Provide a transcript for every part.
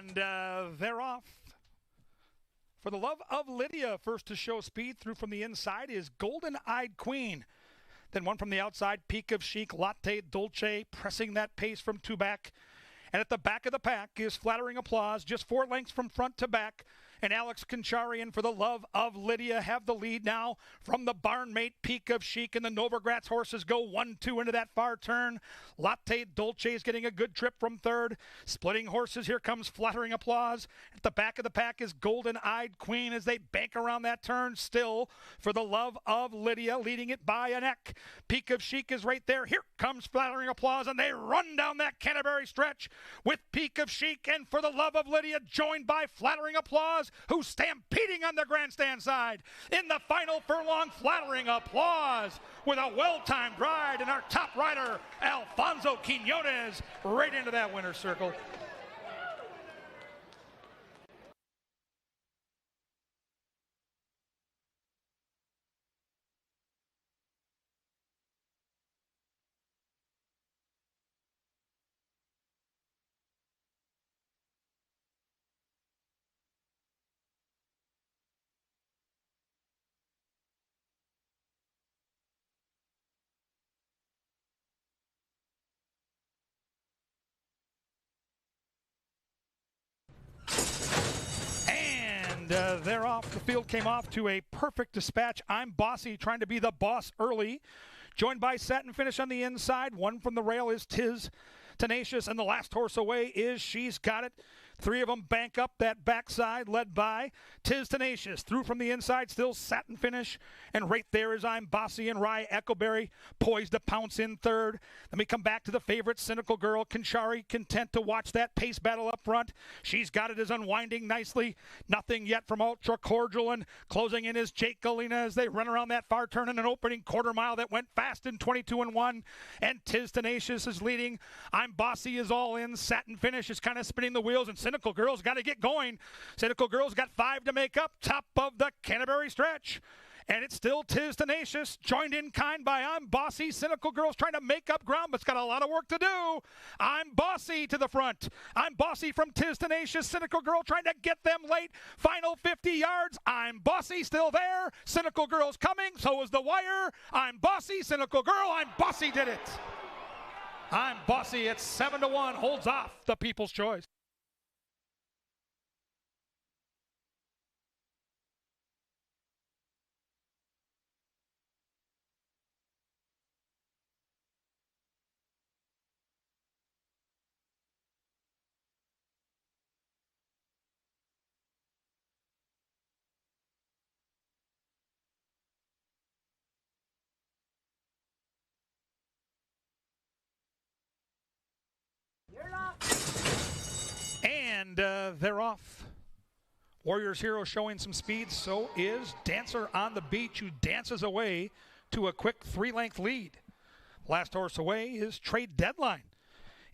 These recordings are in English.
And they're off. For the love of Lydia, first to show speed through from the inside is Golden Eyed Queen. Then one from the outside, Peak of Chic, Latte Dolce, pressing that pace from two back. And at the back of the pack is Flattering Applause, just 4 lengths from front to back. And Alex Concharian, for the love of Lydia, have the lead now from the barnmate Peak of Chic, and the Novogratz horses go 1-2 into that far turn. Latte Dolce is getting a good trip from third. Splitting horses, here comes Flattering Applause. At the back of the pack is Golden Eyed Queen as they bank around that turn still for the love of Lydia, leading it by a neck. Peak of Chic is right there. Here comes Flattering Applause, and they run down that Canterbury stretch with Peak of Chic, and for the love of Lydia, joined by Flattering Applause, who's stampeding on the grandstand side. In the final furlong, Flattering Applause with a well-timed ride, and our top rider, Alfonso Quinones, right into that winner's circle. They're off. The field came off to a perfect dispatch. I'm Bossy, trying to be the boss early. Joined by Satin Finish on the inside. One from the rail is Tiz Tenacious, and the last horse away is She's Got It. 3 of them bank up that backside, led by Tiz Tenacious. Through from the inside, still Satin Finish. And right there is I'm Bossy and Rye Echoberry, poised to pounce in third. Then we come back to the favorite, Cynical Girl. Conchari, content to watch that pace battle up front. She's Got It is unwinding nicely. Nothing yet from Ultra Cordial, and closing in is Jake Galena as they run around that far turn in an opening quarter mile that went fast in 22-1. And Tiz Tenacious is leading. I'm Bossy is all in. Satin Finish is kind of spinning the wheels, and Cynical Girl's got to get going. Cynical Girl's got 5 to make up, top of the Canterbury stretch. And it's still Tiz Tenacious, joined in kind by I'm Bossy. Cynical Girl's trying to make up ground, but's got a lot of work to do. I'm Bossy to the front. I'm Bossy from Tiz Tenacious. Cynical Girl trying to get them late. Final 50 yards. I'm Bossy still there. Cynical Girl's coming. So is the wire. I'm Bossy. Cynical Girl. I'm Bossy did it. I'm Bossy at 7-1. Holds off the People's Choice. And they're off. Warriors Hero showing some speed. So is Dancer on the Beach, who dances away to a quick 3-length lead. Last horse away is Trade Deadline.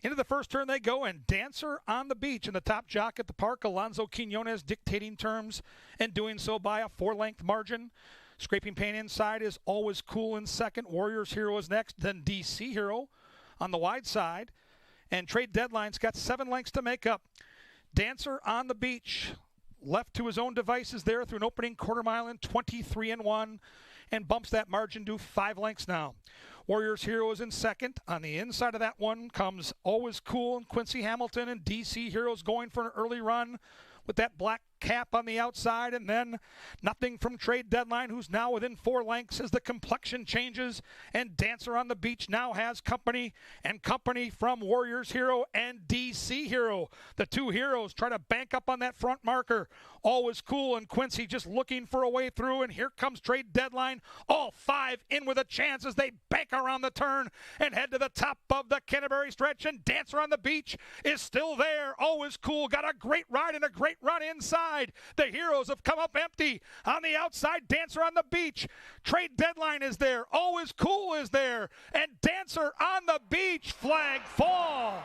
Into the first turn they go, and Dancer on the Beach in the top jock at the park. Alonso Quinones dictating terms and doing so by a 4-length margin. Scraping Pain inside is Always Cool in second. Warriors Hero is next. Then DC Hero on the wide side. And Trade Deadline's got 7 lengths to make up. Dancer on the Beach, left to his own devices there through an opening quarter mile in 23-1, and bumps that margin to 5 lengths now. Warriors Hero is in second. On the inside of that one comes Always Cool and Quincy Hamilton, and DC Hero's going for an early run with that black cap on the outside, and then nothing from Trade Deadline, who's now within 4 lengths as the complexion changes, and Dancer on the Beach now has company, and company from Warriors Hero and DC Hero. The 2 heroes try to bank up on that front marker. Always Cool and Quincy just looking for a way through, and here comes Trade Deadline. All 5 in with a chance as they bank around the turn and head to the top of the Canterbury stretch, and Dancer on the Beach is still there. Always Cool got a great ride and a great run inside. The heroes have come up empty. On the outside, Dancer on the Beach. Trade Deadline is there. Always Cool is there. And Dancer on the Beach. Flag fall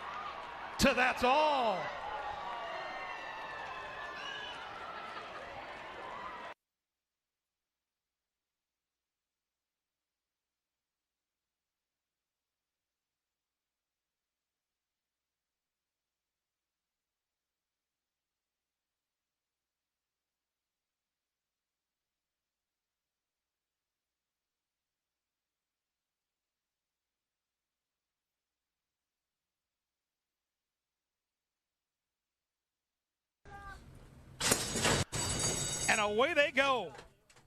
to that's all. away they go.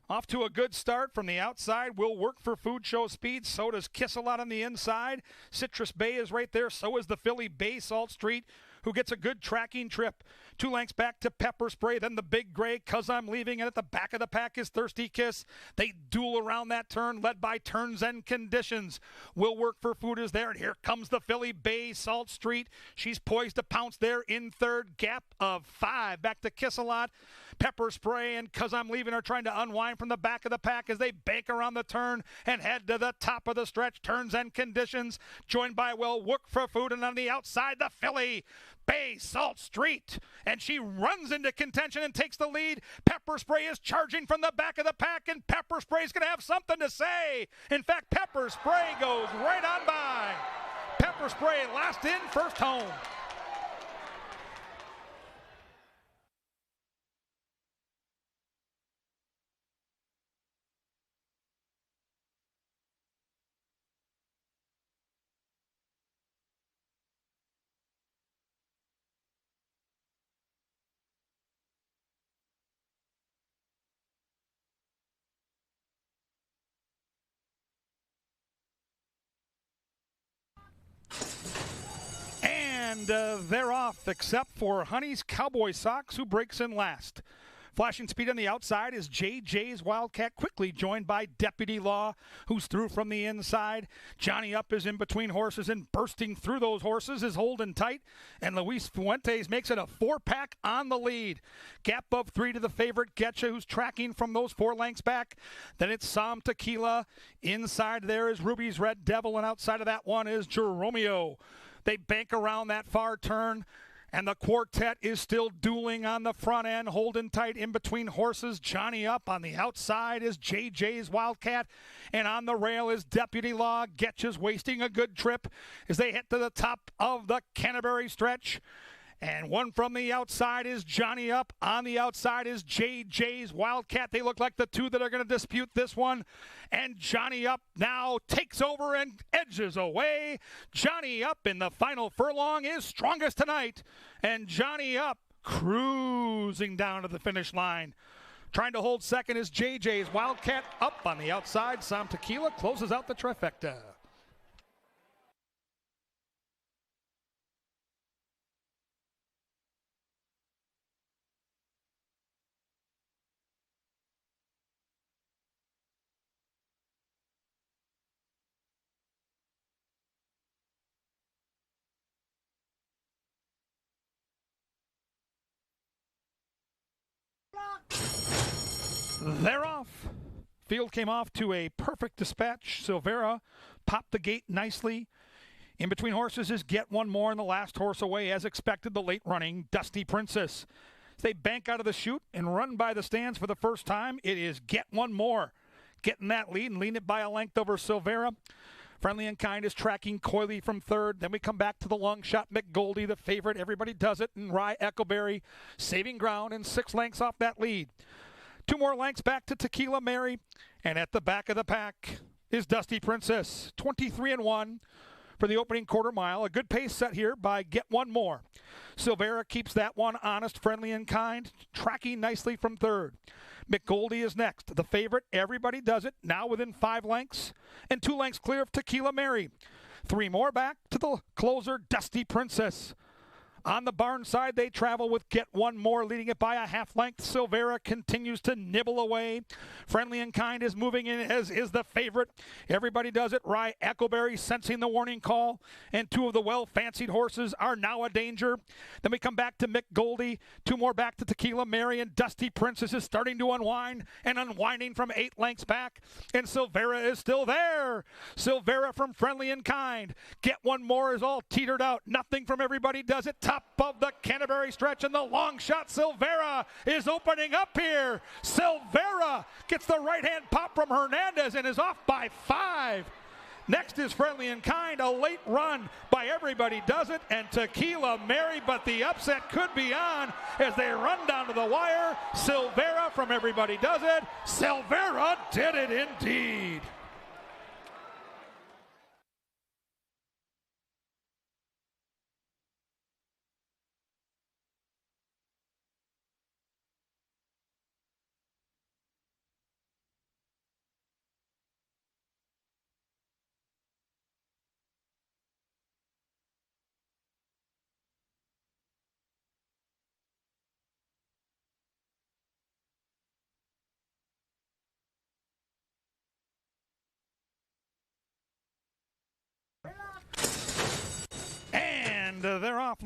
Off to a good start from the outside. Will work for Food Show speed. So does Kiss a Lot on the inside. Citrus Bay is right there. So is the Philly Bay Salt Street, who gets a good tracking trip. 2 lengths back to Pepper Spray, then the Big Gray, 'Cause I'm Leaving. And at the back of the pack is Thirsty Kiss. They duel around that turn, led by Turns and Conditions. Will work for Food is there, and here comes the Philly Bay Salt Street. She's poised to pounce there in third. Gap of 5. Back to Kiss a Lot. Pepper Spray and 'Cause I'm Leaving are trying to unwind from the back of the pack as they bank around the turn and head to the top of the stretch. Turns and Conditions, joined by Will Work for Food, and on the outside, the Philly Bay Salt Street, and she runs into contention and takes the lead. Pepper Spray is charging from the back of the pack, and Pepper Spray's going to have something to say. In fact, Pepper Spray goes right on by. Pepper Spray last in, first home. And they're off, except for Honey's Cowboy Socks, who breaks in last. Flashing speed on the outside is JJ's Wildcat, quickly joined by Deputy Law, who's through from the inside. Johnny Up is in between horses, and bursting through those horses is Holding Tight. And Luis Fuentes makes it a 4-pack on the lead. Gap of 3 to the favorite, Getcha, who's tracking from those 4 lengths back. Then it's Som Tequila. Inside there is Ruby's Red Devil, and outside of that one is Jeromeo. They bank around that far turn, and the quartet is still dueling on the front end. Holding Tight in between horses. Johnny Up on the outside is JJ's Wildcat, and on the rail is Deputy Law. Getcha's wasting a good trip as they hit to the top of the Canterbury stretch. And one from the outside is Johnny Up. On the outside is JJ's Wildcat. They look like the two that are going to dispute this one. And Johnny Up now takes over and edges away. Johnny Up in the final furlong is strongest tonight. And Johnny Up cruising down to the finish line. Trying to hold second is JJ's Wildcat. Up on the outside, Som Tequila closes out the trifecta. They're off. Field came off to a perfect dispatch. Silvera popped the gate nicely. In between horses is Get One More, and the last horse away, as expected, the late running Dusty Princess. They bank out of the chute and run by the stands for the first time. It is Get One More getting that lead and leading it by a length over Silvera. Friendly and Kind is tracking coyly from third. Then we come back to the long shot, McGoldie, the favorite. Everybody does it. And Rye Eckleberry saving ground and 6 lengths off that lead. 2 more lengths back to Tequila Mary. And at the back of the pack is Dusty Princess. 23-1 for the opening quarter mile. A good pace set here by Get One More. Silvera keeps that one honest, friendly, and kind, tracking nicely from third. McGoldie is next. The favorite, Everybody Does It, now within 5 lengths. And 2 lengths clear of Tequila Mary. 3 more back to the closer, Dusty Princess. On the barn side, they travel with Get One More, leading it by a half length. Silvera continues to nibble away. Friendly and Kind is moving in, as is the favorite. Everybody Does It. Rye Eckleberry sensing the warning call. And 2 of the well-fancied horses are now a danger. Then we come back to McGoldie. 2 more back to Tequila Mary, and Dusty Princess is starting to unwind and unwinding from 8 lengths back. And Silvera is still there. Silvera from Friendly and Kind. Get One More is all teetered out. Nothing from Everybody Does It. Top of the Canterbury stretch, and the long shot Silvera is opening up here. Silvera gets the right hand pop from Hernandez and is off by 5. Next is Friendly and Kind, a late run by Everybody Does It and Tequila Mary, but the upset could be on as they run down to the wire. Silvera from Everybody Does It. Silvera did it indeed.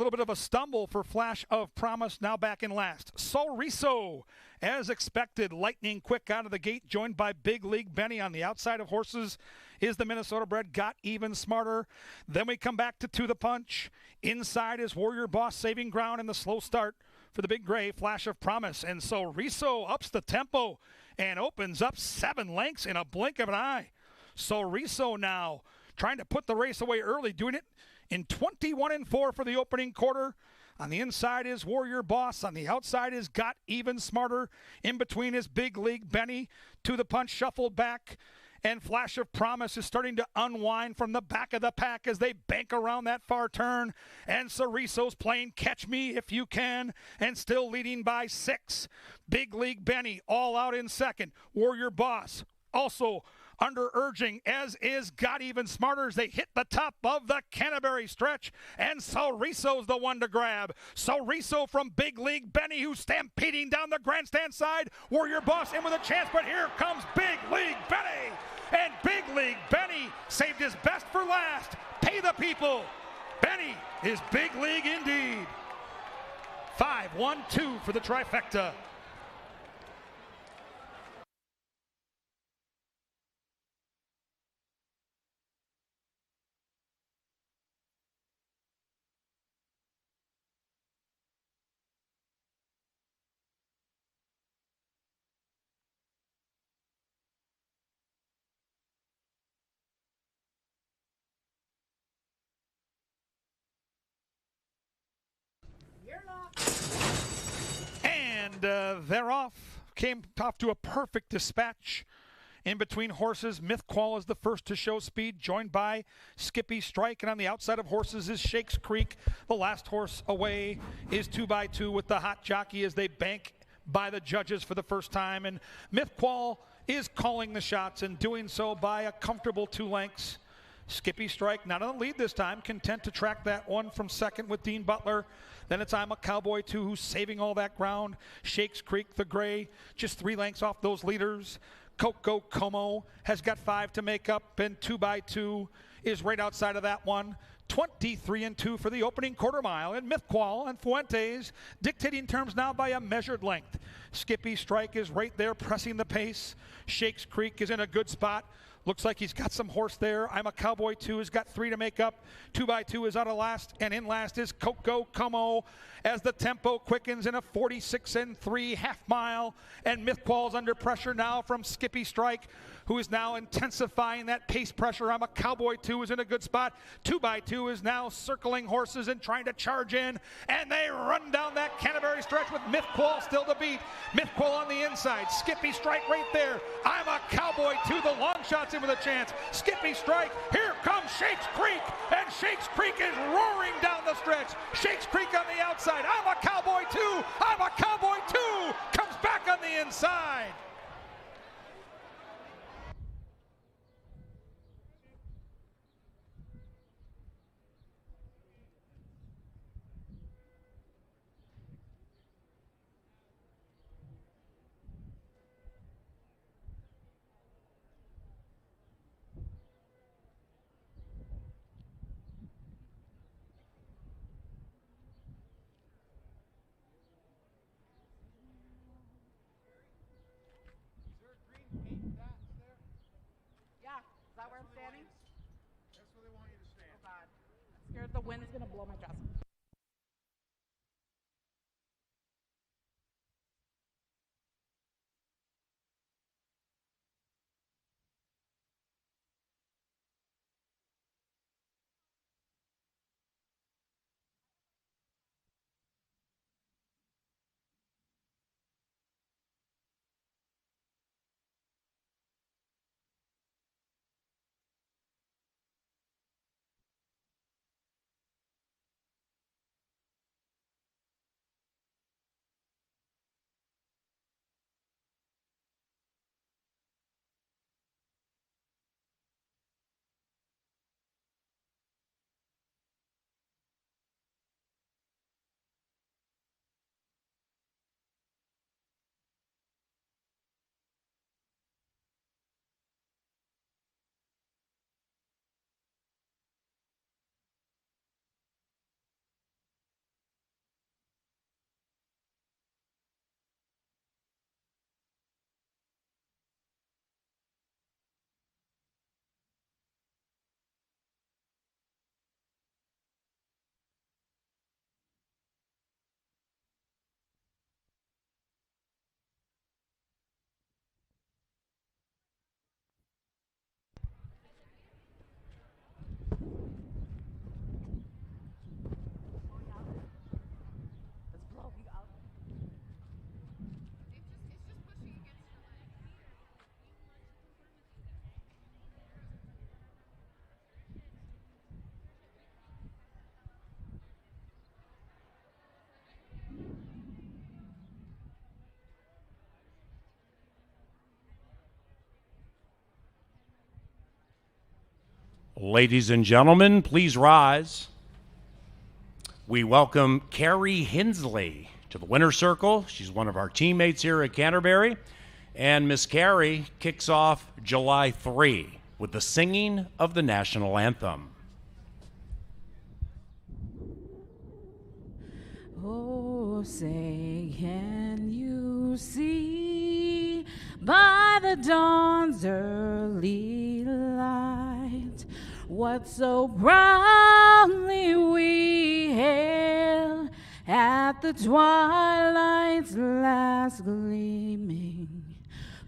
little bit of a stumble for Flash of Promise, now back in last. Solriso, as expected, lightning quick out of the gate, joined by Big League Benny on the outside of horses is the Minnesota bred Got Even Smarter. Then we come back to the punch. Inside is Warrior Boss saving ground in the slow start for the Big Gray, Flash of Promise. And Solriso ups the tempo and opens up 7 lengths in a blink of an eye. Solriso now trying to put the race away early, doing it in 21-4 for the opening quarter. On the inside is Warrior Boss. On the outside is Got Even Smarter. In between is Big League Benny. To the punch, shuffled back. And Flash of Promise is starting to unwind from the back of the pack as they bank around that far turn. And Solriso's playing Catch Me If You Can and still leading by 6. Big League Benny all out in second. Warrior Boss also under urging, as is Got Even Smarter as they hit the top of the Canterbury stretch, and Solriso's the one to grab. Solriso from Big League Benny, who's stampeding down the grandstand side. Warrior Boss in with a chance, but here comes Big League Benny, and Big League Benny saved his best for last. Pay the people. Benny is Big League indeed. 5-1-2 for the trifecta. And they're off. Came off to a perfect dispatch. In between horses, Mythqual is the first to show speed, joined by Skippy Strike. And on the outside of horses is Shakes Creek. The last horse away is 2x2 with the hot jockey as they bank by the judges for the first time. And Mythqual is calling the shots and doing so by a comfortable 2 lengths. Skippy Strike not on the lead this time, content to track that one from second with Dean Butler. Then it's I'm a Cowboy 2 who's saving all that ground. Shakes Creek, the gray, just 3 lengths off those leaders. Coco Como has got 5 to make up, and 2x2 is right outside of that one. 23-2 for the opening quarter mile, and Mythqual and Fuentes dictating terms now by a measured length. Skippy Strike is right there pressing the pace. Shakes Creek is in a good spot. Looks like he's got some horse there. I'm a Cowboy 2 has got 3 to make up. 2x2 is out of last, and in last is Coco Como as the tempo quickens in a 46-3 half mile. And Mythqual's under pressure now from Skippy Strike, who is now intensifying that pace pressure. I'm a Cowboy 2 is in a good spot. 2x2 is now circling horses and trying to charge in, and they run down that Canterbury stretch with Mythqual still to beat. Mythqual on the inside. Skippy Strike right there. I'm a Cowboy 2. The long shot's in with a chance. Skippy Strike. Here comes Shakes Creek, and Shakes Creek is roaring down the stretch. Shakes Creek on the outside. I'm a Cowboy 2. I'm a Cowboy 2. Comes back on the inside. Yeah, is that where I'm standing? That's where they want you to stand. Oh God, I'm scared the wind's gonna blow my dress. Ladies and gentlemen, please rise. We welcome Carrie Hensley to the winner's circle. She's one of our teammates here at Canterbury. And Miss Carrie kicks off July 3 with the singing of the national anthem. Oh, say, can you see by the dawn's early light what so proudly we hailed at the twilight's last gleaming,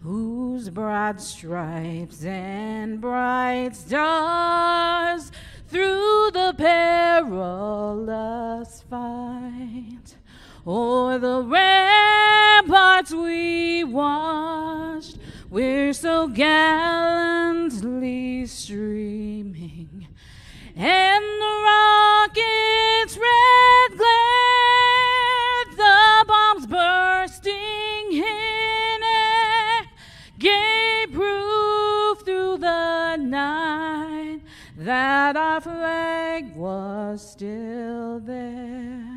whose broad stripes and bright stars through the perilous fight o'er the ramparts we watched, we're so gallantly streaming, and the rocket's red glare, the bombs bursting in air, gave proof through the night that our flag was still there.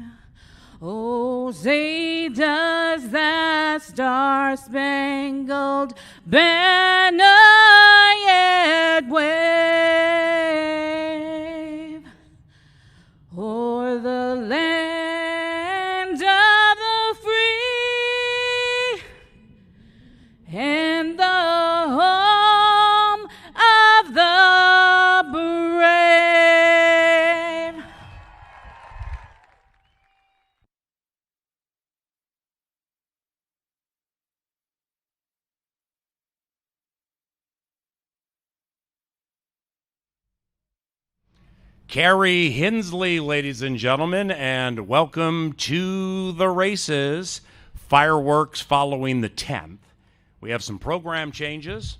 Oh, say does that star-spangled banner yet wave o'er the land of the free and the home of the brave? Carrie Hensley, ladies and gentlemen, and welcome to the races. Fireworks following the 10th. We have some program changes.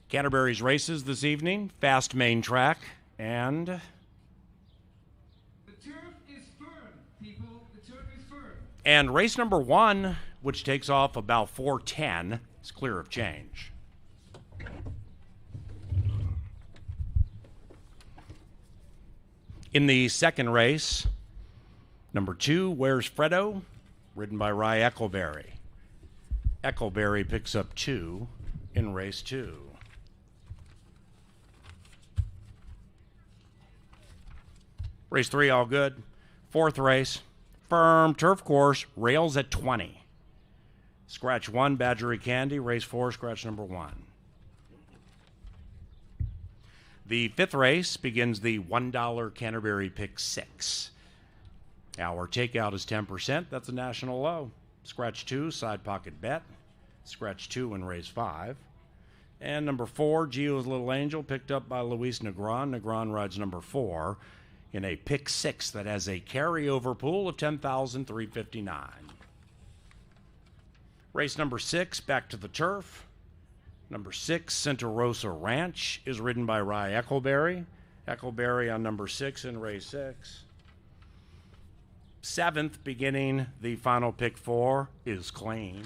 Canterbury's races this evening, fast main track, and The turf is firm, people. The turf is firm. and race number 1, which takes off about 4:10, is clear of change. In the second race, number 2, Where's Fredo? Ridden by Rye Eccleberry. Eccleberry picks up 2 in race 2. Race 3, all good. Fourth race, firm turf course, rails at 20. Scratch 1, Badgery Candy. Race 4, scratch number 1. The fifth race begins the $1 Canterbury Pick 6. Our takeout is 10%. That's a national low. Scratch 2, Side Pocket Bet. Scratch 2 in race 5. And number 4, Gio's Little Angel, picked up by Luis Negron. Negron rides number 4 in a Pick 6 that has a carryover pool of $10,359. Race number 6, back to the turf. Number 6, Santa Rosa Ranch, is ridden by Rye Eccleberry. Eccleberry on number 6 in race 6. 7th, beginning the final pick 4, is Clean.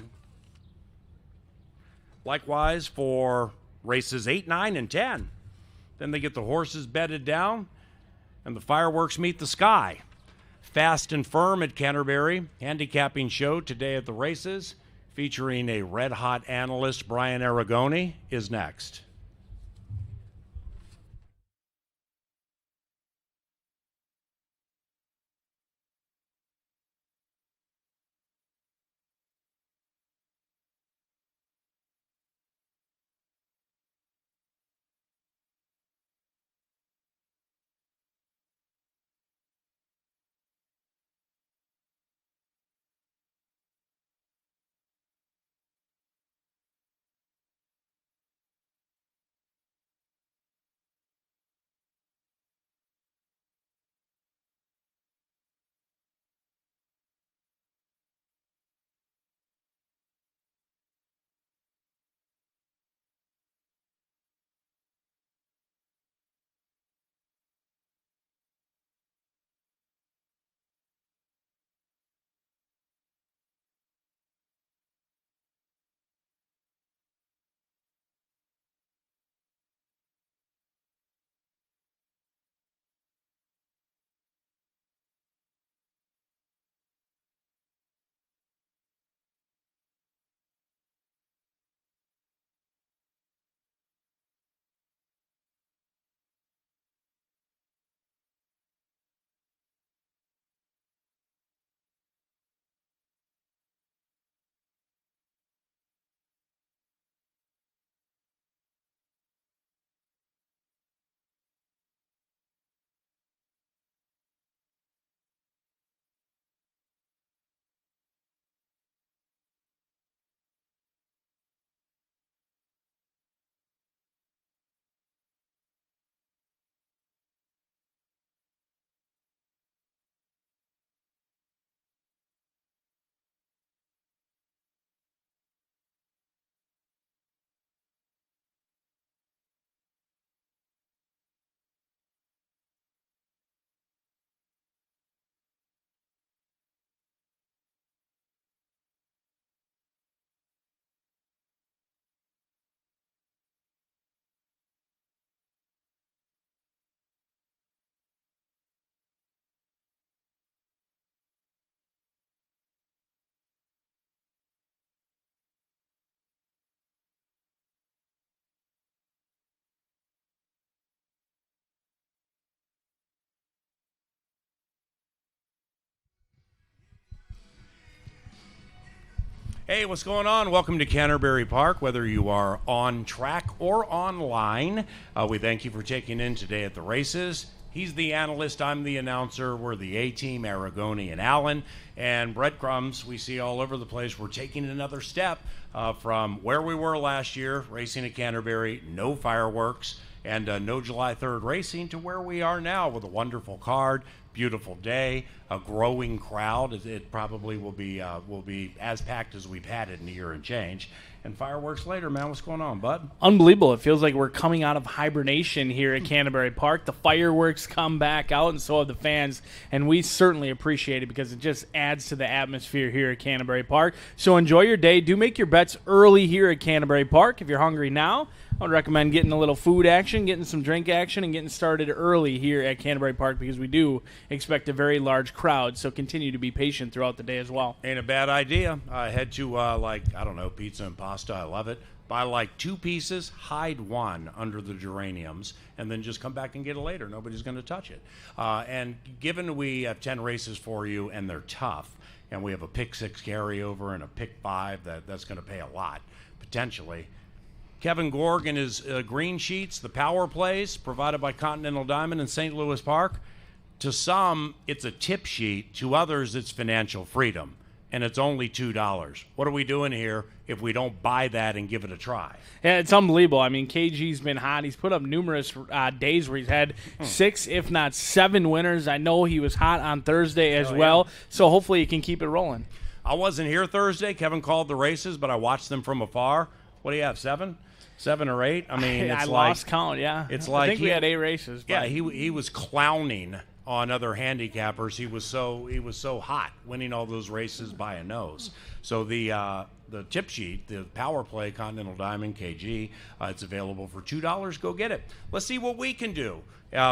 Likewise for races 8, 9, and 10. Then they get the horses bedded down, and the fireworks meet the sky. Fast and Firm at Canterbury, handicapping show today at the races, featuring a red-hot analyst, Brian Aragoni, is next. Hey, what's going on? Welcome to Canterbury Park, whether you are on track or online. We thank you for taking in today at the races. He's the analyst, I'm the announcer. We're the A-team, Aragoni and Allen. And breadcrumbs we see all over the place. We're taking another step from where we were last year, racing at Canterbury, no fireworks, and no July 3rd racing, to where we are now with a wonderful card, beautiful day, a growing crowd. It probably will be as packed as we've had it in a year and change. And fireworks later, man. What's going on, bud? Unbelievable. It feels like we're coming out of hibernation here at Canterbury Park. The fireworks come back out, and so have the fans. And we certainly appreciate it because it just adds to the atmosphere here at Canterbury Park. So enjoy your day. Do make your bets early here at Canterbury Park. If you're hungry now, I would recommend getting a little food action, getting some drink action, and getting started early here at Canterbury Park because we do expect a very large crowd. So continue to be patient throughout the day as well. Ain't a bad idea. Head to, pizza and pasta. I love it. Buy like 2 pieces, hide 1 under the geraniums, and then just come back and get it later. Nobody's going to touch it. And given we have 10 races for you and they're tough, and we have a pick 6 carryover and a pick 5 that's going to pay a lot, potentially. Kevin Gorg and his green sheets, the power plays provided by Continental Diamond in St. Louis Park. To some, it's a tip sheet. To others, it's financial freedom. And it's only $2. What are we doing here if we don't buy that and give it a try? Yeah, it's unbelievable. I mean, KG's been hot. He's put up numerous days where he's had 6, if not 7 winners. I know he was hot on Thursday as well, so hopefully he can keep it rolling. I wasn't here Thursday. Kevin called the races, but I watched them from afar. What do you have, 7 or 8? I mean, it's I like, lost count, yeah. It's like I think we had 8 races. But. Yeah, he was clowning on other handicappers. He was so hot, winning all those races by a nose. So the tip sheet, the power play Continental Diamond KG, it's available for $2. Go get it. Let's see what we can do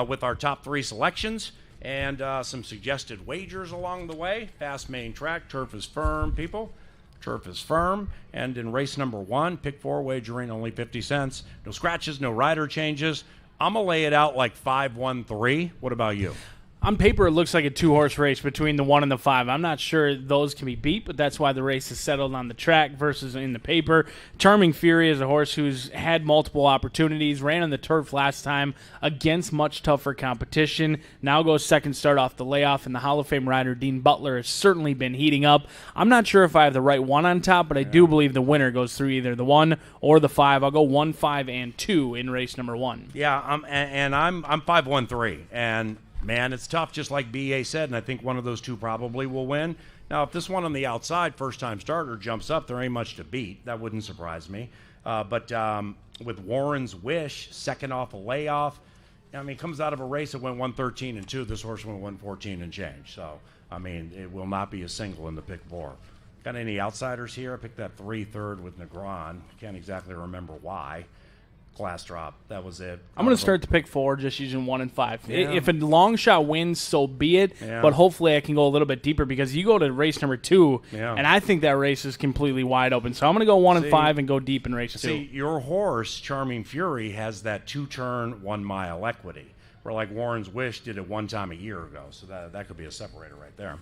with our top 3 selections and some suggested wagers along the way. Fast main track, turf is firm, people. Turf is firm. And in race number 1, pick 4 wagering, only 50 cents. No scratches, no rider changes. I'm going to lay it out like 5-1-3. What about you? On paper, it looks like a 2-horse race between the 1 and the 5. I'm not sure those can be beat, but that's why the race is settled on the track versus in the paper. Charming Fury is a horse who's had multiple opportunities, ran on the turf last time against much tougher competition. Now goes second start off the layoff, and the Hall of Fame rider Dean Butler has certainly been heating up. I'm not sure if I have the right one on top, but I do believe the winner goes through either the 1 or the 5. I'll go 1, 5, and 2 in race number 1. Yeah, I'm 5-1-3, and man, it's tough, just like B.A. said, and I think one of those 2 probably will win. Now, if this one on the outside, first-time starter, jumps up, there ain't much to beat. That wouldn't surprise me. But with Warren's Wish, second off a layoff, I mean, it comes out of a race that went 113-2. This horse went 114 and change. So, I mean, it will not be a single in the pick 4. Got any outsiders here? I picked that 3-3 with Negron. Can't exactly remember why. Class drop. That was it. I'm going to start to pick 4, just using 1 and 5. Yeah. If a long shot wins, so be it. Yeah. But hopefully I can go a little bit deeper because you go to race number 2, Yeah. and I think that race is completely wide open. So I'm going to go 1 and 5 and go deep in race 2. See, your horse, Charming Fury, has that 2-turn, 1-mile equity, where like Warren's Wish did it one time a year ago. So that could be a separator right there.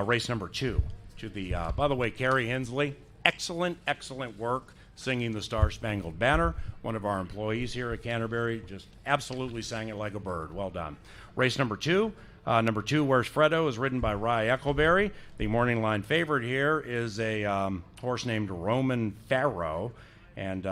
Race number 2. To the by the way, Carrie Hensley, excellent work singing the Star-Spangled Banner. One of our employees here at Canterbury just absolutely sang it like a bird. Well done. Race number 2. Number 2, Where's Fredo, is ridden by Rye Eccleberry. The morning line favorite here is a horse named Roman Pharaoh. And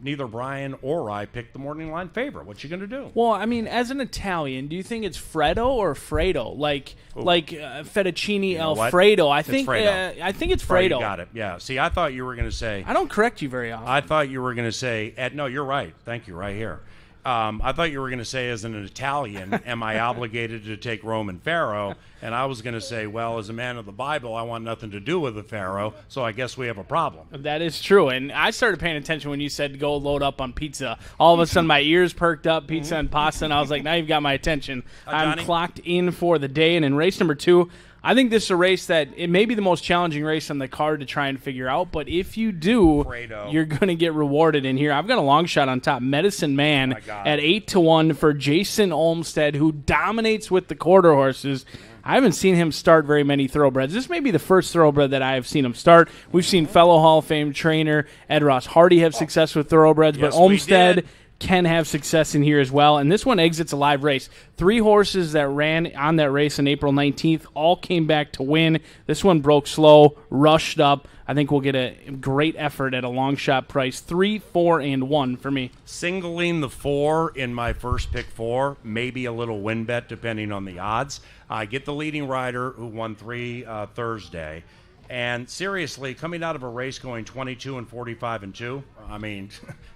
neither Brian or I picked the morning line favorite. What you going to do? Well, I mean, as an Italian, do you think it's Fredo or Fredo? Like fettuccine Alfredo. I think it's Fredo. Right, you got it. Yeah. See, I thought you were going to say. I don't correct you very often. I thought you were going to say. No, you're right. Thank you. Right here. I thought you were going to say, as an Italian, am I obligated to take Roman Pharaoh? And I was going to say, well, as a man of the Bible, I want nothing to do with the Pharaoh, so I guess we have a problem. That is true. And I started paying attention when you said go load up on pizza. All of a sudden, my ears perked up, pizza and pasta, and I was like, now you've got my attention. I'm clocked in for the day. And in race number 2, I think this is a race that it may be the most challenging race on the card to try and figure out, but if you do, Fredo. you're going to get rewarded in here. I've got a long shot on top, Medicine Man at 8-1 for Jason Olmstead, who dominates with the quarter horses. I haven't seen him start very many thoroughbreds. This may be the first thoroughbred that I have seen him start. We've seen fellow Hall of Fame trainer Ed Ross Hardy have success with thoroughbreds, Yes, but Olmstead can have success in here as well. And this one exits a live race. 3 horses that ran on that race on April 19th all came back to win. This one broke slow, rushed up. I think we'll get a great effort at a long shot price. 3, 4, and 1 for me. Singling the 4 in my first pick 4, maybe a little win bet depending on the odds. I get the leading rider who won 3 Thursday. And seriously, coming out of a race going 22 and 45 and 2, I mean,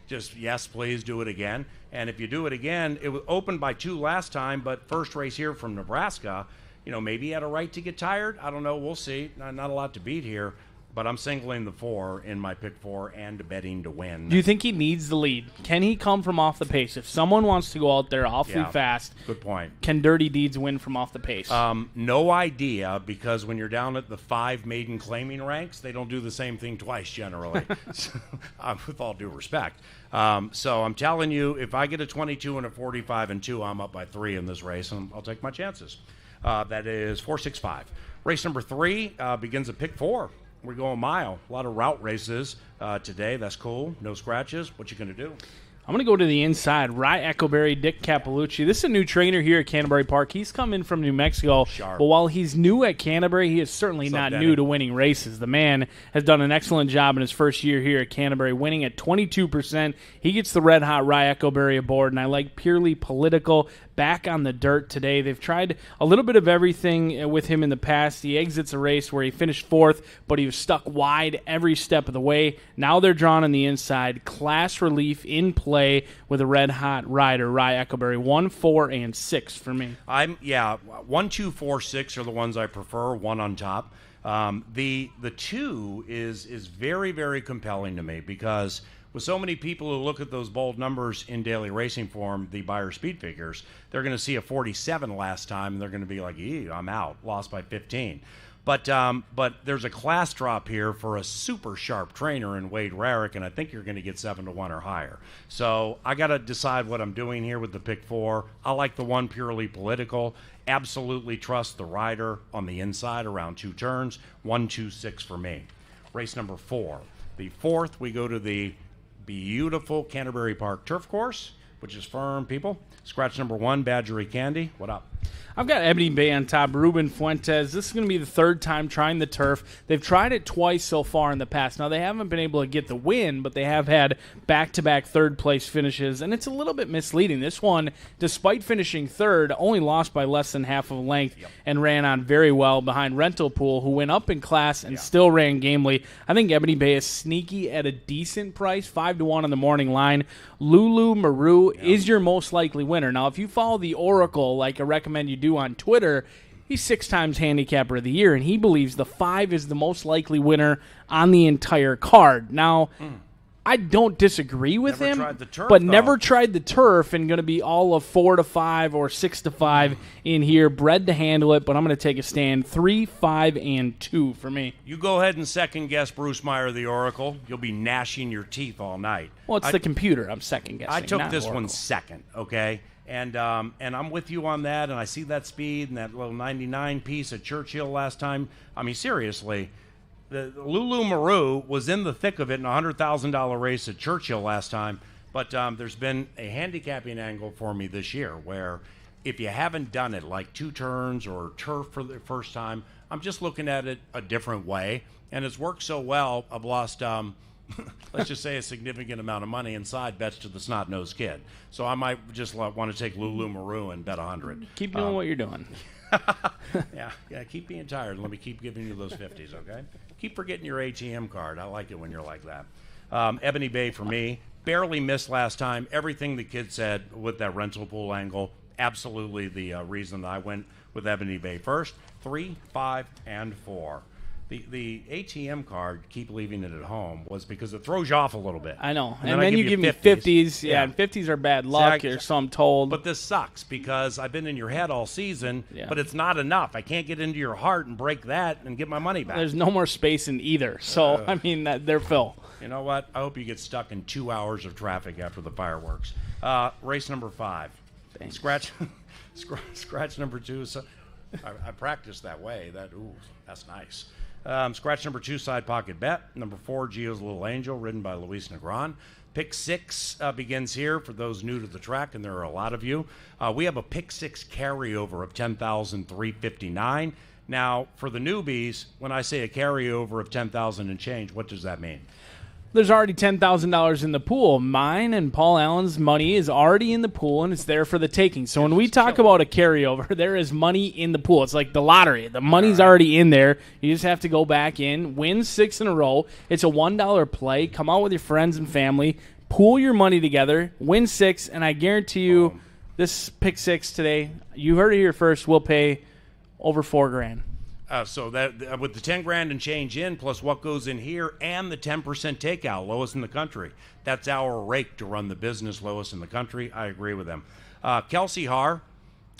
just yes, please do it again. And if you do it again, it was opened by 2 last time, but first race here from Nebraska, maybe he had a right to get tired. I don't know. We'll see. Not a lot to beat here. But I'm singling the 4 in my pick 4 and betting to win. Do you think he needs the lead? Can he come from off the pace? If someone wants to go out there awfully fast, good point. Can Dirty Deeds win from off the pace? No idea, because when you're down at the 5 maiden claiming ranks, they don't do the same thing twice generally, with all due respect. So I'm telling you, if I get a 22 and a 45 and 2, I'm up by 3 in this race, and I'll take my chances. That is 4-6-5. Race number 3 begins at pick 4. We're going a mile. A lot of route races today. That's cool. No scratches. What you going to do? I'm going to go to the inside. Rye Echoberry, Dick Capalucci. This is a new trainer here at Canterbury Park. He's come in from New Mexico. Sharp. But while he's new at Canterbury, he is certainly not new to winning races. The man has done an excellent job in his first year here at Canterbury, winning at 22%. He gets the red-hot Rye Echoberry aboard, and I like Purely Political back on the dirt today. They've tried a little bit of everything with him in the past. He exits a race where he finished 4th, but he was stuck wide every step of the way. Now they're drawn on the inside. Class relief in play with a red-hot rider, Rye Echoberry. 1, 4, and 6 for me. 1, 2, 4, 6 are the ones I prefer. 1 on top. The 2 is very, very compelling to me, because with so many people who look at those bold numbers in daily racing form, the buyer speed figures, they're going to see a 47 last time, and they're going to be like, I'm out, lost by 15. But there's a class drop here for a super sharp trainer in Wade Rarick, and I think you're going to get 7-1 or higher. So I got to decide what I'm doing here with the pick 4. I like the 1 Purely Political. Absolutely trust the rider on the inside around 2 turns. 1, 2, 6 for me. Race number 4. The 4th, we go to the beautiful Canterbury Park turf course, which is firm, people. Scratch number 1, Badgery Candy. What up? I've got Ebony Bay on top, Ruben Fuentes. This is going to be the 3rd time trying the turf. They've tried it twice so far in the past. Now, they haven't been able to get the win, but they have had back-to-back 3rd-place finishes, and it's a little bit misleading. This one, despite finishing 3rd, only lost by less than half of a length and ran on very well behind Rental Pool, who went up in class and still ran gamely. I think Ebony Bay is sneaky at a decent price, 5-1 on the morning line. Lulu Maru is your most likely winner. Now, if you follow the Oracle, like I recommend you do on Twitter, he's 6 times handicapper of the year, and he believes the 5 is the most likely winner on the entire card. Now, I don't disagree with him, never tried the turf, and going to be all of 4-5 or 6-5 in here, bred to handle it, but I'm going to take a stand 3, 5, and 2 for me. You go ahead and second guess Bruce Meyer, the Oracle. You'll be gnashing your teeth all night. Well, it's the computer I'm second guessing. I took this Oracle. one second, okay? And I'm with you on that, and I see that speed and that little 99 piece at Churchill last time. I mean, seriously, the Lulu Maru was in the thick of it in a $100,000 race at Churchill last time, but there's been a handicapping angle for me this year where if you haven't done it like 2 turns or turf for the first time, I'm just looking at it a different way, and it's worked so well, I've lost let's just say a significant amount of money in side bets to the snot-nosed kid. So I might just want to take Lulu Maru and bet 100. Keep doing what you're doing. Yeah, keep being tired. Let me keep giving you those 50s, okay? Keep forgetting your ATM card. I like it when you're like that. Ebony Bay for me. Barely missed last time. Everything the kid said with that Rental Pool angle, absolutely the reason I went with Ebony Bay first. 3, 5, and 4. The ATM card, keep leaving it at home, was because it throws you off a little bit. I know. And And I then you give give you me 50s. 50s. Yeah. Yeah, and 50s are bad luck, or so I'm told. But this sucks because I've been in your head all season, Yeah. but it's not enough. I can't get into your heart and break that and get my money back. There's no more space in either. So, I mean, they're Phil. You know what? I hope you get stuck in 2 hours of traffic after the fireworks. Race number 5. Thanks. Scratch number 2. So I practiced that way. That's nice. Scratch number 2, side pocket bet. Number 4, Gio's Little Angel, ridden by Luis Negron. Pick 6 begins here for those new to the track, and there are a lot of you. We have a pick 6 carryover of $10,359. Now, for the newbies, when I say a carryover of $10,000 and change, what does that mean? There's already $10,000 in the pool. Mine and Paul Allen's money is already in the pool, and it's there for the taking. So when we talk about a carryover, there is money in the pool. It's like the lottery. The money's already in there. You just have to go back in, win 6 in a row. It's a $1 play. Come out with your friends and family, pool your money together, win 6, and I guarantee you this pick 6 today, you heard it here first, we'll pay over $4,000. So that with the 10 grand and change in, plus what goes in here, and the 10% takeout, lowest in the country. That's our rake to run the business, lowest in the country. I agree with them. Kelsey Haar,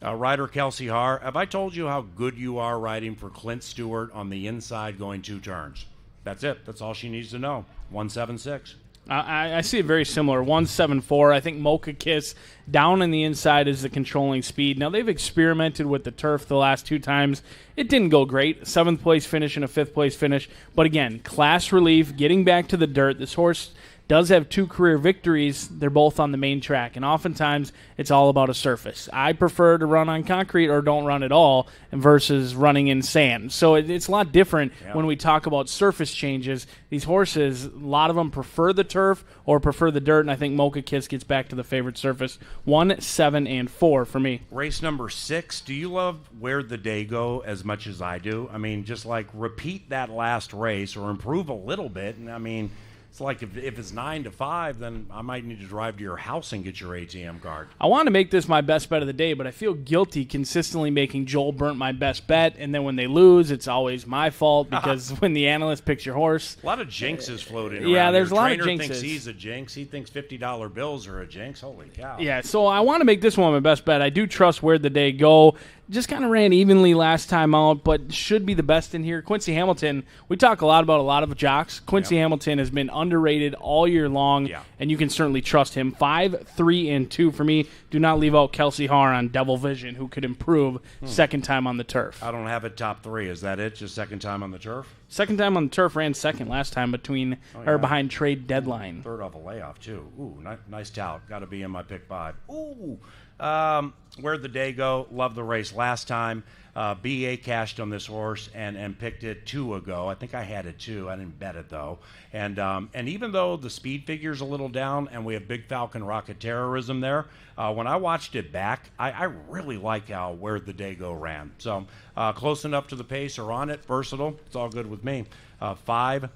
rider Kelsey Haar. Have I told you how good you are riding for Clint Stewart on the inside going 2 turns? That's it. That's all she needs to know. 176. I see it very similar. 174. I think Mocha Kiss down on the inside is the controlling speed. Now, they've experimented with the turf the last 2 times. It didn't go great. 7th place finish and a 5th place finish. But again, class relief, getting back to the dirt. This horse does have 2 career victories. They're both on the main track, and oftentimes it's all about a surface. I prefer to run on concrete or don't run at all versus running in sand. So it's a lot different when we talk about surface changes. These horses, a lot of them prefer the turf or prefer the dirt, and I think Mocha Kiss gets back to the favorite surface. 1, 7, and 4 for me. Race number 6. Do you love Where'd the Day Go as much as I do? I mean, just like repeat that last race or improve a little bit, and I mean, it's like if it's 9 to 5, then I might need to drive to your house and get your ATM card. I want to make this my best bet of the day, but I feel guilty consistently making Joel Burnt my best bet, and then when they lose, it's always my fault because when the analyst picks your horse. A lot of jinxes floating around. Yeah, there's here. a lot of Trainer jinxes. thinks he's a jinx. He thinks $50 bills are a jinx. Holy cow. Yeah, so I want to make this one my best bet. I do trust Where'd the Day Go. Just kind of ran evenly last time out, but should be the best in here. Quincy Hamilton, we talk a lot about a lot of jocks. Quincy Hamilton has been underrated all year long, and you can certainly trust him. 5, 3, and 2 for me. Do not leave out Kelsey Haar on Devil Vision, who could improve second time on the turf. I don't have it top 3. Is that it? Just second time on the turf? Second time on the turf, ran second last time or behind trade deadline. Third off a layoff, too. Ooh, nice tout. Got to be in my pick 5. Ooh. Where'd the Day Go? Loved the race last time. BA cashed on this horse and picked it 2 ago. I think I had it 2. I didn't bet it, though. And even though the speed figure's a little down and we have Big Falcon Rocket Terrorism there, when I watched it back, I really like how Where'd the Day Go ran. So close enough to the pace or on it, versatile. It's all good with me. 5-1-8.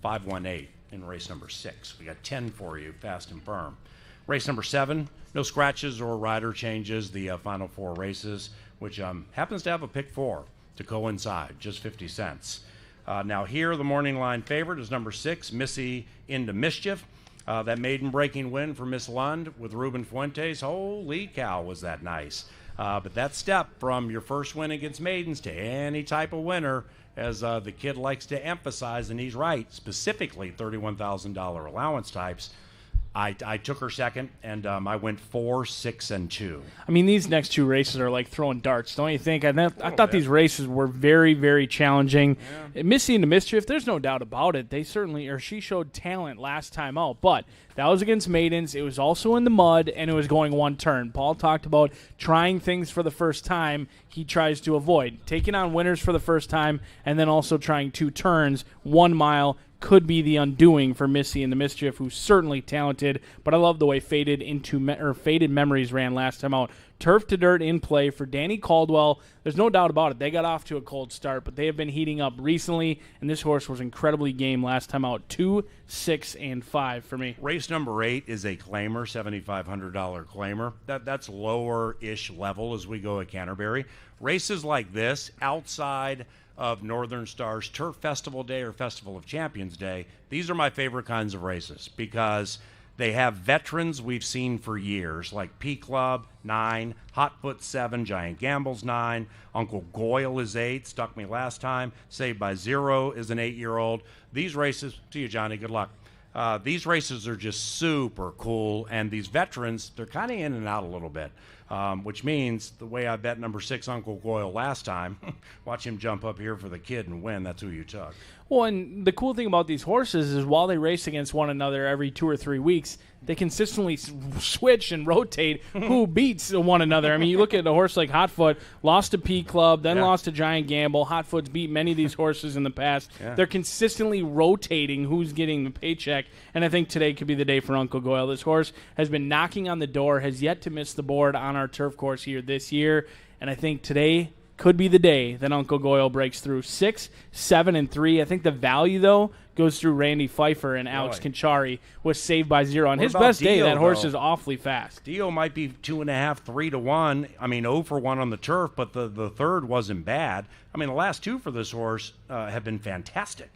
5-1-8 in race number 6. We got 10 for you, fast and firm. Race number 7, no scratches or rider changes, the final 4 races, which happens to have a pick 4 to coincide, just 50 cents. Now here, the morning line favorite is number 6, Missy Into Mischief. That maiden breaking win for Miss Lund with Ruben Fuentes. Holy cow, was that nice. But that step from your first win against maidens to any type of winner, as the kid likes to emphasize, and he's right, specifically $31,000 allowance types, I took her second, and I went 4, 6, and 2. I mean, these next 2 races are like throwing darts, don't you think? I thought these races were very, very challenging. Yeah. Missy Into Mischief, there's no doubt about it. She showed talent last time out, but that was against maidens. It was also in the mud, and it was going 1 turn. Paul talked about trying things for the first time. He tries to avoid taking on winners for the first time, and then also trying 2 turns, 1 mile. Could be the undoing for Missy Into Mischief, who's certainly talented, but I love the way Faded Memories ran last time out. Turf to dirt in play for Danny Caldwell. There's no doubt about it. They got off to a cold start, but they have been heating up recently, and this horse was incredibly game last time out. 2, 6, and 5 for me. Race number 8 is a claimer, $7,500 claimer. That's lower-ish level as we go at Canterbury. Races like this, outside of Northern Stars Turf Festival Day or Festival of Champions Day, these are my favorite kinds of races because they have veterans we've seen for years, like P Club, 9, Hotfoot, 7, Giant Gambles, 9, Uncle Goyle is 8, stuck me last time, Saved by Zero is an 8-year-old. These races, to you, Johnny, good luck. These races are just super cool, and these veterans, they're kind of in and out a little bit, which means the way I bet number 6, Uncle Goyle, last time, watch him jump up here for the kid and win. That's who you took. Well, and the cool thing about these horses is while they race against one another every 2 or 3 weeks, they consistently switch and rotate who beats one another. I mean, you look at a horse like Hotfoot, lost to P Club, then lost to Giant Gamble. Hotfoot's beat many of these horses in the past. Yeah. They're consistently rotating who's getting the paycheck, and I think today could be the day for Uncle Goyle. This horse has been knocking on the door, has yet to miss the board on our turf course here this year, and I think today could be the day that Uncle Goyle breaks through. 6, 7, and 3. I think the value, though, goes through Randy Pfeiffer and Alex Conchari was Saved by Zero. On his best day, that horse is awfully fast. Dio might be 2.5, 3 to 1. I mean, 0 for 1 on the turf, but the third wasn't bad. I mean, the last 2 for this horse have been fantastic.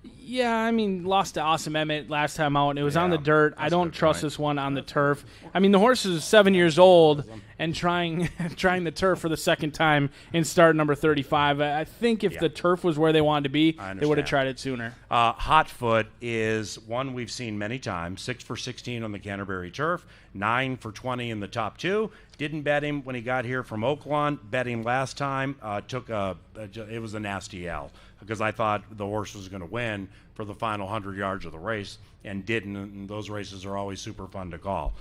Yeah, I mean, lost to Awesome Emmett last time out, and it was on the dirt. I don't trust this one on the turf. I mean, the horse is 7 years old and trying the turf for the second time in start number 35. I think if the turf was where they wanted to be, they would have tried it sooner. Hotfoot is one we've seen many times. 6 for 16 on the Canterbury turf, 9 for 20 in the top 2. Didn't bet him when he got here from Oaklawn. Bet him last time. It was a nasty L because I thought the horse was going to win for the final 100 yards of the race and didn't. And those races are always super fun to call.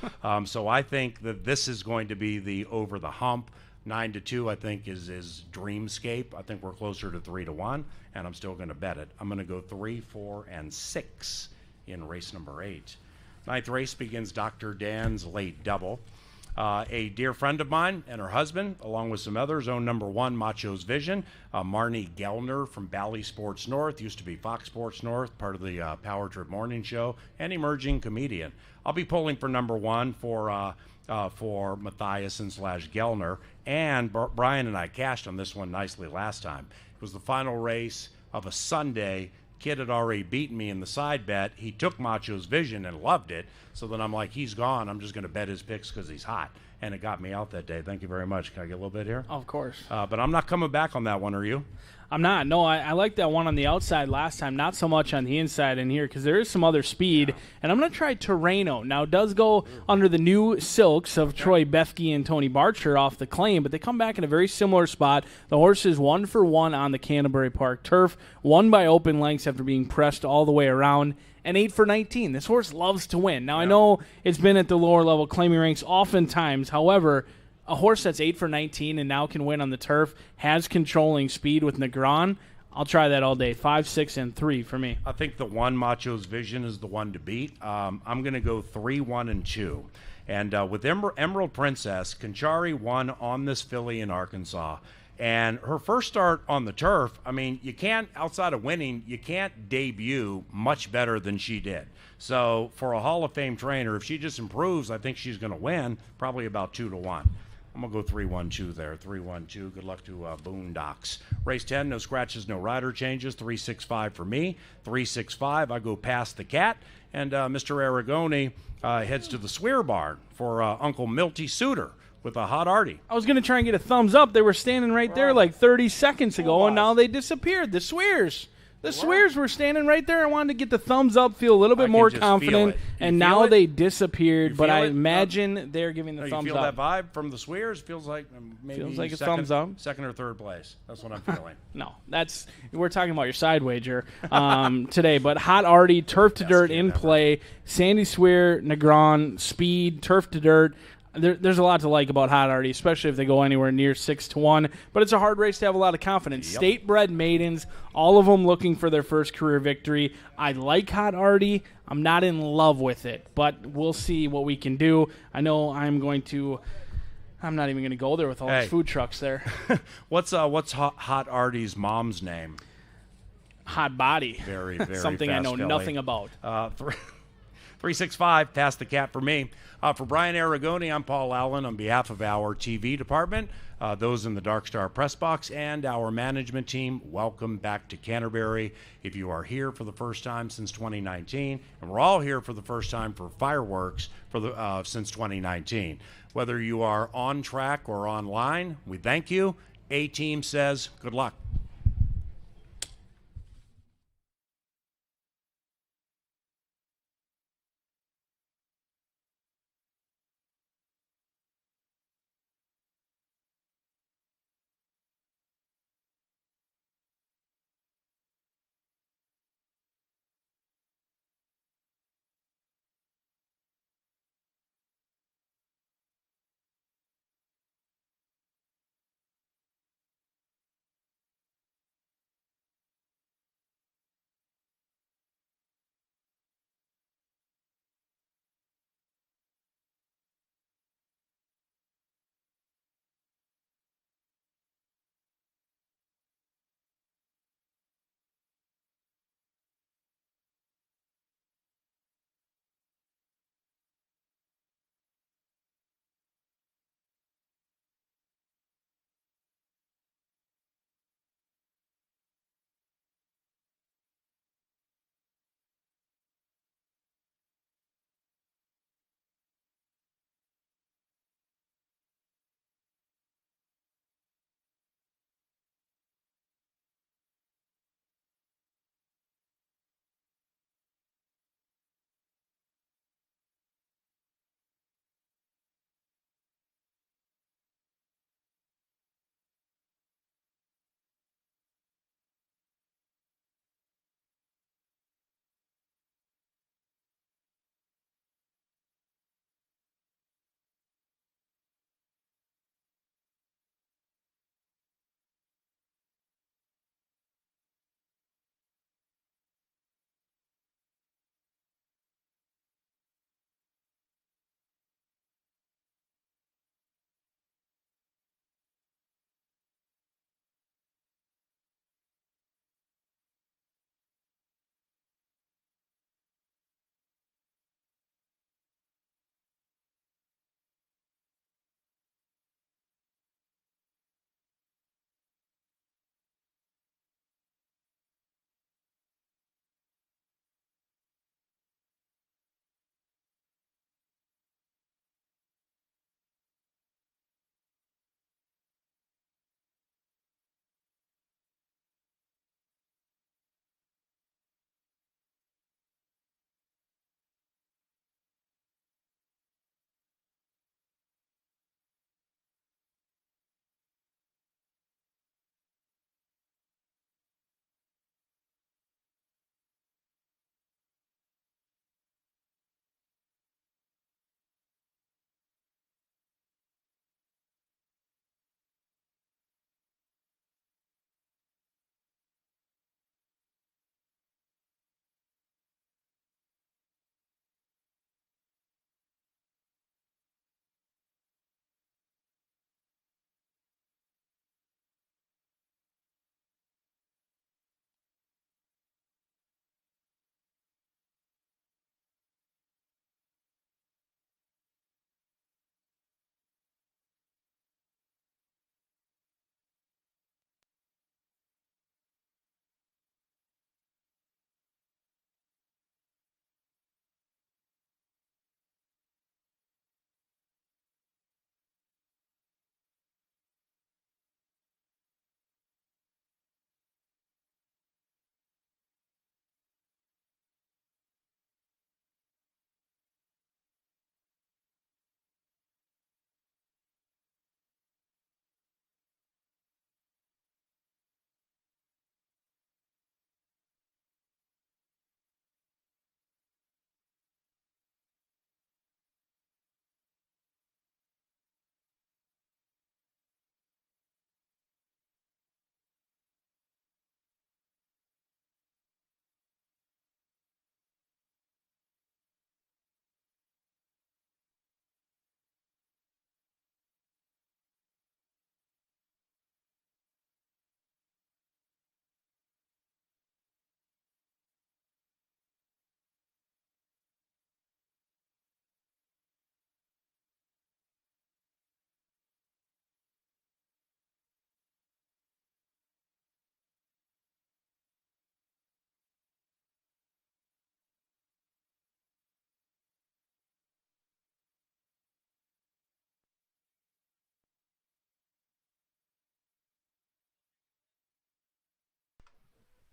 So I think that this is going to be the over the hump. 9 to 2, I think, is Dreamscape. I think we're closer to 3 to 1, and I'm still going to bet it. I'm going to go 3, 4, and 6 in race number 8. Ninth race begins Dr. Dan's late double. A dear friend of mine and her husband, along with some others, own number 1, Macho's Vision. Marnie Gellner from Bally Sports North, used to be Fox Sports North, part of the Power Trip Morning Show, and emerging comedian. I'll be pulling for number 1 for Mathiasen / Gellner, and Brian and I cashed on this one nicely last time. It was the final race of a Sunday. Kid had already beaten me in the side bet. He took Macho's Vision and loved it. So then I'm like, he's gone. I'm just going to bet his picks because he's hot. And it got me out that day. Thank you very much. Can I get a little bit here? Of course. But I'm not coming back on that one, are you? I'm not. No, I like that one on the outside last time, not so much on the inside in here because there is some other speed. And I'm going to try Terreno. Now, it does go under the new silks of Troy Bethke and Tony Barcher off the claim, but they come back in a very similar spot. The horse is 1 for 1 on the Canterbury Park turf, won by open lengths after being pressed all the way around, and 8 for 19. This horse loves to win. Now, I know it's been at the lower level claiming ranks oftentimes. However, a horse that's 8 for 19 and now can win on the turf, has controlling speed with Negron. I'll try that all day. 5, 6, and 3 for me. I think the 1, Macho's Vision, is the one to beat. I'm going to go 3, 1, and 2. And with Emerald Princess, Conchari won on this filly in Arkansas. And her first start on the turf, I mean, you can't, outside of winning, you can't debut much better than she did. So for a Hall of Fame trainer, if she just improves, I think she's going to win, probably about 2 to 1. I'm going to go 3-1-2 there. 3-1-2. Good luck to Boondocks. Race 10, no scratches, no rider changes. 3-6-5 for me. 3-6-5. I go past the cat. And Mr. Aragoni heads to the Swear Barn for Uncle Milty Suter with a hot Artie. I was going to try and get a thumbs up. They were standing right there like 30 seconds ago, and now they disappeared. The Swears. The Swears were standing right there. I wanted to get the thumbs up, feel a little bit more confident, and now they disappeared. But I imagine they're giving the thumbs up. You feel that vibe from the Swears? Feels like maybe a thumbs up. Second or third place. That's what I'm feeling. No, we're talking about your side wager today. But hot Artie, turf to dirt in play. Sandy Swear, Negron, speed, turf to dirt. There's a lot to like about Hot Artie, especially if they go anywhere near 6 to 1. But it's a hard race to have a lot of confidence. Yep. State-bred maidens, all of them looking for their first career victory. I like Hot Artie. I'm not in love with it, but we'll see what we can do. I know I'm going to I'm not even going to go there with all Hey. those food trucks there. What's Hot Artie's mom's name? Hot body. Very, very Something I fast know filly. nothing about. 365, pass the cat for me. For Brian Aragoni, I'm Paul Allen on behalf of our TV department, those in the Dark Star press box, and our management team. Welcome back to Canterbury. If you are here for the first time since 2019, and we're all here for the first time for fireworks since 2019. Whether you are on track or online, we thank you. A-Team says good luck.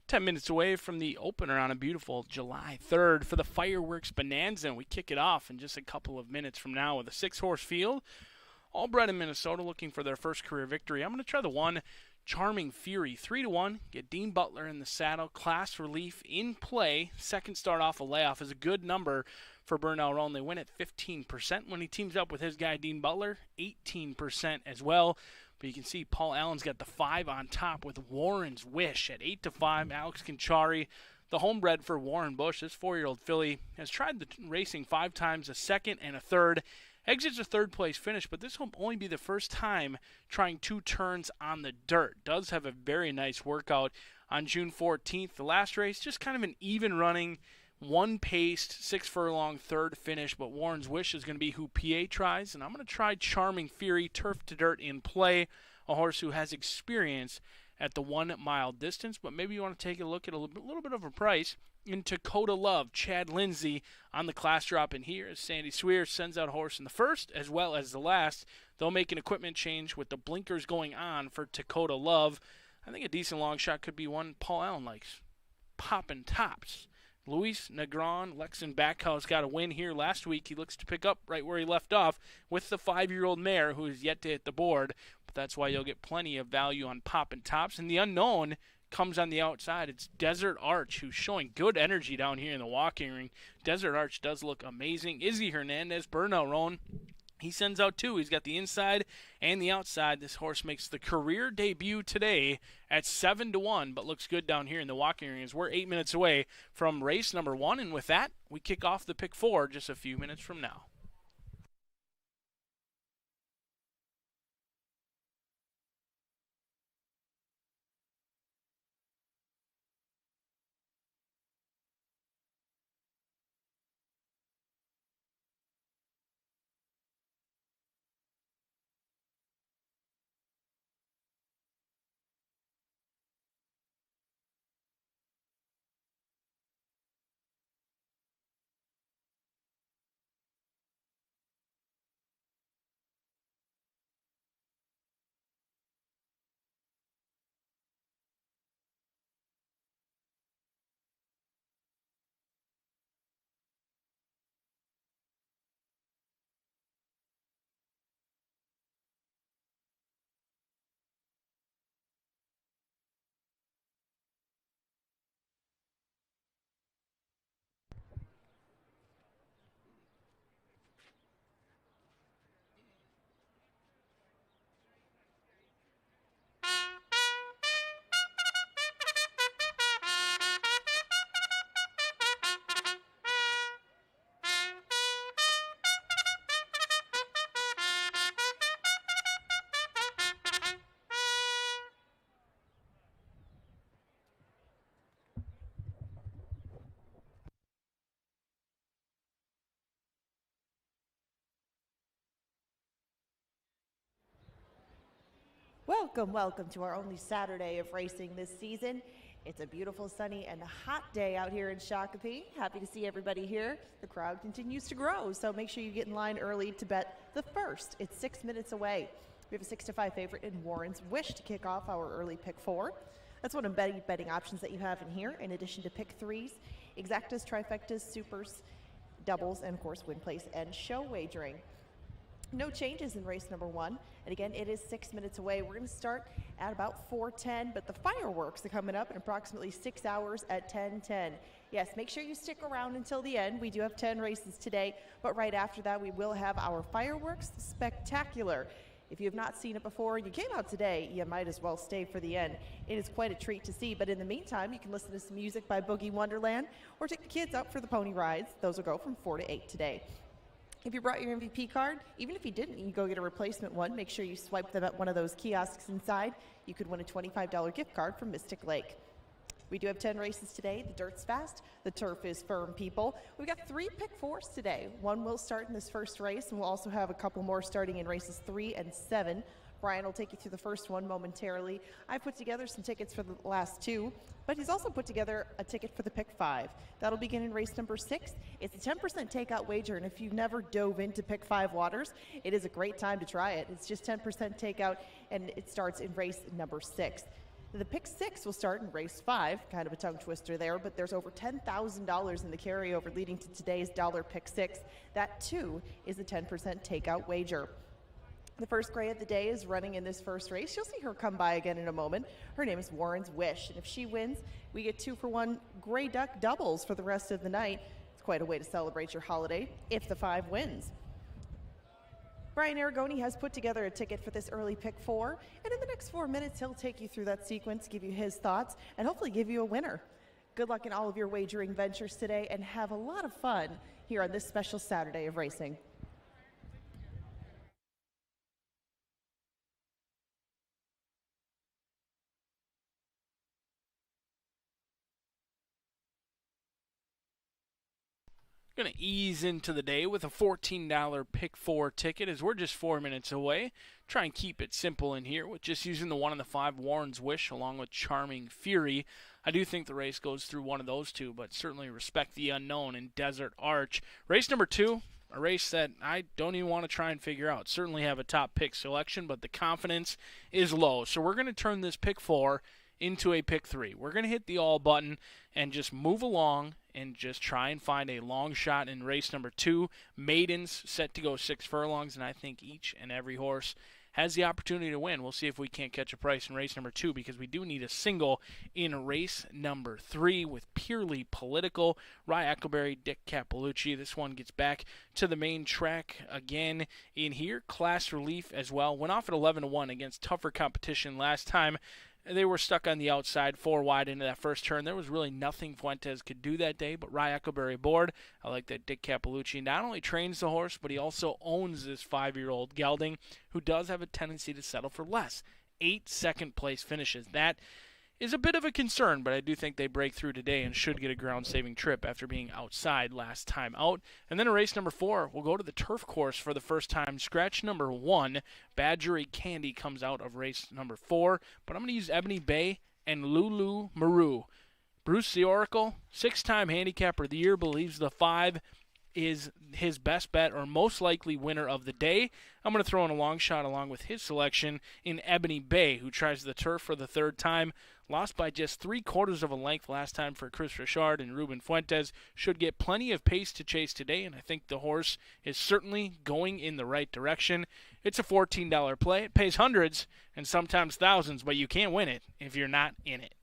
10 minutes away from the opener on a beautiful July 3rd for the Fireworks Bonanza. And we kick it off in just a couple of minutes from now with a 6-horse field. All bred in Minnesota, looking for their first career victory. I'm going to try the 1, Charming Fury. 3-1, get Dean Butler in the saddle. Class Relief in play. Second start off a layoff is a good number for Bernal Roan. They win at 15% when he teams up with his guy Dean Butler. 18% as well. But you can see Paul Allen's got the 5 on top with Warren's Wish at 8-5. Alex Conchari, the homebred for Warren Bush. This 4-year-old filly has tried the racing 5 times, a second and a third. Exits a third-place finish, but this will only be the first time trying 2 turns on the dirt. Does have a very nice workout on June 14th. The last race, just kind of an even running, 1-paced, 6-furlong third finish, but Warren's Wish is going to be who PA tries, and I'm going to try Charming Fury, turf to dirt in play, a horse who has experience at the 1-mile distance, but maybe you want to take a look at a little bit of a price in Dakota Love. Chad Lindsay on the class drop in here as Sandy Swear sends out a horse in the first as well as the last. They'll make an equipment change with the blinkers going on for Dakota Love. I think a decent long shot could be one Paul Allen likes. Poppin' Tops. Luis Negron, Lexan Backhouse got a win here last week. He looks to pick up right where he left off with the 5-year-old mare who is yet to hit the board. But that's why you'll get plenty of value on Poppin' Tops. And the unknown comes on the outside. It's Desert Arch, who's showing good energy down here in the walking ring. Desert Arch does look amazing. Izzy Hernandez, Bernal Roan, he sends out 2. He's got the inside and the outside. This horse makes the career debut today at 7-1, but looks good down here in the walking ring as we're 8 minutes away from race number 1. And with that, we kick off the pick 4 just a few minutes from now. Welcome to our only Saturday of racing this season. It's a beautiful, sunny, and hot day out here in Shakopee. Happy to see everybody here. The crowd continues to grow, so make sure you get in line early to bet the first. It's 6 minutes away. We have a 6-5 favorite in Warren's Wish to kick off our early pick 4. That's one of the betting options that you have in here, in addition to pick 3s, exactas, trifectas, supers, doubles, and of course win place and show wagering. No changes in race number 1. And again, it is 6 minutes away. We're going to start at about 4:10, but the fireworks are coming up in approximately 6 hours at 10:10. Yes, make sure you stick around until the end. We do have 10 races today, but right after that, we will have our fireworks spectacular. If you have not seen it before and you came out today, you might as well stay for the end. It is quite a treat to see, but in the meantime, you can listen to some music by Boogie Wonderland or take the kids out for the pony rides. Those will go from 4 to 8 today. If you brought your MVP card, even if you didn't, you can go get a replacement one. Make sure you swipe them at one of those kiosks inside. You could win a $25 gift card from Mystic Lake. We do have 10 races today. The dirt's fast. The turf is firm, people. We've got 3 pick 4s today. One will start in this first race, and we'll also have a couple more starting in races 3 and 7. Brian will take you through the first one momentarily. I put together some tickets for the last 2, but he's also put together a ticket for the pick 5. That'll begin in race number 6. It's a 10% takeout wager, and if you've never dove into pick 5 waters, it is a great time to try it. It's just 10% takeout, and it starts in race number 6. The pick six will start in race 5, kind of a tongue twister there, but there's over $10,000 in the carryover leading to today's dollar pick six. That too is a 10% takeout wager. The first gray of the day is running in this first race. You'll see her come by again in a moment. Her name is Warren's Wish, and if she wins, we get 2-for-1 gray duck doubles for the rest of the night. It's quite a way to celebrate your holiday if the 5 wins. Brian Aragoni has put together a ticket for this early pick 4, and in the next 4 minutes, he'll take you through that sequence, give you his thoughts, and hopefully give you a winner. Good luck in all of your wagering ventures today, and have a lot of fun here on this special Saturday of racing. Going to ease into the day with a $14 pick 4 ticket as we're just 4 minutes away. Try and keep it simple in here with just using the 1 and the 5 Warren's Wish along with Charming Fury. I do think the race goes through one of those two, but certainly respect the unknown in Desert Arch. Race number 2, a race that I don't even want to try and figure out. Certainly have a top pick selection, but the confidence is low. So we're going to turn this pick 4 into a pick 3. We're going to hit the all button and just move along and just try and find a long shot in race number 2. Maidens set to go 6 furlongs, and I think each and every horse has the opportunity to win. We'll see if we can't catch a price in race number 2 because we do need a single in race number 3 with Purely Political. Rye Eccleberry, Dick Cappellucci. This one gets back to the main track again in here. Class Relief as well. Went off at 11-1 against tougher competition last time. They were stuck on the outside, 4 wide into that first turn. There was really nothing Fuentes could do that day, but Rye Eccleberry aboard. I like that Dick Cappellucci not only trains the horse, but he also owns this 5-year-old gelding who does have a tendency to settle for less. 8 second-place finishes. That is a bit of a concern, but I do think they break through today and should get a ground-saving trip after being outside last time out. And then in race number 4, we'll go to the turf course for the first time. Scratch number 1, Badgery Candy comes out of race number 4, but I'm going to use Ebony Bay and Lulu Maru. Bruce the Oracle, 6-time handicapper of the year, believes the 5 is his best bet or most likely winner of the day. I'm going to throw in a long shot along with his selection in Ebony Bay, who tries the turf for the 3rd time. Lost by just 3/4 of a length last time for Chris Richard and Ruben Fuentes. Should get plenty of pace to chase today, and I think the horse is certainly going in the right direction. It's a $14 play. It pays hundreds and sometimes thousands, but you can't win it if you're not in it.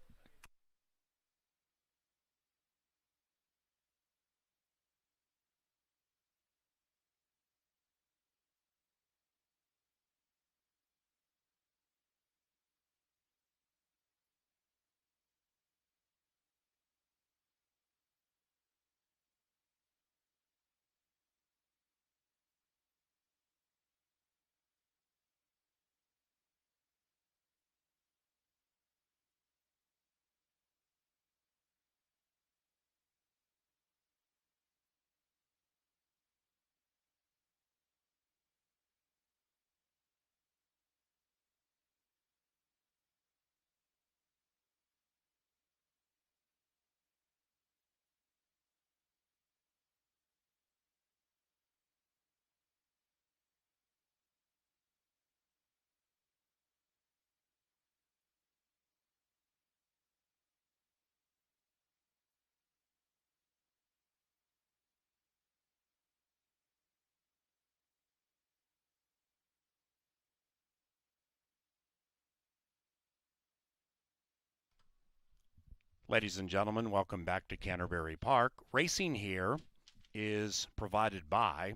Ladies and gentlemen, welcome back to Canterbury Park. Racing here is provided by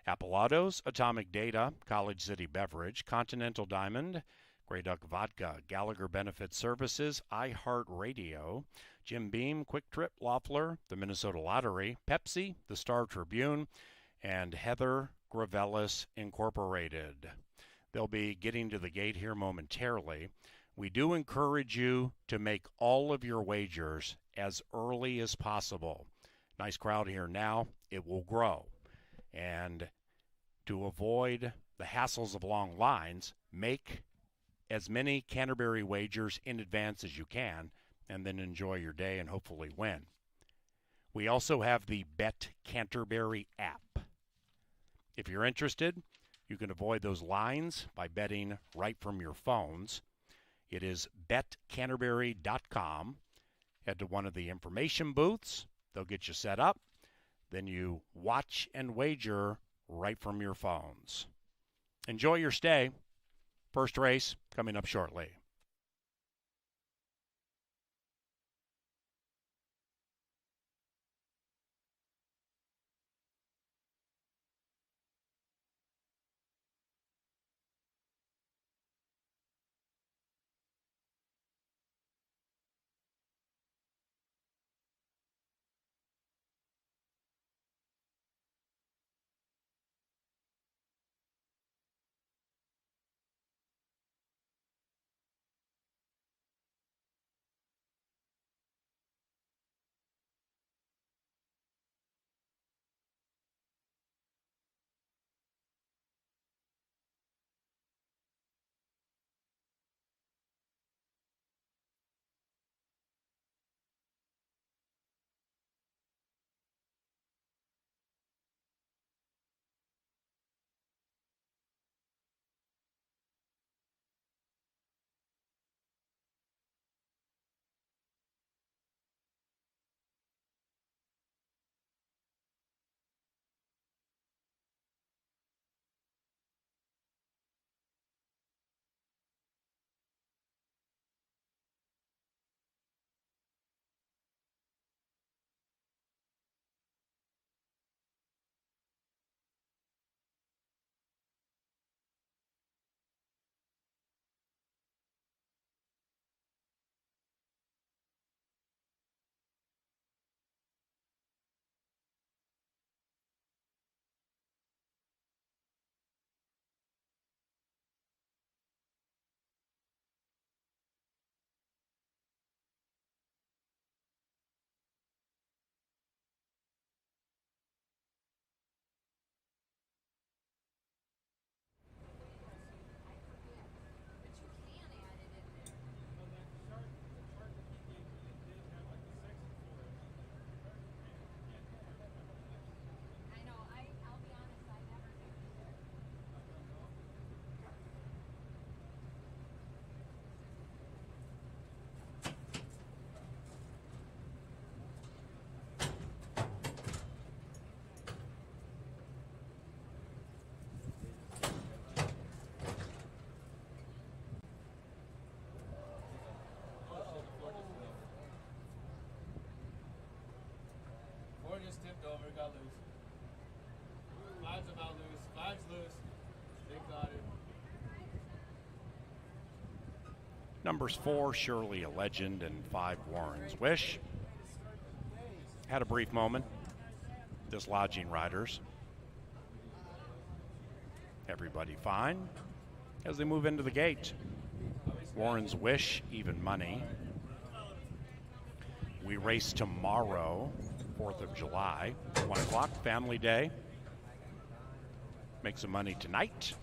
Appalados, Atomic Data, College City Beverage, Continental Diamond, Grey Duck Vodka, Gallagher Benefit Services, iHeartRadio, Jim Beam, Quick Trip, Loeffler, the Minnesota Lottery, Pepsi, the Star Tribune, and Heather Gravelis Incorporated. They'll be getting to the gate here momentarily. We do encourage you to make all of your wagers as early as possible. Nice crowd here now. It will grow. And to avoid the hassles of long lines, make as many Canterbury wagers in advance as you can, and then enjoy your day and hopefully win. We also have the Bet Canterbury app. If you're interested, you can avoid those lines by betting right from your phones. It is betcanterbury.com. Head to one of the information booths. They'll get you set up. Then you watch and wager right from your phones. Enjoy your stay. First race coming up shortly. Four just tipped over, got loose. Five's about loose. Five's loose. They got it. Numbers 4, Surely a Legend, and 5, Warren's Wish. Had a brief moment, dislodging riders. Everybody fine as they move into the gate. Warren's Wish, even money. We race tomorrow, 4th of July, 1 o'clock, family day. Make some money tonight.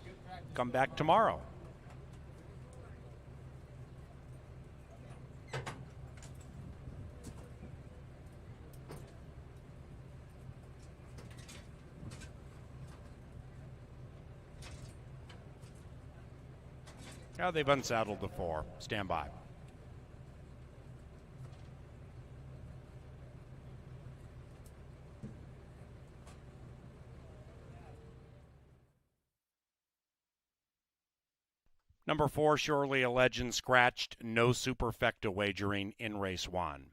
Come back tomorrow. Now they've unsaddled the 4. Stand by. Number 4, Surely a Legend, scratched. No superfecta wagering in race 1.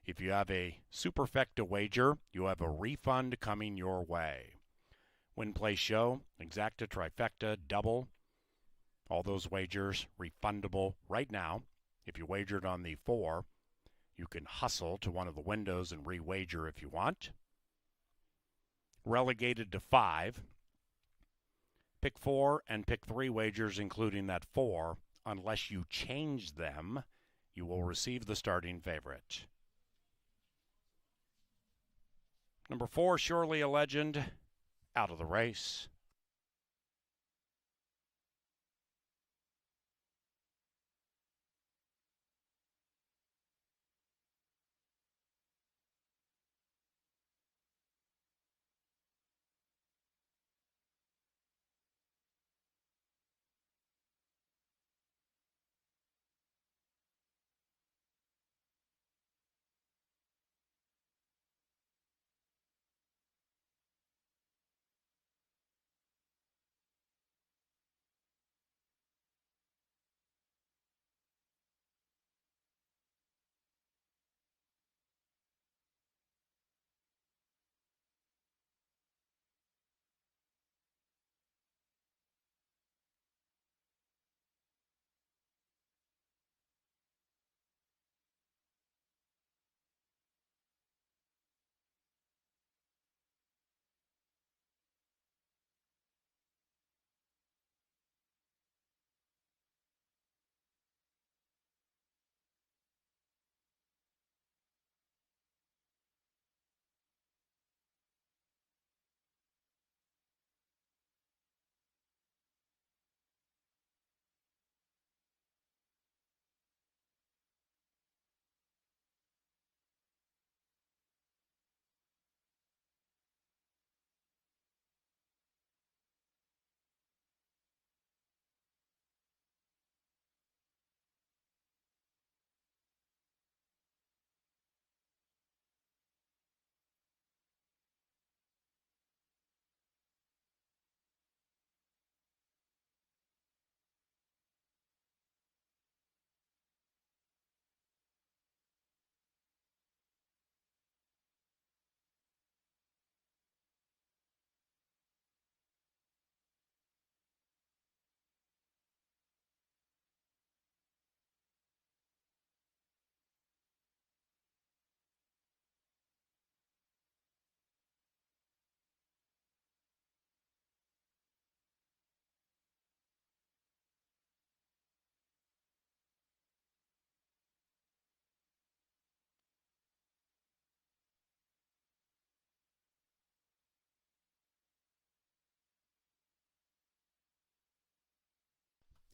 If you have a superfecta wager, you have a refund coming your way. Win, play, show, exacta, trifecta, double. All those wagers refundable right now. If you wagered on the 4, you can hustle to one of the windows and re-wager if you want. Relegated to 5. Pick 4 and pick 3 wagers, including that 4. Unless you change them, you will receive the starting favorite. Number 4, Surely a Legend, out of the race.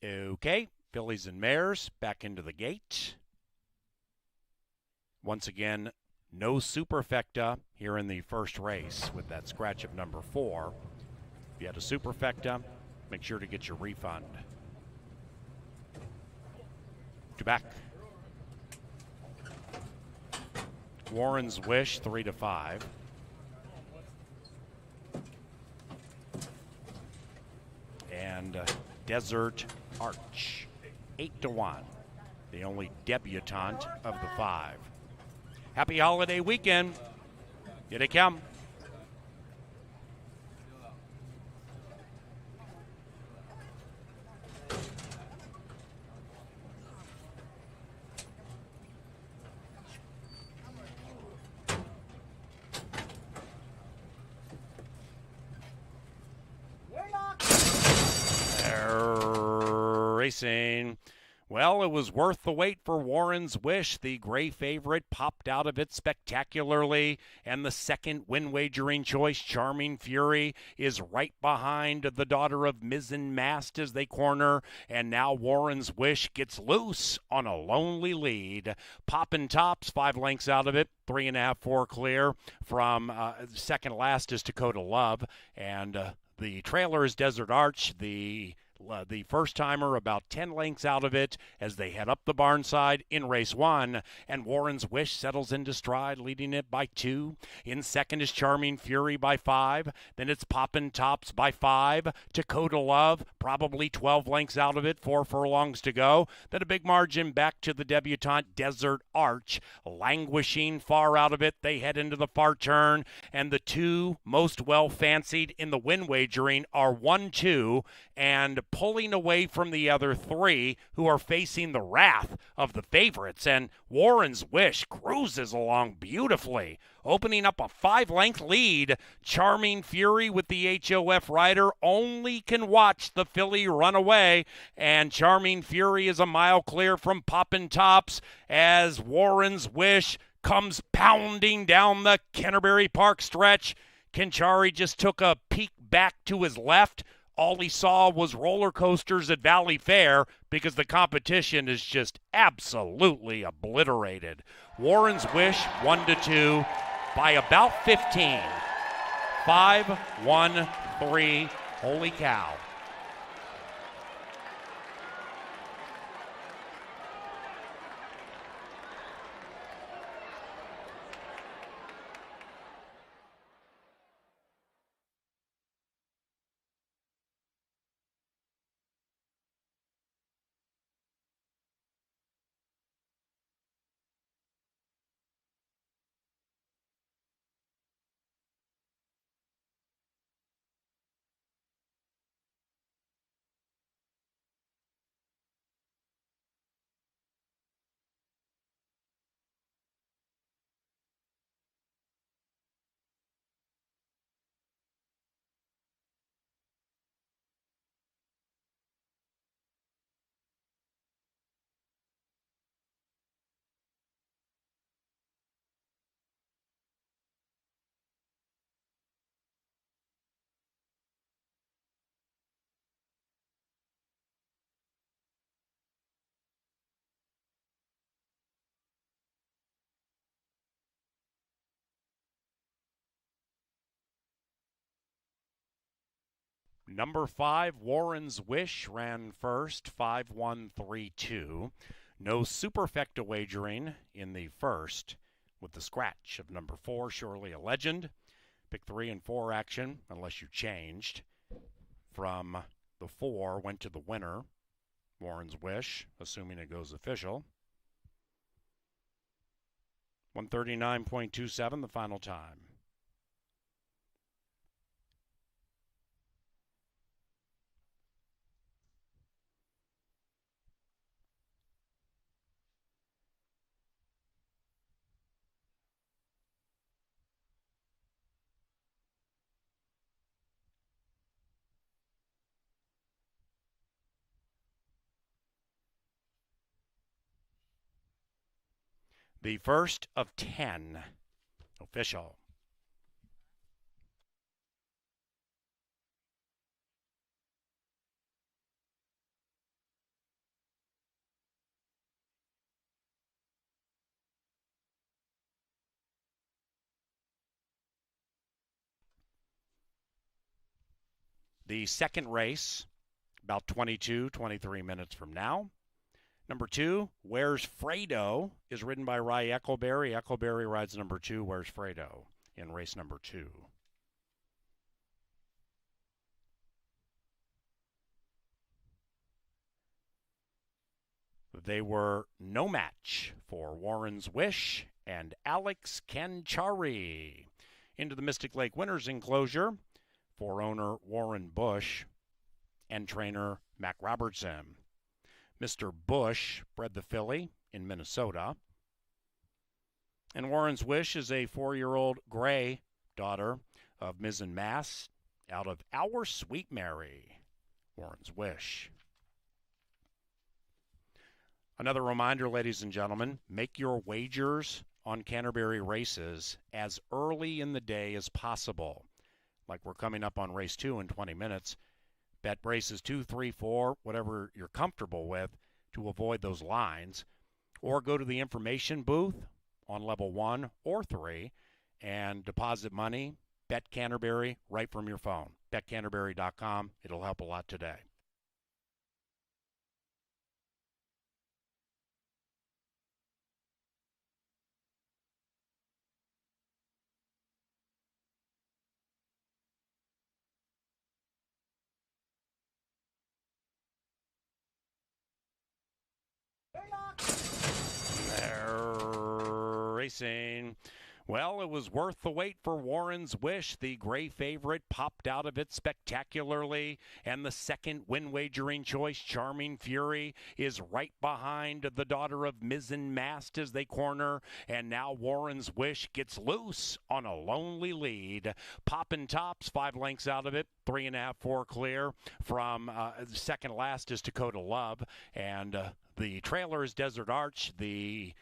Okay, fillies and mares back into the gate. Once again, no superfecta here in the first race with that scratch of number 4. If you had a superfecta, make sure to get your refund. To back. Warren's Wish, 3-5. And Desert Arch, 8-1. The only debutante of the 5. Happy holiday weekend. Here they come. Racing. Well, it was worth the wait for Warren's Wish. The gray favorite popped out of it spectacularly, and the second win wagering choice, Charming Fury, is right behind the daughter of Mizzen Mast as they corner, and now Warren's Wish gets loose on a lonely lead. Poppin' Tops, 5 lengths out of it, 3.5, 4 clear. From second last is Dakota Love, and the trailer is Desert Arch. The first timer about 10 lengths out of it as they head up the barn side in race 1, and Warren's Wish settles into stride, leading it by 2. In second is Charming Fury by 5. Then it's Poppin' Tops by 5. Dakota Love, probably 12 lengths out of it, 4 furlongs to go. Then a big margin back to the debutante Desert Arch, languishing far out of it. They head into the far turn, and the 2 most well fancied in the win wagering are 1-2 and pulling away from the other 3 who are facing the wrath of the favorites. And Warren's Wish cruises along beautifully, opening up a 5-length lead. Charming Fury with the HOF rider only can watch the filly run away, and Charming Fury is a mile clear from Poppin' Tops as Warren's Wish comes pounding down the Canterbury Park stretch. Kinchari just took a peek back to his left. All he saw was roller coasters at Valley Fair because the competition is just absolutely obliterated. Warren's Wish 1-2 by about 15. 5-1-3. Holy cow. Number 5, Warren's Wish, ran first, 5-1-3-2. No superfecta wagering in the first, with the scratch of number 4, Surely a Legend. Pick 3 and 4 action, unless you changed. From the 4, went to the winner, Warren's Wish, assuming it goes official. 139.27, the final time. The first of 10 official. The second race, about 22, 23 minutes from now. Number 2, Where's Fredo, is ridden by Rye Eccleberry. Eccleberry rides number 2, Where's Fredo, in race number 2. They were no match for Warren's Wish and Alex Canchari. Into the Mystic Lake Winners enclosure for owner Warren Bush and trainer Mac Robertson. Mr. Bush bred the filly in Minnesota. And Warren's Wish is a 4-year-old gray daughter of Mizzen Mass out of Our Sweet Mary. Warren's Wish. Another reminder, ladies and gentlemen, make your wagers on Canterbury races as early in the day as possible. Like we're coming up on race 2 in 20 minutes. Bet races 2, 3, 4, whatever you're comfortable with, to avoid those lines. Or go to the information booth on level 1 or 3 and deposit money. Bet Canterbury right from your phone. BetCanterbury.com. It'll help a lot today. They're racing. Well, it was worth the wait for Warren's Wish. The gray favorite popped out of it spectacularly. And the second win wagering choice, Charming Fury, is right behind the daughter of Mizzen Mast as they corner. And now Warren's Wish gets loose on a lonely lead. Poppin' Tops, 5 lengths out of it. 3.5, 4 clear. From second last is Dakota Love. And the trailer is Desert Arch, the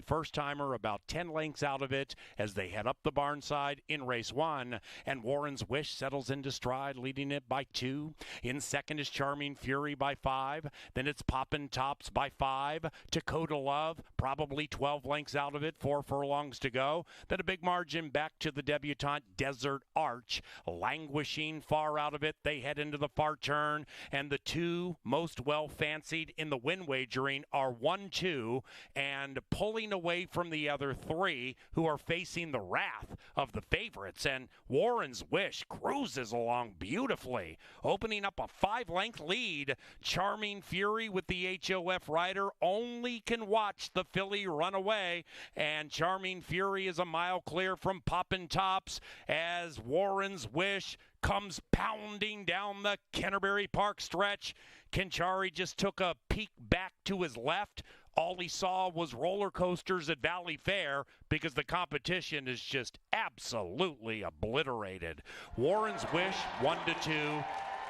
first timer about 10 lengths out of it as they head up the barn side in race 1. And Warren's Wish settles into stride, leading it by 2. In second is Charming Fury by 5. Then it's Poppin' Tops by 5. Dakota Love, probably 12 lengths out of it, 4 furlongs to go. Then a big margin back to the debutante Desert Arch, languishing far out of it. They head into the far turn, and the 2 most well fancied in the win wagering are 1, 2, and pulling away from the other 3 who are facing the wrath of the favorites. And Warren's Wish cruises along beautifully, opening up a 5-length lead. Charming Fury with the HOF rider only can watch the filly run away, and Charming Fury is a mile clear from Poppin' Tops as Warren's Wish comes pounding down the Canterbury Park stretch. Canchari just took a peek back to his left. All he saw was roller coasters at Valley Fair because the competition is just absolutely obliterated. Warren's Wish 1-2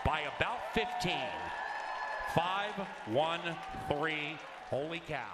by about 15. 5-1-3. Holy cow.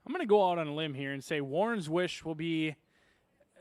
I'm going to go out on a limb here and say Warren's Wish will be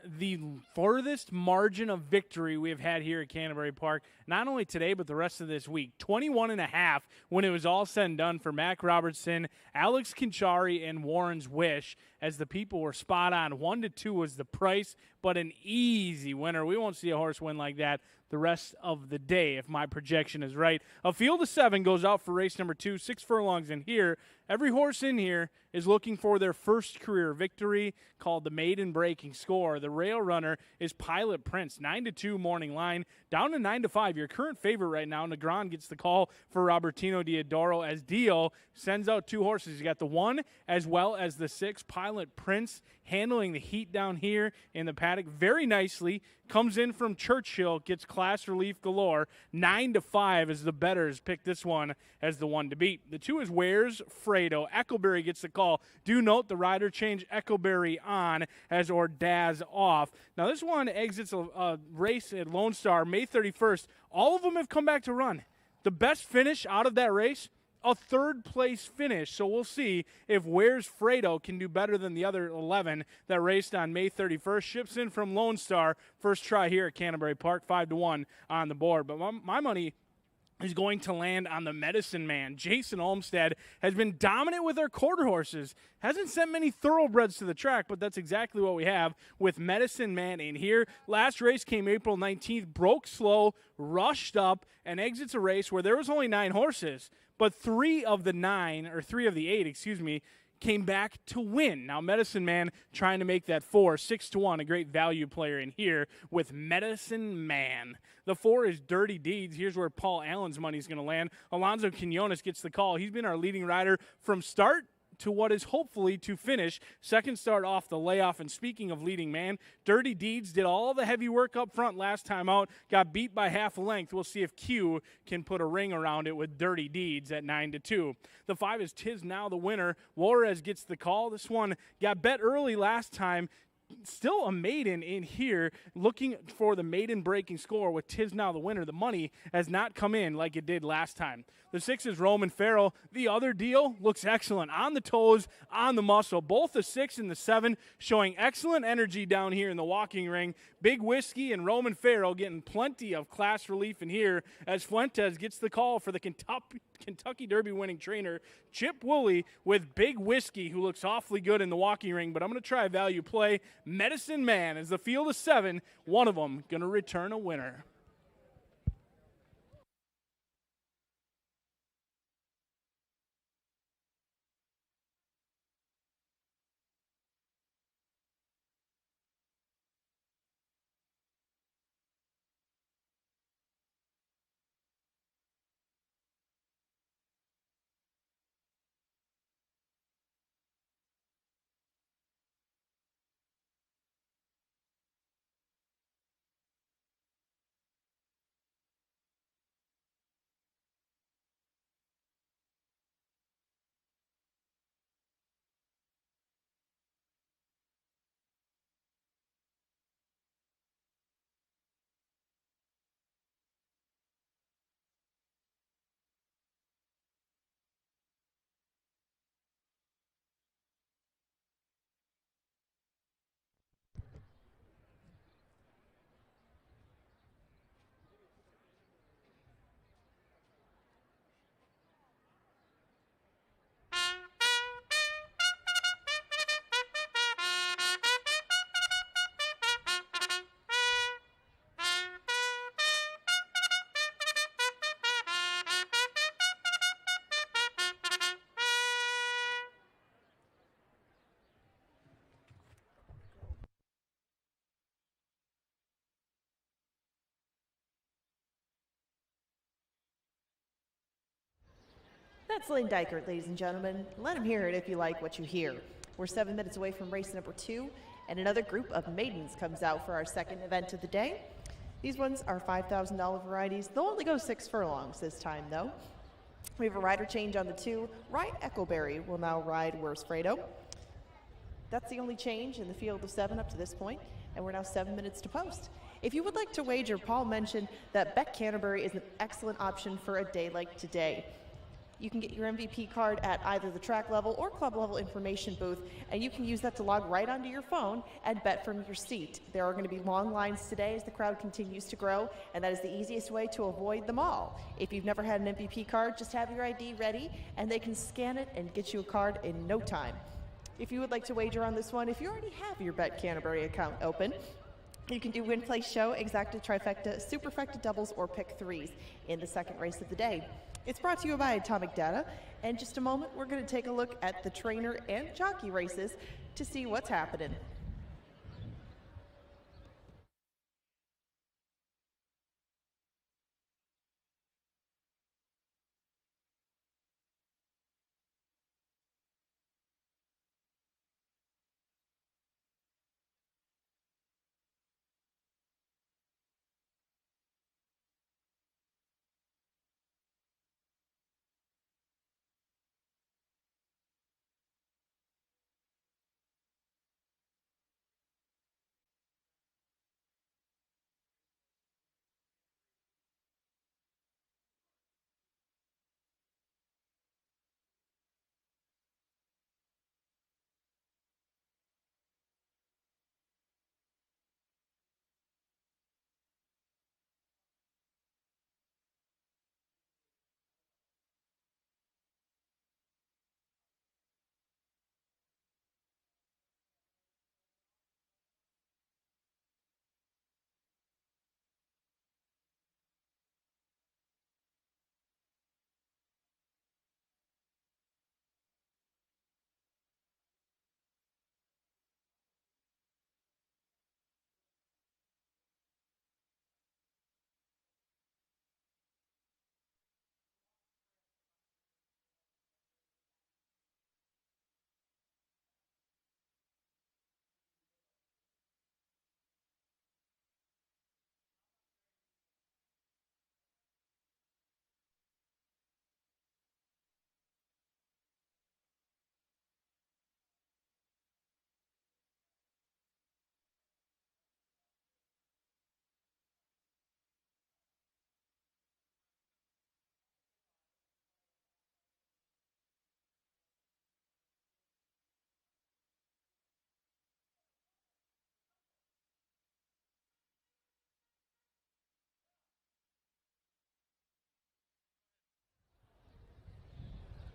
the furthest margin of victory we have had here at Canterbury Park, not only today but the rest of this week. 21.5 when it was all said and done for Mac Robertson, Alex Kinchari, and Warren's Wish, as the people were spot on. 1-2 was the price, but an easy winner. We won't see a horse win like that the rest of the day if my projection is right. A field of 7 goes out for race number 2, 6 furlongs in here. Every horse in here is looking for their first career victory, called the maiden breaking score. The rail runner is Pilot Prince, 9-2 morning line, down to 9-5. Your current favorite right now, Negron, gets the call for Robertino Diodoro as Dio sends out 2 horses. You got the 1 as well as the 6. Pilot Prince handling the heat down here in the paddock very nicely. Comes in from Churchill, gets class relief galore. 9-5 as the bettors pick this one as the one to beat. The 2 is Where's Fredo. Eckleberry gets the call. Do note the rider change Eckleberry on as Ordaz off. Now this one exits a race at Lone Star May 31st. All of them have come back to run. The best finish out of that race, a third-place finish. So we'll see if Where's Fredo can do better than the other 11 that raced on May 31st. Ships in from Lone Star. First try here at Canterbury Park, 5-1 on the board. But my money is going to land on the Medicine Man. Jason Olmstead has been dominant with our quarter horses. Hasn't sent many thoroughbreds to the track, but that's exactly what we have with Medicine Man in here. Last race came April 19th, broke slow, rushed up, and exits a race where there was only 9 horses, but 3 of the 8, came back to win. Now, Medicine Man trying to make that 4, 6-1, a great value player in here with Medicine Man. The 4 is Dirty Deeds. Here's where Paul Allen's money is going to land. Alonzo Quinones gets the call. He's been our leading rider from start to what is hopefully to finish. Second start off the layoff. And speaking of leading man, Dirty Deeds did all the heavy work up front last time out, got beat by half a length. We'll see if Q can put a ring around it with Dirty Deeds at 9-2. The 5 is Tis Now the Winner. Juarez gets the call. This one got bet early last time. Still a maiden in here looking for the maiden breaking score with Tis Now the Winner. The money has not come in like it did last time. The 6 is Roman Farrell. The other deal looks excellent. On the toes, on the muscle. Both the 6 and the 7 showing excellent energy down here in the walking ring. Big Whiskey and Roman Farrell getting plenty of class relief in here as Fuentes gets the call for the Kentucky Derby winning trainer Chip Woolley with Big Whiskey, who looks awfully good in the walking ring, but I'm going to try a value play. Medicine Man is the field of 7, one of them going to return a winner. That's Lynn Dykert, ladies and gentlemen. Let him hear it if you like what you hear. We're 7 minutes away from race number 2, and another group of maidens comes out for our second event of the day. These ones are $5,000 varieties. They'll only go 6 furlongs this time, though. We have a rider change on the 2. Ryan Eckleberry will now ride Where's Fredo. That's the only change in the field of 7 up to this point, and we're now 7 minutes to post. If you would like to wager, Paul mentioned that Bet Canterbury is an excellent option for a day like today. You can get your MVP card at either the track level or club level information booth, and you can use that to log right onto your phone and bet from your seat. There are going to be long lines today as the crowd continues to grow, and that is the easiest way to avoid them all. If you've never had an MVP card, just have your ID ready, and they can scan it and get you a card in no time. If you would like to wager on this one, if you already have your Bet Canterbury account open, you can do win, play, show, exacta, trifecta, superfecta, doubles, or pick threes in the second race of the day. It's brought to you by Atomic Data. In just a moment, we're going to take a look at the trainer and jockey races to see what's happening.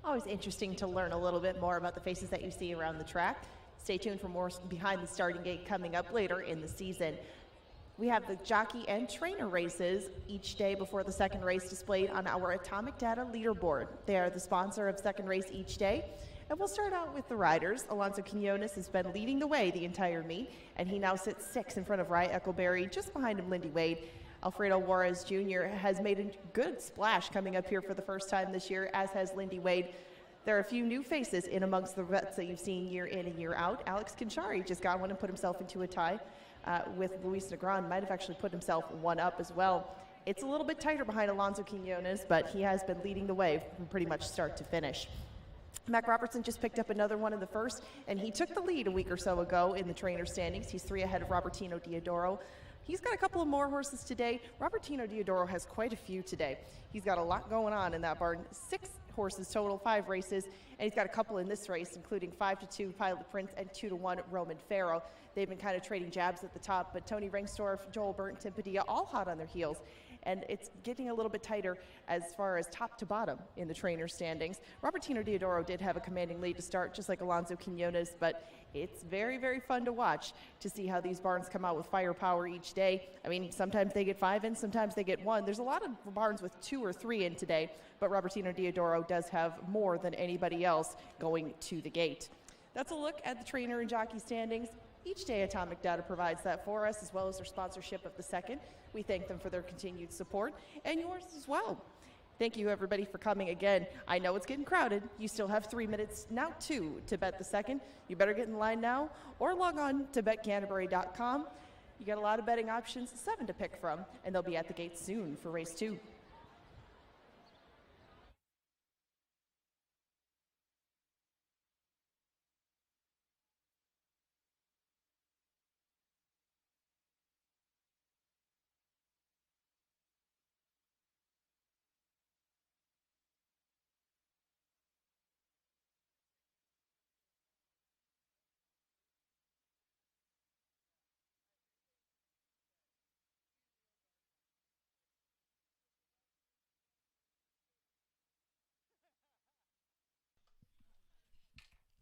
Always interesting to learn a little bit more about the faces that you see around the track. Stay tuned for more behind the starting gate coming up later in the season. We have the jockey and trainer races each day before the second race displayed on our Atomic Data leaderboard. They are the sponsor of second race each day. And we'll start out with the riders. Alonso Quinones has been leading the way the entire meet, and he now sits 6 in front of Rye Eccleberry, just behind him Lindy Wade. Alfredo Juarez Jr. has made a good splash coming up here for the first time this year, as has Lindy Wade. There are a few new faces in amongst the vets that you've seen year in and year out. Alex Conchari just got one and put himself into a tie with Luis Negron. Might have actually put himself one up as well. It's a little bit tighter behind Alonso Quinones, but he has been leading the way from pretty much start to finish. Mac Robertson just picked up another one in the first, and he took the lead a week or so ago in the trainer standings. He's 3 ahead of Robertino Diodoro. He's got a couple of more horses today. Robertino Diodoro has quite a few today. He's got a lot going on in that barn. 6 horses total, 5 races, and he's got a couple in this race, including 5-2 Pilot Prince and 2-1 Roman Faro. They've been kind of trading jabs at the top, but Tony Rengstorff, Joel Burnt, Tim Padilla, all hot on their heels. And it's getting a little bit tighter as far as top to bottom in the trainer standings. Robertino Diodoro did have a commanding lead to start, just like Alonso Quinones, but it's very, very fun to watch to see how these barns come out with firepower each day. I mean, sometimes they get 5 in, sometimes they get 1. There's a lot of barns with 2 or 3 in today, but Robertino Diodoro does have more than anybody else going to the gate. That's a look at the trainer and jockey standings. Each day Atomic Data provides that for us, as well as their sponsorship of the second. We thank them for their continued support, and yours as well. Thank you, everybody, for coming again. I know it's getting crowded. You still have 3 minutes, now 2, to bet the second. You better get in line now, or log on to betcanterbury.com. You got a lot of betting options, 7 to pick from, and they'll be at the gate soon for race 2.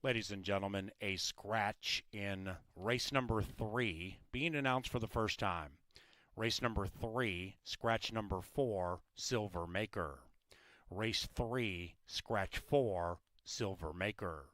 Ladies and gentlemen, a scratch in race number 3 being announced for the first time. Race number 3, scratch number 4, Silver Maker. Race 3, scratch 4, Silver Maker.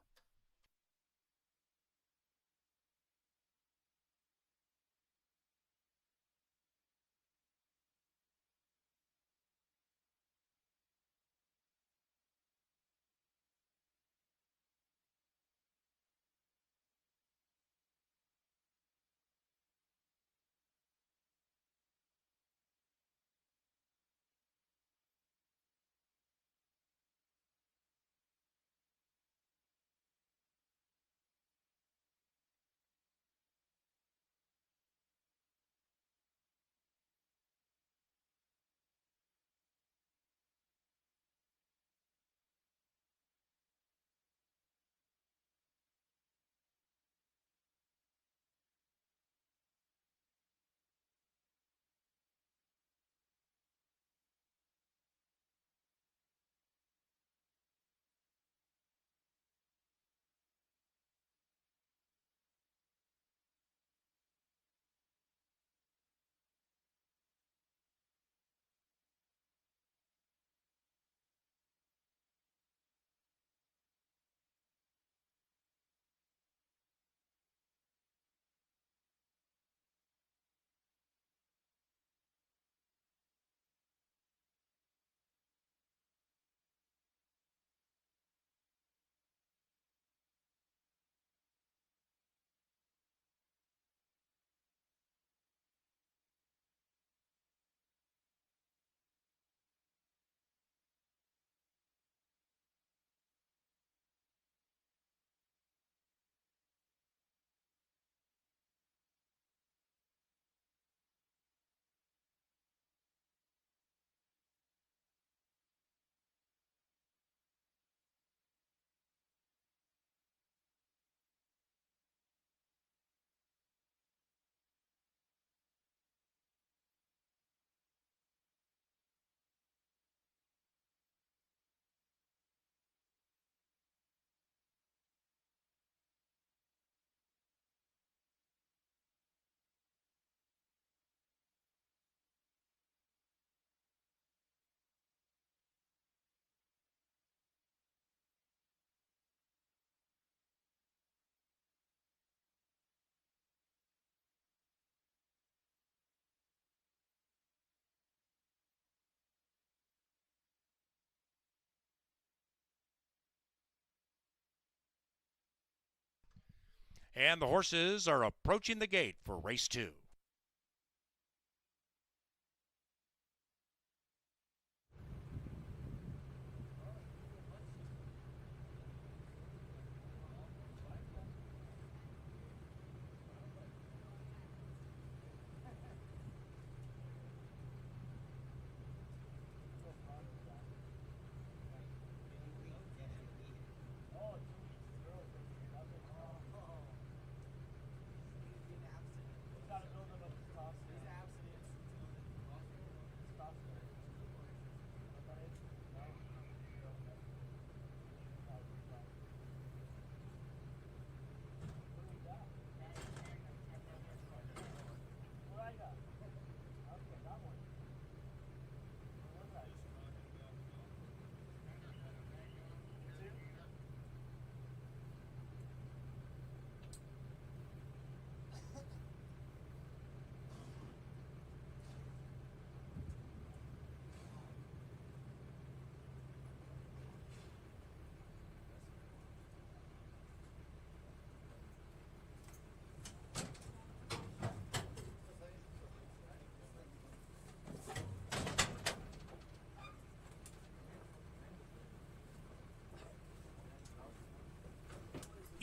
And the horses are approaching the gate for race 2.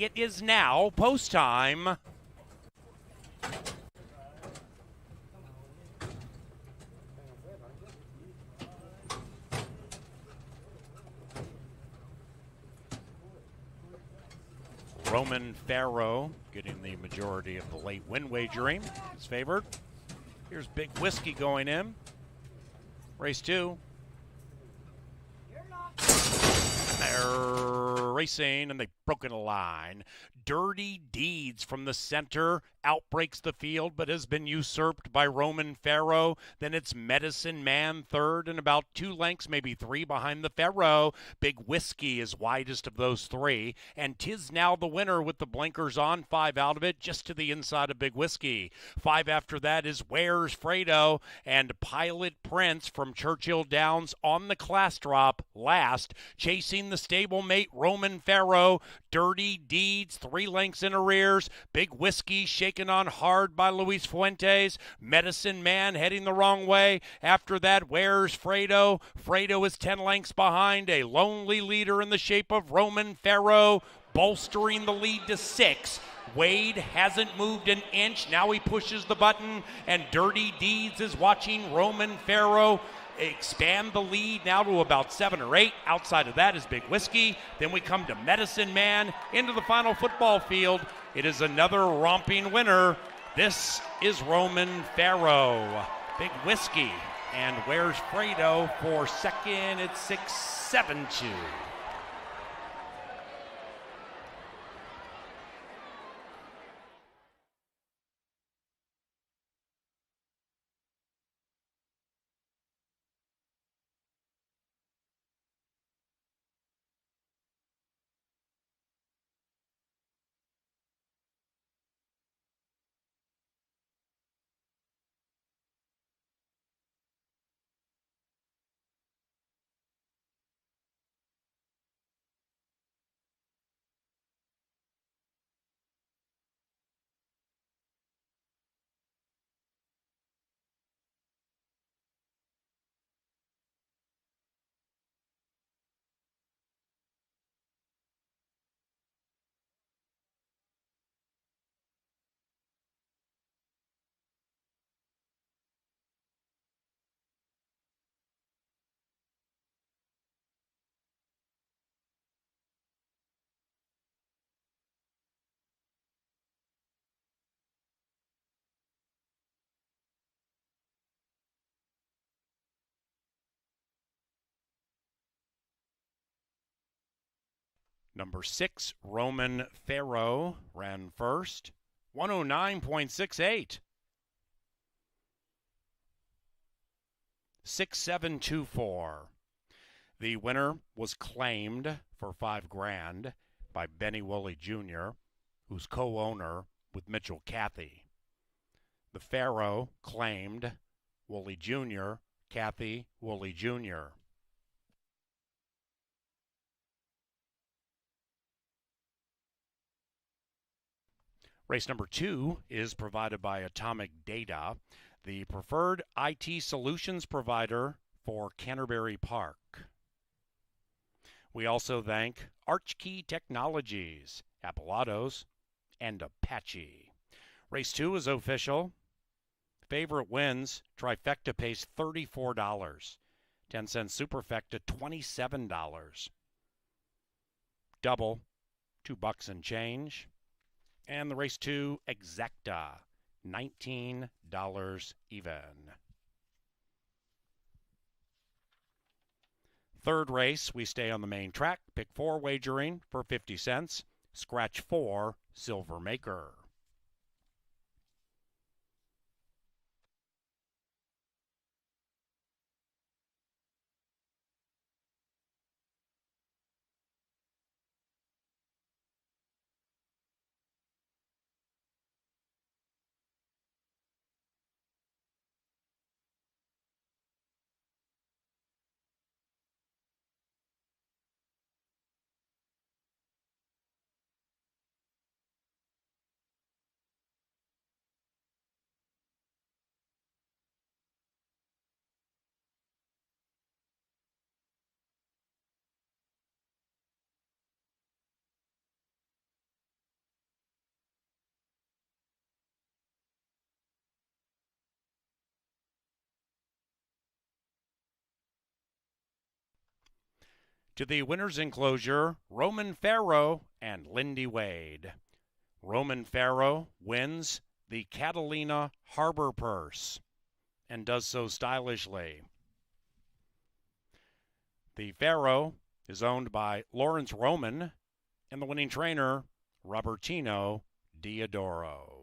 It is now post time. Roman Farrow getting the majority of the late win wagering. He's favored. Here's Big Whiskey going in. Race 2. They're racing and they broken line. Dirty Deeds from the center outbreaks the field but has been usurped by Roman Pharaoh. Then it's Medicine Man third and about 2 lengths, maybe 3 behind the Pharaoh. Big Whiskey is widest of those 3, and 'tis now the winner with the blinkers on, 5 out of it, just to the inside of Big Whiskey. 5 after that is Where's Fredo, and Pilot Prince from Churchill Downs on the class drop last, chasing the stablemate Roman Pharaoh. Dirty Deeds 3 lengths in arrears. Big Whiskey shaken on hard by Luis Fuentes. Medicine Man heading the wrong way. After that, Where's Fredo? Fredo is 10 lengths behind. A lonely leader in the shape of Roman Pharaoh, bolstering the lead to 6. Wade hasn't moved an inch. Now he pushes the button, and Dirty Deeds is watching Roman Pharaoh expand the lead now to about 7 or 8. Outside of that is Big Whiskey. Then we come to Medicine Man into the final football field. It is another romping winner. This is Roman Pharaoh. Big Whiskey and Where's Fredo for second at 6-7-2. Number 6, Roman Pharaoh, ran first. 109.68. 6-7-2-4. The winner was claimed for $5,000 by Benny Woolley Jr., who's co-owner with Mitchell Cathy. The Pharaoh claimed Woolley Jr., Cathy Woolley Jr. Race number 2 is provided by Atomic Data, the preferred IT solutions provider for Canterbury Park. We also thank Archkey Technologies, Appilatos, and Apache. Race 2 is official. Favorite wins. Trifecta pays $34. 10-cent Superfecta, $27. Double, $2 and change. And the race 2 Exacta, $19 even. Third race, we stay on the main track. Pick 4 wagering for 50 cents. Scratch 4 Silver Maker. To the winner's enclosure, Roman Pharaoh and Lindy Wade. Roman Pharaoh wins the Catalina Harbor Purse and does so stylishly. The Pharaoh is owned by Lawrence Roman And the winning trainer, Robertino Diodoro.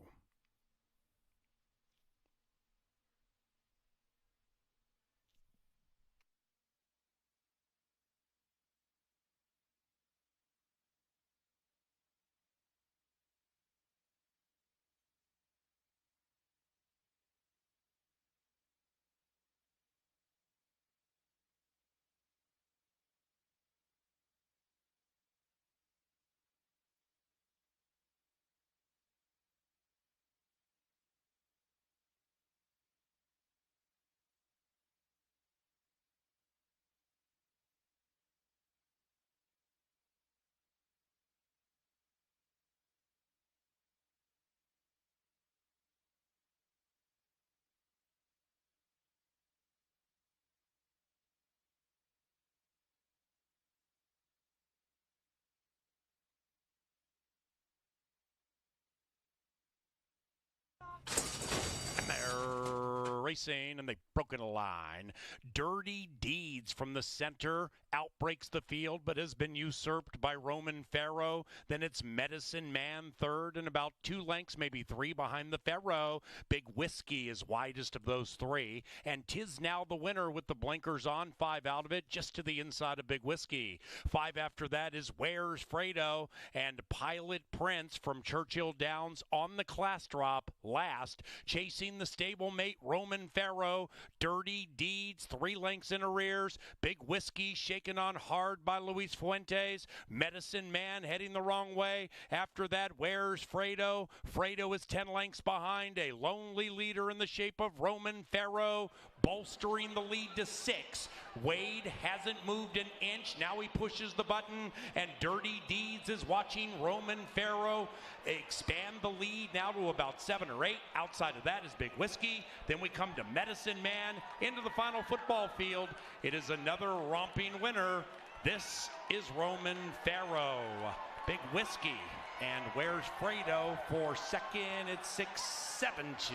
And they're racing, and they've broken a line. Dirty Deeds from the center outbreaks the field, but has been usurped by Roman Pharaoh. Then it's Medicine Man third, and about 2 lengths, maybe 3 behind the Pharaoh. Big Whiskey is widest of those 3, and 'tis now the winner with the blinkers on. 5 out of it, just to the inside of Big Whiskey. 5 after that is Where's Fredo, and Pilot Prince from Churchill Downs on the class drop last, chasing the stablemate Roman Pharaoh. Dirty Deeds 3 lengths in arrears. Big Whiskey shaken on hard by Luis Fuentes. Medicine Man heading the wrong way. After that, Where's Fredo? Fredo is 10 lengths behind. A lonely leader in the shape of Roman Pharaoh, bolstering the lead to 6. Wade hasn't moved an inch. Now he pushes the button, and Dirty Deeds is watching Roman Pharaoh expand the lead now to about 7 or 8. Outside of that is Big Whiskey. Then we come to Medicine Man into the final football field. It is another romping winner. This is Roman Pharaoh. Big Whiskey and Where's Fredo for second at 6-7-2.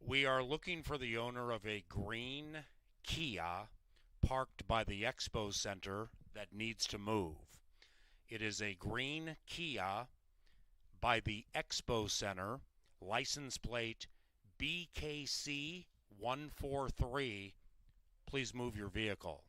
We are looking for the owner of a green Kia parked by the Expo Center that needs to move. It is a green Kia by the Expo Center, license plate BKC 143. Please move your vehicle.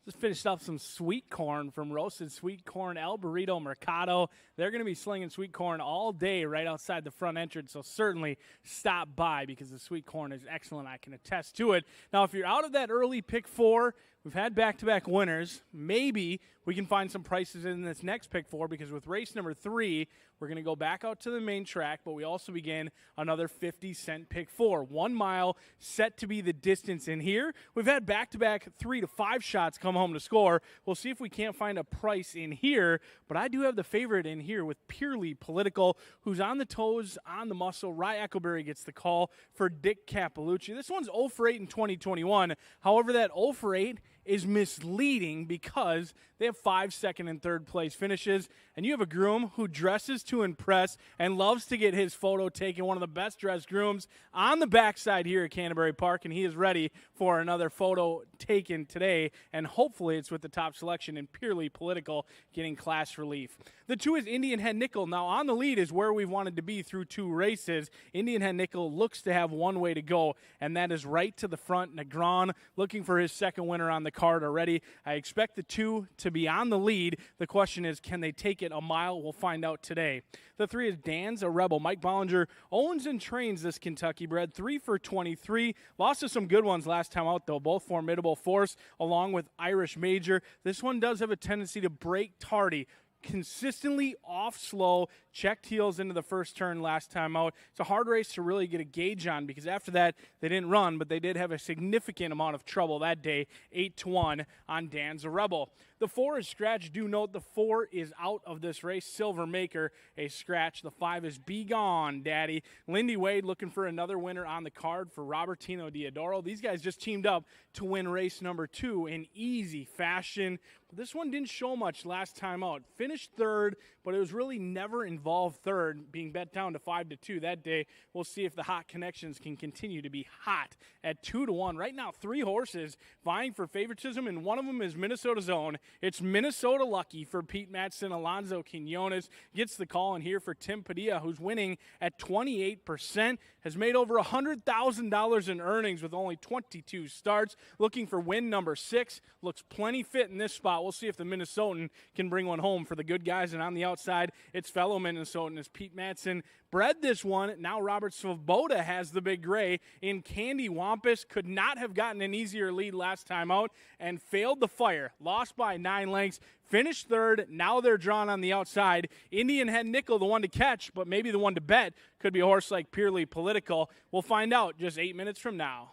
Just finished up some sweet corn from Roasted Sweet Corn El Burrito Mercado. They're going to be slinging sweet corn all day right outside the front entrance, so certainly stop by because the sweet corn is excellent. I can attest to it. Now, if you're out of that early pick 4, we've had back-to-back winners. Maybe we can find some prices in this next pick 4 because with race number 3, we're going to go back out to the main track, but we also begin another 50-cent pick 4. 1 mile set to be the distance in here. We've had back-to-back 3 to 5 shots come home to score. We'll see if we can't find a price in here, but I do have the favorite in here with Purely Political, who's on the toes, on the muscle. Rye Eckleberry gets the call for Dick Capalucci. This one's 0 for 8 in 2021. However, that 0 for 8 is misleading because they have 5 second and third place finishes, and you have a groom who dresses to impress and loves to get his photo taken, one of the best dressed grooms on the backside here at Canterbury Park, and he is ready for another photo taken today, and hopefully it's with the top selection in Purely Political getting class relief. The 2 is Indian Head Nickel. Now on the lead is where we wanted to be through 2 races. Indian Head Nickel looks to have one way to go, and that is right to the front. Negron looking for his second winner on the card already. I expect the 2 to be on the lead. The question is, can they take it a mile? We'll find out today. The 3 is Dan's a Rebel. Mike Bollinger owns and trains this Kentucky bred. 3 for 23. Lost to some good ones last time out, though. Both formidable force, along with Irish Major. This one does have a tendency to break tardy. Consistently off slow, checked heels into the first turn last time out. It's a hard race to really get a gauge on because after that they didn't run, but they did have a significant amount of trouble that day. 8-1 on Dan's a Rebel. The 4 is Scratch. Do note the 4 is out of this race. Silver Maker, a scratch. The 5 is Be Gone, Daddy. Lindy Wade looking for another winner on the card for Robertino Diodoro. These guys just teamed up to win race number 2 in easy fashion. This one didn't show much last time out. Finished third, but it was really never involved third, being bet down to 5-2 that day. We'll see if the hot connections can continue to be hot at 2-1. Right now, 3 horses vying for favoritism, and one of them is Minnesota's own. It's Minnesota Lucky for Pete Matson. Alonzo Quinones gets the call in here for Tim Padilla, who's winning at 28%, has made over $100,000 in earnings with only 22 starts. Looking for win number 6. Looks plenty fit in this spot. We'll see if the Minnesotan can bring one home for the good guys. And on the outside, it's fellow Minnesotan as Pete Matson bred this one. Now Robert Svoboda has the big gray in Candy Wampus. Could not have gotten an easier lead last time out and failed the fire. Lost by 9 lengths. Finished third. Now they're drawn on the outside. Indian Head Nickel, the one to catch, but maybe the one to bet. Could be a horse like Purely Political. We'll find out just 8 minutes from now.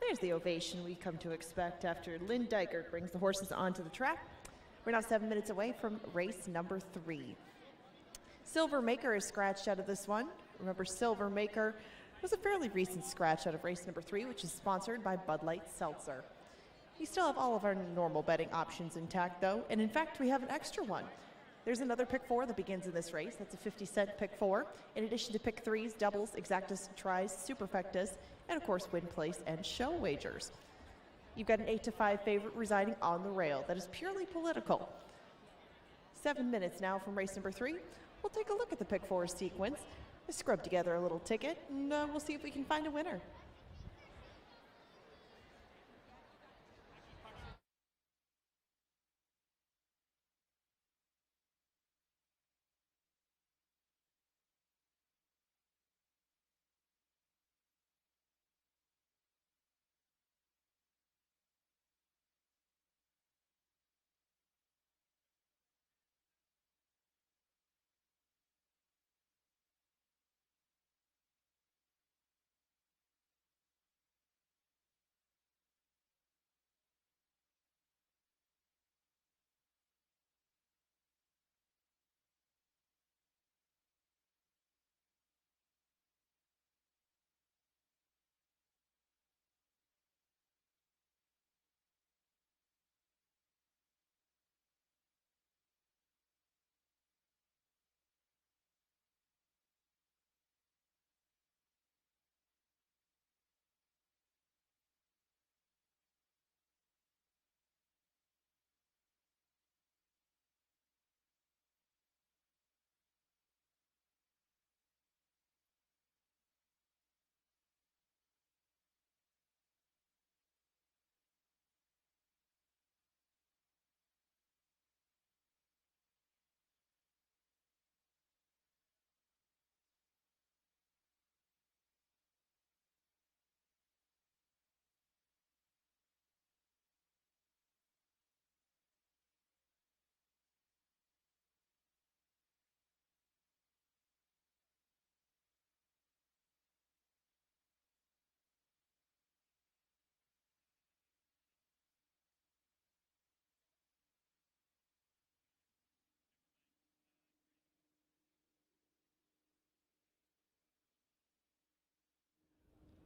There's the ovation we come to expect after Lynn Dykert brings the horses onto the track. We're now 7 minutes away from race number 3. Silver Maker is scratched out of this one. Remember, Silver Maker was a fairly recent scratch out of race number 3, which is sponsored by Bud Light Seltzer. We still have all of our normal betting options intact, though, and in fact, we have an extra one. There's another pick 4 that begins in this race. That's a 50-cent pick 4, in addition to pick 3s, doubles, exactas, tries, superfectas, and of course, win, place, and show wagers. You've got an 8-5 favorite residing on the rail that is purely political. 7 minutes now from race number 3. We'll take a look at the pick 4 sequence, scrub together a little ticket, and we'll see if we can find a winner.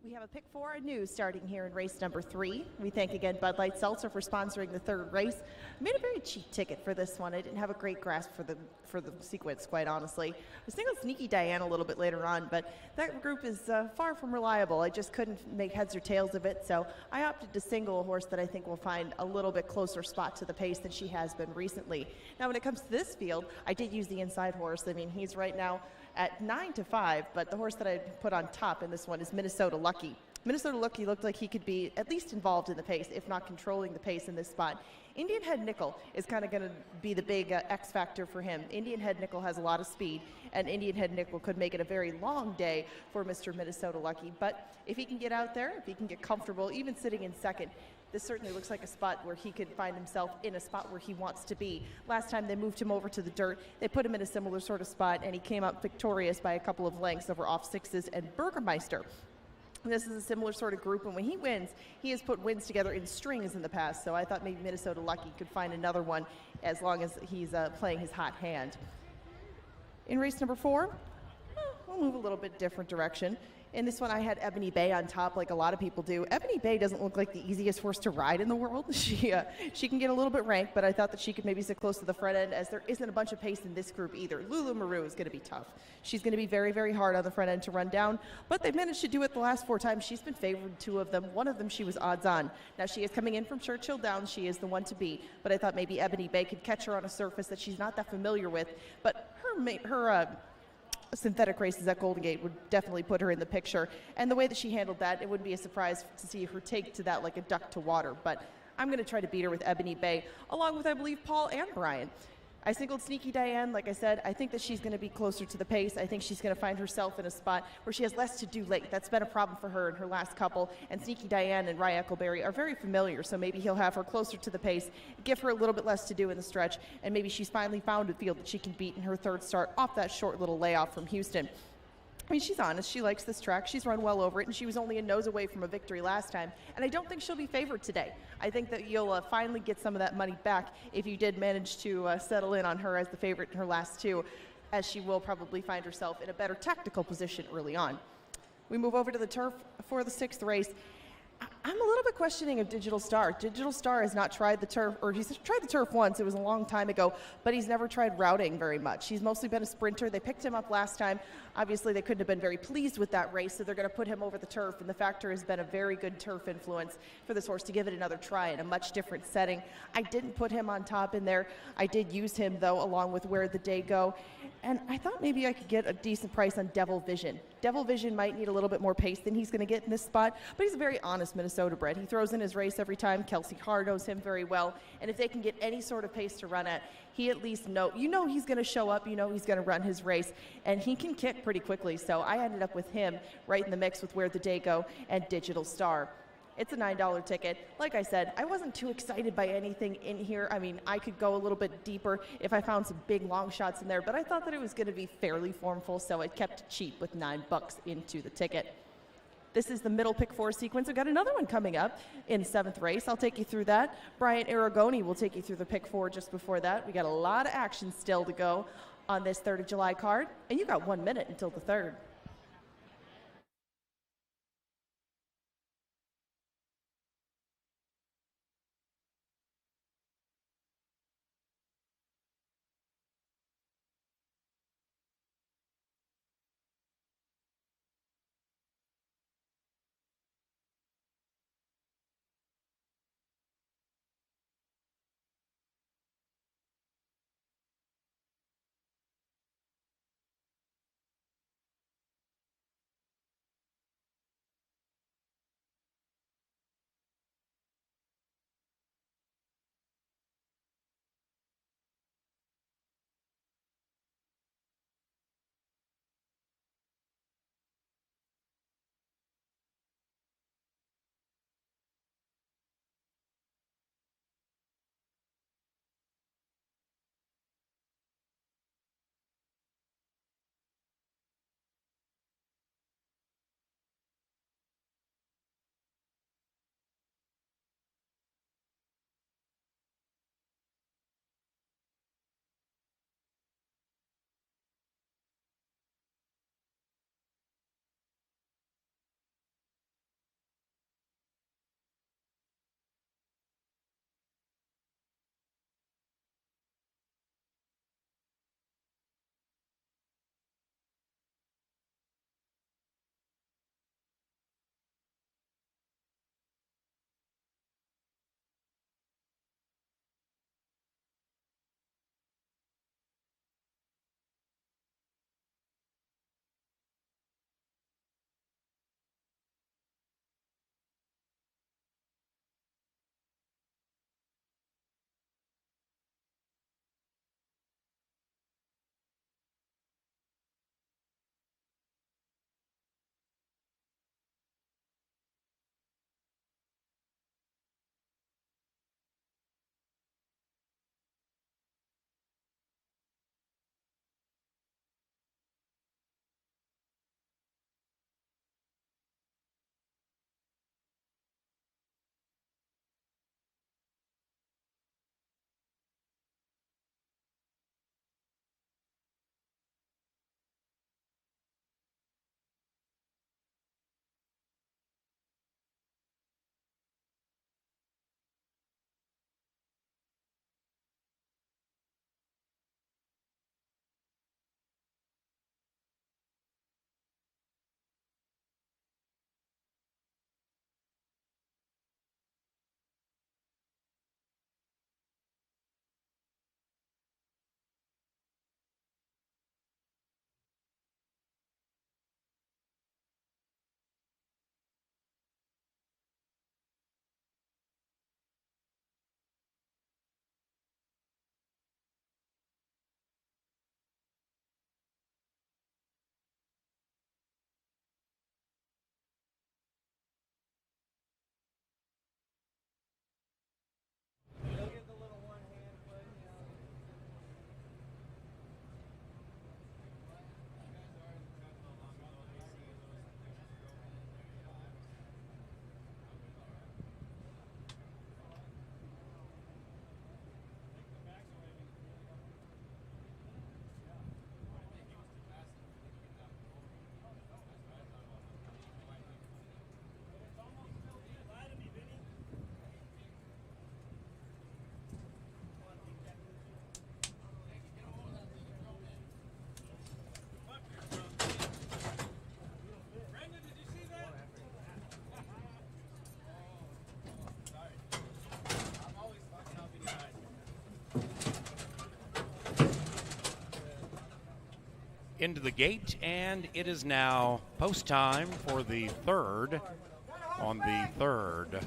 We have a pick 4 news starting here in race number 3. We thank again Bud Light Seltzer for sponsoring the 3rd race. I made a very cheap ticket for this one. I didn't have a great grasp for the sequence, quite honestly. I was thinking of Sneaky Diane a little bit later on, but that group is far from reliable. I just couldn't make heads or tails of it, so I opted to single a horse that I think will find a little bit closer spot to the pace than she has been recently. Now, when it comes to this field, I did use the inside horse. I mean, he's right now at 9-5, but the horse that I put on top in this one is Minnesota Lucky. Minnesota Lucky looked like he could be at least involved in the pace, if not controlling the pace in this spot. Indian Head Nickel is kind of going to be the big X factor for him. Indian Head Nickel has a lot of speed, and Indian Head Nickel could make it a very long day for Mr. Minnesota Lucky. But if he can get out there, if he can get comfortable, even sitting in second, this certainly looks like a spot where he could find himself in a spot where he wants to be. Last time they moved him over to the dirt, they put him in a similar sort of spot, and he came out victorious by a couple of lengths over Off Sixes and Burgermeister. This is a similar sort of group, and when he wins, he has put wins together in strings in the past, so I thought maybe Minnesota Lucky could find another one as long as he's playing his hot hand. In race number 4, we'll move a little bit different direction. In this one, I had Ebony Bay on top, like a lot of people do. Ebony Bay doesn't look like the easiest horse to ride in the world. She can get a little bit ranked, but I thought that she could maybe sit close to the front end, as there isn't a bunch of pace in this group either. Lulu Maru is going to be tough. She's going to be very, very hard on the front end to run down, but they've managed to do it the last 4 times. She's been favored 2 of them. One of them she was odds on. Now she is coming in from Churchill Downs. She is the one to beat, but I thought maybe Ebony Bay could catch her on a surface that she's not that familiar with, but her synthetic races at Golden Gate would definitely put her in the picture. And the way that she handled that, it wouldn't be a surprise to see her take to that like a duck to water. But I'm going to try to beat her with Ebony Bay, along with, I believe, Paul and Brian. I singled Sneaky Diane. Like I said, I think that she's going to be closer to the pace. I think she's going to find herself in a spot where she has less to do late. That's been a problem for her in her last couple. And Sneaky Diane and Rye Eccleberry are very familiar, so maybe he'll have her closer to the pace, give her a little bit less to do in the stretch, and maybe she's finally found a field that she can beat in her 3rd start off that short little layoff from Houston. I mean, she's honest. She likes this track. She's run well over it, and she was only a nose away from a victory last time. And I don't think she'll be favored today. I think that you'll finally get some of that money back if you did manage to settle in on her as the favorite in her last 2, as she will probably find herself in a better tactical position early on. We move over to the turf for the 6th race. I'm a little bit questioning of Digital Star. Digital Star has not tried the turf, or he's tried the turf once. It was a long time ago, but he's never tried routing very much. He's mostly been a sprinter. They picked him up last time. Obviously, they couldn't have been very pleased with that race, so they're going to put him over the turf, and the Factor has been a very good turf influence for this horse to give it another try in a much different setting. I didn't put him on top in there. I did use him, though, along with Where the Day Go, and I thought maybe I could get a decent price on Devil Vision. Devil Vision might need a little bit more pace than he's going to get in this spot, but he's a very honest Minnesota bred. He throws in his race every time. Kelsey Carr knows him very well, and if they can get any sort of pace to run at, he at least he's going to show up, he's going to run his race, and he can kick pretty quickly. So I ended up with him right in the mix with Where the Day Go and Digital Star. It's a $9 ticket. Like I said, I wasn't too excited by anything in here. I mean, I could go a little bit deeper if I found some big long shots in there, but I thought that it was going to be fairly formful, so I kept it cheap with $9 into the ticket. This is the middle pick 4 sequence. We've got another one coming up in 7th race. I'll take you through that. Brian Aragoni will take you through the pick 4 just before that. We got a lot of action still to go on this 3rd of July card, and you got 1 minute until the 3rd. into the gate, and it is now post time for the third on the third.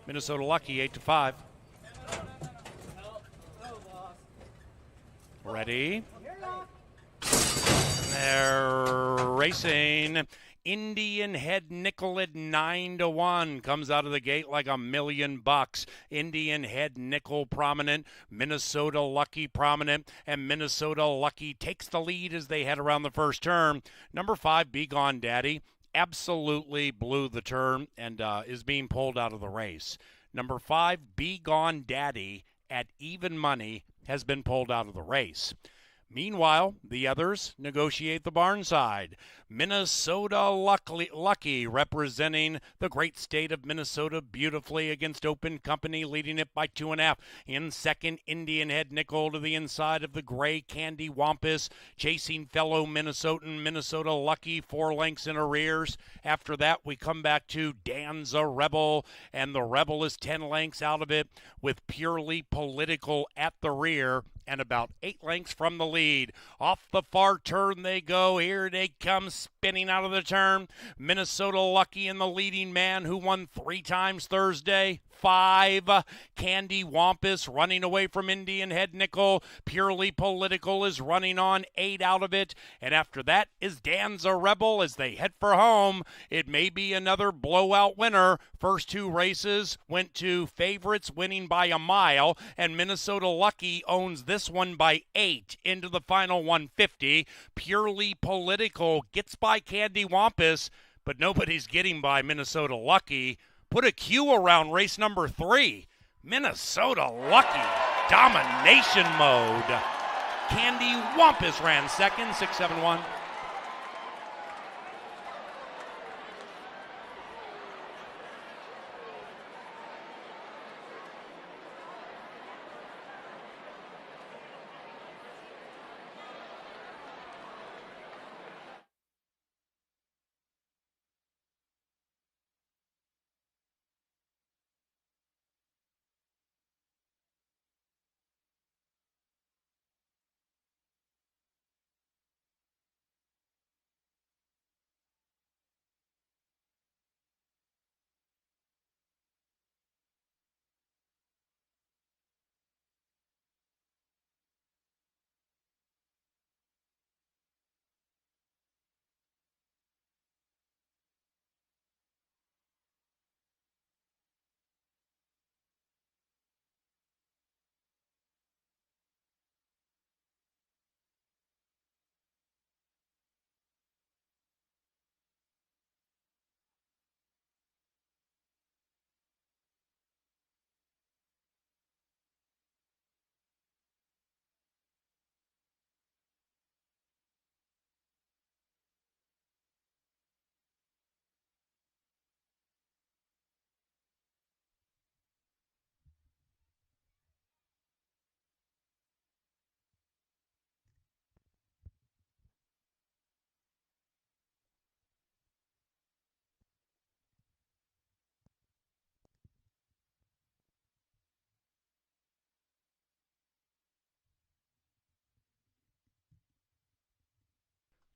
Minnesota Lucky 8-5. Ready? They're racing. Indian Head Nickel at 9-1 comes out of the gate like $1,000,000. Indian Head Nickel prominent, Minnesota Lucky prominent, and Minnesota Lucky takes the lead as they head around the first turn. Number 5, Be Gone Daddy, absolutely blew the turn and is being pulled out of the race. Number 5, Be Gone Daddy at even money has been pulled out of the race. Meanwhile, the others negotiate the barn side. Minnesota Lucky representing the great state of Minnesota beautifully against Open Company, leading it by 2.5. In second, Indian Head Nickel to the inside of the gray Candy Wampus, chasing fellow Minnesotan Minnesota Lucky 4 lengths in arrears. After that, we come back to Danza Rebel, and the Rebel is 10 lengths out of it with Purely Political at the rear and about 8 lengths from the lead. Off the far turn they go. Here they come spinning out of the turn. Minnesota Lucky and the leading man who won 3 times Thursday. 5, Candy Wampus running away from Indian Head Nickel. Purely Political is running on 8 out of it. And after that is Danza Rebel as they head for home. It may be another blowout winner. First 2 races went to favorites winning by a mile, and Minnesota Lucky owns this one by 8 into the final 150. Purely Political gets by Candy Wampus, but nobody's getting by Minnesota Lucky. Put a Q around race number 3. Minnesota Lucky, domination mode. Candy Wampus ran second, 6-7-1.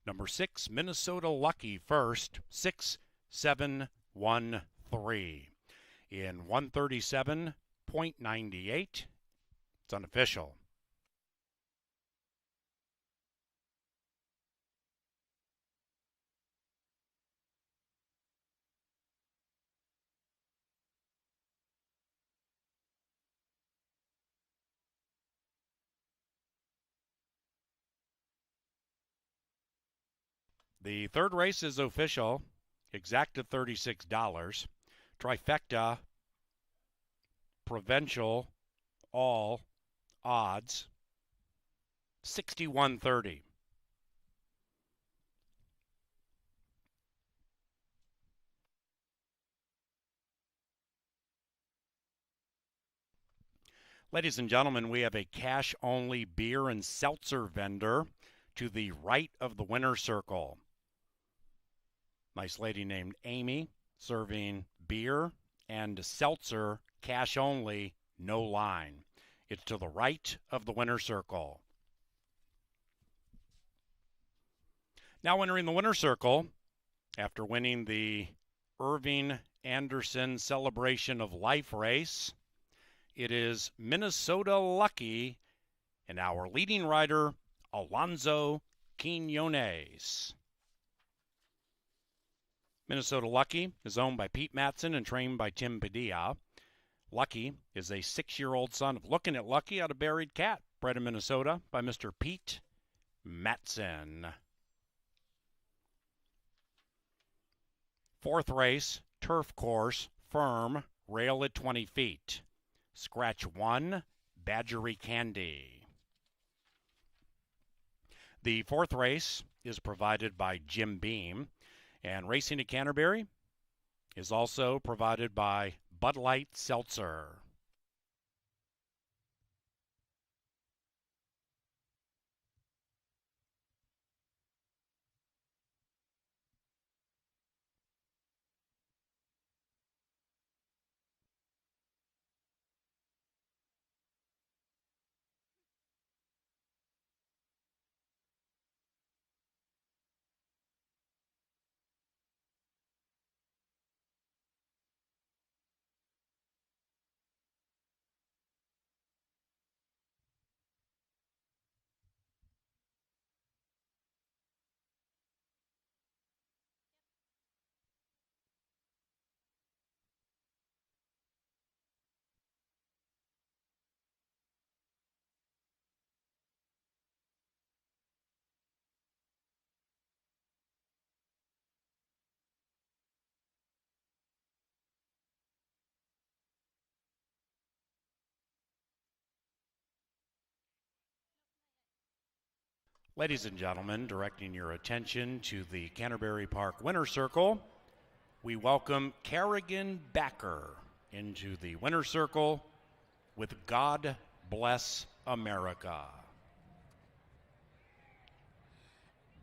Number 6, Minnesota Lucky first, 6-7-1-3 in 137.98. It's unofficial. The third race is official, exacted $36. Trifecta, provincial, all odds, 61.30. Ladies and gentlemen, we have a cash-only beer and seltzer vendor to the right of the winner's circle. Nice lady named Amy serving beer and seltzer, cash only, no line. It's to the right of the winner's circle. Now entering the winner's circle, after winning the Irving Anderson Celebration of Life race, it is Minnesota Lucky and our leading rider, Alonzo Quinones. Minnesota Lucky is owned by Pete Matson and trained by Tim Padilla. Lucky is a 6-year-old son of Looking at Lucky out of Buried Cat, bred in Minnesota by Mr. Pete Matson. Fourth race, turf course, firm, rail at 20 feet. Scratch 1, Badgery Candy. The fourth race is provided by Jim Beam, and racing at Canterbury is also provided by Bud Light Seltzer. Ladies and gentlemen, directing your attention to the Canterbury Park Winner's Circle, we welcome Kerrigan Backer into the Winner's Circle with God Bless America.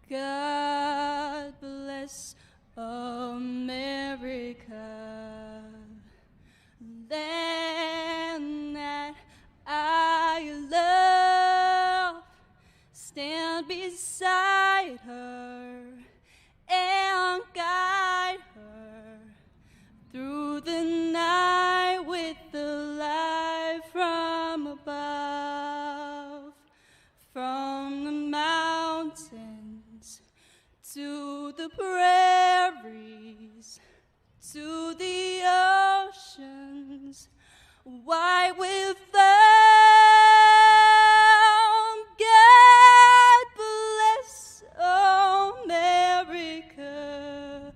God bless America, land that I love. Stand beside her and guide her through the night with the light from above, from the mountains to the prairies, to the oceans, white with foam. God bless America,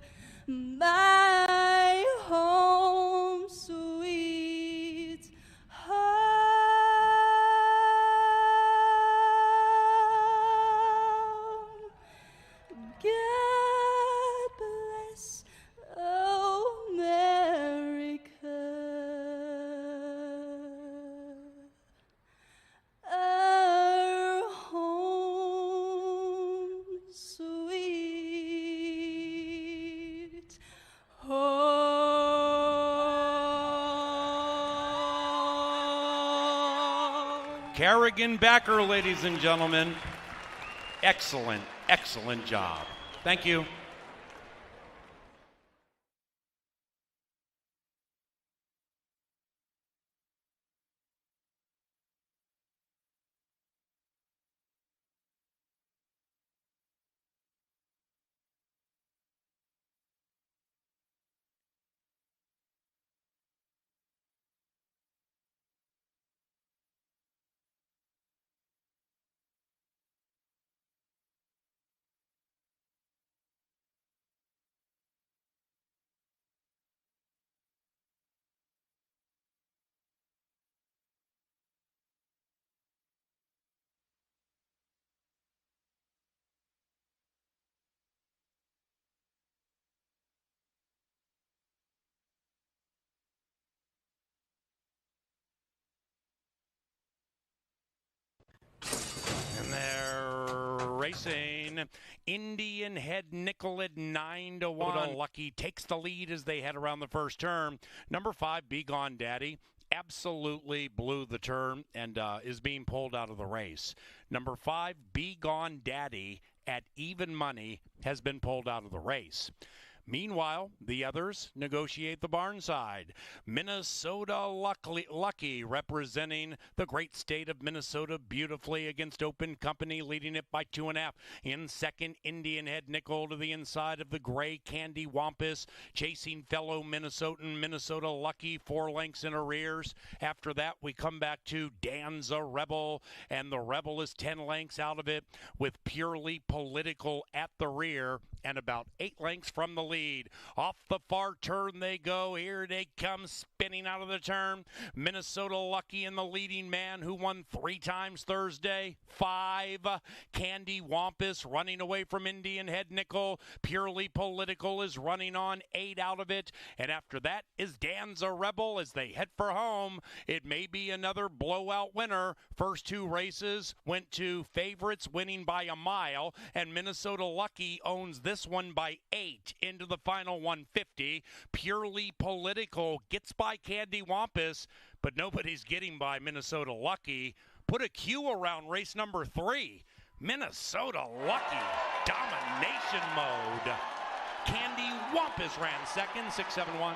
my home sweet home. God bless America, our home sweet home. Kerrigan Backer, ladies and gentlemen. Excellent, excellent job. Thank you. And they're racing. Indian Head Nickel at 9-1. Lucky takes the lead as they head around the first turn. Number 5, Be Gone Daddy, absolutely blew the turn and is being pulled out of the race. Number 5, Be Gone Daddy, at even money has been pulled out of the race. Meanwhile, the others negotiate the barn side. Minnesota Lucky representing the great state of Minnesota beautifully against Open Company, leading it by 2.5. In second, Indian Head Nickel to the inside of the gray Candy Wampus, chasing fellow Minnesotan Minnesota Lucky 4 lengths in arrears. After that, we come back to Danza Rebel, and the Rebel is 10 lengths out of it with Purely Political at the rear and about 8 lengths from the lead. Off the far turn they go. Here they come spinning out of the turn. Minnesota Lucky and the leading man who won 3 times Thursday. 5. Candy Wampus running away from Indian Head Nickel. Purely Political is running on 8 out of it. And after that is Danza Rebel as they head for home. It may be another blowout winner. First 2 races went to favorites winning by a mile, and Minnesota Lucky owns this one by 8 into the final 150. Purely Political gets by Candy Wampus, but nobody's getting by Minnesota Lucky. Put a Q around race number 3. Minnesota Lucky, domination mode. Candy Wampus ran second, 6-7-1.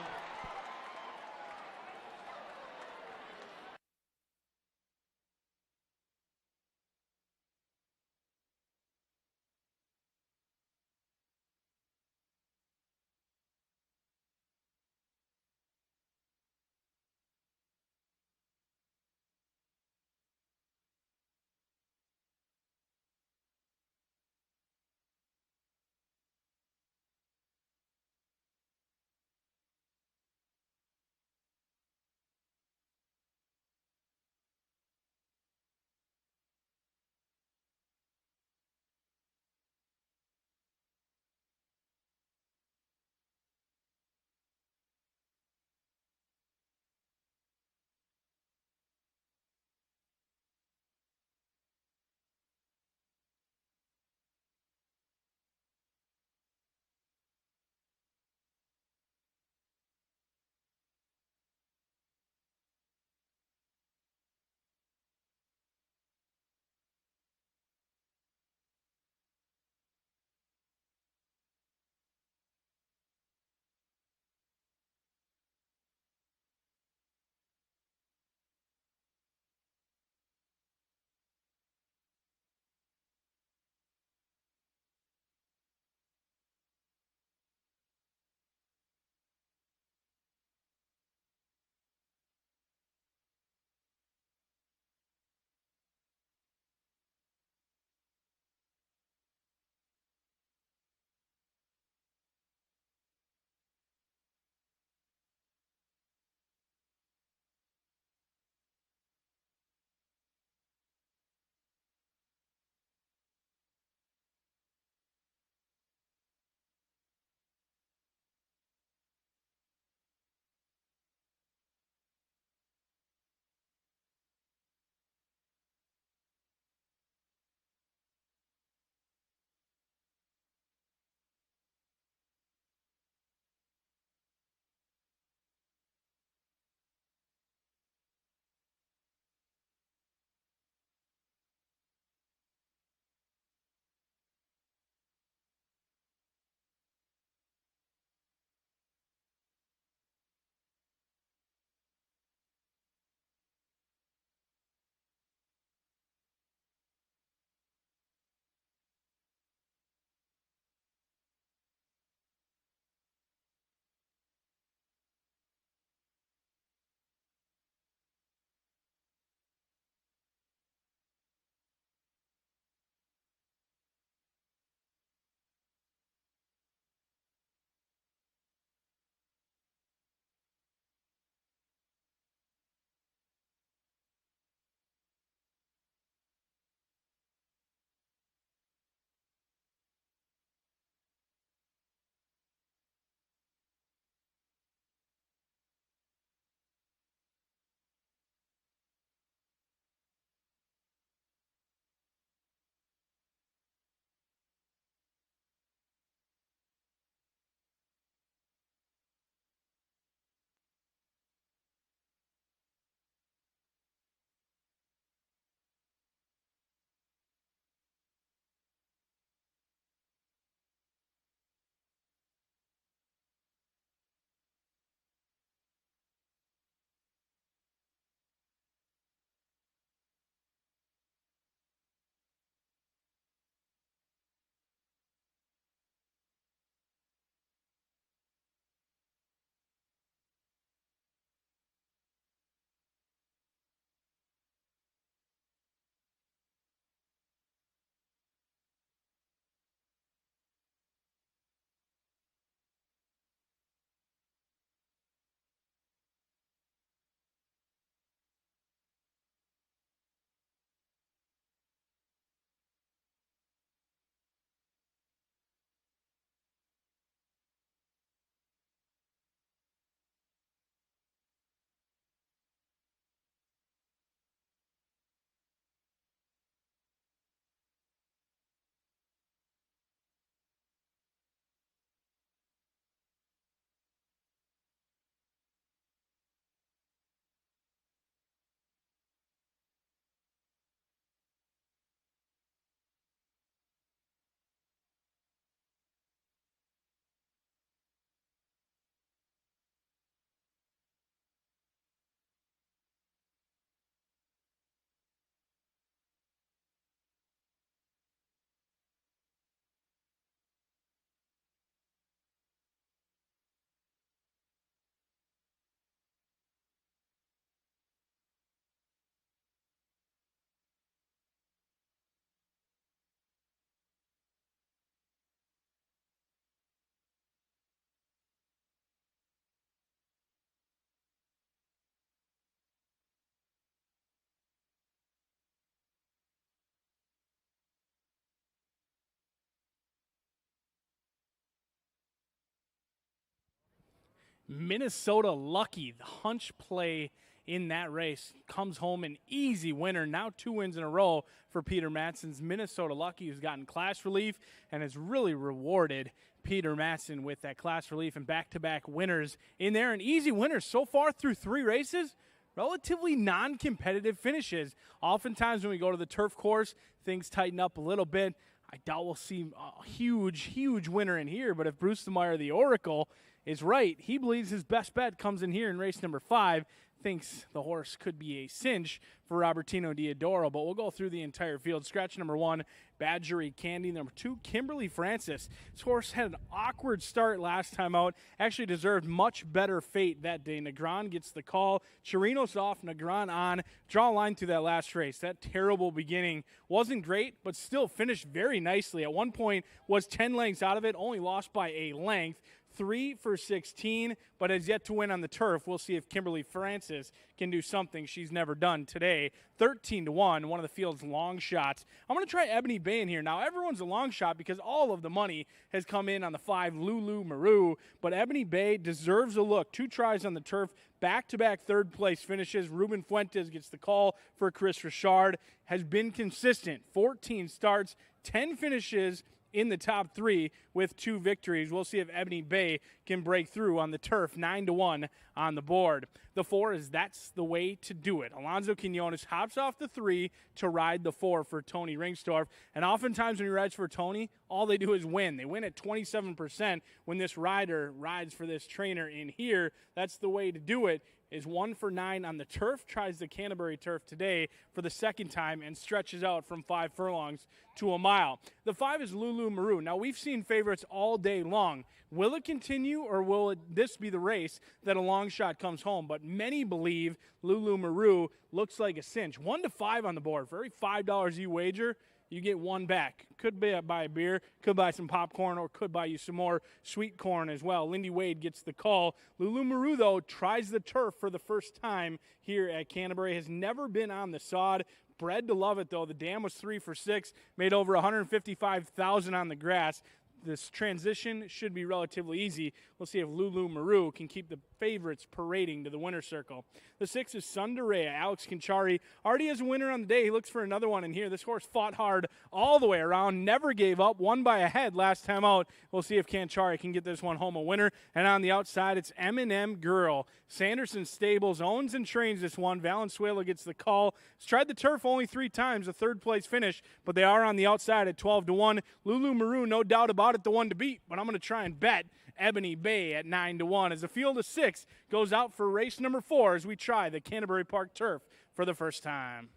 Minnesota Lucky, the hunch play in that race, comes home an easy winner. Now 2 wins in a row for Peter Matson's Minnesota Lucky, who's gotten class relief and has really rewarded Peter Matson with that class relief and back-to-back winners in there. And easy winners so far through 3 races. Relatively non-competitive finishes. Oftentimes when we go to the turf course, things tighten up a little bit. I doubt we'll see a huge winner in here, but if Bruce Meyer, the Oracle, is right, he believes his best bet comes in here in race number 5. Thinks the horse could be a cinch for Robertino Diodoro, but we'll go through the entire field. Scratch number 1, Badgery Candy. Number 2, Kimberly Francis. This horse had an awkward start last time out. Actually deserved much better fate that day. Negron gets the call. Chirinos off, Negron on. Draw a line through that last race. That terrible beginning wasn't great, but still finished very nicely. At one point was 10 lengths out of it, only lost by a length. 3 for 16, but has yet to win on the turf. We'll see if Kimberly Francis can do something she's never done today. 13-1, one of the field's long shots. I'm going to try Ebony Bay in here. Now, everyone's a long shot because all of the money has come in on the 5, Lulu Maru, but Ebony Bay deserves a look. 2 tries on the turf, back-to-back third-place finishes. Ruben Fuentes gets the call for Chris Richard. Has been consistent. 14 starts, 10 finishes, in the top 3 with 2 victories. We'll see if Ebony Bay can break through on the turf. 9-1 on the board. The 4 is That's the Way to Do It. Alonzo Quinones hops off the 3 to ride the 4 for Tony Ringstorff. And oftentimes when he rides for Tony, all they do is win. They win at 27% when this rider rides for this trainer in here. That's the way to do it. Is 1 for 9 on the turf, tries the Canterbury turf today for the second time and stretches out from 5 furlongs to a mile. The 5 is Lulu Maru. Now, we've seen favorites all day long. Will it continue or will this be the race that a long shot comes home? But many believe Lulu Maru looks like a cinch. 1 to 5 on the board. For every $5 you wager, you get 1 back. Could buy a beer, could buy some popcorn, or could buy you some more sweet corn as well. Lindy Wade gets the call. Lulu Maru, though, tries the turf for the first time here at Canterbury. Has never been on the sod. Bred to love it, though. The dam was 3 for 6, made over $155,000 on the grass. This transition should be relatively easy. We'll see if Lulu Maru can keep the favorites parading to the winner's circle. The 6 is Sundarea. Alex Conchari already has a winner on the day. He looks for another one in here. This horse fought hard all the way around, never gave up, won by a head last time out. We'll see if Conchari can get this one home a winner. And on the outside, it's M&M Girl. Sanderson Stables owns and trains this one. Valenzuela gets the call. He's tried the turf only 3 times, a third-place finish, but they are on the outside at 12-1. Lulu Maru, no doubt about it, the one to beat, but I'm going to try and bet Ebony Bay at 9-1 as the field of 6 goes out for race number 4 as we try the Canterbury Park turf for the first time.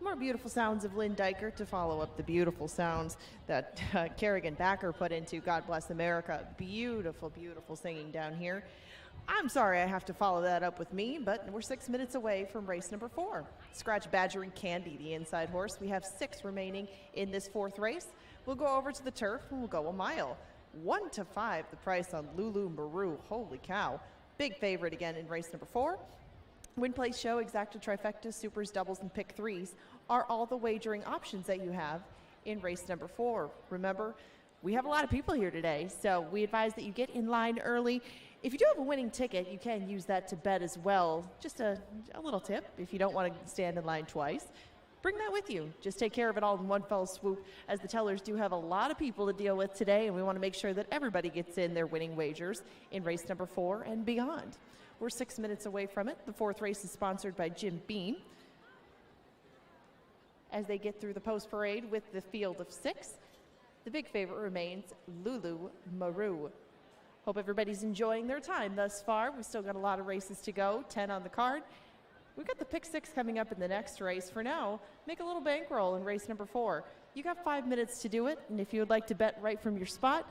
More beautiful sounds of Lynn Diker to follow up the beautiful sounds that Kerrigan Backer put into God Bless America. Beautiful, beautiful singing down here. I'm sorry I have to follow that up with me, but we're 6 minutes away from race number 4. Scratch Badger and Candy, the inside horse. We have 6 remaining in this 4th race. We'll go over to the turf and we'll go a mile. 1 to 5, the price on Lulu Maru. Holy cow. Big favorite again in race number 4. Win, place, show, exacta, trifecta, supers, doubles, and pick threes are all the wagering options that you have in race number 4. Remember, we have a lot of people here today, so we advise that you get in line early. If you do have a winning ticket, you can use that to bet as well. Just a little tip if you don't want to stand in line twice. Bring that with you. Just take care of it all in one fell swoop, as the tellers do have a lot of people to deal with today, and we want to make sure that everybody gets in their winning wagers in race number 4 and beyond. We're 6 minutes away from it. The 4th race is sponsored by Jim Beam. As they get through the post parade with the field of 6, the big favorite remains Lulu Maru. Hope everybody's enjoying their time thus far. We've still got a lot of races to go, 10 on the card. We've got the pick 6 coming up in the next race. For now, make a little bankroll in race number 4. You got 5 minutes to do it, and if you would like to bet right from your spot,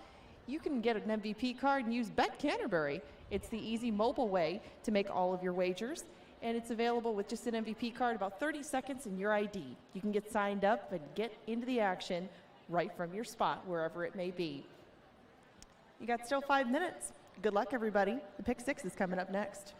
you can get an MVP card and use Bet Canterbury. It's the easy mobile way to make all of your wagers, and it's available with just an MVP card, about 30 seconds and your ID. You can get signed up and get into the action right from your spot, wherever it may be. You got still 5 minutes. Good luck, everybody. The pick 6 is coming up next.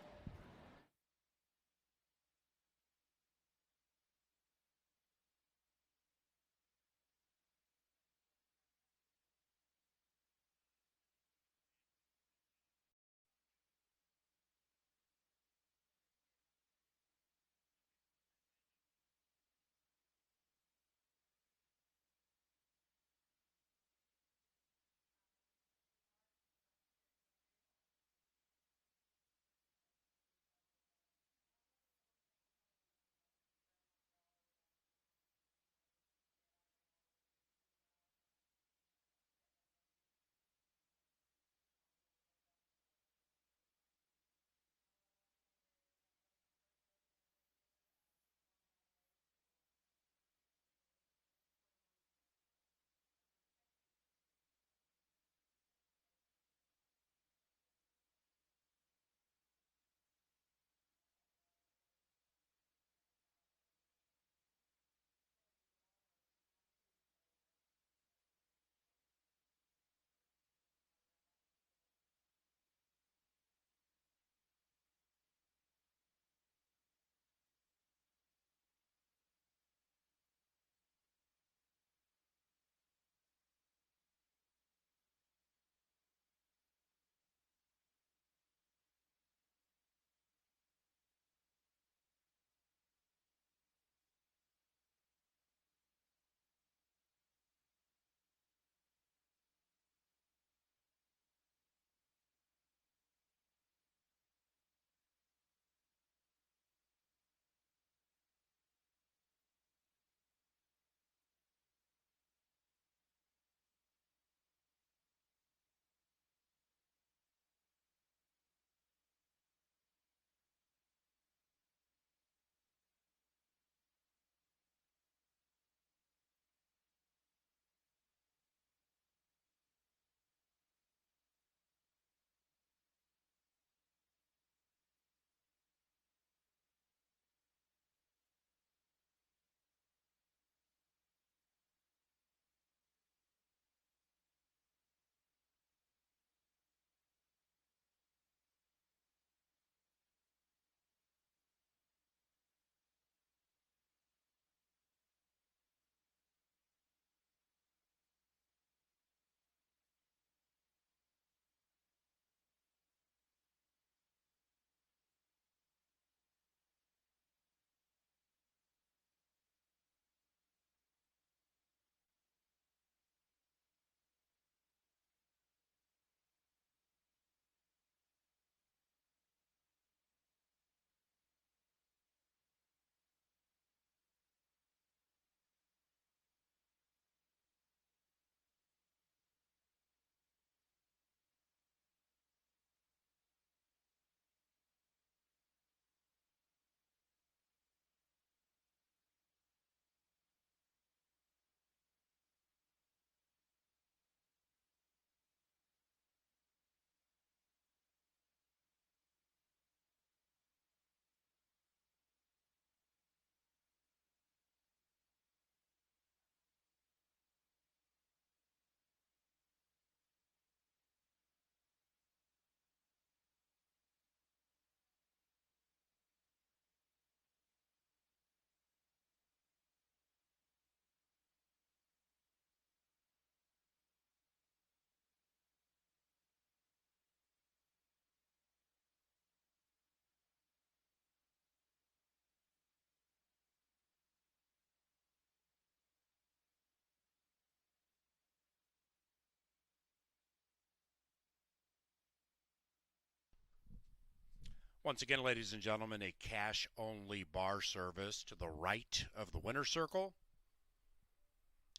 Once again, ladies and gentlemen, a cash-only bar service to the right of the winner's circle.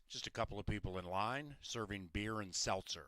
Just a couple of people in line serving beer and seltzer.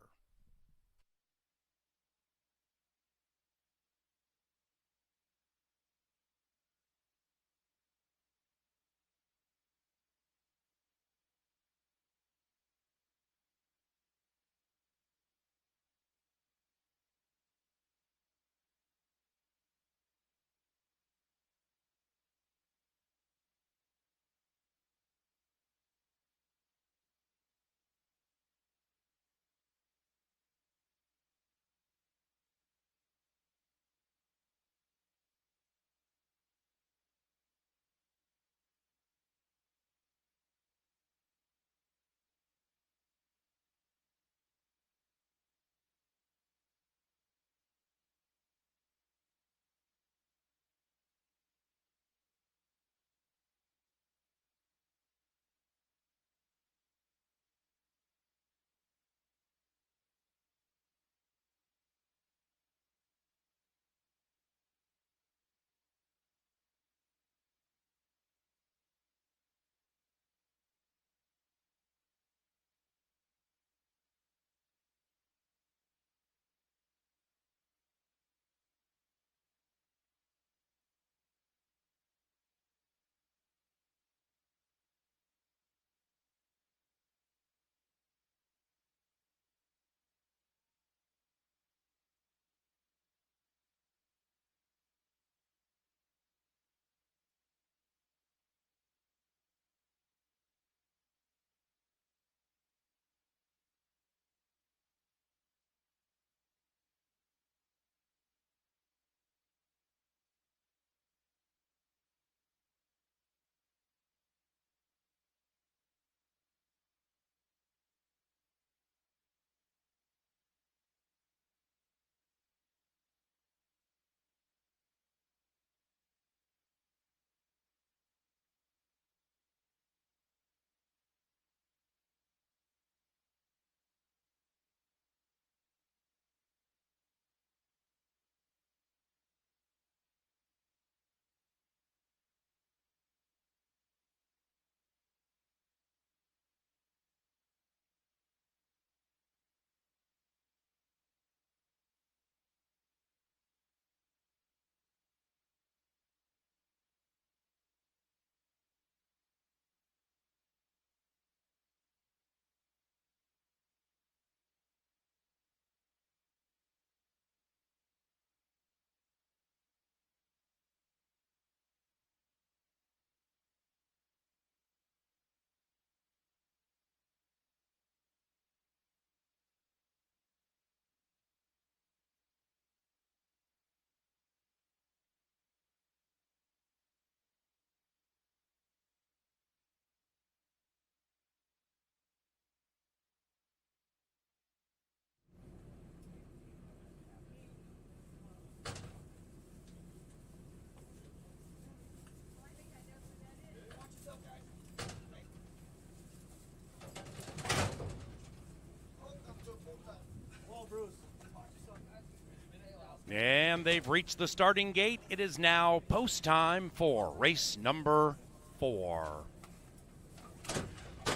And they've reached the starting gate. It is now post time for race number 4.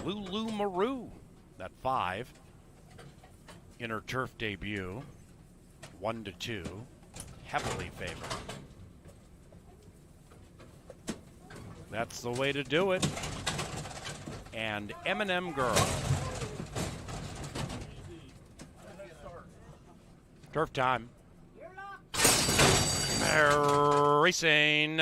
Lulu Maru, that 5. Inner turf debut, 1-2, heavily favored. That's the way to do it. And M&M Girl. Turf time. Racing.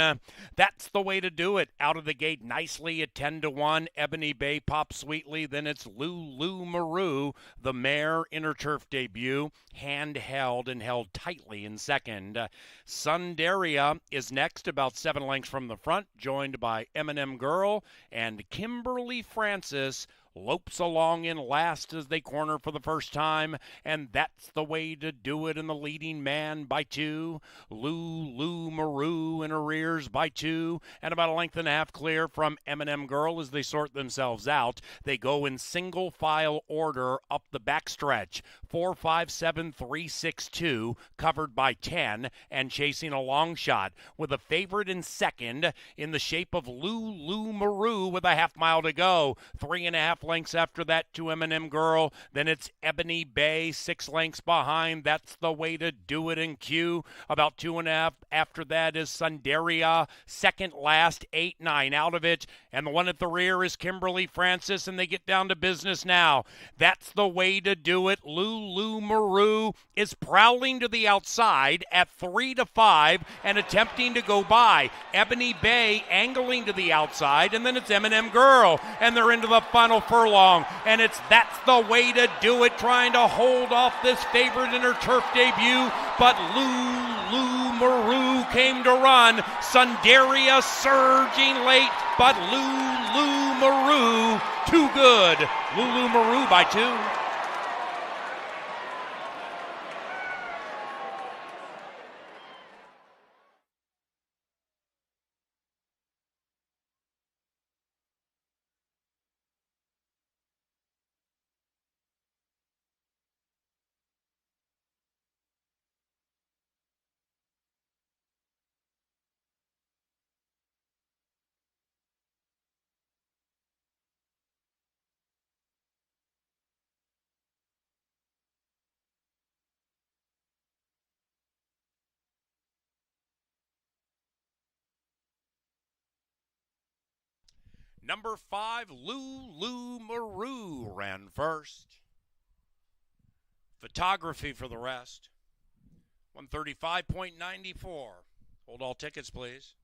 That's the way to do it. Out of the gate nicely at 10-1. Ebony Bay pops sweetly. Then it's Lulu Maru, the mare inner turf debut, handheld and held tightly in second. Sundaria is next, about 7 lengths from the front, joined by M&M Girl and Kimberly Francis lopes along in last as they corner for the first time, and that's the way to do it. And the leading man by 2, Lulu Maru in arrears by 2, and about a length and a half clear from M&M Girl as they sort themselves out. They go in single file order up the backstretch. 4, 5, 7, 3, 6, 2, covered by 10, and chasing a long shot with a favorite in second in the shape of Lulu Maru with a half mile to go. 3.5 lengths after that to M&M Girl. Then it's Ebony Bay, 6 lengths behind. That's the way to do it in Q. About 2.5 after that is Sundaria. Second last, 8, 9 out of it. And the one at the rear is Kimberly Francis, and they get down to business now. That's the way to do it. Lulu Maru is prowling to the outside at 3 to 5 and attempting to go by. Ebony Bay angling to the outside, and then it's M&M Girl, and they're into the final furlong, and it's That's the Way to Do It, trying to hold off this favorite in her turf debut, but Lulu Maru came to run. Sundaria surging late, but Lulu Maru too good. Lulu Maru by 2. Number 5, Lulu Maru ran first. Photography for the rest. 135.94. Hold all tickets, please.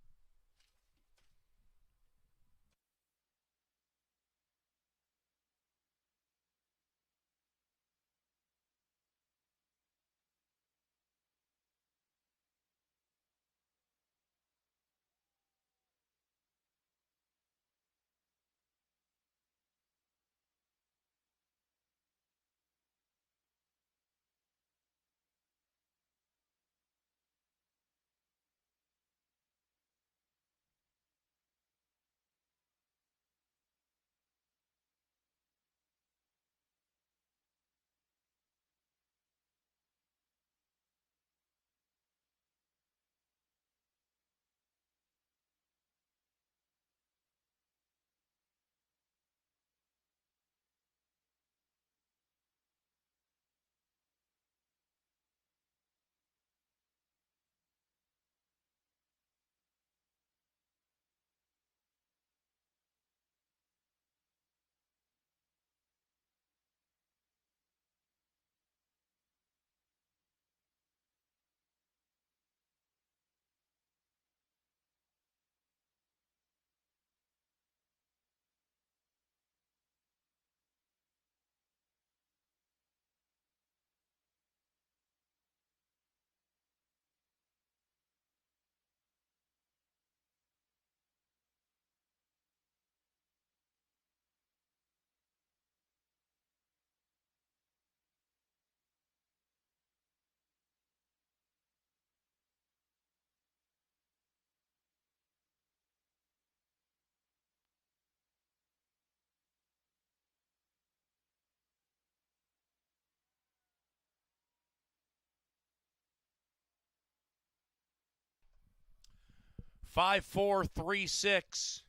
Five, 4, 3, 6.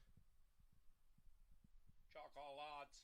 Chalk all odds.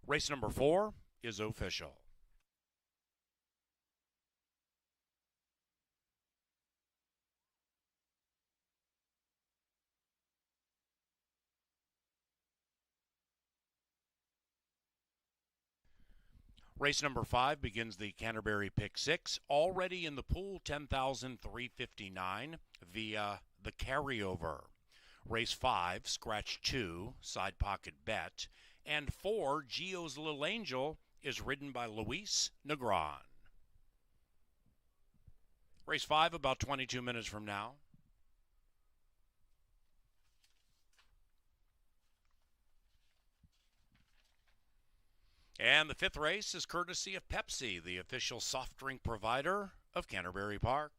Race number 4 is official. Race number 5 begins the Canterbury Pick 6. Already in the pool, 10,359 via the carryover. Race 5, scratch 2, side pocket bet. And 4, Gio's Little Angel, is ridden by Luis Negron. Race 5 about 22 minutes from now. And the 5th race is courtesy of Pepsi, the official soft drink provider of Canterbury Park.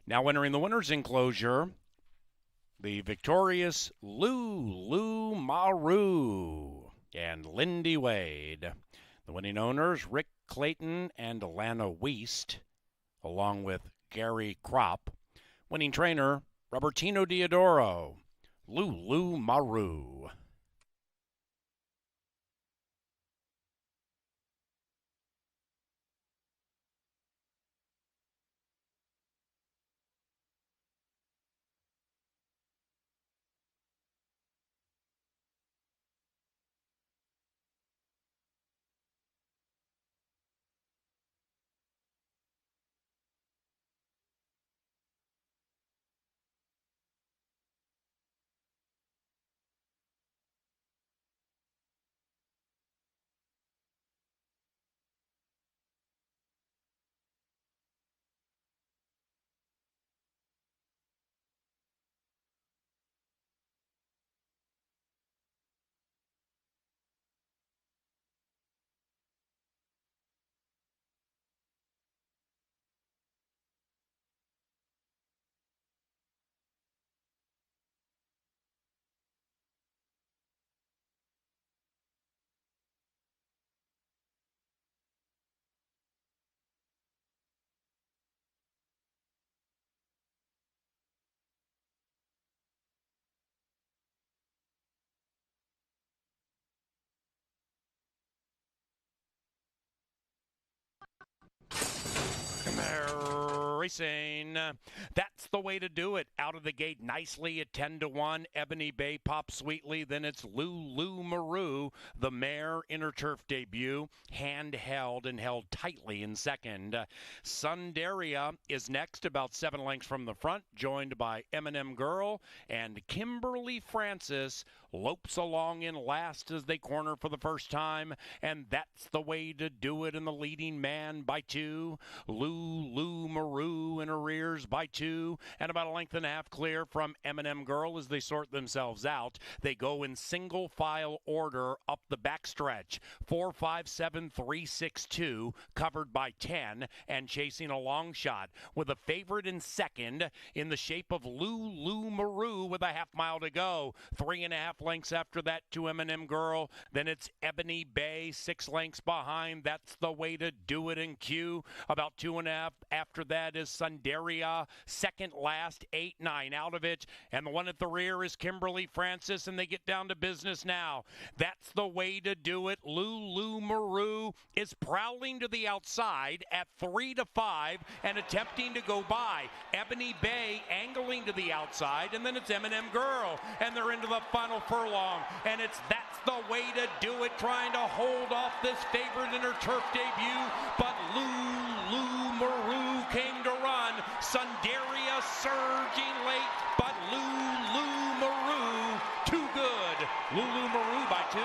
Now entering the winner's enclosure, the victorious Lulu Maru and Lindy Wade. The winning owners, Rick Clayton and Lana Weist, along with Gary Kropp. Winning trainer, Robertino Diodoro. Lulu Maru. Racing. That's the way to do it. Out of the gate nicely at 10-1. Ebony Bay pops sweetly. Then it's Lulu Maru, the mare inner turf debut, handheld and held tightly in second. Sundaria is next, about 7 lengths from the front, joined by M&M Girl, and Kimberly Francis lopes along in last as they corner for the first time, and that's the way to do it. And the leading man by 2, Lulu Maru in arrears by 2, and about a length and a half clear from M&M Girl as they sort themselves out. They go in single file order up the backstretch. 4, 5, 7, 3, 6, 2, covered by 10, and chasing a long shot with a favorite in second in the shape of Lulu Maru with a half mile to go. 3.5 lengths after that to M&M Girl. Then it's Ebony Bay, 6 lengths behind. That's the way to do it in Q. About 2.5 after that is Sundaria. Second last, 8, 9 out of it. And the one at the rear is Kimberly Francis, and they get down to business now. That's the way to do it. Lulu Maru is prowling to the outside at 3-5 and attempting to go by. Ebony Bay angling to the outside, and then it's M&M Girl, and they're into the final furlong, and it's That's the Way to Do It, trying to hold off this favorite in her turf debut, but Lulu Maru came to run. Sundaria surging late, but Lulu Maru too good. Lulu Maru by 2.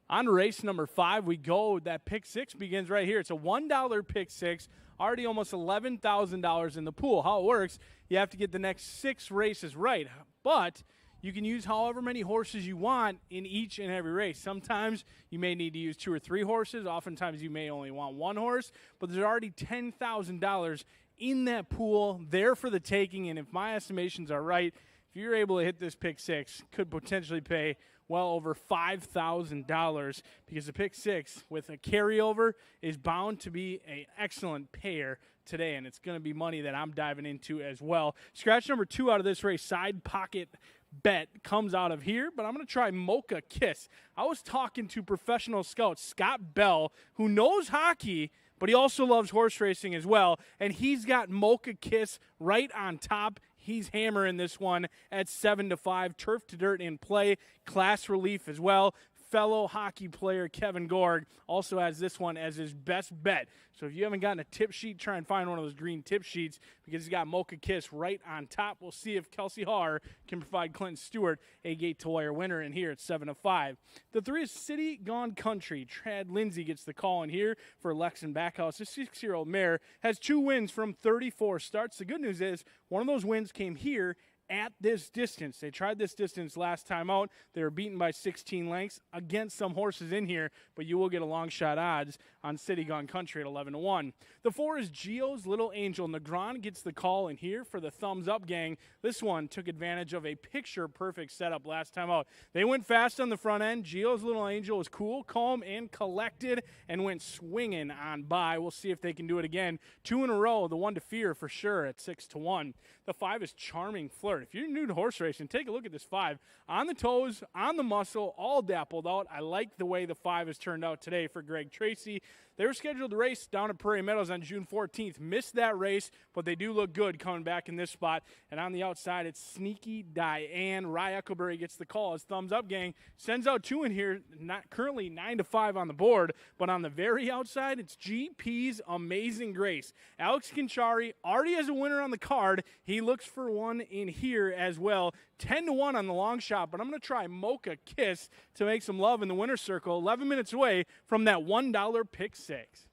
On to race number 5 we go. That pick 6 begins right here. It's a $1 pick 6, already almost $11,000 in the pool. How it works, you have to get the next 6 races right, but you can use however many horses you want in each and every race. Sometimes you may need to use 2 or 3 horses. Oftentimes you may only want 1 horse, but there's already $10,000 in that pool there for the taking, and if my estimations are right, if you're able to hit this pick 6, could potentially pay well over $5,000 because the pick 6 with a carryover is bound to be an excellent payer today, and it's going to be money that I'm diving into as well. Scratch number 2 out of this race, Side Pocket Bet, comes out of here, but I'm going to try Mocha Kiss. I was talking to professional scout Scott Bell, who knows hockey, but he also loves horse racing as well, and he's got Mocha Kiss right on top. He's hammering this one at 7-5. Turf to dirt in play. Class relief as well. Fellow hockey player Kevin Gorg also has this one as his best bet. So if you haven't gotten a tip sheet, try and find one of those green tip sheets because he's got Mocha Kiss right on top. We'll see if Kelsey Haar can provide Clinton Stewart a gate to wire winner in here at 7-5. The 3 is City Gone Country. Trad Lindsay gets the call in here for Lexan Backhouse. This 6-year-old mare has 2 wins from 34 starts. The good news is one of those wins came here at this distance. They tried this distance last time out. They were beaten by 16 lengths against some horses in here, but you will get a long shot odds on City Gone Country at 11-1. The 4 is Gio's Little Angel. Negron gets the call in here for the thumbs up gang. This one took advantage of a picture perfect setup last time out. They went fast on the front end. Gio's Little Angel was cool, calm, and collected and went swinging on by. We'll see if they can do it again. 2 in a row, the one to fear for sure at 6-1. The 5 is Charming Flirt. If you're new to horse racing, take a look at this 5. On the toes, on the muscle, all dappled out. I like the way the 5 has turned out today for Greg Tracy. They were scheduled to race down at Prairie Meadows on June 14th. Missed that race, but they do look good coming back in this spot. And on the outside, it's Sneaky Diane. Rye Eckleberry gets the call. His thumbs up gang sends out 2 in here, not currently 9-5 on the board, but on the very outside, it's GP's Amazing Grace. Alex Kinchari already has a winner on the card. He looks for one in here as well. 10-1 on the long shot, but I'm going to try Mocha Kiss to make some love in the winner's circle. 11 minutes away from that $1 pick 6.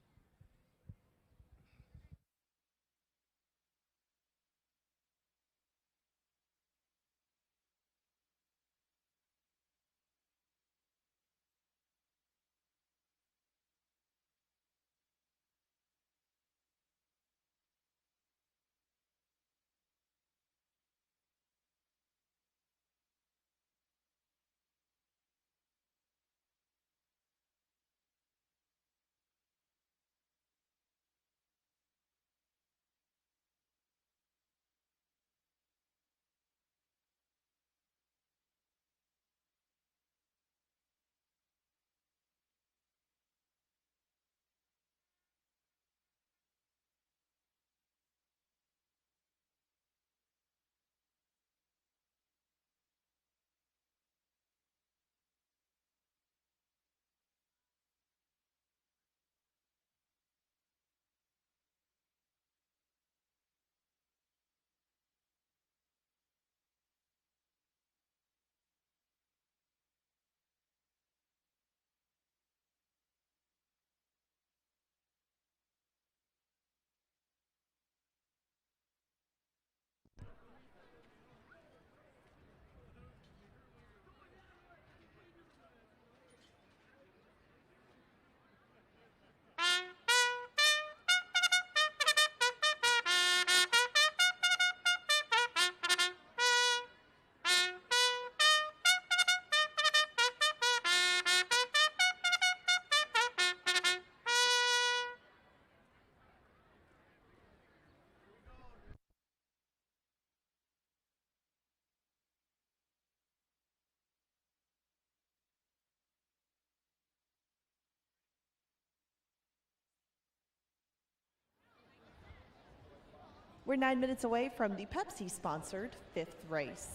We're 9 minutes away from the Pepsi-sponsored 5th race.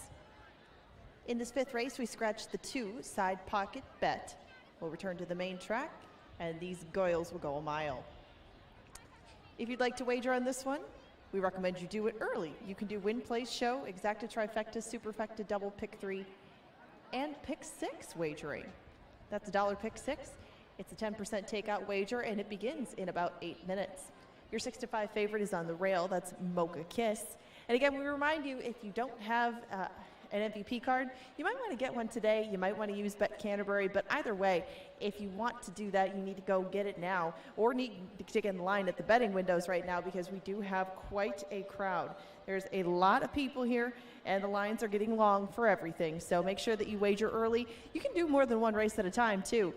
In this 5th race, we scratched the 2 Side Pocket Bet. We'll return to the main track, and these goyles will go a mile. If you'd like to wager on this one, we recommend you do it early. You can do win, place, show, exacta, trifecta, superfecta, double, pick 3, and pick 6 wagering. That's a dollar pick six. It's a 10% takeout wager, and it begins in about 8 minutes. Your 6 to 5 favorite is on the rail. That's Mocha Kiss. And again, we remind you, if you don't have an MVP card, you might want to get one today. You might want to use Bet Canterbury, but either way, if you want to do that, you need to go get it now, or need to get in line at the betting windows right now, because we do have quite a crowd. There's a lot of people here, and the lines are getting long for everything. So make sure that you wager early. You can do more than one race at a time, too.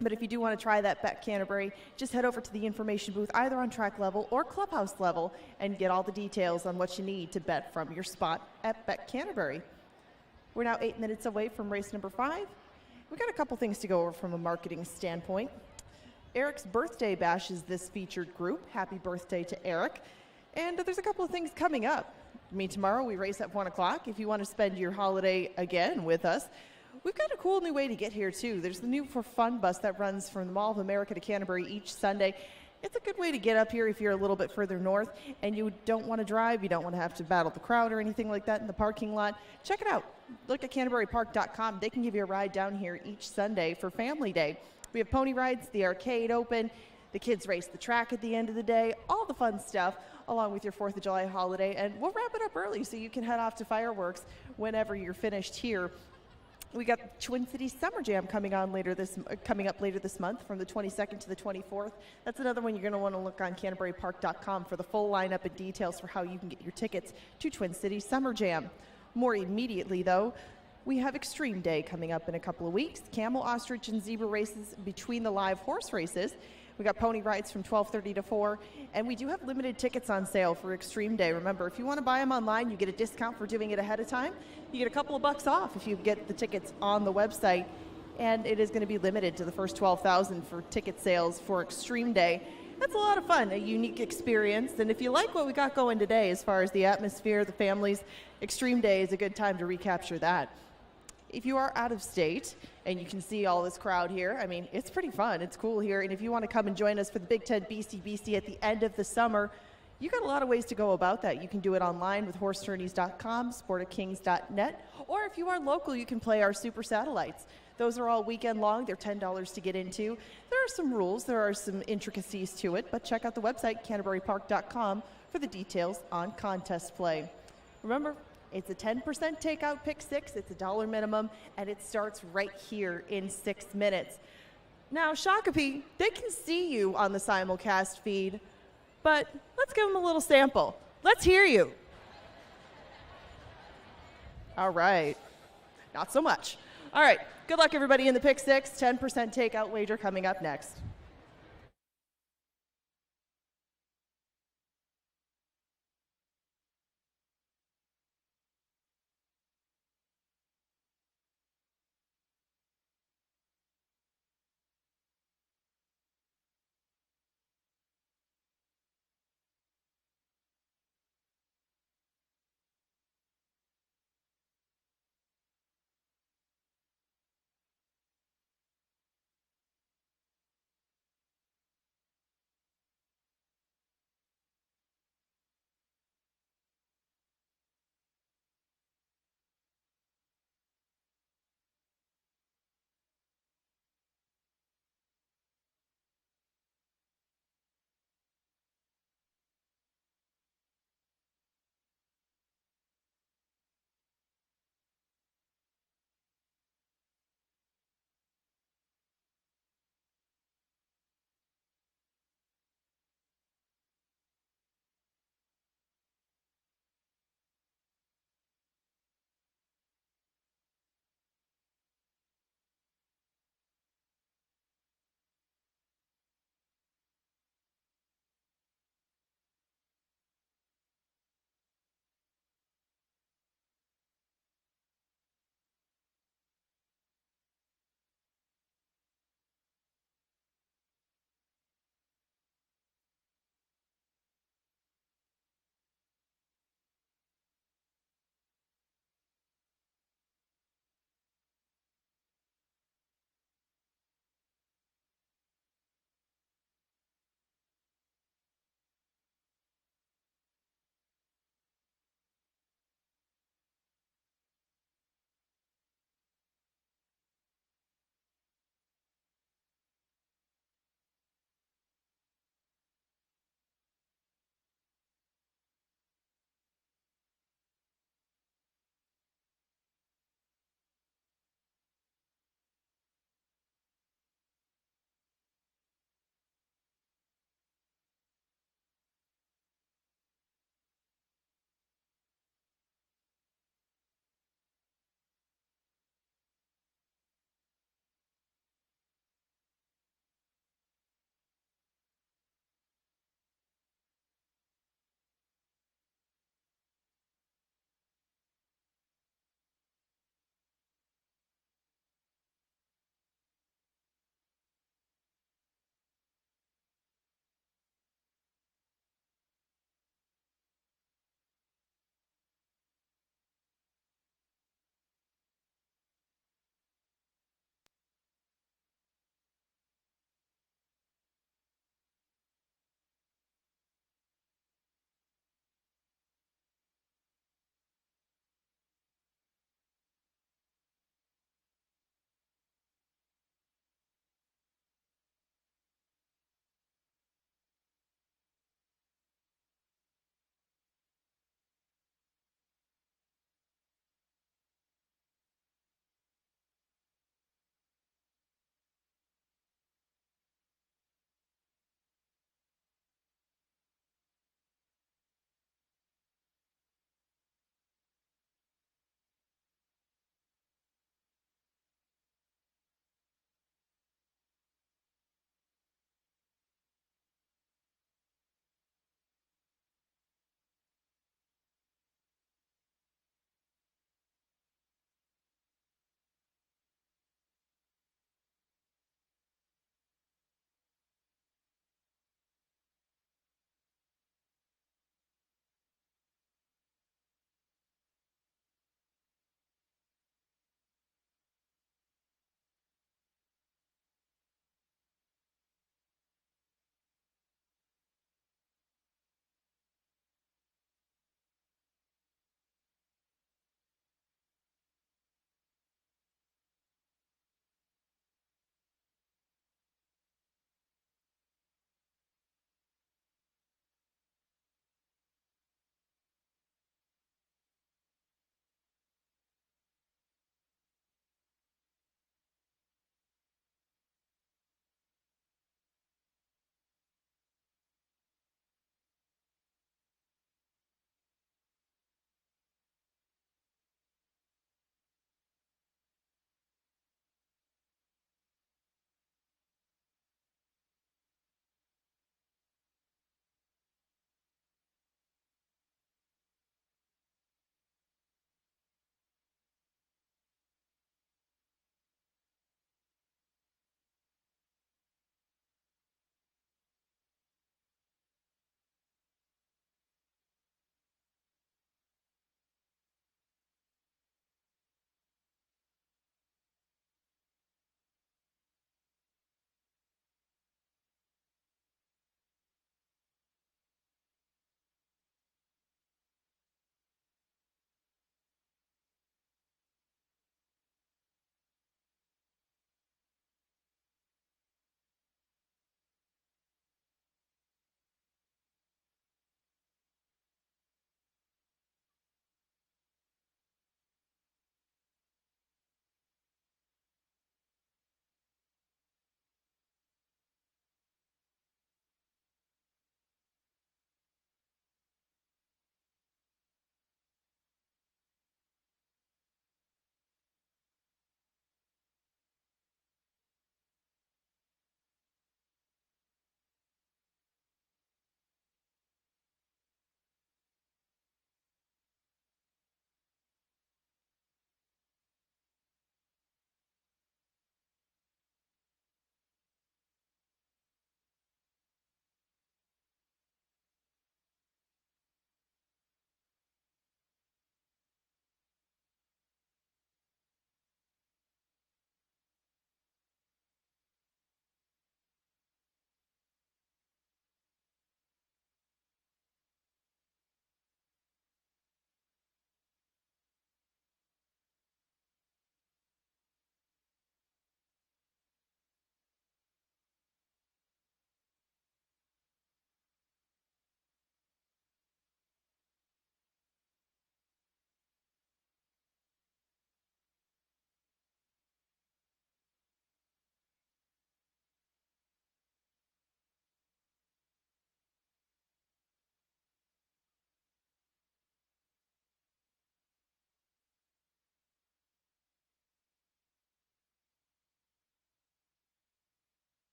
But if you do want to try that Bet Canterbury, just head over to the information booth, either on track level or clubhouse level, and get all the details on what you need to bet from your spot at Bet Canterbury. We're now 8 minutes away from race number 5. We've got a couple things to go over from a marketing standpoint. Eric's birthday bash is this featured group. Happy birthday to Eric. And there's a couple of things coming up. Tomorrow we race at 1 o'clock. If you want to spend your holiday again with us, we've got a cool new way to get here, too. There's the new For Fun bus that runs from the Mall of America to Canterbury each Sunday. It's a good way to get up here if you're a little bit further north and you don't want to drive, you don't want to have to battle the crowd or anything like that in the parking lot. Check it out. Look at CanterburyPark.com. They can give you a ride down here each Sunday for Family Day. We have pony rides, the arcade open, the kids race the track at the end of the day, all the fun stuff, along with your 4th of July holiday. And we'll wrap it up early so you can head off to fireworks whenever you're finished here. We got Twin Cities Summer Jam coming up later this month from the 22nd to the 24th. That's another one you're going to want to look on CanterburyPark.com for the full lineup and details for how you can get your tickets to Twin Cities Summer Jam. More immediately, though, we have Extreme Day coming up in a couple of weeks. Camel, ostrich, and zebra races between the live horse races. We got pony rides from 12:30 to 4, and we do have limited tickets on sale for Extreme Day. Remember, if you want to buy them online, you get a discount for doing it ahead of time. You get a couple of bucks off if you get the tickets on the website, and it is going to be limited to the first 12,000 for ticket sales for Extreme Day. That's a lot of fun, a unique experience, and if you like what we got going today as far as the atmosphere, the families, Extreme Day is a good time to recapture that. If you are out of state and you can see all this crowd here, it's pretty fun. It's cool here. And if you want to come and join us for the Big Ten BCBC at the end of the summer, you got a lot of ways to go about that. You can do it online with horsetourneys.com, sportofkings.net, or if you are local, you can play our super satellites. Those are all weekend long. They're $10 to get into. There are some rules. There are some intricacies to it, but check out the website, CanterburyPark.com, for the details on contest play. Remember, it's a 10% takeout pick six. It's $1 minimum, and it starts right here in 6 minutes. Now, Shakopee, they can see you on the simulcast feed, but let's give them a little sample. Let's hear you. All right. Not so much. All right. Good luck, everybody, in the pick six. 10% takeout wager coming up next.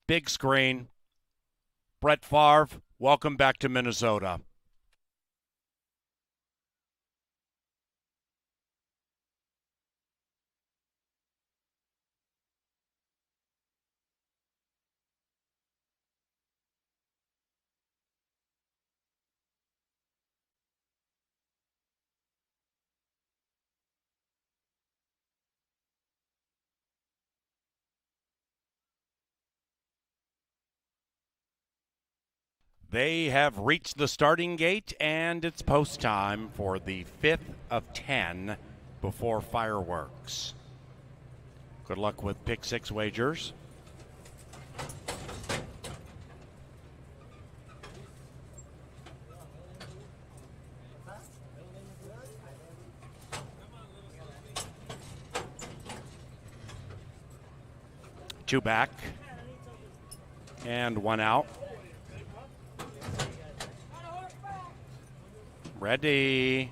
big screen. Brett Favre, welcome back to Minnesota. They have reached the starting gate, and it's post time for the 5th of 10 before fireworks. Good luck with pick six wagers. Two back and one out. Ready.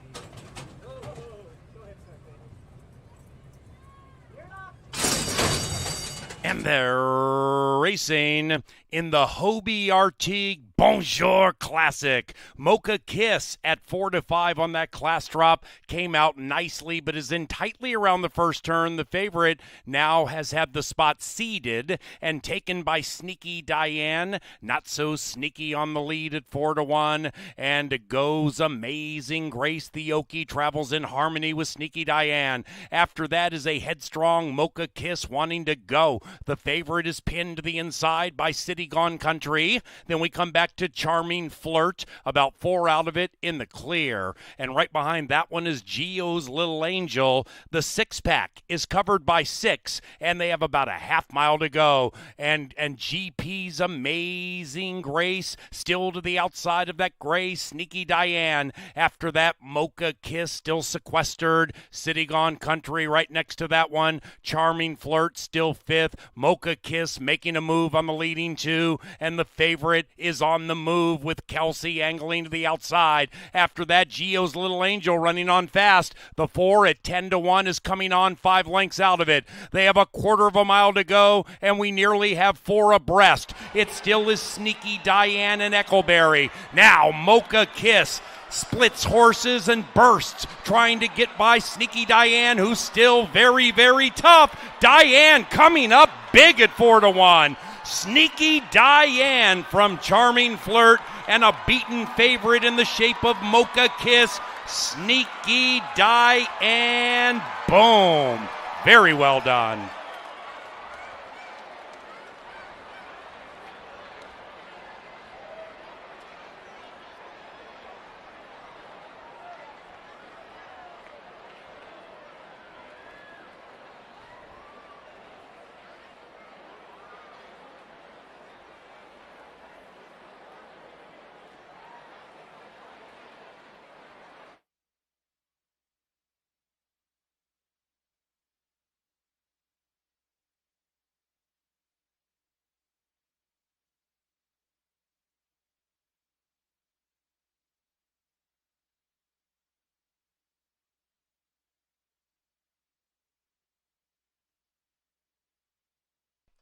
And they're racing in the Hobie RT Bonjour Classic. Mocha Kiss at 4-5 on that class drop. Came out nicely, but is in tightly around the first turn. The favorite now has had the spot ceded and taken by Sneaky Diane. Not so sneaky on the lead at 4-1. And goes Amazing Grace. The Okie travels in harmony with Sneaky Diane. After that is a headstrong Mocha Kiss wanting to go. The favorite is pinned to the inside by City Gone Country. Then we come back to Charming Flirt, about 4 out of it in the clear. And right behind that one is Gio's Little Angel. The six-pack is covered by 6, and they have about a half mile to go. And GP's Amazing Grace still to the outside of that gray Sneaky Diane. After that, Mocha Kiss still sequestered. City Gone Country right next to that one. Charming Flirt still 5th. Mocha Kiss making a move on the leading 2, and the favorite is on the move with Kelsey angling to the outside. After that, Gio's Little Angel running on fast. The 4 at 10-1 is coming on 5 lengths out of it. They have a quarter of a mile to go, and we nearly have 4 abreast. It still is Sneaky Diane and Eckleberry. Now, Mocha Kiss splits horses and bursts, trying to get by Sneaky Diane, who's still very, very tough. Diane coming up big at 4-1. Sneaky Diane from Charming Flirt, and a beaten favorite in the shape of Mocha Kiss. Sneaky Diane, boom. Very well done.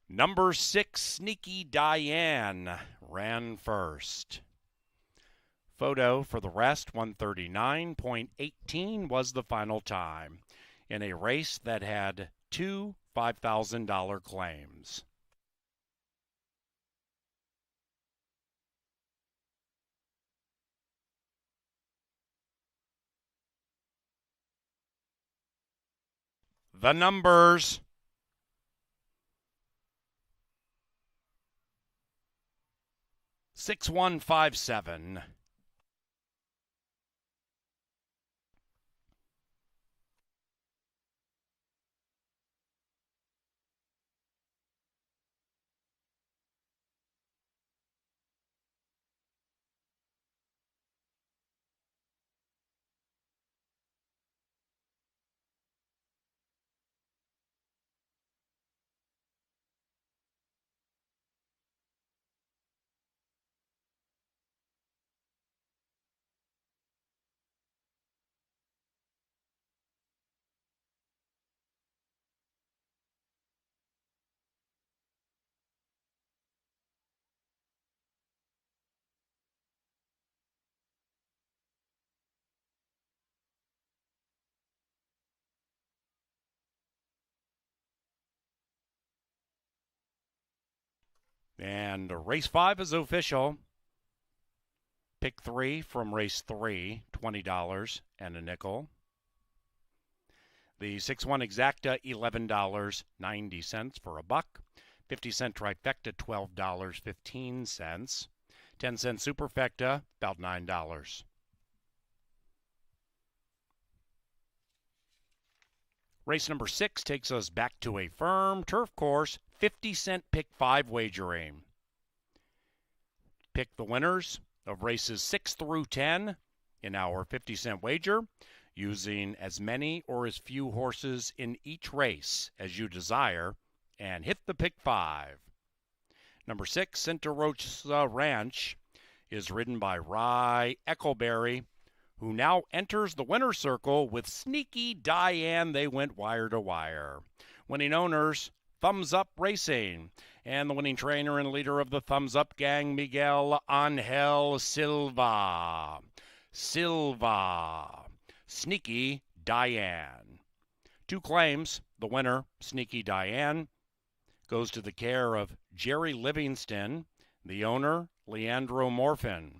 Number 6, Sneaky Diane, ran first. Photo for the rest, 139.18 was the final time in a race that had 2 $5,000 claims. The numbers. Six 157. And race 5 is official. Pick 3 from race 3, $20 and a nickel. The 6-1 exacta, $11.90 for a buck. 50-cent trifecta, $12.15. 10-cent superfecta, about $9. Race number 6 takes us back to a firm turf course, 50-cent pick 5 wagering. Pick the winners of races 6 through 10 in our 50-cent wager, using as many or as few horses in each race as you desire, and hit the pick 5. Number 6, Santa Rosa Ranch, is ridden by Rye Eccleberry, who now enters the winner's circle with Sneaky Diane. They went wire to wire. Winning owners, Thumbs Up Racing, and the winning trainer and leader of the Thumbs Up gang, Miguel Angel Silva. Sneaky Diane. 2 claims. The winner, Sneaky Diane, goes to the care of Jerry Livingston, the owner, Leandro Morfin,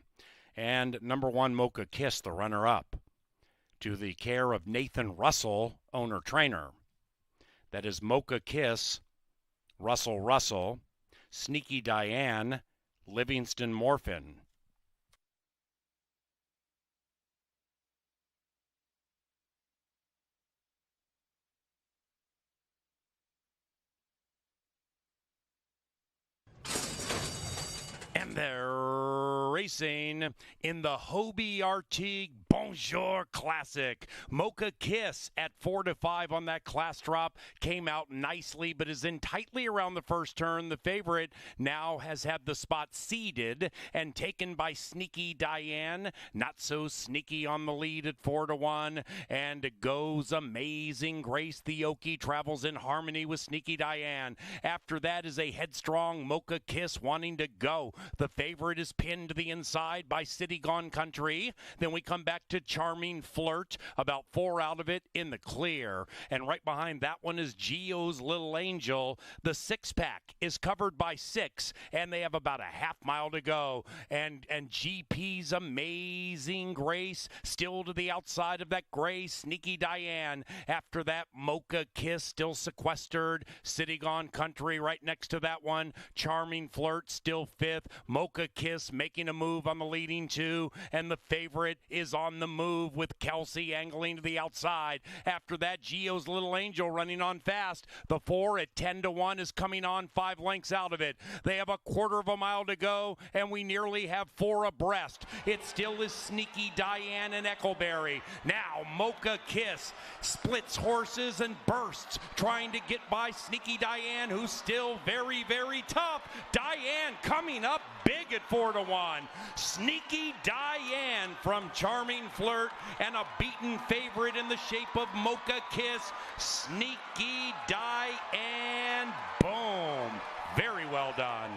and number 1, Mocha Kiss, the runner-up, to the care of Nathan Russell, owner-trainer. That is Mocha Kiss, Russell, Sneaky Diane, Livingston Morfin. And they're racing in the Hobie Artigue Bonjour Classic. Mocha Kiss at 4-5 on that class drop came out nicely, but is in tightly around the first turn. The favorite now has had the spot ceded and taken by Sneaky Diane. Not so sneaky on the lead at 4-1, and goes Amazing Grace. The Okie travels in harmony with Sneaky Diane. After that is a headstrong Mocha Kiss wanting to go. The favorite is pinned to the inside by City Gone Country. Then we come back to Charming Flirt, about 4 out of it in the clear. And right behind that one is Gio's Little Angel. The 6-pack is covered by 6, and they have about a half mile to go. And GP's Amazing Grace still to the outside of that gray Sneaky Diane. After that, Mocha Kiss still sequestered. City Gone Country right next to that one. Charming Flirt still 5th. Mocha Kiss making a move on the leading 2, and the favorite is on the move with Kelsey angling to the outside. After that, Gio's Little Angel running on fast. The 4 at 10-1 is coming on 5 lengths out of it. They have a quarter of a mile to go, and we nearly have 4 abreast. It still is Sneaky Diane and Eccleberry. Now Mocha Kiss splits horses and bursts, trying to get by Sneaky Diane, who's still very, very tough. Diane coming up big at 4-1. Sneaky Diane from Charming Flirt, and a beaten favorite in the shape of Mocha Kiss. Sneaky Diane, boom. Very well done.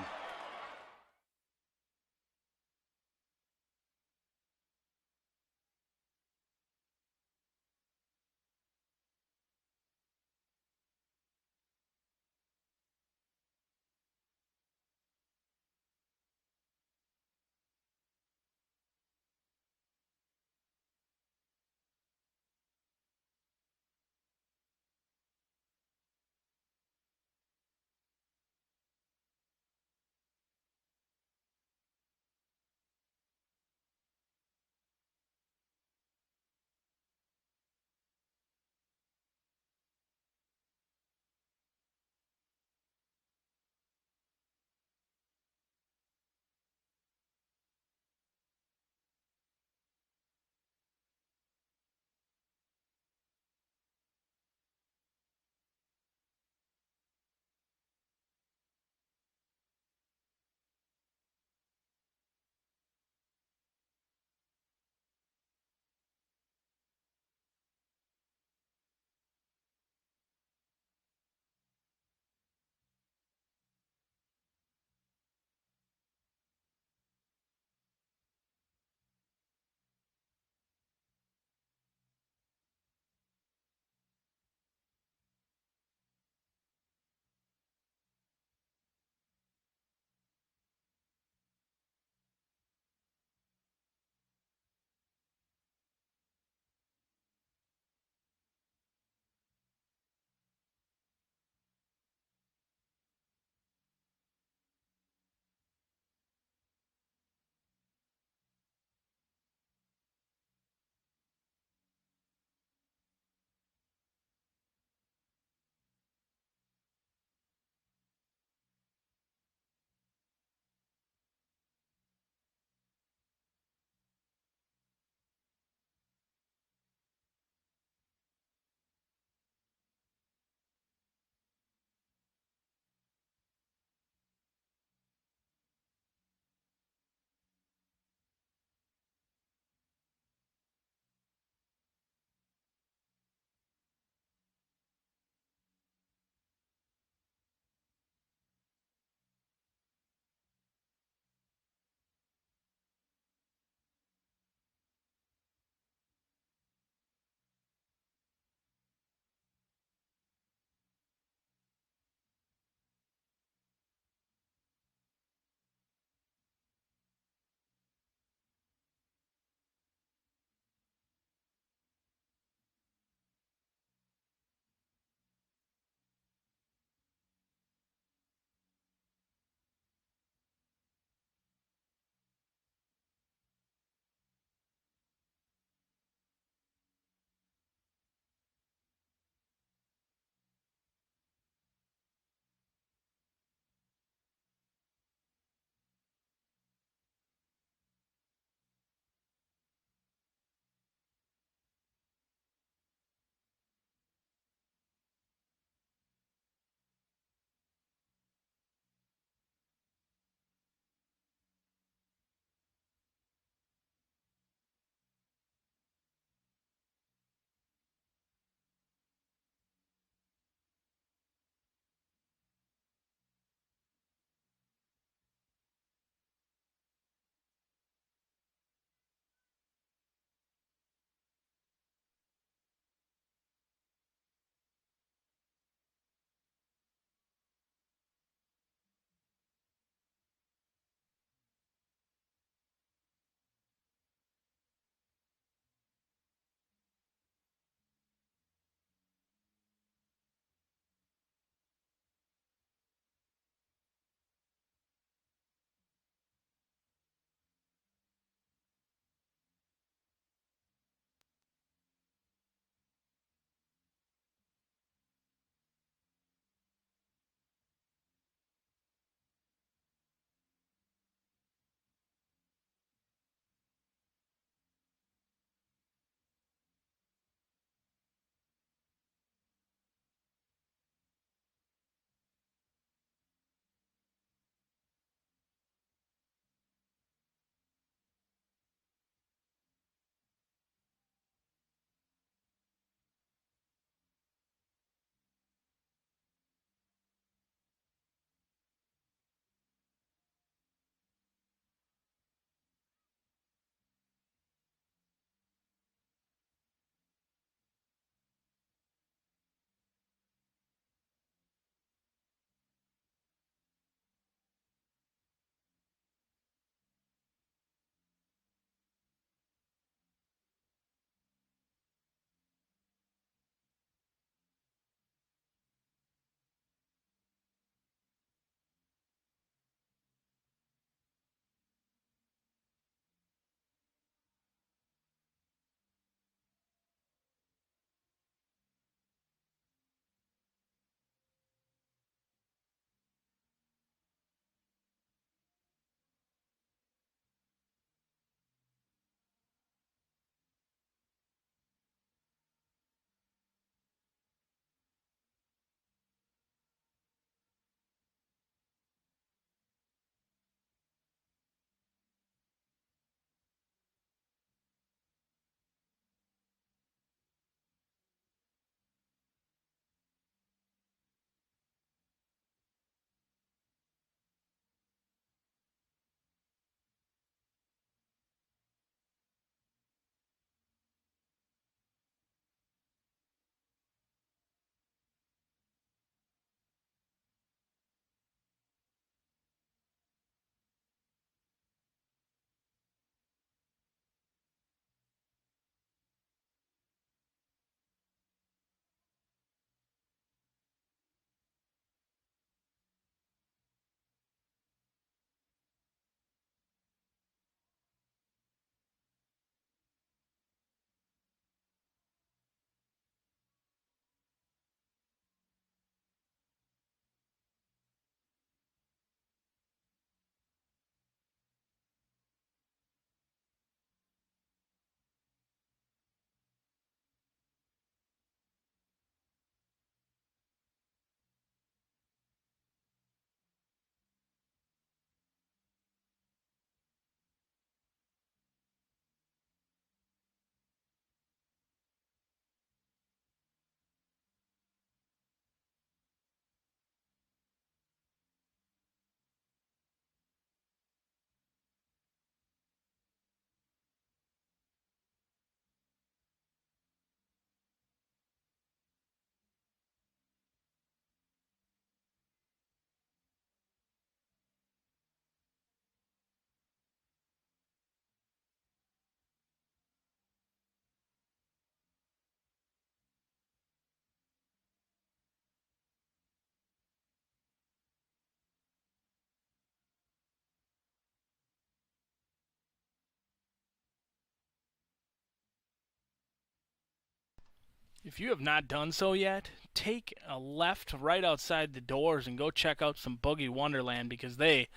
If you have not done so yet, take a left right outside the doors and go check out some Boogie Wonderland because they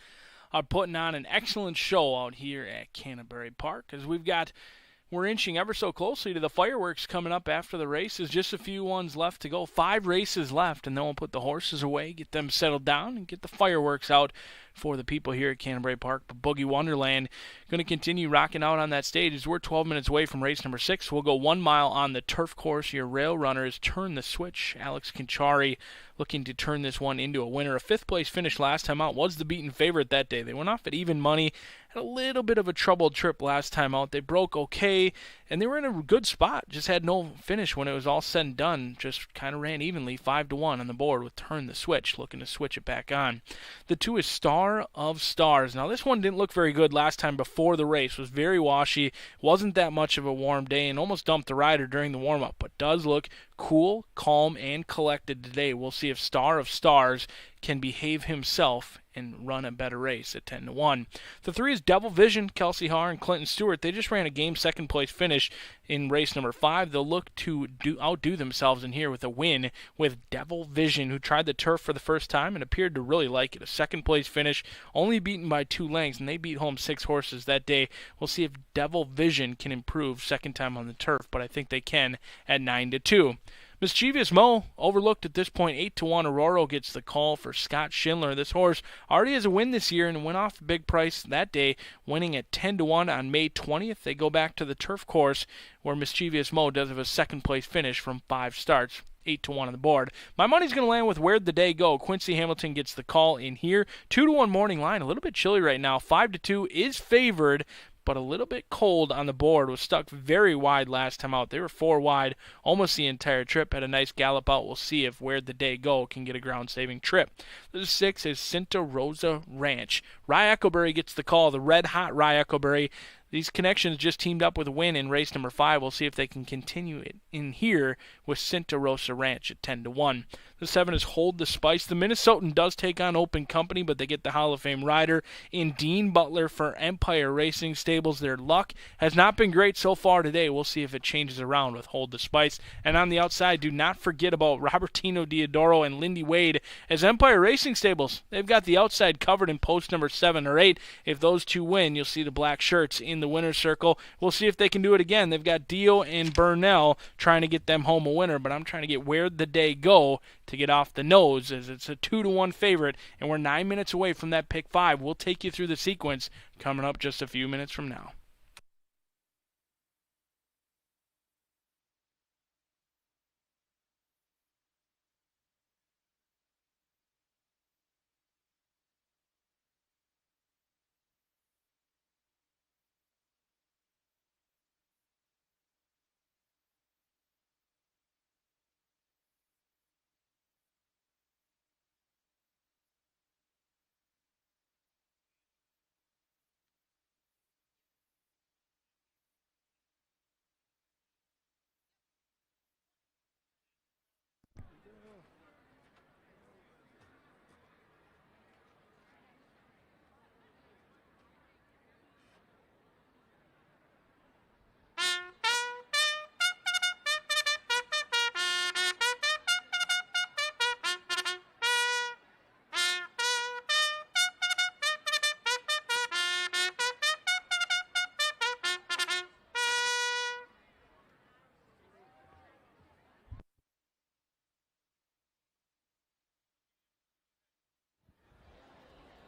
are putting on an excellent show out here at Canterbury Park. As we're inching ever so closely to the fireworks coming up after the races. Just a few ones left to go. 5 races left, and then we'll put the horses away, get them settled down, and get the fireworks out for the people here at Canterbury Park. But Boogie Wonderland going to continue rocking out on that stage as we're 12 minutes away from race number 6. We'll go 1 mile on the turf course. Your rail runners turn the switch. Alex Conchari looking to turn this one into a winner. A 5th place finish last time out was the beaten favorite that day. They went off at even money. Had a little bit of a troubled trip last time out. They broke okay, and they were in a good spot. Just had no finish when it was all said and done. Just kind of ran evenly, 5-1 on the board with Turn the Switch, looking to switch it back on. The 2 is Star of Stars. Now, this one didn't look very good last time before the race. It was very washy. Wasn't that much of a warm day, and almost dumped the rider during the warm-up, but does look cool, calm, and collected today. We'll see if Star of Stars can behave himself and run a better race at 10-1. The 3 is Devil Vision. Kelsey Haar and Clinton Stewart. They just ran a game 2nd place finish in race number 5. They'll look to outdo themselves in here with a win with Devil Vision, who tried the turf for the first time and appeared to really like it. A 2nd place finish, only beaten by 2 lengths, and they beat home 6 horses that day. We'll see if Devil Vision can improve 2nd time on the turf, but I think they can at 9-2. Mischievous Mo, overlooked at this point, 8-1. Aurora gets the call for Scott Schindler. This horse already has a win this year and went off a big price that day, winning at 10-1 on May 20th. They go back to the turf course where Mischievous Mo does have a 2nd place finish from 5 starts. 8-1 on the board. My money's going to land with Where'd the Day Go. Quincy Hamilton gets the call in here. 2-1 morning line. A little bit chilly right now. 5-2 is favored, but a little bit cold on the board. Was stuck very wide last time out. They were 4 wide almost the entire trip. Had a nice gallop out. We'll see if Where'd the Day Go can get a ground-saving trip. The 6 is Santa Rosa Ranch. Rye Echoberry gets the call. The red-hot Rye Echoberry. These connections just teamed up with a win in race number 5. We'll see if they can continue it in here with Santa Rosa Ranch at 10-1. The 7 is Hold the Spice. The Minnesotan does take on Open Company, but they get the Hall of Fame rider in Dean Butler for Empire Racing Stables. Their luck has not been great so far today. We'll see if it changes around with Hold the Spice. And on the outside, do not forget about Robertino Diodoro and Lindy Wade as Empire Racing Stables. They've got the outside covered in post number 7 or 8. If those 2 win, you'll see the black shirts in the winner's circle. We'll see if they can do it again. They've got Dio and Burnell trying to get them home a winner, but I'm trying to get Where'd the Day Go to get off the nose as it's a 2-1 favorite, and we're 9 minutes away from that pick 5. We'll take you through the sequence coming up just a few minutes from now.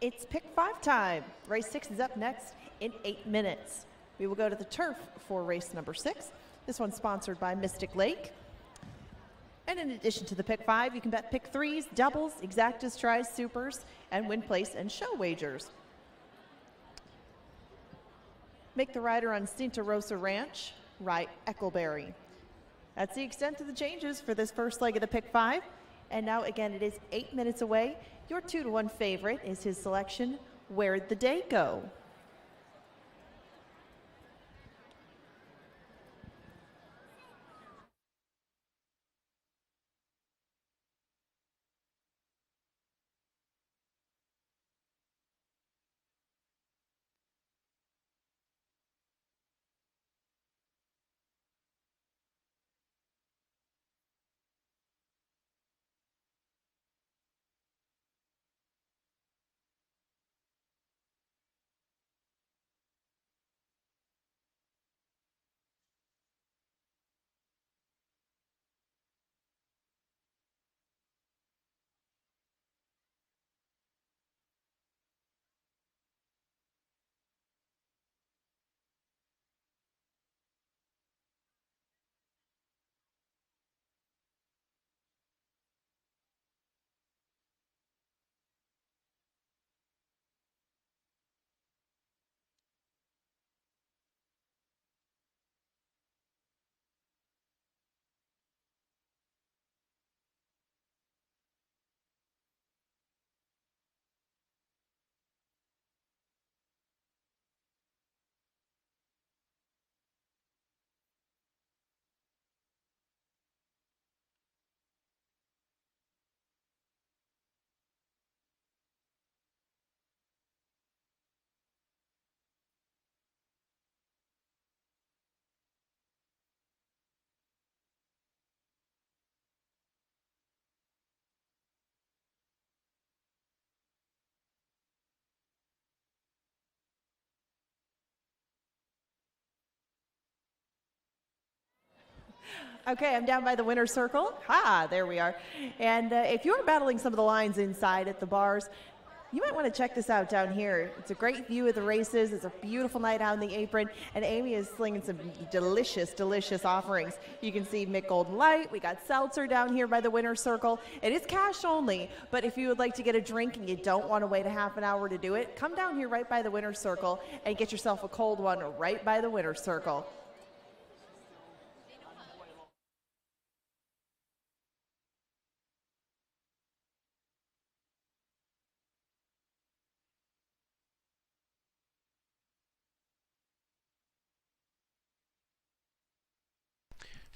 It's pick 5 time. Race 6 is up next in 8 minutes. We will go to the turf for race number 6. This one's sponsored by Mystic Lake. And in addition to the pick 5, you can bet pick 3s, doubles, exactas, tries, supers, and win place and show wagers. Make the rider on Santa Rosa Ranch, Rye Eccleberry. That's the extent of the changes for this first leg of the pick 5. And now again, it is 8 minutes away. Your 2-1 favorite is his selection, Where'd the Day Go? Okay, I'm down by the winner's circle. Ha, there we are. And if you're battling some of the lines inside at the bars, you might want to check this out down here. It's a great view of the races. It's a beautiful night out in the apron. And Amy is slinging some delicious, delicious offerings. You can see Mick Golden Light. We got seltzer down here by the winner's circle. It is cash only, but if you would like to get a drink and you don't want to wait a half an hour to do it, come down here right by the winner's circle and get yourself a cold one right by the winner's circle.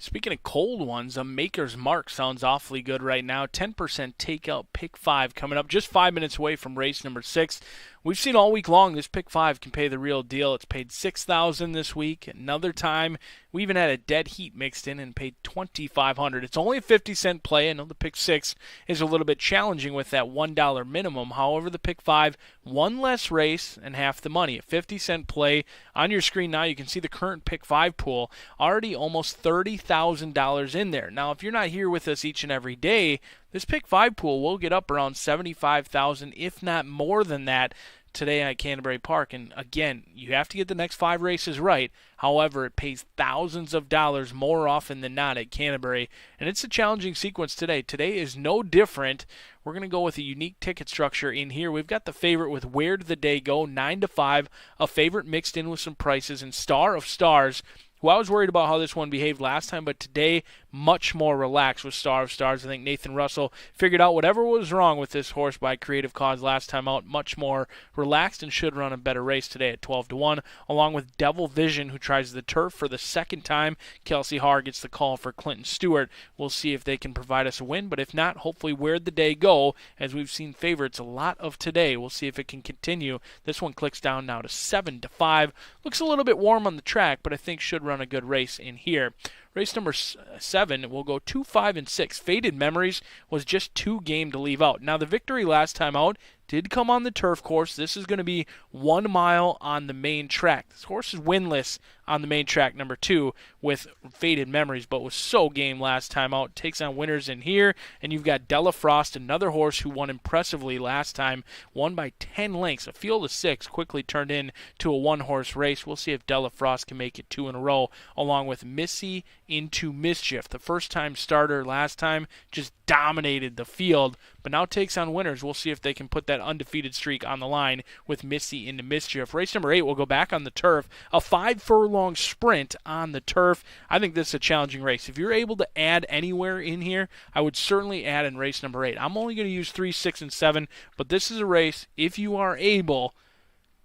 Speaking of cold ones, a Maker's Mark sounds awfully good right now. 10% takeout pick 5 coming up just 5 minutes away from race number 6. We've seen all week long this pick 5 can pay the real deal. It's paid $6,000 this week. Another time, we even had a dead heat mixed in and paid $2,500. It's only a 50-cent play. I know the pick 6 is a little bit challenging with that $1 minimum. However, the pick 5, one less race and half the money. A 50-cent play. On your screen now, you can see the current pick 5 pool. Already almost $30,000 in there. Now, if you're not here with us each and every day, this pick 5 pool will get up around $75,000, if not more than that, today at Canterbury Park. And again, you have to get the next 5 races right. However, it pays thousands of dollars more often than not at Canterbury. And it's a challenging sequence today. Today is no different. We're going to go with a unique ticket structure in here. We've got the favorite with Where Did the Day Go? 9-5, a favorite mixed in with some prices, and Star of Stars, who I was worried about how this one behaved last time, but today, much more relaxed with Star of Stars. I think Nathan Russell figured out whatever was wrong with this horse by creative cause last time out. Much more relaxed and should run a better race today at 12-1, along with Devil Vision, who tries the turf for the second time. Kelsey Haar gets the call for Clinton Stewart. We'll see if they can provide us a win, but if not, hopefully Where'd the Day Go? As we've seen favorites a lot of today. We'll see if it can continue. This one clicks down now to 7-5. Looks a little bit warm on the track, but I think should run a good race in here. Race number 7 will go 2, 5, and 6. Faded Memories was just 2 game to leave out. Now, the victory last time out did come on the turf course. This is going to be 1 mile on the main track. This horse is winless on the main track, number 2, with Faded Memories, but was so game last time out. Takes on winners in here, and you've got Della Frost, another horse who won impressively last time, won by 10 lengths. A field of 6 quickly turned into a 1-horse race. We'll see if Della Frost can make it 2 in a row, along with Missy Into Mischief. The first-time starter last time just dominated the field, but now takes on winners. We'll see if they can put that undefeated streak on the line with Missy Into Mischief. Race number 8 will go back on the turf. A 5-furlong sprint on the turf. I think this is a challenging race. If you're able to add anywhere in here, I would certainly add in race number 8. I'm only going to use 3, 6, and 7, but this is a race, if you are able,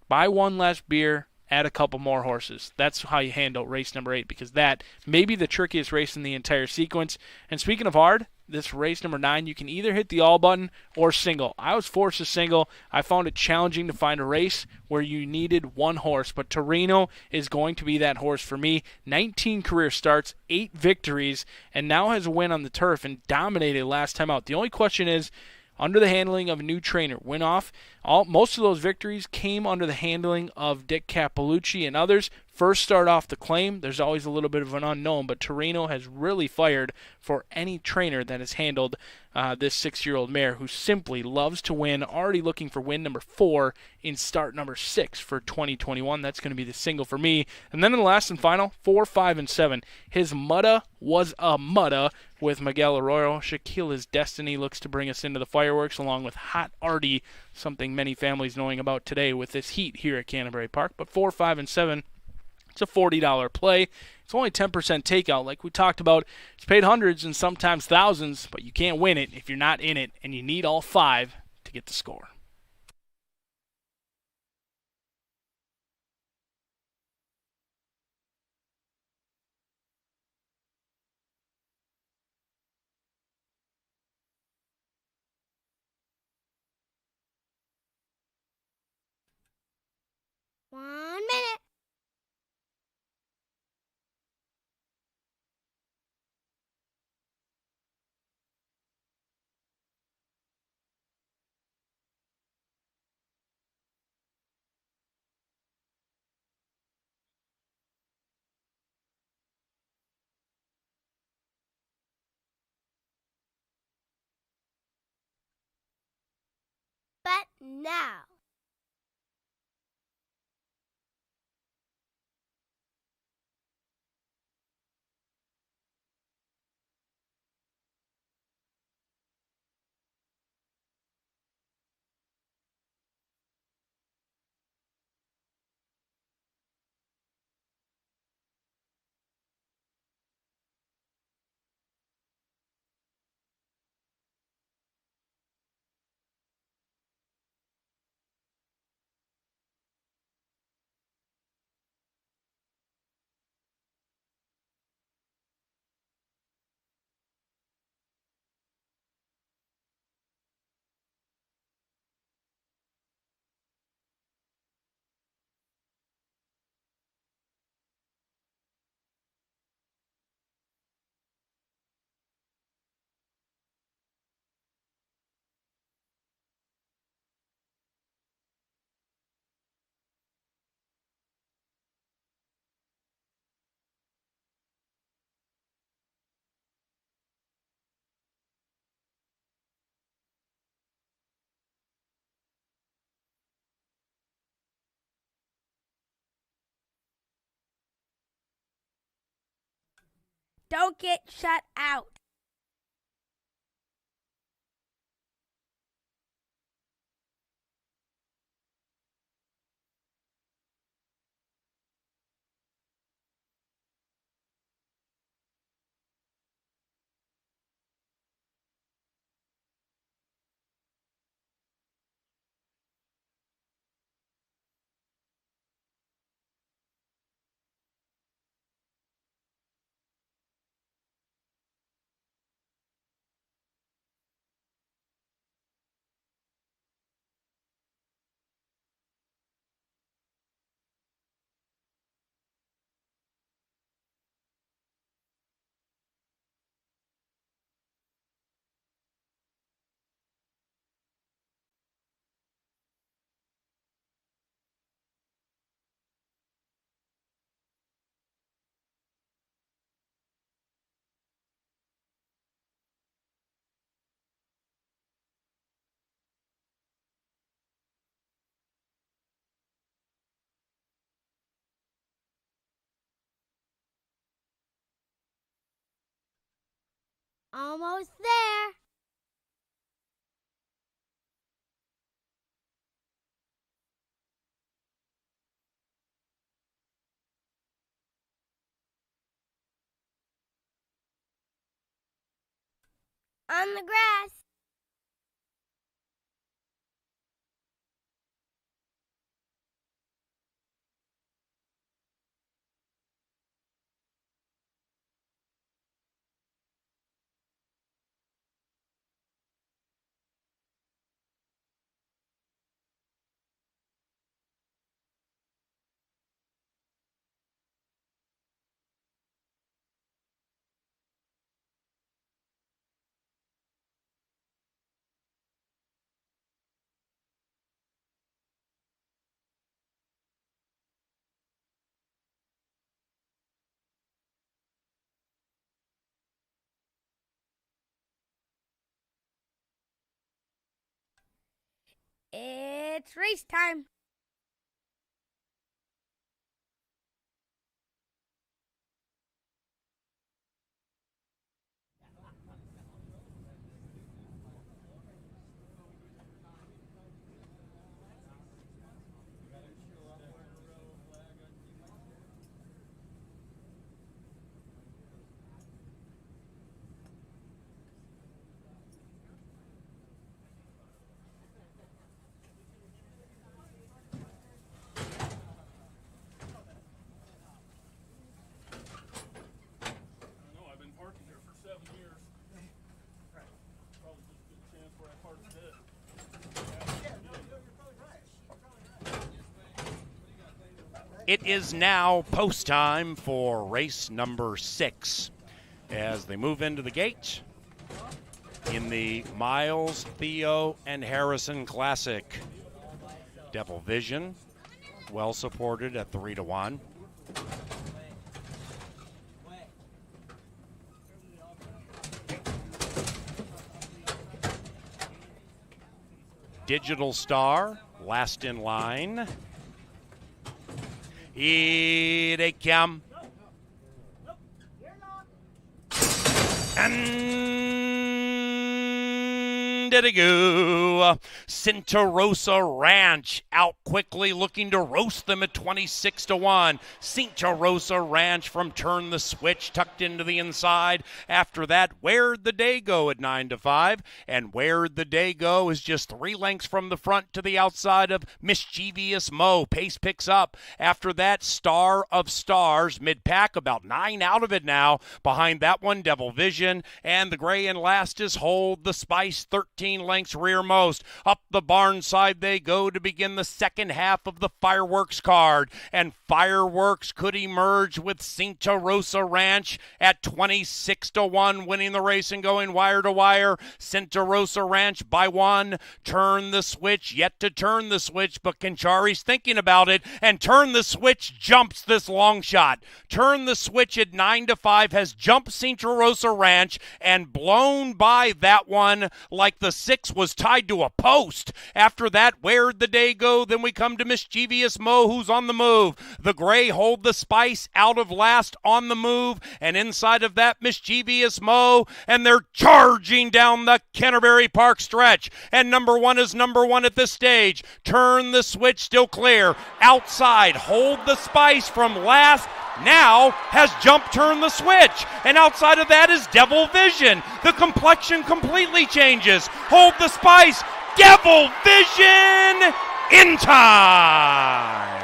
buy 1 less beer, add a couple more horses. That's how you handle race number 8, because that may be the trickiest race in the entire sequence. And speaking of hard, this race number 9, you can either hit the all button or single. I was forced to single. I found it challenging to find a race where you needed 1 horse, but Torino is going to be that horse for me. 19 career starts, 8 victories, and now has a win on the turf and dominated last time out. The only question is, under the handling of a new trainer, most of those victories came under the handling of Dick Capalucci and others. First start off the claim, there's always a little bit of an unknown, but Torino has really fired for any trainer that has handled this 6-year-old mare, who simply loves to win. Already looking for win number 4 in start number 6 for 2021. That's going to be the single for me. And then in the last and final, 4, 5, and 7. His Mutta was a Mutta with Miguel Arroyo. Shaquila's Destiny looks to bring us into the fireworks, along with Hot Artie, something many families knowing about today with this heat here at Canterbury Park. But 4, 5, and 7. It's a $40 play. It's only 10% takeout. Like we talked about, it's paid hundreds and sometimes thousands, but you can't win it if you're not in it, and you need all 5 to get the score. now. Don't get shut out. Almost there. On the grass. It's race time. It is now post time for race number 6 as they move into the gate in the Miles, Theo, and Harrison Classic. Devil Vision, well supported at 3-1. Digital Star, last in line. Here they come. And did it go? Santa Rosa Ranch out quickly, looking to roast them at 26-1. Santa Rosa Ranch from Turn the Switch, tucked into the inside. After that, Where'd the Day Go at 9-5, and Where'd the Day Go is just 3 lengths from the front to the outside of Mischievous Mo. Pace picks up. After that, Star of Stars, mid-pack, about 9 out of it now. Behind that one, Devil Vision, and the gray and last is Hold the Spice, 13 lengths rearmost. Up the barn side they go to begin the second half of the Fireworks card, and Fireworks could emerge with Santa Rosa Ranch at 26-1, winning the race and going wire to wire. Santa Rosa Ranch by 1. Turn the Switch, yet to turn the switch, but Conchari's thinking about it, and Turn the Switch jumps this long shot. Turn the Switch at 9-5 has jumped Santa Rosa Ranch and blown by that one like the 6 was tied to a post. After that, Where'd the Day Go? Then we come to Mischievous Mo, who's on the move. The gray Hold the Spice out of last on the move, and inside of that, Mischievous Mo, and they're charging down the Canterbury Park stretch. And number 1 is number 1 at this stage. Turn the Switch, still clear. Outside, Hold the Spice from last now has jumped Turn the Switch, and outside of that is Devil Vision. The complexion completely changes. Hold the Spice, Devil Vision in time.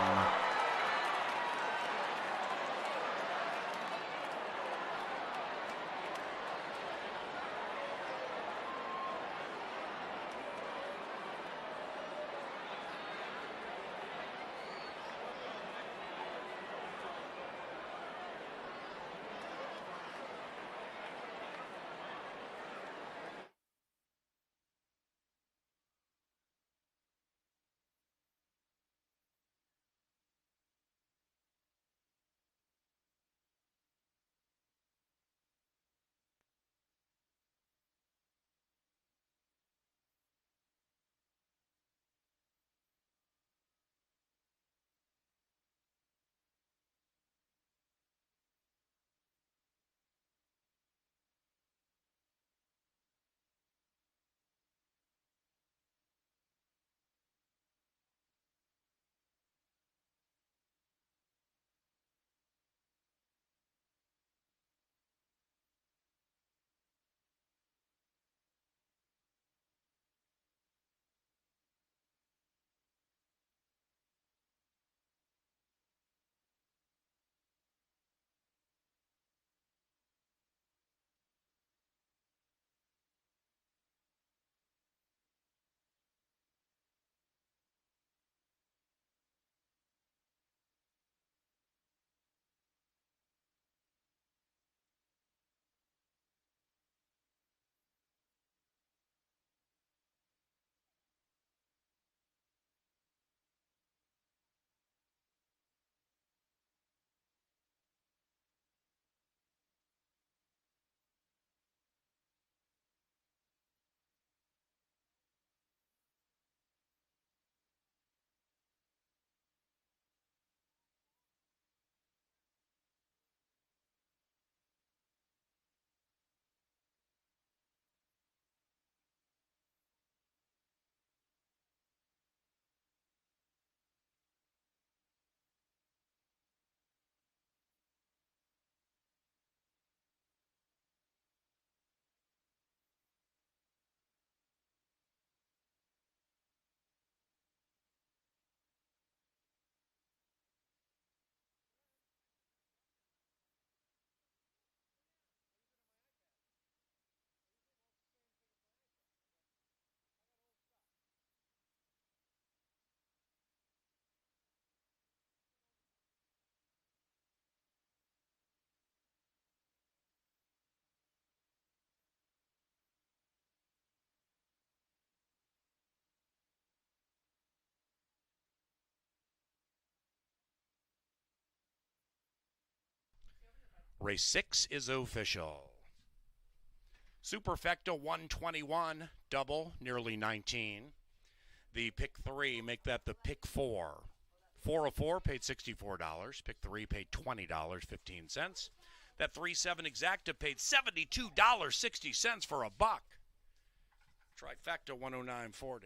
Race 6 is official. Superfecta 121, double, nearly 19. The pick 3, make that the pick 4. 404 paid $64. Pick 3 paid $20.15. That 3-7 exacta paid $72.60 for a buck. Trifecta 109.40.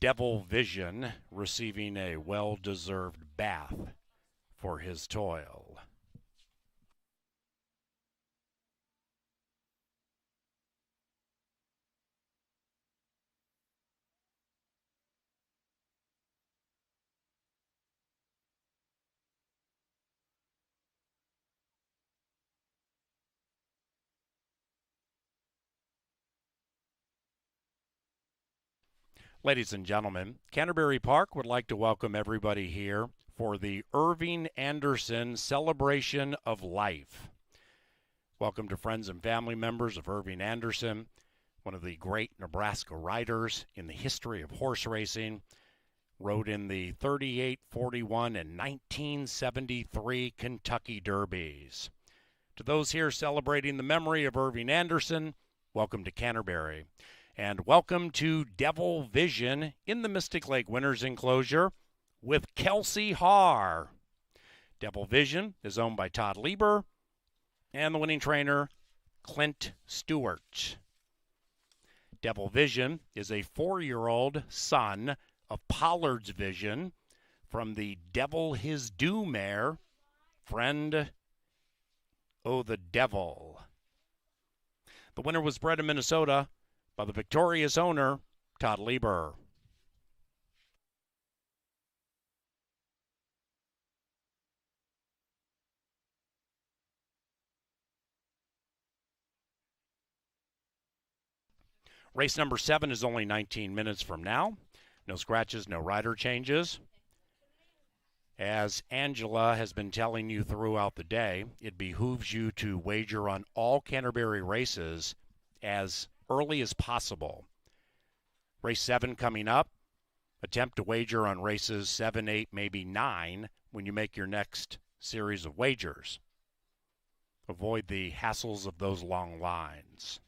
Devil Vision receiving a well-deserved bath for his toil. Ladies and gentlemen, Canterbury Park would like to welcome everybody here for the Irving Anderson Celebration of Life. Welcome to friends and family members of Irving Anderson, one of the great Nebraska riders in the history of horse racing. Rode in the 38, 41, and 1973 Kentucky Derbies. To those here celebrating the memory of Irving Anderson, welcome to Canterbury. And welcome to Devil Vision in the Mystic Lake Winners Enclosure with Kelsey Haar. Devil Vision is owned by Todd Lieber and the winning trainer, Clint Stewart. Devil Vision is a 4-year-old son of Pollard's Vision from the Devil His Due mare, Friend O' the Devil. The winner was bred in Minnesota by the victorious owner, Todd Lieber. Race number 7 is only 19 minutes from now. No scratches, no rider changes. As Angela has been telling you throughout the day, it behooves you to wager on all Canterbury races as early as possible. Race 7 coming up. Attempt to wager on races 7, 8, maybe 9 when you make your next series of wagers. Avoid the hassles of those long lines.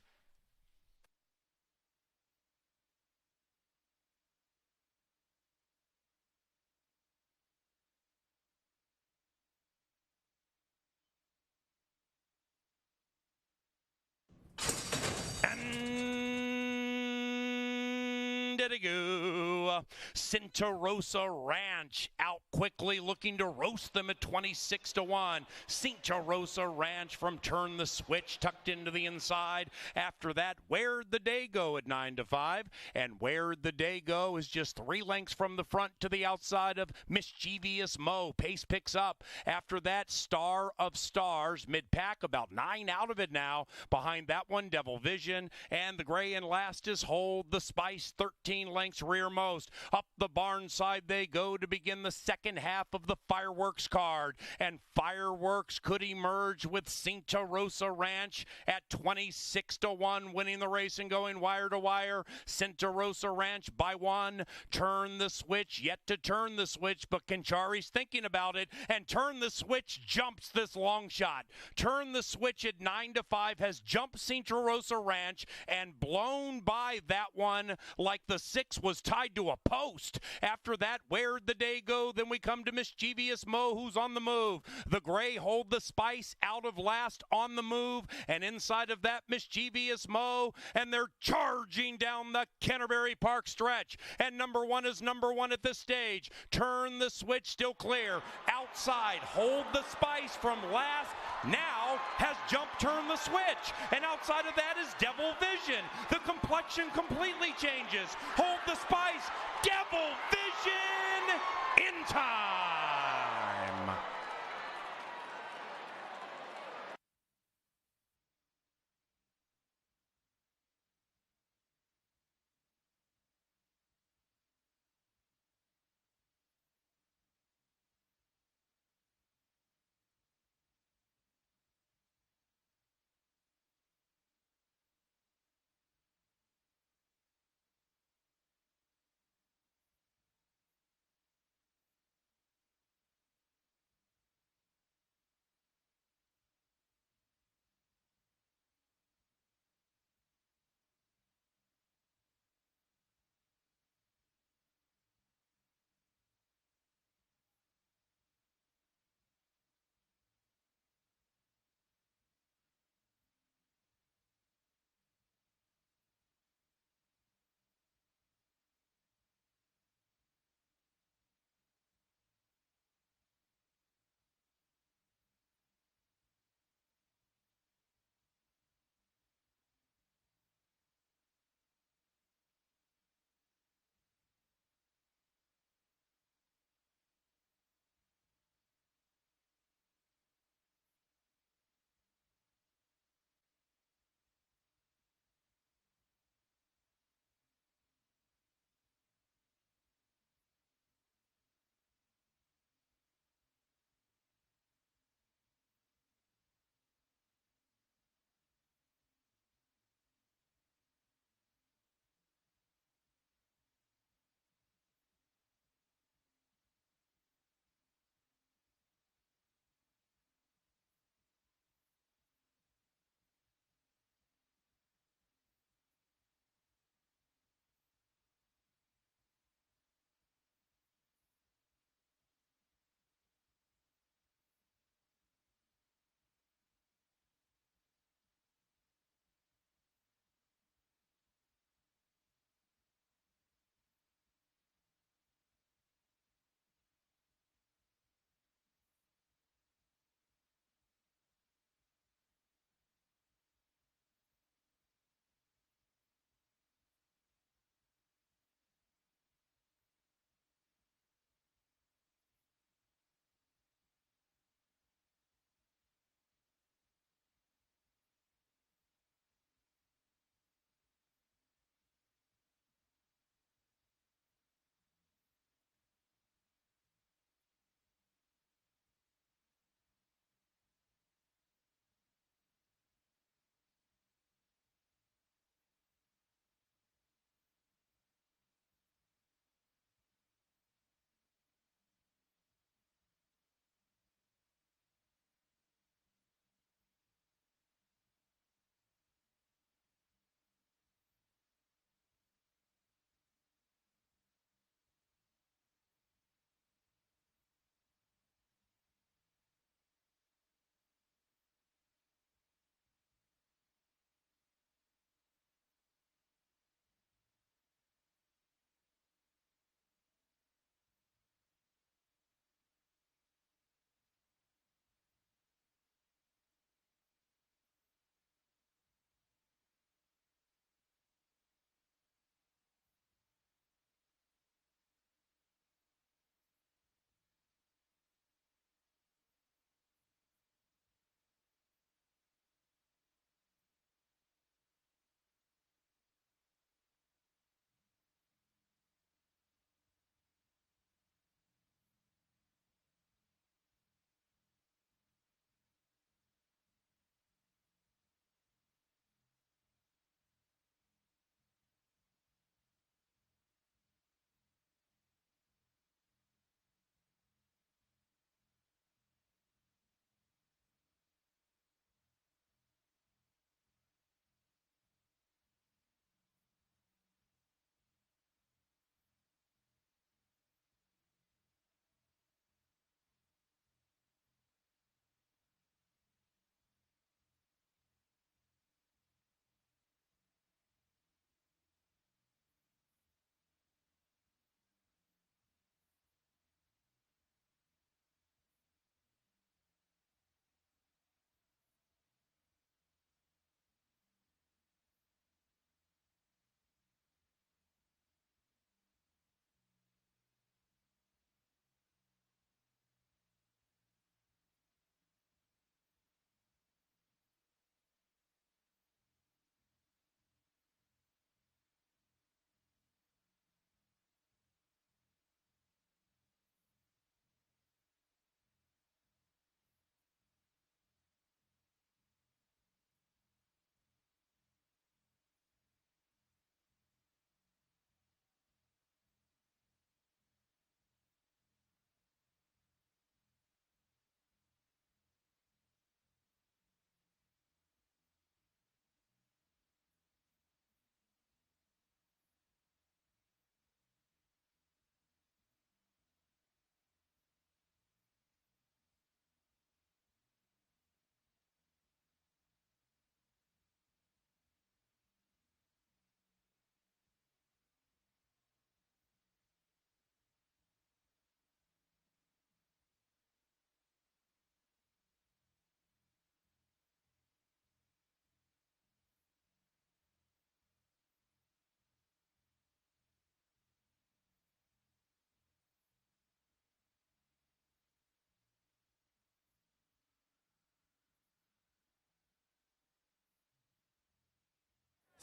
Did it go? Santa Rosa Ranch out quickly, looking to roast them at 26-1. Santa Rosa Ranch from Turn the Switch, tucked into the inside. After that, Where'd the Day Go at 9-5, and Where'd the Day Go is just 3 lengths from the front to the outside of Mischievous Mo. Pace picks up. After that, Star of Stars, mid-pack, about 9 out of it now. Behind that one, Devil Vision, and the gray and last is Hold the Spice, 13 13 lengths rearmost. Up the barn side they go to begin the second half of the Fireworks card. And Fireworks could emerge with Santa Rosa Ranch at 26-1, winning the race and going wire to wire. Santa Rosa Ranch by 1. Turn the Switch, yet to turn the switch, but Conchari's thinking about it, and Turn the Switch jumps this long shot. Turn the Switch at 9-5 has jumped Santa Rosa Ranch and blown by that one like the 6 was tied to a post. After that, Where'd the Day Go? Then we come to Mischievous Mo, who's on the move. The Gray Hold the Spice out of last on the move, and inside of that, Mischievous Mo, and they're charging down the Canterbury Park stretch. And number 1 is number 1 at this stage. Turn the Switch, still clear. Outside, Hold the Spice from last, now has jumped Turn the Switch. And outside of that is Devil Vision. The complexion completely changes. Hold the Spice, Devil Vision in time.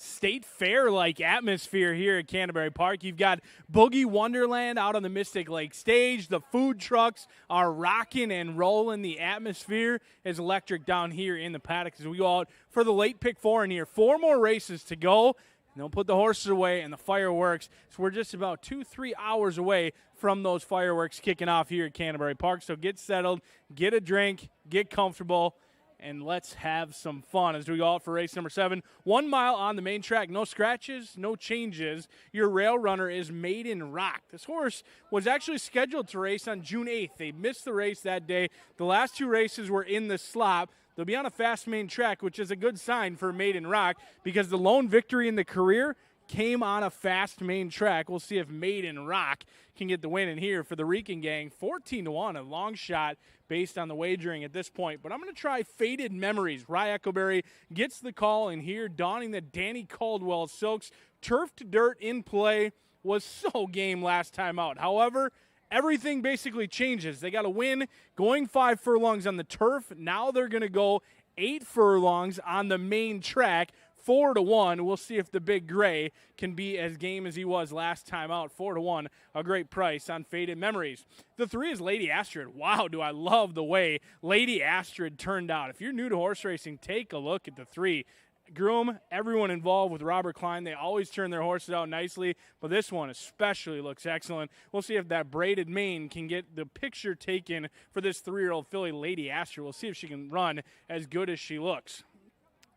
state fair-like atmosphere here at Canterbury Park. You've got Boogie Wonderland out on the Mystic Lake stage. The food trucks are rocking and rolling. The atmosphere is electric down here in the paddock as we go out for the late pick 4 in here. 4 more races to go, and they'll put the horses away and the fireworks. So we're just about 2-3 hours away from those fireworks kicking off here at Canterbury Park. So get settled, get a drink, get comfortable, and let's have some fun as we go out for race number 7. 1 mile on the main track. No scratches, no changes. Your rail runner is Maiden Rock. This horse was actually scheduled to race on June 8th. They missed the race that day. The last 2 races were in the slop. They'll be on a fast main track, which is a good sign for Maiden Rock because the lone victory in the career came on a fast main track. We'll see if Maiden Rock can get the win in here for the Rican gang. 14-1, a long shot based on the wagering at this point. But I'm going to try Faded Memories. Rye Echoberry gets the call in here, donning the Danny Caldwell silks. Turf to dirt in play, was so game last time out. However, everything basically changes. They got a win going 5 furlongs on the turf. Now they're going to go 8 furlongs on the main track. 4-1. We'll see if the Big Gray can be as game as he was last time out. 4-1, a great price on Faded Memories. The 3 is Lady Astrid. Wow, do I love the way Lady Astrid turned out. If you're new to horse racing, take a look at the 3. Groom, everyone involved with Robert Klein, they always turn their horses out nicely, but this one especially looks excellent. We'll see if that braided mane can get the picture taken for this 3-year-old filly, Lady Astrid. We'll see if she can run as good as she looks.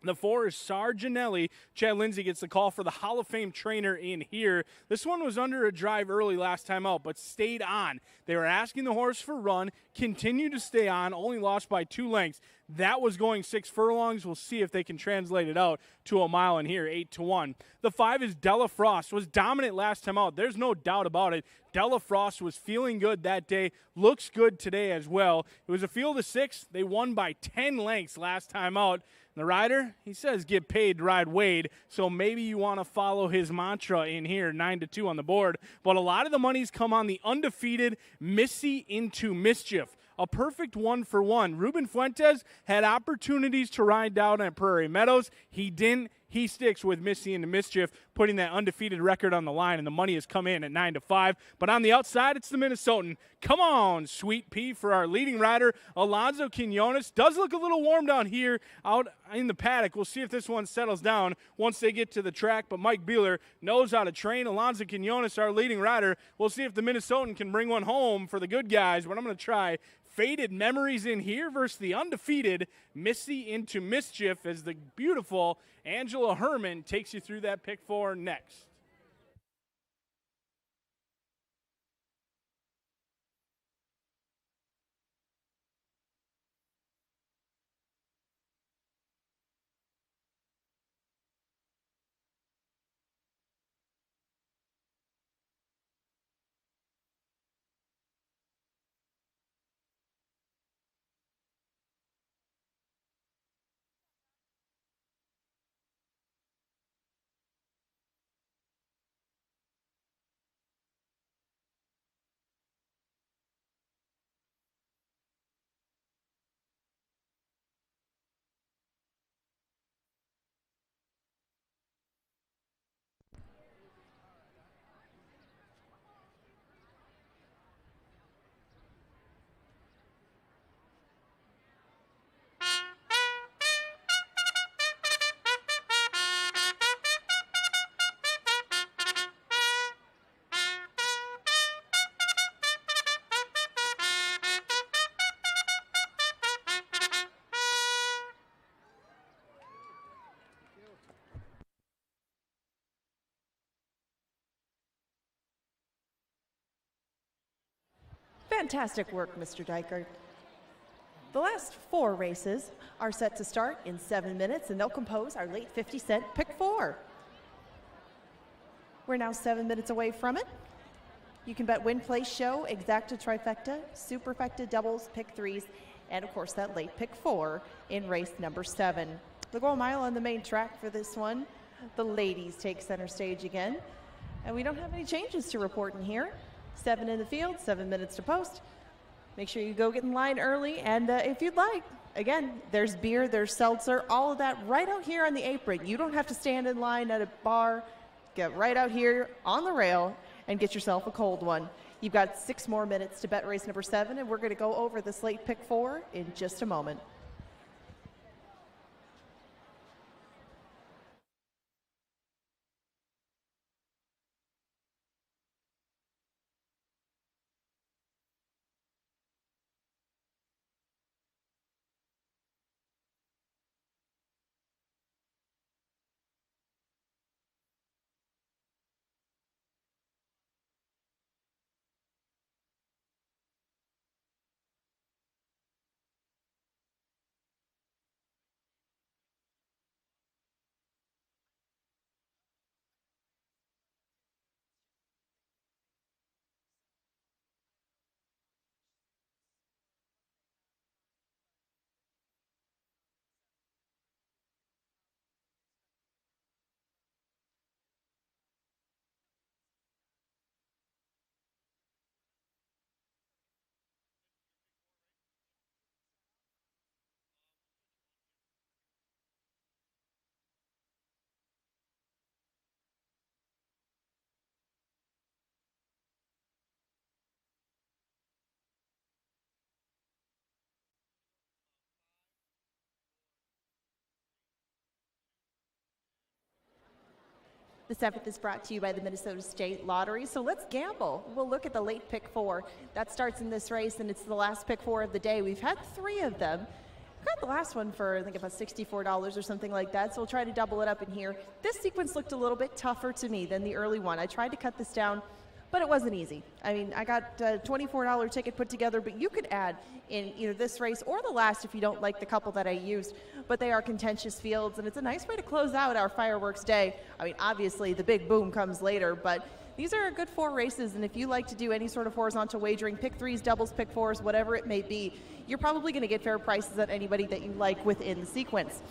The 4 is Sarginelli. Chad Lindsay gets the call for the Hall of Fame trainer in here. This one was under a drive early last time out, but stayed on. They were asking the horse for run, continued to stay on, only lost by 2 lengths. That was going 6 furlongs. We'll see if they can translate it out to a mile in here, 8-1. The 5 is Della Frost. Was dominant last time out. There's no doubt about it. Della Frost was feeling good that day. Looks good today as well. It was a field of 6. They won by 10 lengths last time out. The rider, he says get paid to ride Wade, so maybe you want to follow his mantra in here, 9-2 on the board. But a lot of the money's come on the undefeated Missy Into Mischief. A perfect 1-for-1. Ruben Fuentes had opportunities to ride down at Prairie Meadows. He didn't. He sticks with Missy Into Mischief, putting that undefeated record on the line, and the money has come in at 9-5. But on the outside, it's the Minnesotan. Come on, Sweet Pea, for our leading rider, Alonzo Quinones. Does look a little warm down here out in the paddock. We'll see if this one settles down once they get to the track. But Mike Beeler knows how to train. Alonzo Quinones, our leading rider. We'll see if the Minnesotan can bring one home for the good guys. But I'm going to try Faded Memories in here versus the undefeated Missy Into Mischief as the beautiful Angela Herman takes you through that pick 4 next. Fantastic work, Mr. Dykert. The last 4 races are set to start in 7 minutes, and they'll compose our late 50-cent pick 4. We're now 7 minutes away from it. You can bet win, place, show, exacta, trifecta, superfecta, doubles, pick 3s, and of course that late pick 4 in race number 7. The goal mile on the main track for this one. The ladies take center stage again, and we don't have any changes to report in here. 7 in the field, 7 minutes to post. Make sure you go get in line early, and if you'd like, Again, there's beer, there's seltzer, all of that right out here on the apron. You don't have to stand in line at a bar. Get right out here on the rail and get yourself a cold one. You've got 6 more minutes to bet race number 7, and we're going to go over the slate pick 4 in just a moment. The 7th is brought to you by the Minnesota State Lottery. So let's gamble. We'll look at the late pick 4. That starts in this race, and it's the last pick 4 of the day. We've had 3 of them. We got the last one for, I think, about $64 or something like that. So we'll try to double it up in here. This sequence looked a little bit tougher to me than the early one. I tried to cut this down, but it wasn't easy. I mean, I got a $24 ticket put together, but you could add in either this race or the last if you don't like the couple that I used. But they are contentious fields, and it's a nice way to close out our fireworks day. I mean, obviously, the big boom comes later, but these are a good 4 races, and if you like to do any sort of horizontal wagering, pick 3s, doubles, pick 4s, whatever it may be, you're probably going to get fair prices on anybody that you like within the sequence.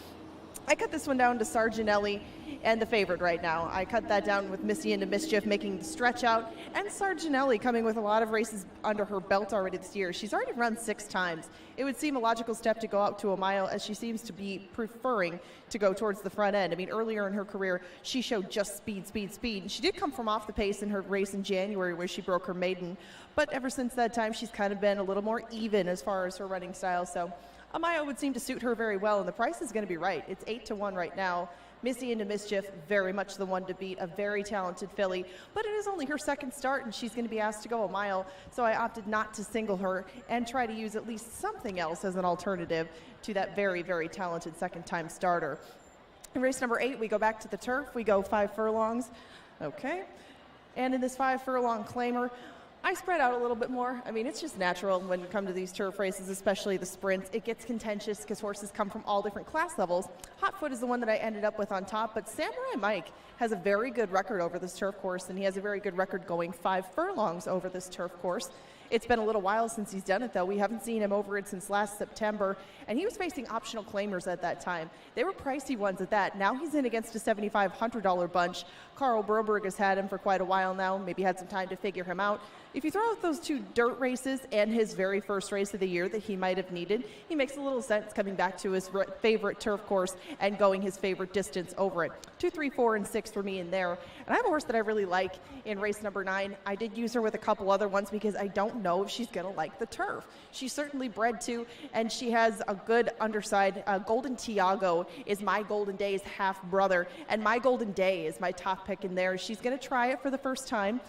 I cut this one down to Sarginelli and the favorite right now. I cut that down with Missy into Mischief, making the stretch out, and Sarginelli coming with a lot of races under her belt already this year. She's already run 6 times. It would seem a logical step to go out to a mile, as she seems to be preferring to go towards the front end. I mean, earlier in her career, she showed just speed, speed, speed. And she did come from off the pace in her race in January where she broke her maiden. But ever since that time, she's kind of been a little more even as far as her running style. So Amaya would seem to suit her very well, and the price is going to be right. It's 8-1 right now. Missy into Mischief, very much the one to beat, a very talented filly, but it is only her 2nd start, and she's going to be asked to go a mile, so I opted not to single her and try to use at least something else as an alternative to that very, very talented 2nd-time starter. In race number 8, we go back to the turf. We go 5 furlongs. Okay. And in this 5 furlong claimer, I spread out a little bit more. I mean, it's just natural when you come to these turf races, especially the sprints. It gets contentious because horses come from all different class levels. Hotfoot is the one that I ended up with on top, but Samurai Mike has a very good record over this turf course, and he has a very good record going 5 furlongs over this turf course. It's been a little while since he's done it, though. We haven't seen him over it since last September, and he was facing optional claimers at that time. They were pricey ones at that. Now he's in against a $7,500 bunch. Carl Broberg has had him for quite a while now, maybe had some time to figure him out. If you throw out those 2 dirt races and his very first race of the year that he might have needed, he makes a little sense coming back to his favorite turf course and going his favorite distance over it. 2, 3, 4, and 6 for me in there. And I have a horse that I really like in race number 9. I did use her with a couple other ones because I don't know if she's going to like the turf. She's certainly bred to, and she has a good underside. Golden Tiago is my Golden Day's half brother, and my Golden Day is my top pick in there. She's going to try it for the first time.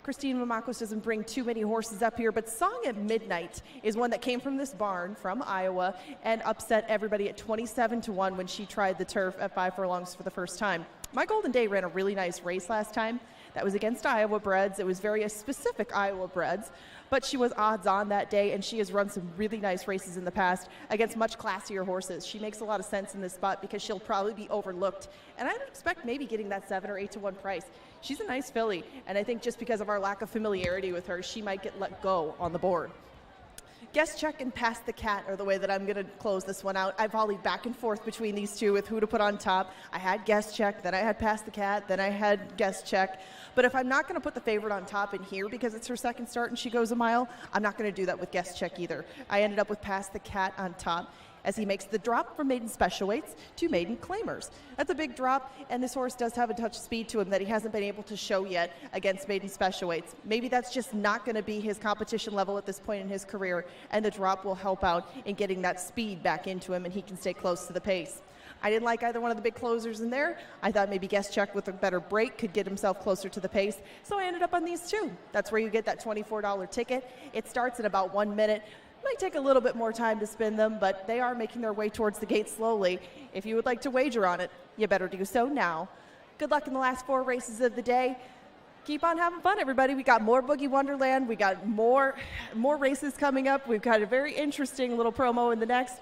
Christine Mamakos doesn't bring too many horses up here, but Song at Midnight is one that came from this barn from Iowa and upset everybody at 27-1 when she tried the turf at 5 furlongs for the first time. My Golden Day ran a really nice race last time. That was against Iowa breds. It was very specific Iowa breds, but she was odds on that day, and she has run some really nice races in the past against much classier horses. She makes a lot of sense in this spot because she'll probably be overlooked, and I would expect maybe getting that 7 or 8-1 price. She's a nice filly, and I think just because of our lack of familiarity with her, she might get let go on the board. Guess Check and Pass the Cat are the way that I'm going to close this one out. I volleyed back and forth between these two with who to put on top. I had Guess Check, then I had Pass the Cat, then I had Guess Check. But if I'm not going to put the favorite on top in here because it's her 2nd start and she goes a mile, I'm not going to do that with Guess Check either. I ended up with Pass the Cat on top. as he makes the drop from maiden special weights to maiden claimers. That's a big drop, and this horse does have a touch of speed to him that he hasn't been able to show yet against maiden special weights. Maybe that's just not going to be his competition level at this point in his career, and the drop will help out in getting that speed back into him, and he can stay close to the pace. I didn't like either one of the big closers in there. I thought maybe Guest Check with a better break could get himself closer to the pace, so I ended up on these two. That's where you get that $24 ticket. It starts in about 1 minute. Might take a little bit more time to spin them, but they are making their way towards the gate slowly. If you would like to wager on it, you better do so now. Good luck in the last 4 races of the day. Keep on having fun, everybody. We got more Boogie Wonderland. We got more races coming up. We've got a very interesting little promo in the next.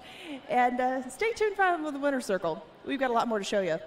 And stay tuned for the Winner's Circle. We've got a lot more to show you.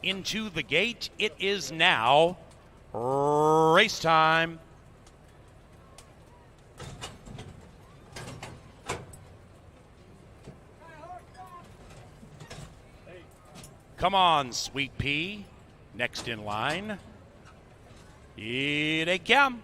into the gate. It is now race time. Come on, Sweet Pea. Next in line. Here they come.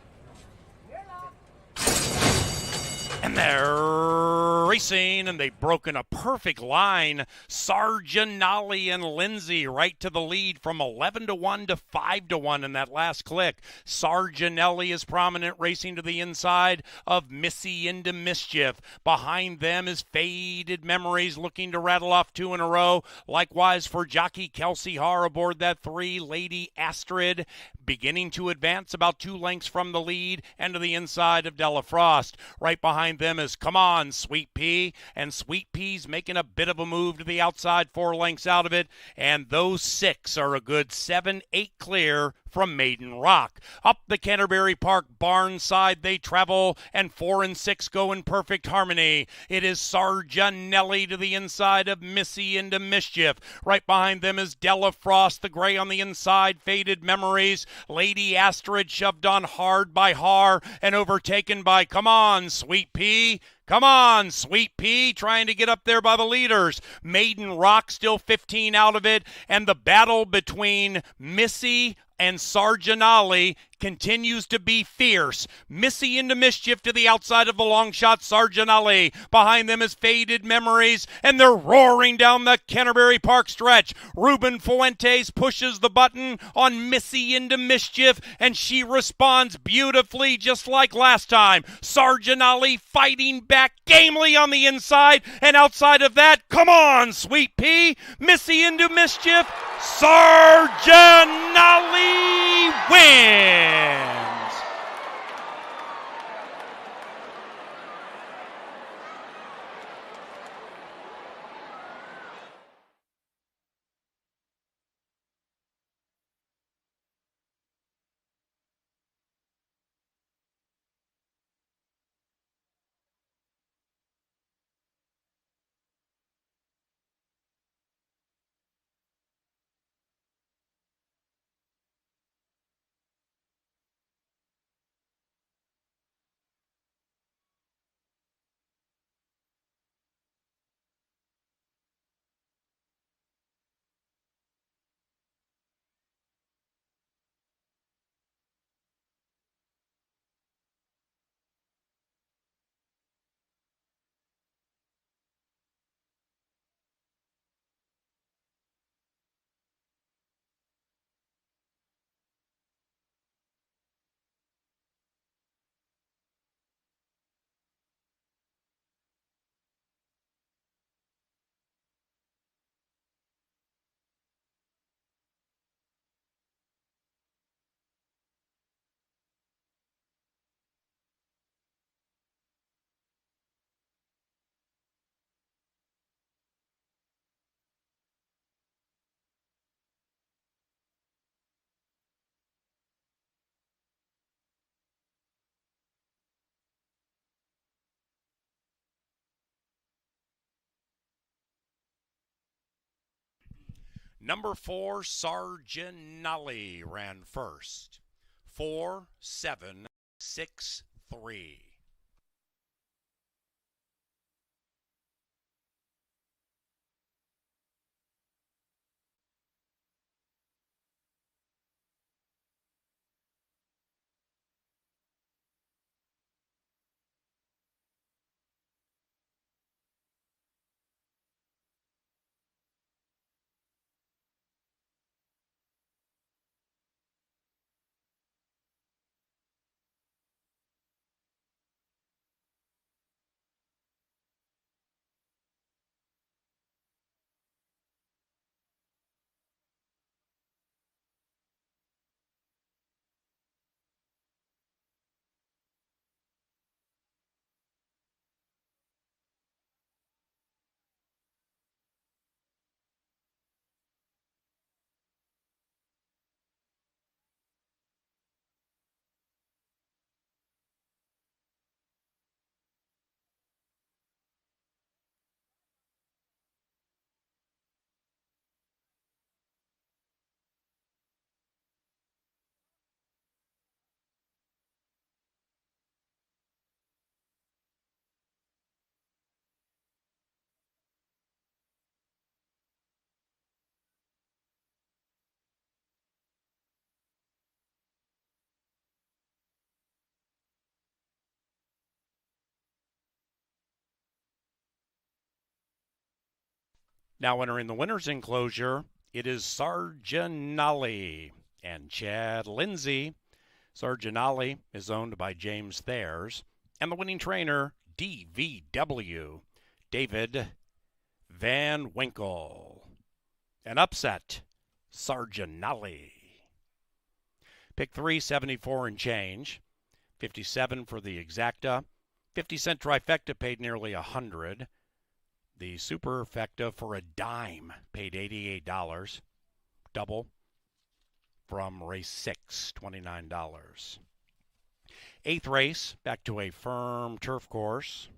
And they're racing, and they've broken a perfect line. Sarjanali and Lindsay right to the lead from 11-1 to 5-1 in that last click. Sarjanelli is prominent, racing to the inside of Missy into Mischief. Behind them is Faded Memories, looking to rattle off 2 in a row. Likewise for jockey Kelsey Haar aboard that 3. Lady Astrid beginning to advance about 2 lengths from the lead and to the inside of Della Frost. Right behind them is Come On, Sweet Pea, and Sweet Pea's making a bit of a move to the outside, 4 lengths out of it, and those 6 are a good 7-8 clear from Maiden Rock. Up the Canterbury Park barn side they travel, and 4 and 6 go in perfect harmony. It is Sarjanelli to the inside of Missy into Mischief. Right behind them is Della Frost, the gray on the inside, Faded Memories. Lady Astrid shoved on hard by Haar and overtaken by Come On, Sweet Pea. Come on, Sweet Pea, trying to get up there by the leaders. Maiden Rock still 15 out of it, and the battle between Missy and Sarjanali continues to be fierce. Missy into Mischief to the outside of the long shot, Sarjanali. Behind them is Faded Memories, and they're roaring down the Canterbury Park stretch. Ruben Fuentes pushes the button on Missy into Mischief, and she responds beautifully just like last time. Sarjanali fighting back gamely on the inside, and outside of that, Come On, Sweet Pea, Missy into Mischief, Sarjanali wins. Number 4, Sarjanali ran first. 4-7-6-3. Now entering the winner's enclosure, it is Sarginelli and Chad Lindsay. Sarginelli is owned by James Thayers, and the winning trainer, DVW, David Van Winkle. An upset, Sarginelli. Pick 3, 74 and change. 57 for the exacta. 50-cent trifecta paid nearly $100. The superfecta for a dime paid $88. Double from race 6, $29. Eighth race, back to a firm turf course.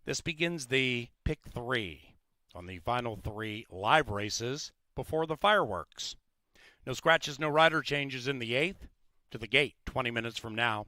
This begins the pick 3 on the final 3 live races before the fireworks. No scratches, no rider changes in the 8th. To the gate 20 minutes from now.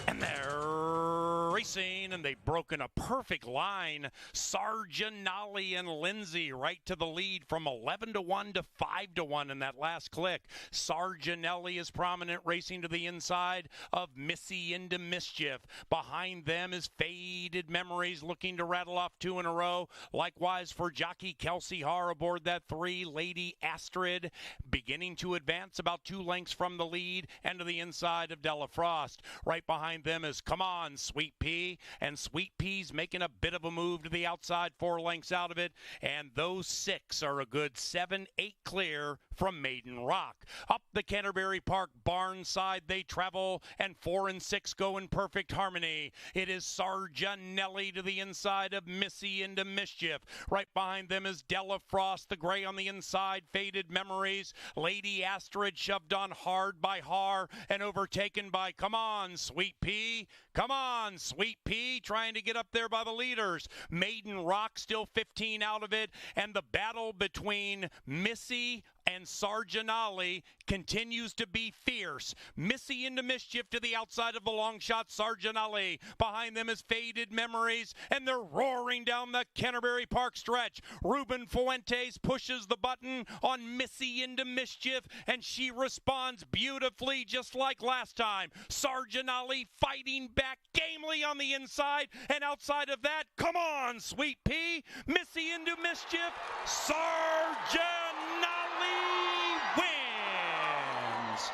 And they're racing, and they've broken a perfect line. Sarginelli and Lindsay right to the lead from 11-1 to 5-1 in that last click. Sarginelli is prominent, racing to the inside of Missy into Mischief. Behind them is Faded Memories, looking to rattle off 2 in a row. Likewise for jockey Kelsey Haar aboard that 3. Lady Astrid beginning to advance about 2 lengths from the lead and to the inside of Della Frost. Right behind them is Come On, Sweet Pea, and Sweet Pea's making a bit of a move to the outside, 4 lengths out of it, and those 6 are a good 7-8 clear from Maiden Rock. Up the Canterbury Park barn side they travel, and 4 and 6 go in perfect harmony. It is Sarginelli to the inside of Missy into Mischief. Right behind them is Della Frost, the gray on the inside, Faded Memories. Lady Astrid shoved on hard by Har and overtaken by Come On, Sweet Pea. Come On, Sweet Pea, trying to get up there by the leaders. Maiden Rock still 15 out of it, and the battle between Missy and Sarginelli continues to be fierce. Missy into Mischief to the outside of the long shot, Sarginelli. Behind them is Faded Memories, and they're roaring down the Canterbury Park stretch. Ruben Fuentes pushes the button on Missy into Mischief, and she responds beautifully just like last time. Sarginelli fighting back gamely on the inside, and outside of that, Come On, Sweet Pea. Missy into Mischief. Sarginelli wins.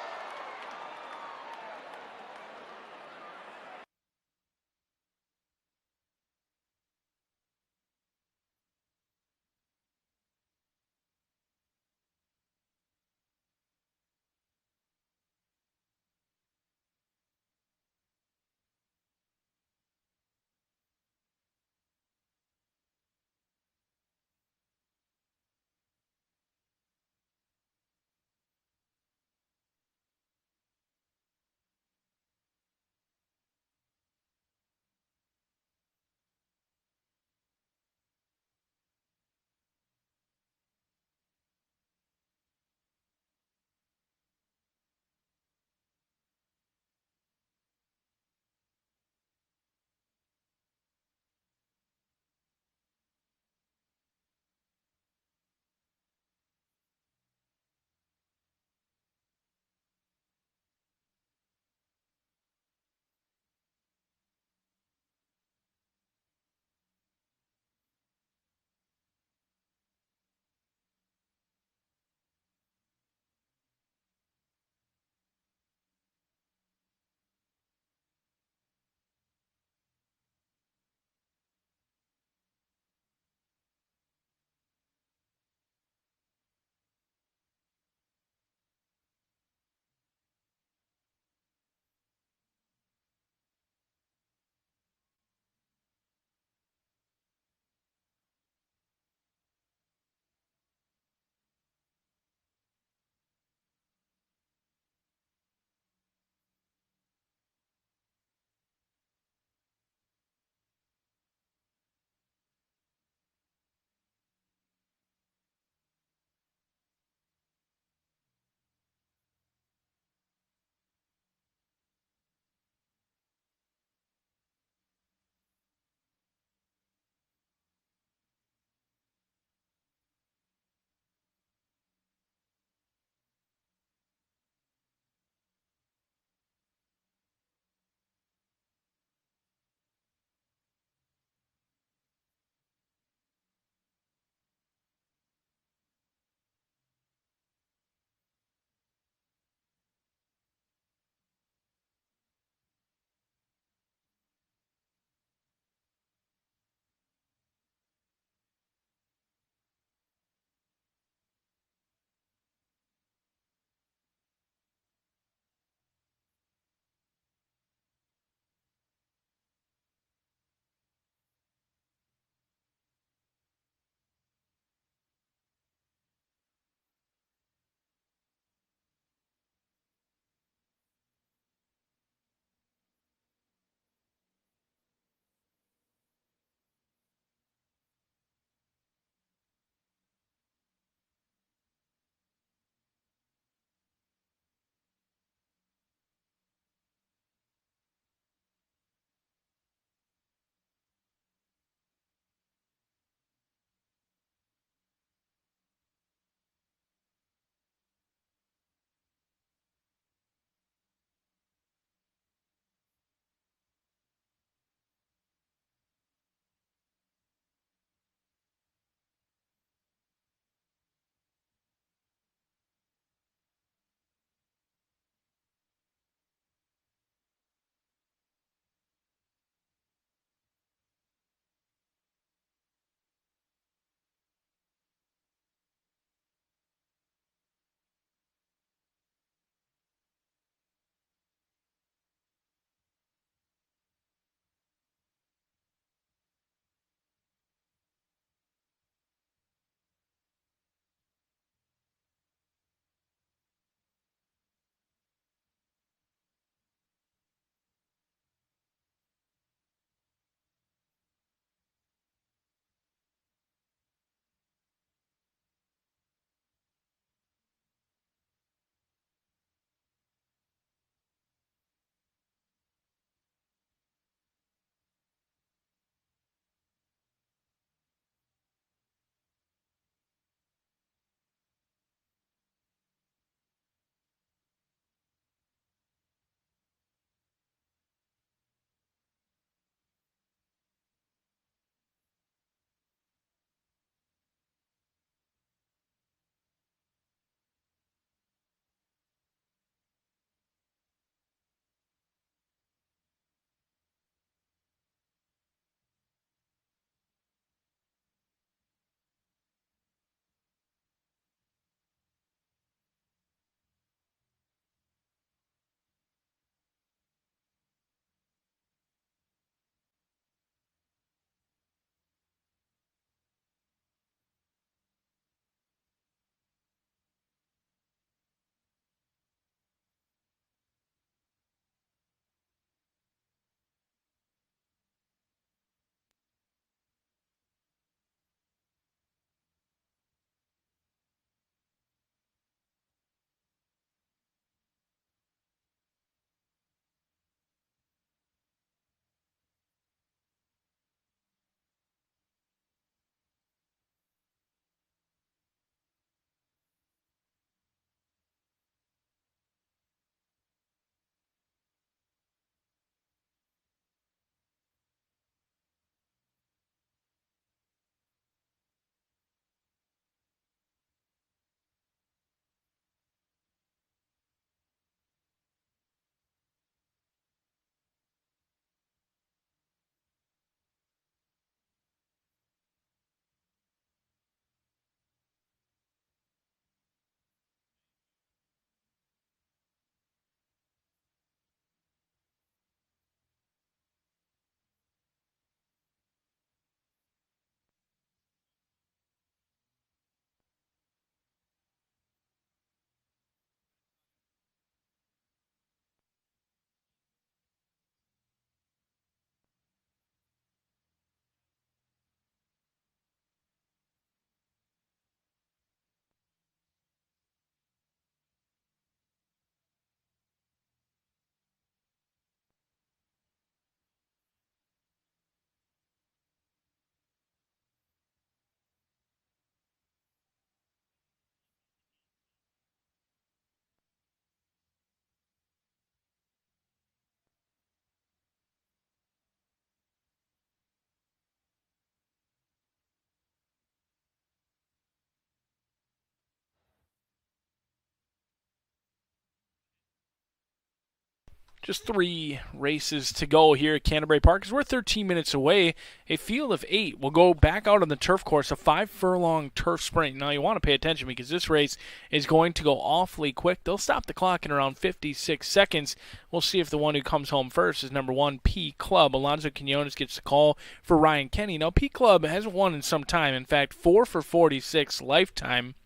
Just 3 races to go here at Canterbury Park, as we're 13 minutes away. A field of 8 will go back out on the turf course, a 5-furlong turf sprint. Now, you want to pay attention because this race is going to go awfully quick. They'll stop the clock in around 56 seconds. We'll see if the one who comes home first is number 1, P Club. Alonzo Quinones gets the call for Ryan Kenny. Now, P Club hasn't won in some time. In fact, 4 for 46 lifetime.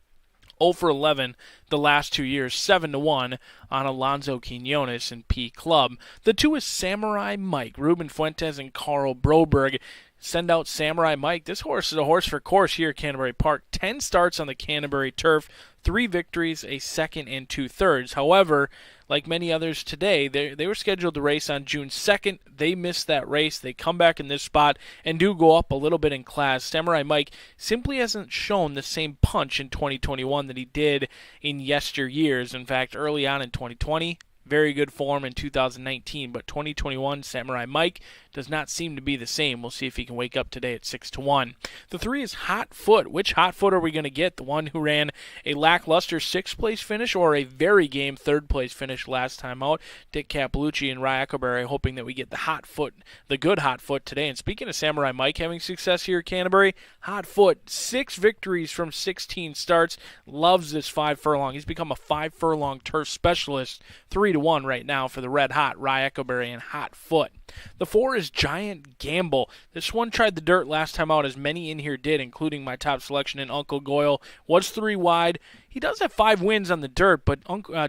0 for 11 the last 2 years, 7-1 on Alonzo Quinones and P Club. The 2 is Samurai Mike. Ruben Fuentes and Carl Broberg send out Samurai Mike. This horse is a horse for course here at Canterbury Park. 10 starts on the Canterbury turf, 3 victories, a second and 2/3. However, like many others today, they were scheduled to race on June 2nd. They missed that race. They come back in this spot and do go up a little bit in class. Samurai Mike simply hasn't shown the same punch in 2021 that he did in yesteryears. In fact, early on in 2020, very good form in 2019, but 2021 Samurai Mike does not seem to be the same. We'll see if he can wake up today at 6-1. The 3 is Hot Foot. Which Hot Foot are we going to get? The one who ran a lackluster 6th-place finish or a very game 3rd-place finish last time out? Dick Capelucci and Rye Eckleberry hoping that we get the Hot Foot, the good Hot Foot today. And speaking of Samurai Mike having success here at Canterbury, Hot Foot, 6 victories from 16 starts. Loves this 5-furlong. He's become a 5-furlong turf specialist. 3-1 right now for the Red Hot, Rye Eckleberry and Hot Foot. The 4 is Giant Gamble. This one tried the dirt last time out, as many in here did, including my top selection in Uncle Goyle. Was 3 wide. He does have 5 wins on the dirt, but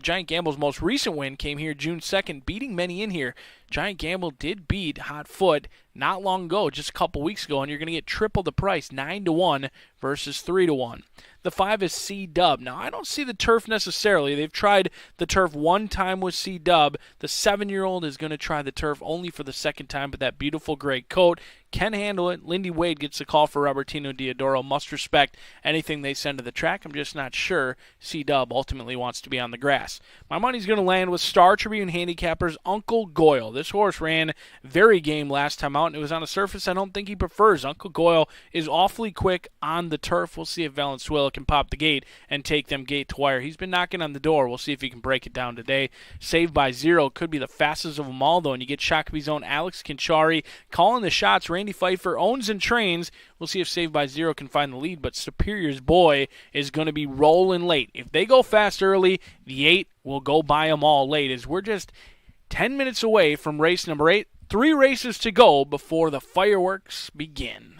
Giant Gamble's most recent win came here June 2nd, beating many in here. Giant Gamble did beat Hot Foot not long ago, just a couple weeks ago, and you're going to get triple the price, 9-1 versus 3-1. The 5 is C-Dub. Now, I don't see the turf necessarily. They've tried the turf one time with C-Dub. The 7-year-old is going to try the turf only for the second time, but that beautiful gray coat can handle it. Lindy Wade gets the call for Robertino Diodoro. Must respect anything they send to the track. I'm just not sure C-Dub ultimately wants to be on the grass. My money's going to land with Star Tribune Handicapper's Uncle Goyle. This horse ran very game last time out, and it was on a surface I don't think he prefers. Uncle Goyle is awfully quick on the turf. We'll see if Valenzuela can pop the gate and take them gate to wire. He's been knocking on the door. We'll see if he can break it down today. Saved by Zero could be the fastest of them all, though, and you get Shakope's own Alex Kinchari calling the shots. Randy Pfeiffer owns and trains. We'll see if Saved by Zero can find the lead, but Superior's Boy is going to be rolling late. If they go fast early, the 8 will go by them all late, as we're just 10 minutes away from race number 8. 3 races to go before the fireworks begin.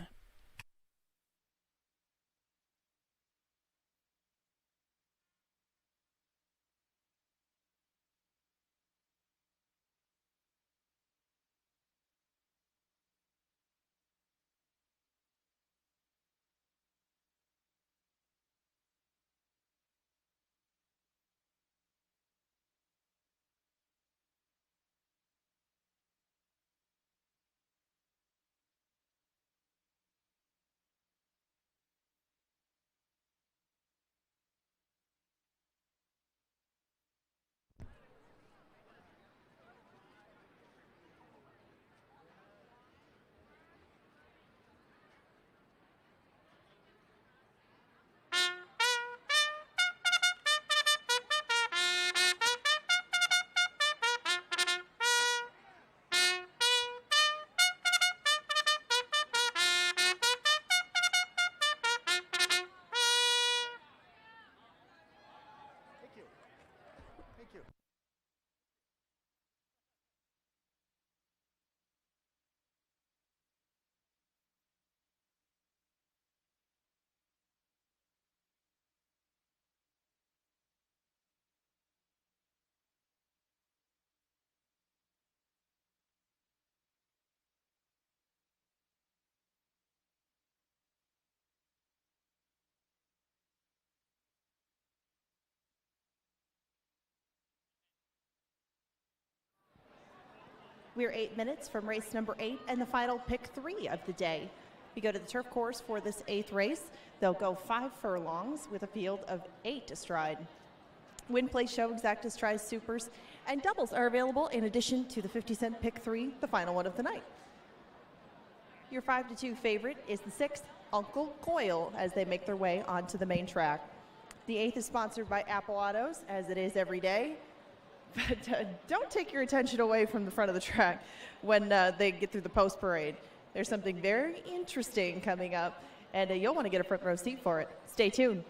We're 8 minutes from race number 8 and the final pick 3 of the day. We go to the turf course for this 8th race. They'll go 5 furlongs with a field of 8 astride. Win, play, show, exact astride, supers, and doubles are available in addition to the 50-cent pick 3, the final one of the night. Your 5-2 favorite is the 6th, Uncle Goyle, as they make their way onto the main track. The 8th is sponsored by Apple Autos, as it is every day. But don't take your attention away from the front of the track when they get through the post parade. There's something very interesting coming up, and you'll want to get a front row seat for it. Stay tuned.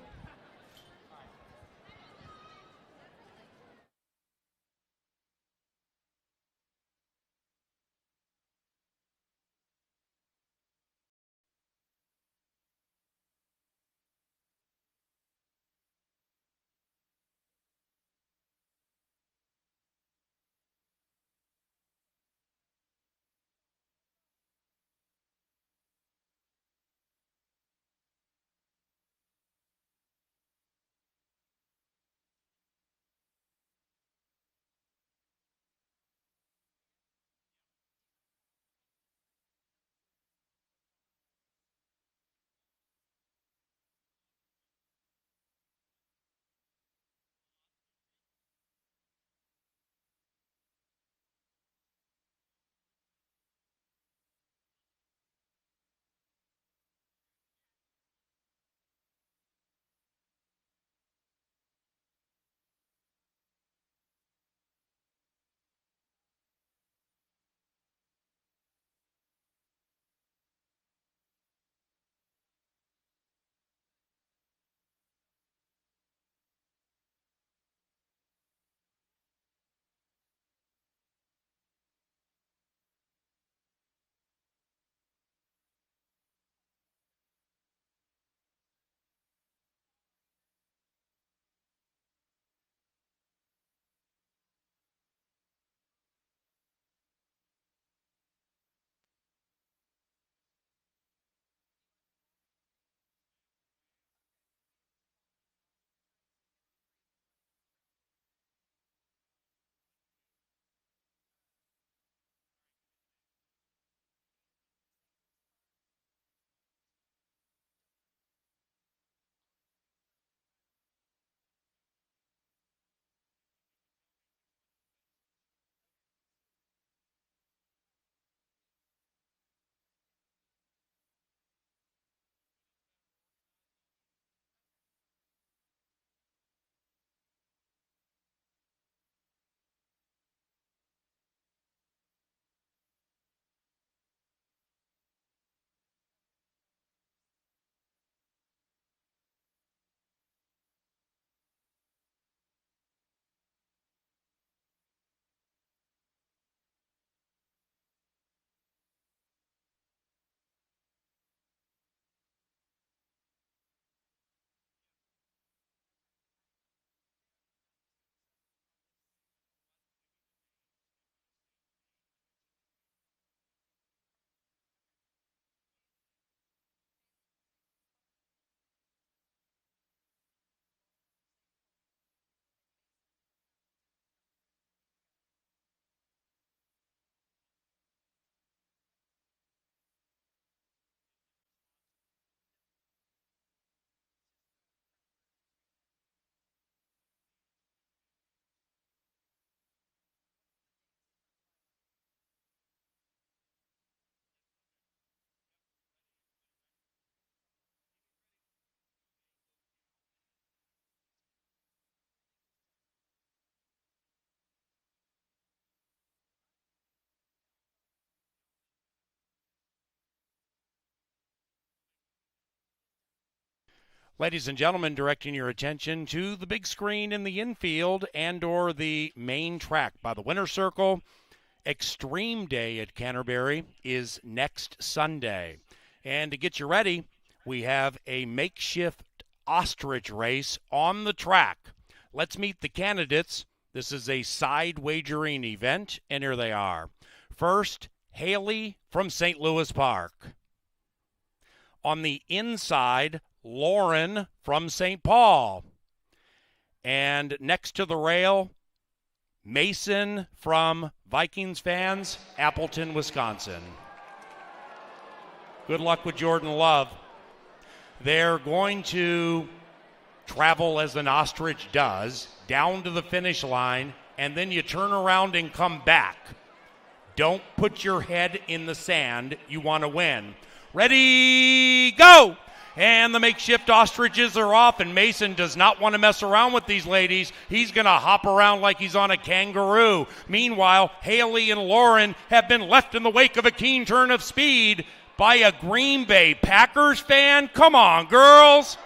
Ladies and gentlemen, directing your attention to the big screen in the infield and or the main track by the winner's circle. Extreme Day at Canterbury is next Sunday. And to get you ready, we have a makeshift ostrich race on the track. Let's meet the candidates. This is a side wagering event, and here they are. First, Haley from St. Louis Park. On the inside, Lauren from St. Paul. And next to the rail, Mason from Vikings fans, Appleton, Wisconsin. Good luck with Jordan Love. They're going to travel as an ostrich does, down to the finish line, and then you turn around and come back. Don't put your head in the sand. You want to win. Ready, go! And the makeshift ostriches are off, and Mason does not want to mess around with these ladies. He's going to hop around like he's on a kangaroo. Meanwhile, Haley and Lauren have been left in the wake of a keen turn of speed by a Green Bay Packers fan. Come on, girls.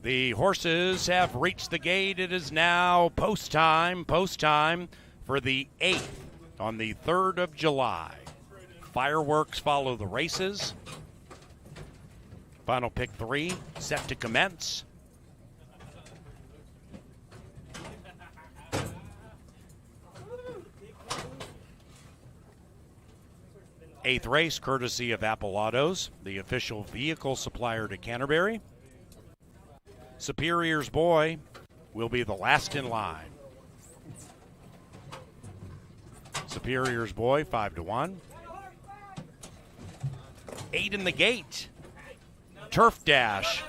The horses have reached the gate. It is now post time for the 8th on the 3rd of July. Fireworks follow the races. Final pick 3 set to commence. Eighth race, courtesy of Apple Autos, the official vehicle supplier to Canterbury. Superior's Boy will be the last in line. Superior's Boy, 5-1. 8 in the gate. Turf Dash.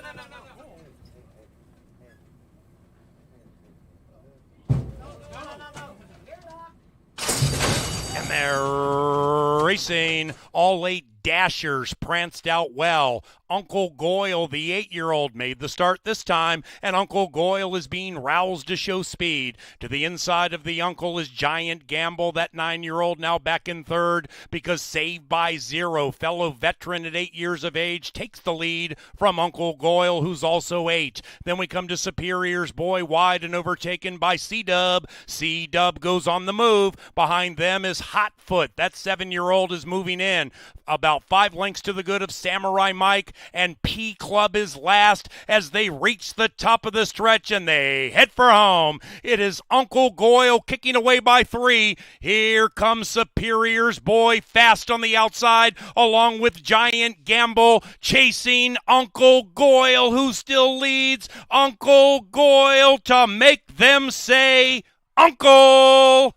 And they're racing. All 8 dashers pranced out well. Uncle Goyle, the 8-year-old, made the start this time, and Uncle Goyle is being roused to show speed. To the inside of the uncle is Giant Gamble, that 9-year-old, now back in third because Saved by Zero, fellow veteran at 8 years of age, takes the lead from Uncle Goyle, who's also 8. Then we come to Superior's Boy, wide and overtaken by C-Dub. C-Dub goes on the move. Behind them is Hotfoot. That 7-year-old is moving in. About 5 lengths to the good of Samurai Mike, and P Club is last as they reach the top of the stretch and they head for home. It is Uncle Goyle kicking away by 3. Here comes Superior's Boy fast on the outside, along with Giant Gamble chasing Uncle Goyle, who still leads. Uncle Goyle to make them say, Uncle!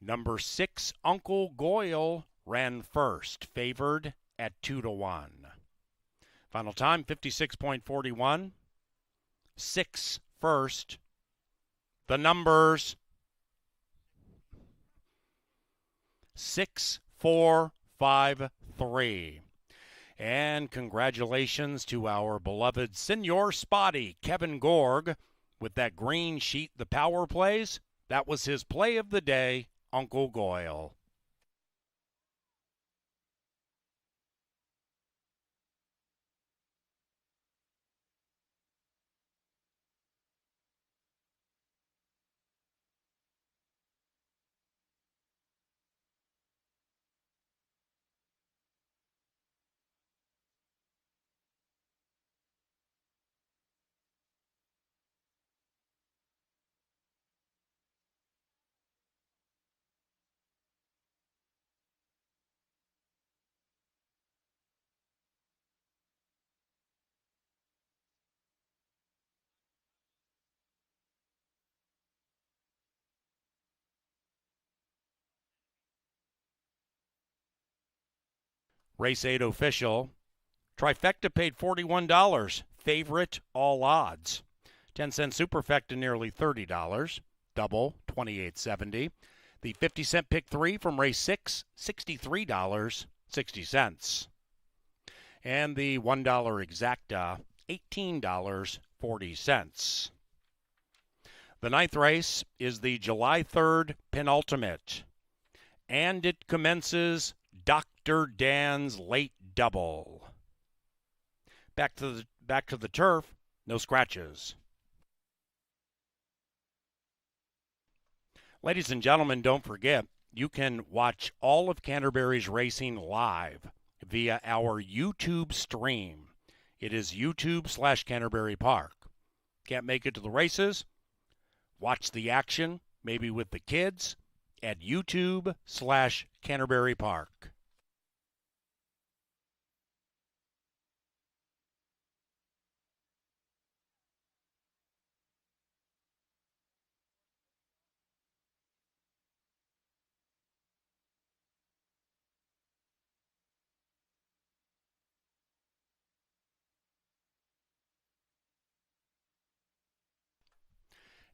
Number 6, Uncle Goyle, ran first, favored at 2-1. Final time, 56.41. 6 first. The numbers 6, 4, 5, 3. And congratulations to our beloved Senor Spotty, Kevin Gorg, with that green sheet, the power plays. That was his play of the day, Uncle Goyle. Race 8 official. Trifecta paid $41. Favorite, all odds. 10-cent superfecta nearly $30. Double, $28.70. The 50-cent pick 3 from race 6, $63.60. And the $1 exacta, $18.40. The 9th race is the July 3rd penultimate. And it commences Dr. Dan's late double. Back to the turf, no scratches. Ladies and gentlemen, don't forget, you can watch all of Canterbury's racing live via our YouTube stream. It is YouTube/Canterbury Park. Can't make it to the races? Watch the action, maybe with the kids, at YouTube/Canterbury Park.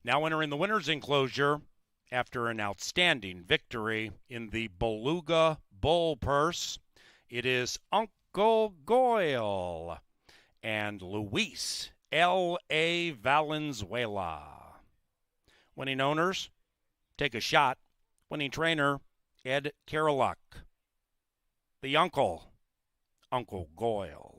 Now entering the winner's enclosure after an outstanding victory in the Beluga Bull Purse, it is Uncle Goyle and Luis L.A. Valenzuela. Winning owners, Take a Shot. Winning trainer, Ed Karoluk. The uncle, Uncle Goyle.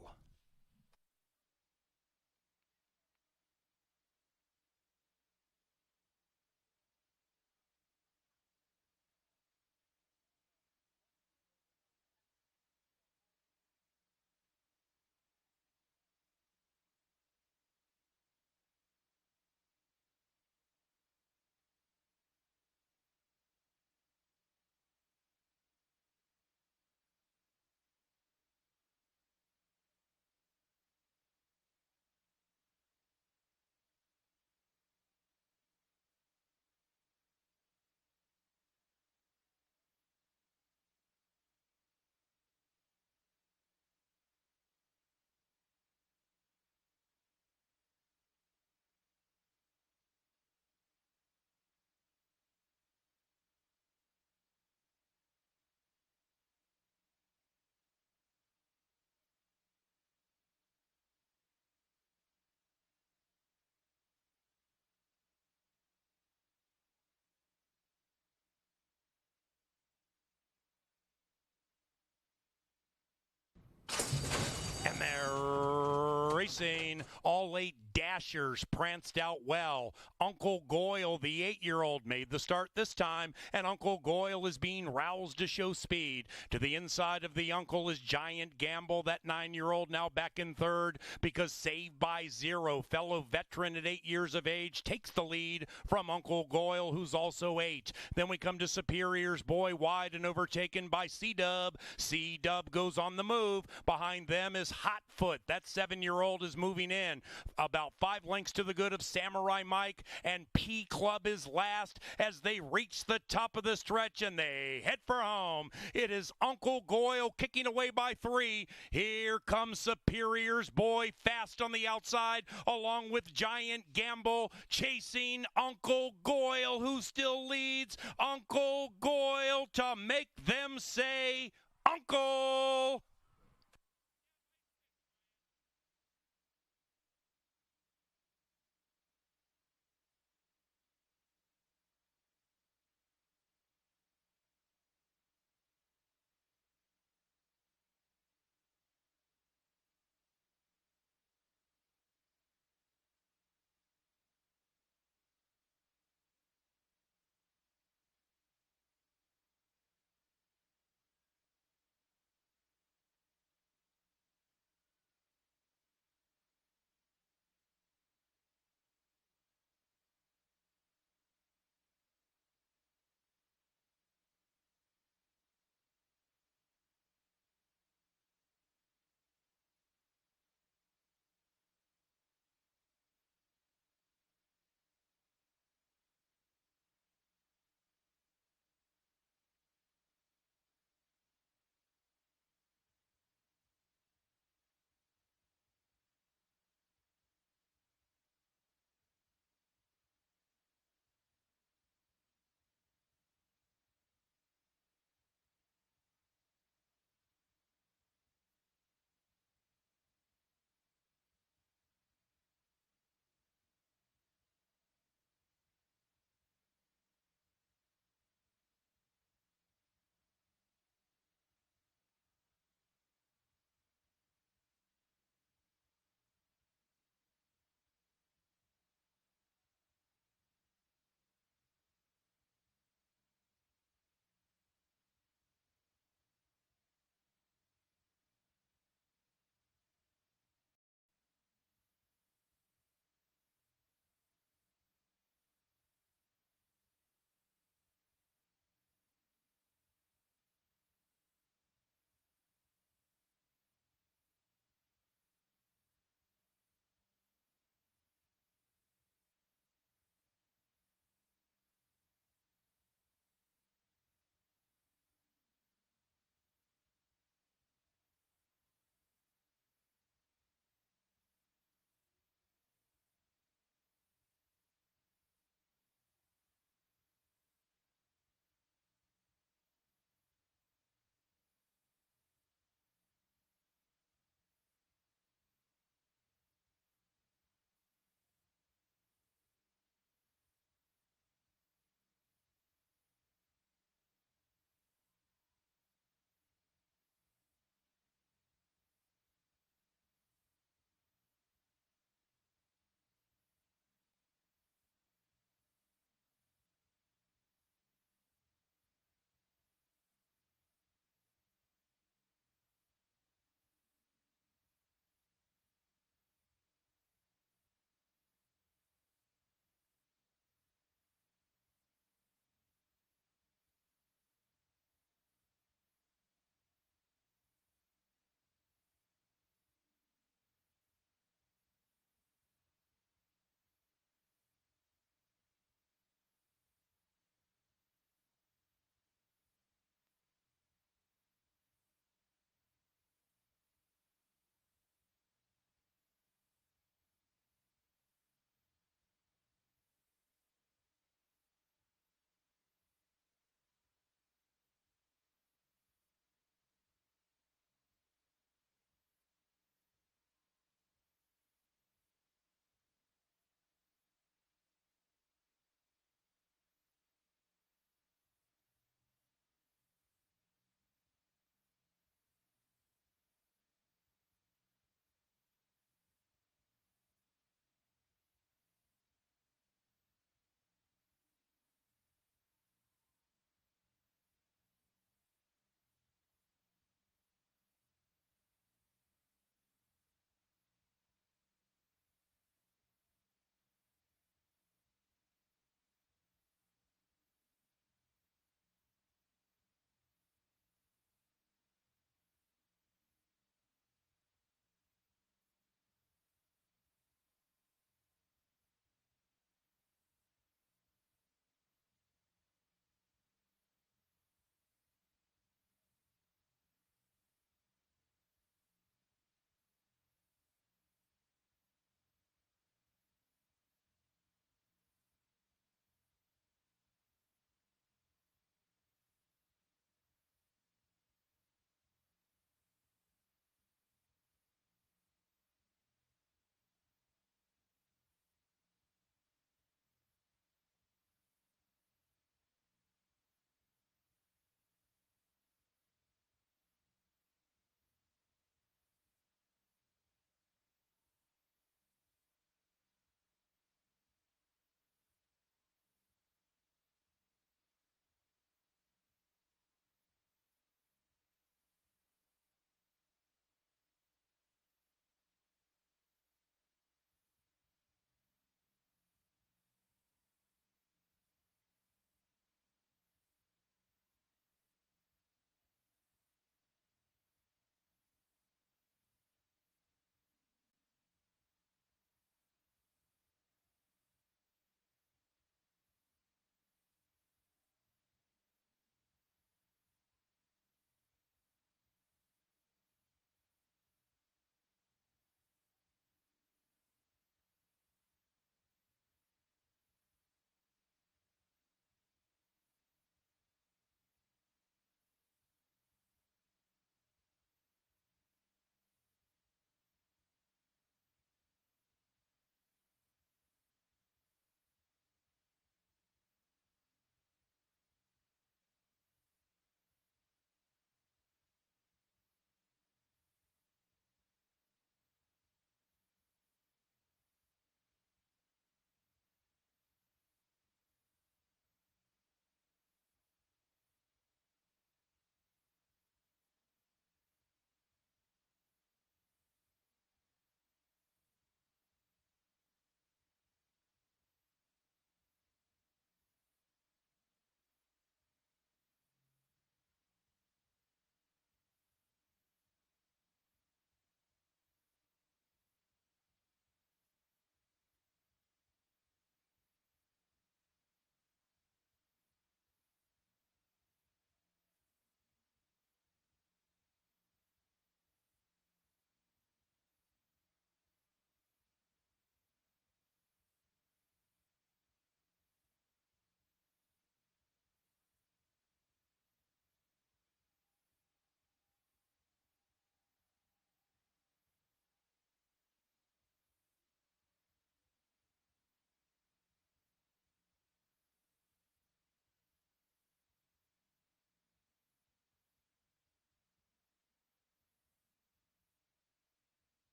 And they're racing. All 8 dashers pranced out well. Uncle Goyle, the 8-year-old, made the start this time, and Uncle Goyle is being roused to show speed. To the inside of the uncle is Giant Gamble, that 9-year-old, now back in third because Saved by Zero, fellow veteran at 8 years of age, takes the lead from Uncle Goyle, who's also 8. Then we come to Superior's Boy wide and overtaken by C-Dub. C-Dub goes on the move. Behind them is Hotfoot. That 7-year-old is moving in. About 5 lengths to the good of Samurai Mike, and P Club is last as they reach the top of the stretch and they head for home. It is Uncle Goyle kicking away by 3. Here comes Superior's Boy fast on the outside, along with Giant Gamble chasing Uncle Goyle, who still leads. Uncle Goyle to make them say, Uncle!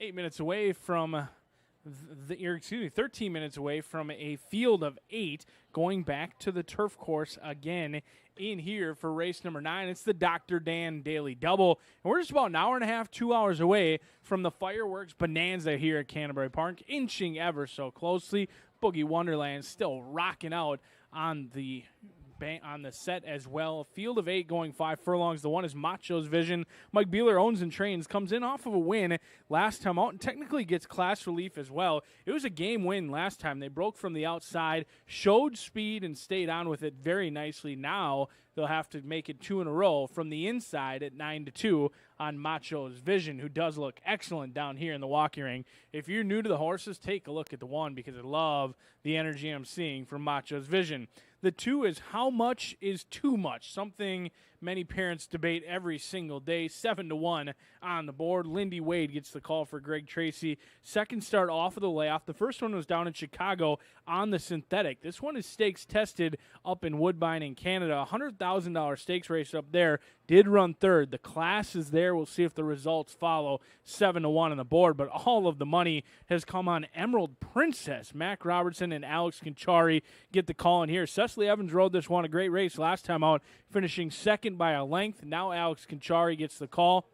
minutes away from 13 minutes away from a field of 8, going back to the turf course again in here for race number 9. It's the Dr. Dan Daily Double, and we're just about an hour and a half, 2 hours away from the fireworks bonanza here at Canterbury Park, inching ever so closely. Boogie Wonderland still rocking out on the set as well. A field of 8 going 5 furlongs. The one is Macho's Vision. Mike Beeler owns and trains, comes in off of a win last time out and technically gets class relief as well. It was a game win last time. They broke from the outside, showed speed, and stayed on with it very nicely. Now they'll have to make it 2 in a row from the inside at 9-2 on Macho's Vision, who does look excellent down here in the walking ring. If you're new to the horses, take a look at the one because I love the energy I'm seeing from Macho's Vision. The 2 is How Much is Too Much, something many parents debate every single day. 7-1 on the board. Lindy Wade gets the call for Greg Tracy. Second start off of the layoff. The first one was down in Chicago on the synthetic. This one is stakes tested up in Woodbine in Canada. $100,000 stakes race up there. Did run third. The class is there. We'll see if the results follow. 7-1 on the board, but all of the money has come on Emerald Princess. Mac Robertson and Alex Conchari get the call in here. Cecily Evans rode this one, a great race last time out, finishing second by a length. Now Alex Conchari gets the call.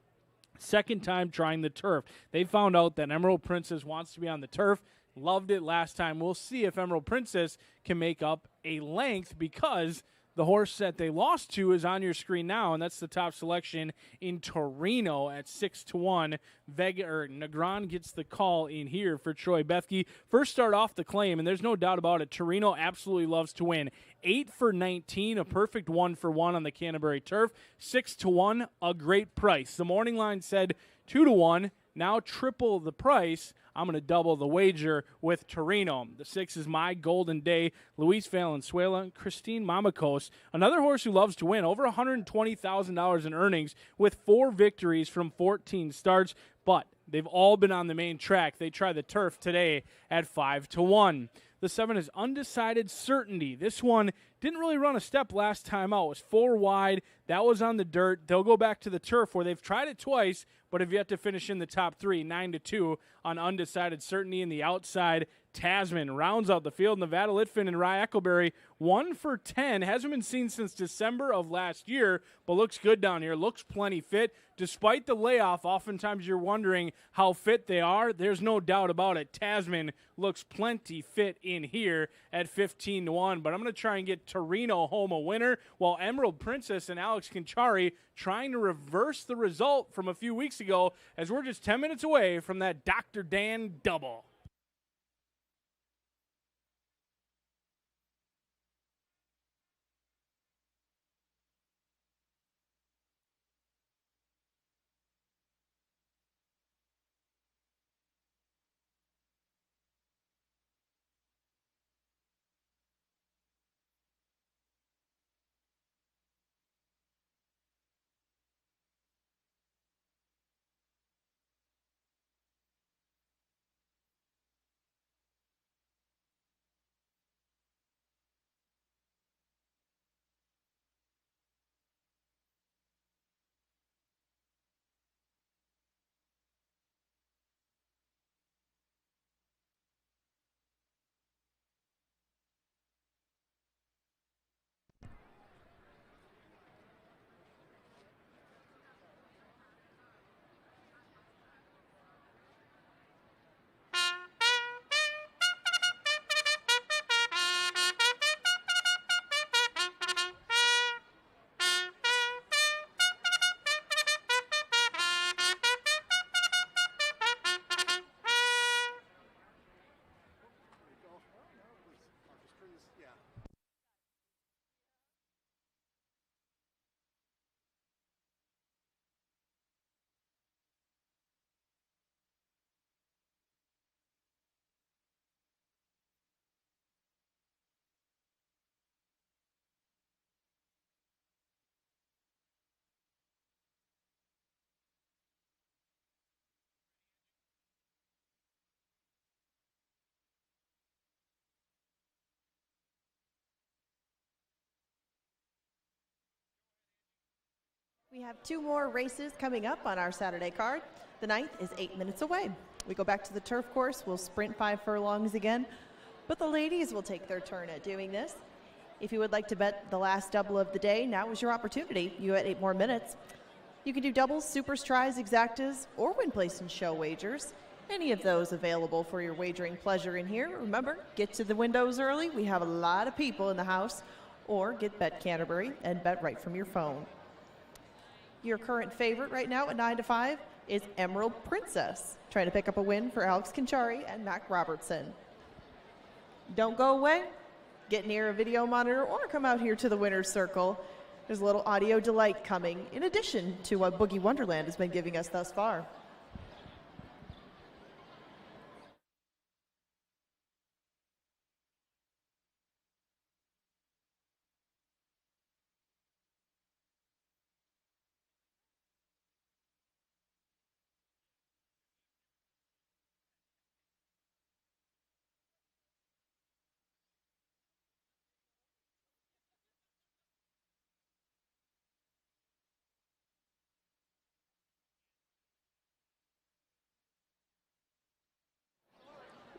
Second time trying the turf. They found out that Emerald Princess wants to be on the turf. Loved it last time. We'll see if Emerald Princess can make up a length because the horse that they lost to is on your screen now, and that's the top selection in Torino at 6-1. Negron gets the call in here for Troy Bethke. First start off the claim, and there's no doubt about it. Torino absolutely loves to win. 8 for 19, a perfect 1 for 1 on the Canterbury turf. 6-1, a great price. The morning line said 2-1. Now triple the price. I'm going to double the wager with Torino. The 6 is My Golden Day. Luis Valenzuela, Christine Mamakos, another horse who loves to win. Over $120,000 in earnings with 4 victories from 14 starts. But they've all been on the main track. They try the turf today at 5-1. The 7 is Undecided Certainty. This one didn't really run a step last time out. It was 4 wide. That was on the dirt. They'll go back to the turf where they've tried it twice, but have yet to finish in the top 3. 9-2 on Undecided Certainty. In the outside, Tasman rounds out the field. Nevada Litfin and Rye Eckleberry 1 for 10. Hasn't been seen since December of last year, but looks good down here. Looks plenty fit. Despite the layoff, oftentimes you're wondering how fit they are. There's no doubt about it. Tasman looks plenty fit in here at 15-1, but I'm going to try and get Torino home a winner, while Emerald Princess and Alex Conchari trying to reverse the result from a few weeks ago, as we're just 10 minutes away from that Dr. Dan double. We have 2 more races coming up on our Saturday card. The 9th is 8 minutes away. We go back to the turf course. We'll sprint 5 furlongs again, but the ladies will take their turn at doing this. If you would like to bet the last double of the day, now is your opportunity. You had 8 more minutes. You can do doubles, supers, tries, exactas, or win place and show wagers. Any of those available for your wagering pleasure in here. Remember, get to the windows early. We have a lot of people in the house. Or get Bet Canterbury and bet right from your phone. Your current favorite right now at 9 to 5 is Emerald Princess, trying to pick up a win for Alex Conchari and Mac Robertson. Don't go away. Get near a video monitor or come out here to the winner's circle. There's a little audio delight coming in addition to what Boogie Wonderland has been giving us thus far.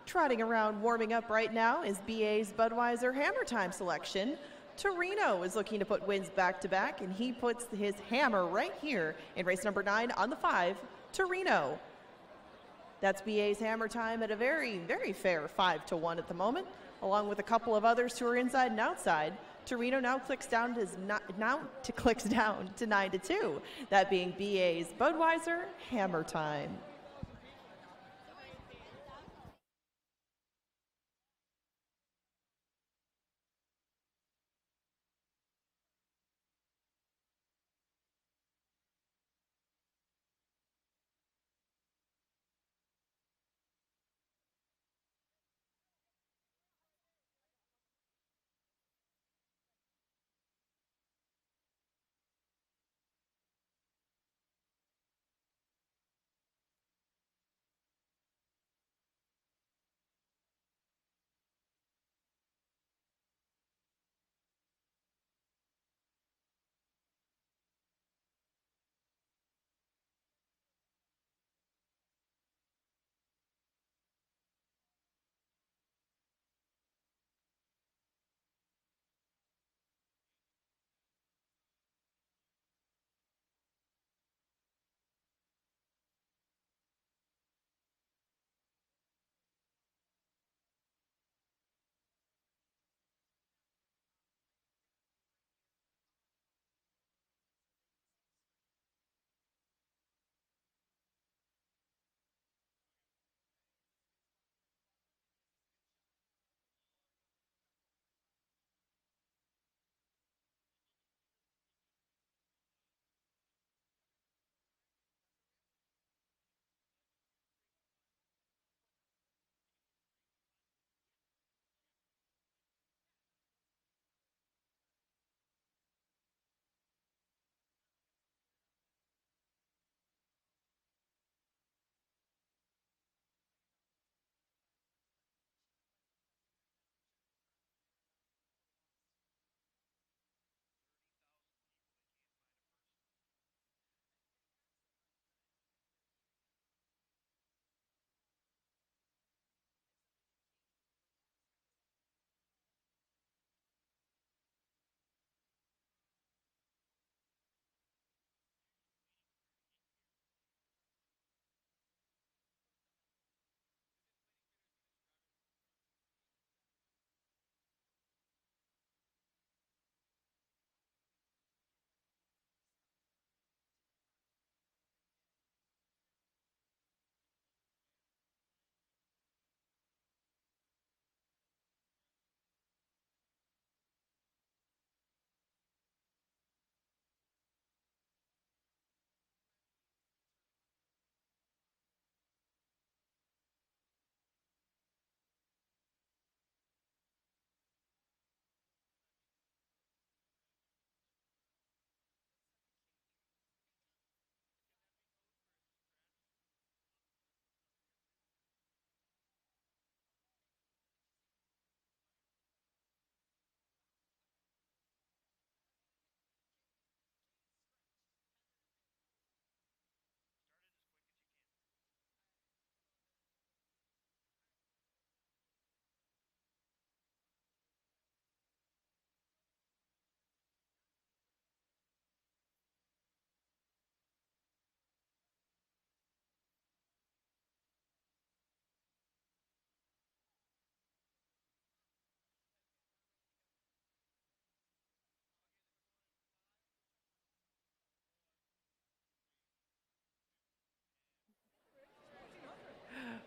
Trotting around warming up right now is BA's Budweiser Hammer Time selection. Torino is looking to put wins back to back, and he puts his hammer right here in race number 9 on the 5, Torino. That's BA's Hammer Time at a very, very fair 5 to 1 at the moment, along with a couple of others who are inside and outside. Torino now clicks down to 9 to 2, that being BA's Budweiser Hammer Time.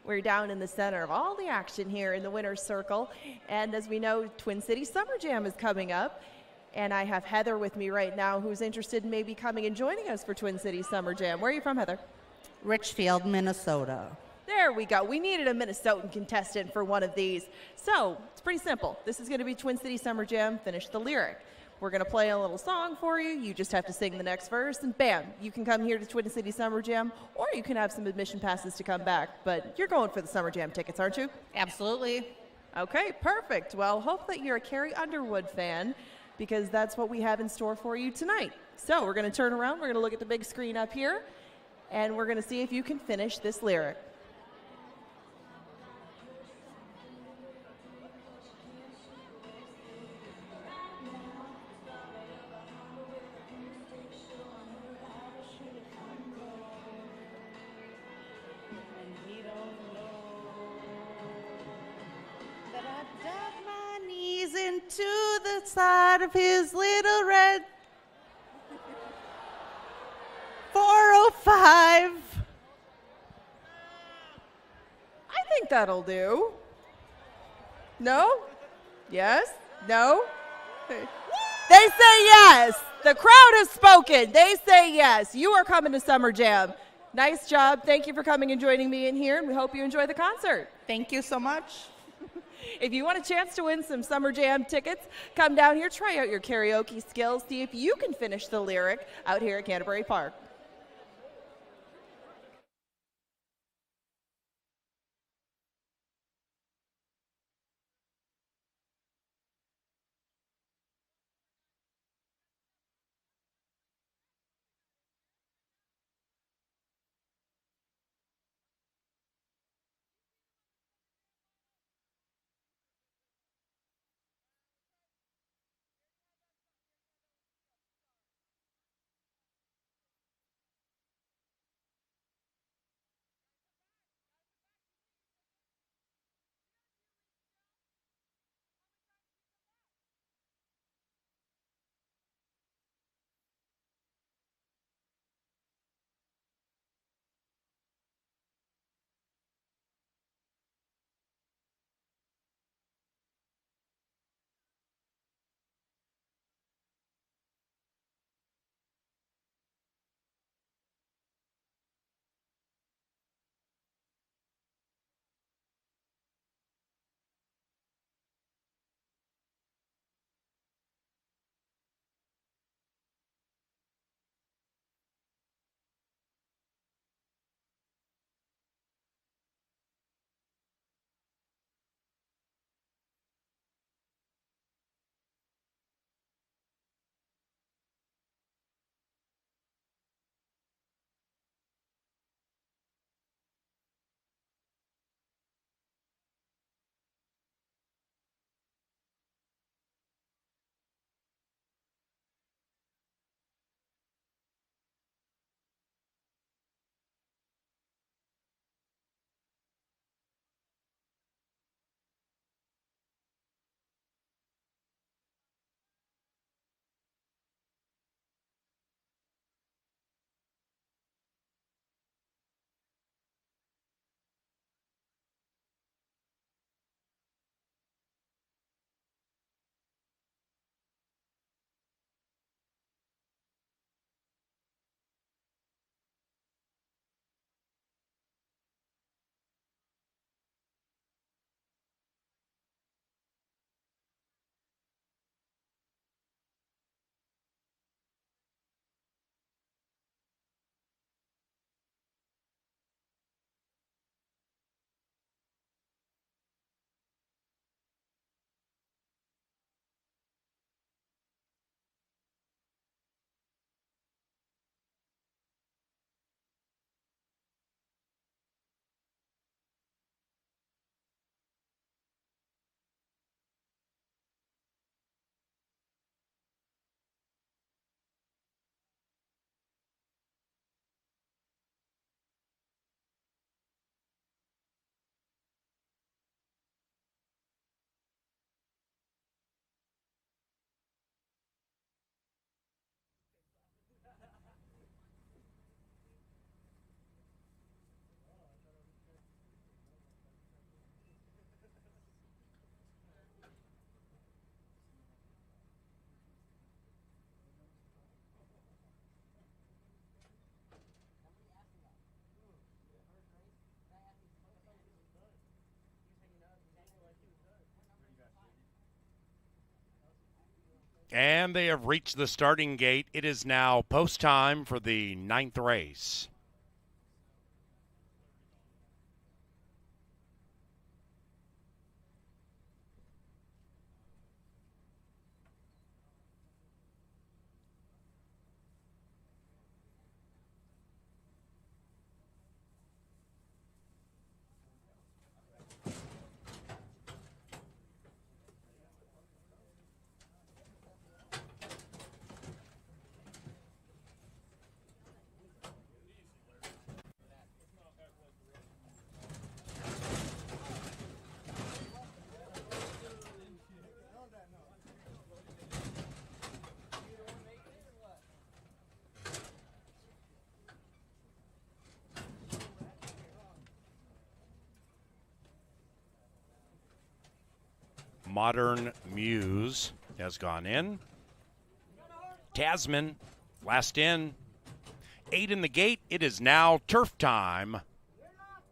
We're down in the center of all the action here in the winner's circle. And as we know, Twin City Summer Jam is coming up. And I have Heather with me right now who's interested in maybe coming and joining us for Twin City Summer Jam. Where are you from, Heather? Richfield, Minnesota. There we go. We needed a Minnesotan contestant for one of these. So it's pretty simple. This is going to be Twin City Summer Jam. Finish the lyric. We're going to play a little song for you. You just have to sing the next verse, and bam, you can come here to Twin City Summer Jam, or you can have some admission passes to come back. But you're going for the Summer Jam tickets, aren't you? Absolutely. Okay, perfect. Well, hope that you're a Carrie Underwood fan, because that's what we have in store for you tonight. So we're going to turn around. We're going to look at the big screen up here, and we're going to see if you can finish this lyric. Into the side of his little red 405. I think that'll do. No? Yes? No? They say yes. The crowd has spoken. They say yes. You are coming to Summer Jam. Nice job. Thank you for coming and joining me in here, and we hope you enjoy the concert. Thank you so much. If you want a chance to win some Summer Jam tickets, come down here, try out your karaoke skills, see if you can finish the lyric out here at Canterbury Park. And they have reached the starting gate. It is now post time for the 9th race. Modern Muse has gone in. Tasman, last in. 8 in the gate. It is now turf time.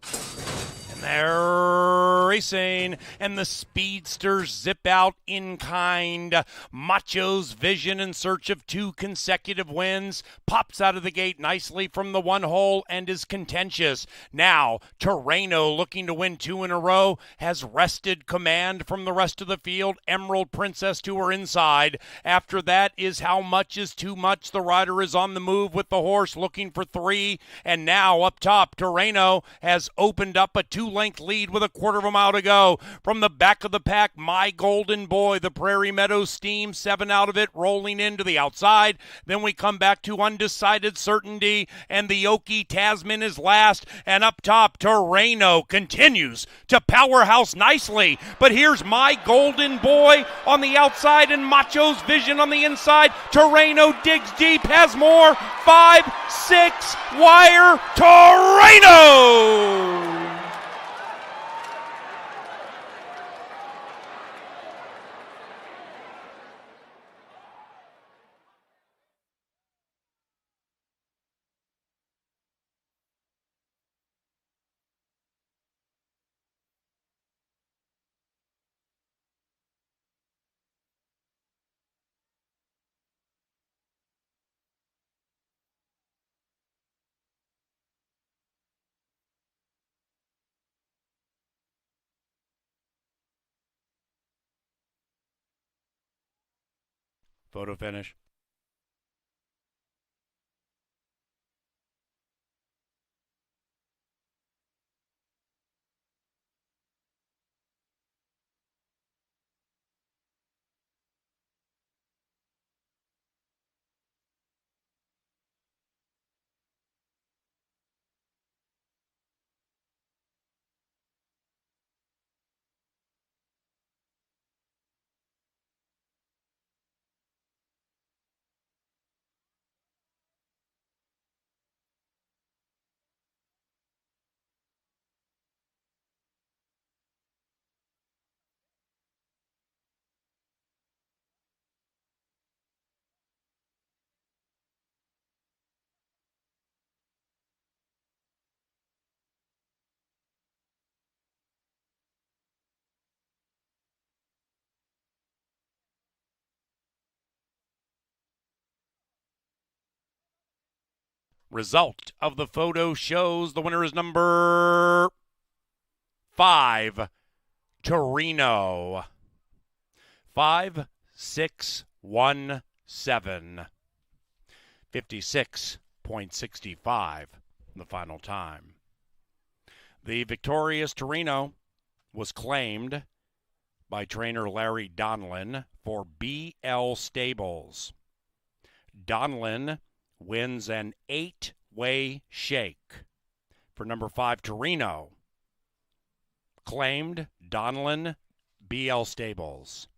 And they're racing, and the speedsters zip out in kind. Macho's Vision, in search of 2 consecutive wins, pops out of the gate nicely from the 1 hole and is contentious. Now, Terreno, looking to win 2 in a row, has wrested command from the rest of the field. Emerald Princess to her inside. After that is How Much Is Too Much. The rider is on the move with the horse, looking for 3. And now up top, Terreno has opened up a 2-length lead with a quarter of a mile to go. From the back of the pack, My Golden Boy, the Prairie Meadows Steam, 7 out of it, rolling into the outside. Then we come back to Undecided Certainty, and the Okie Tasman is last. And up top, Terreno continues to powerhouse nicely. But here's My Golden Boy on the outside and Macho's Vision on the inside. Terreno digs deep, has more. 5, 6, wire, Terreno! Photo finish. Result of the photo shows the winner is number 5, Torino. 5, 6, 1, 7. 56.65, the final time. The victorious Torino was claimed by trainer Larry Donlin for BL Stables. Donlin wins an 8-way shake for number 5, Torino. Claimed Donlin, BL Stables.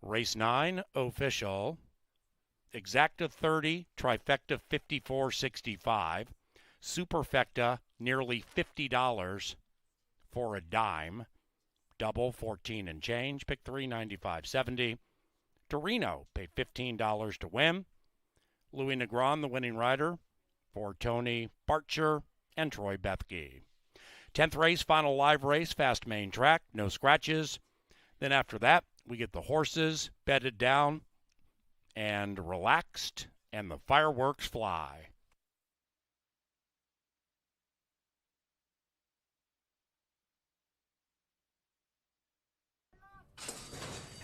Race 9, official. Exacta 30, trifecta 54.65. Superfecta nearly $50 for a dime. Double 14 and change. Pick 3, 95.70. Torino paid $15 to win. Louis Negron, the winning rider, for Tony Barcher and Troy Bethke. 10th race, final live race, fast main track, no scratches. Then after that, we get the horses bedded down and relaxed, and the fireworks fly.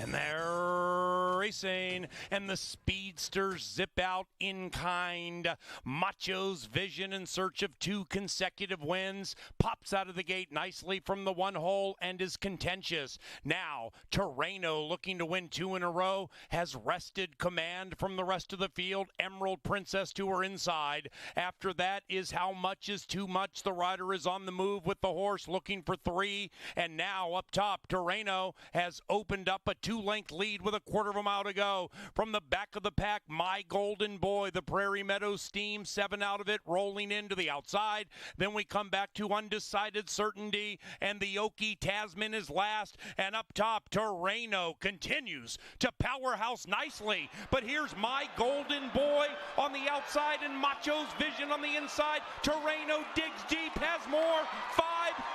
And they're racing, and the speedsters zip out in kind. Macho's Vision, in search of 2 consecutive wins, pops out of the gate nicely from the 1 hole and is contentious. Now, Toreno, looking to win 2 in a row, has wrested command from the rest of the field. Emerald Princess to her inside. After that is How Much Is Too Much. The rider is on the move with the horse, looking for 3. And now up top, Toreno has opened up a 2-length lead with a quarter of a mile to go. From the back of the pack, My Golden Boy, the Prairie Meadows Steam, 7 out of it, rolling into the outside. Then we come back to Undecided Certainty, and the Okie Tasman is last. And up top, Toreno continues to powerhouse nicely. But here's My Golden Boy on the outside and Macho's Vision on the inside. Toreno digs deep, has more. 5,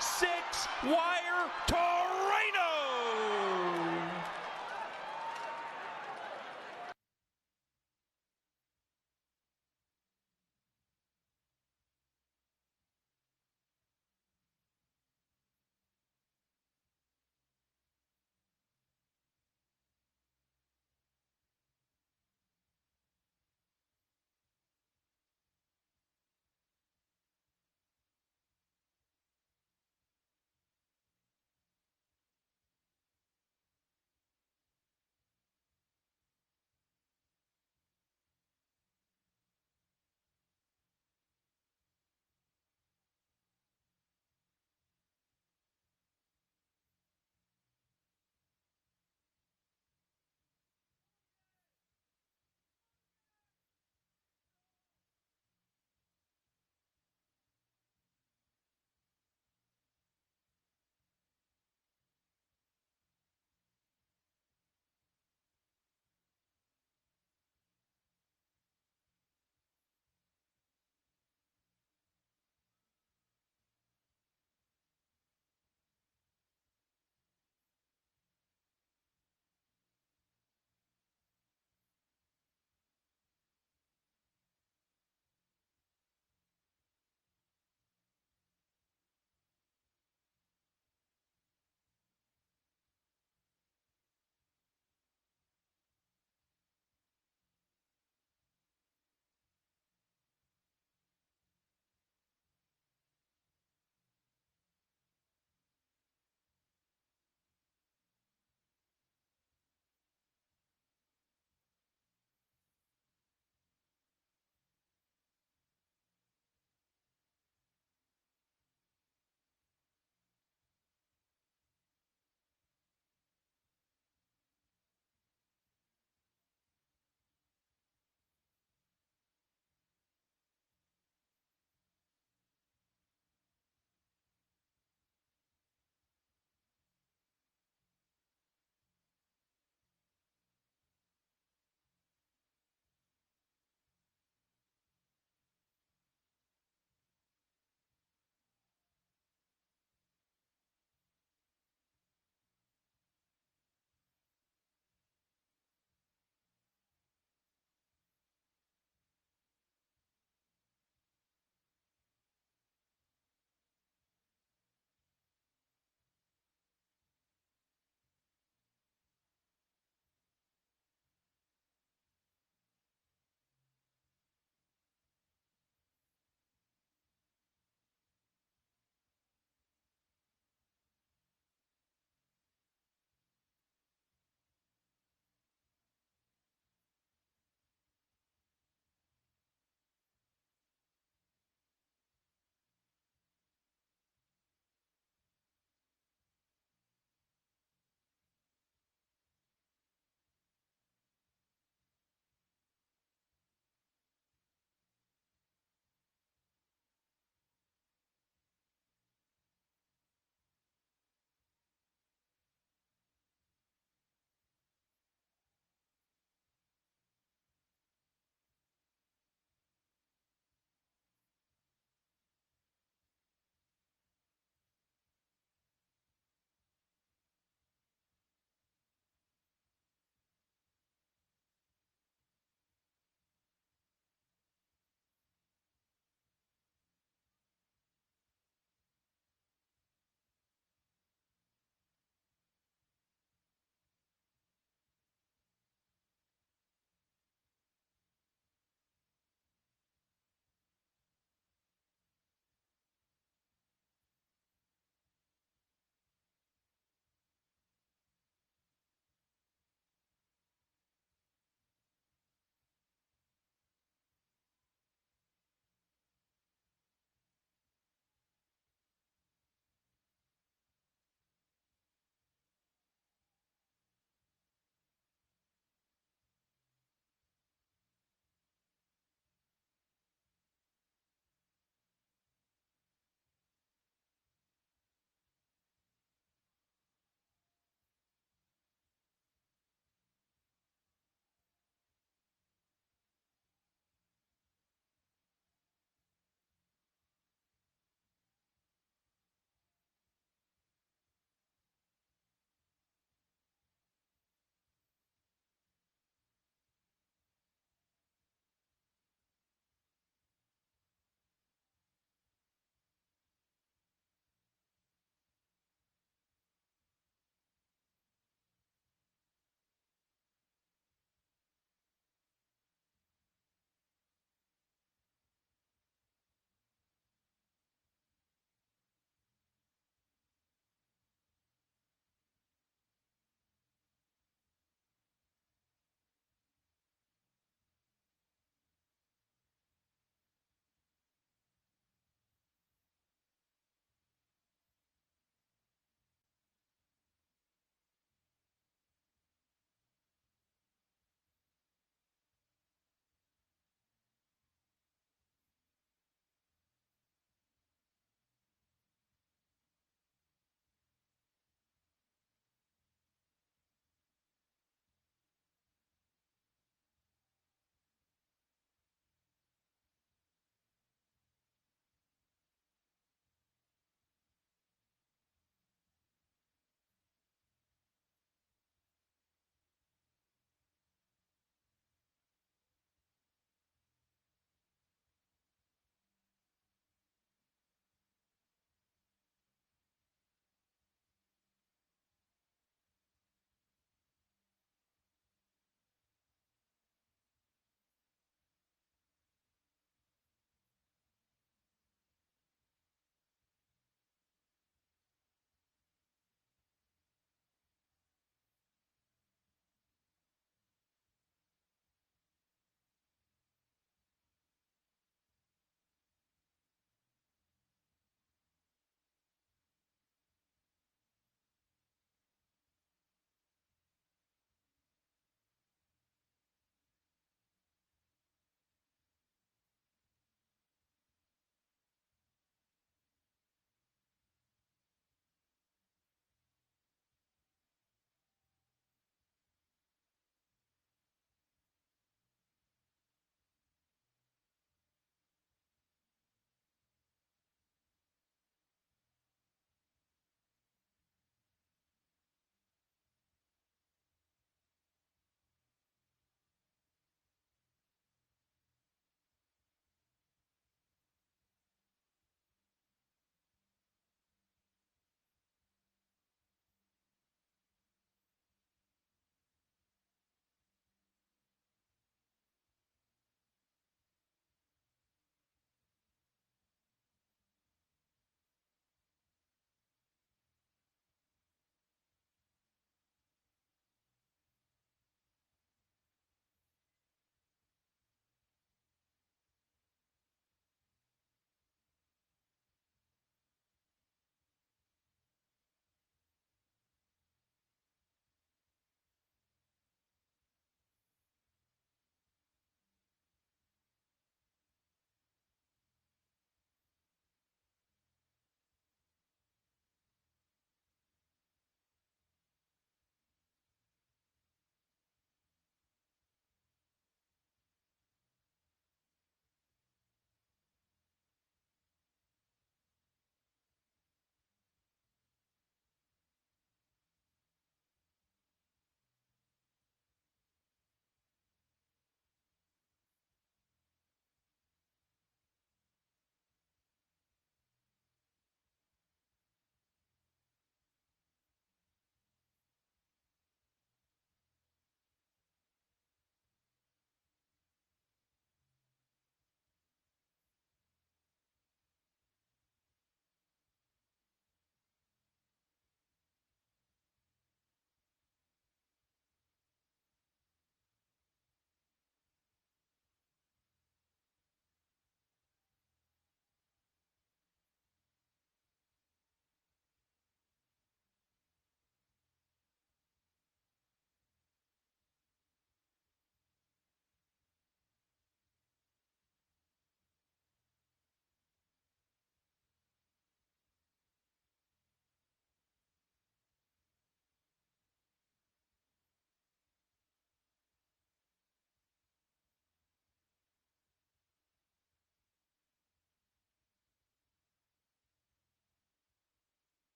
6, wire, Toreno!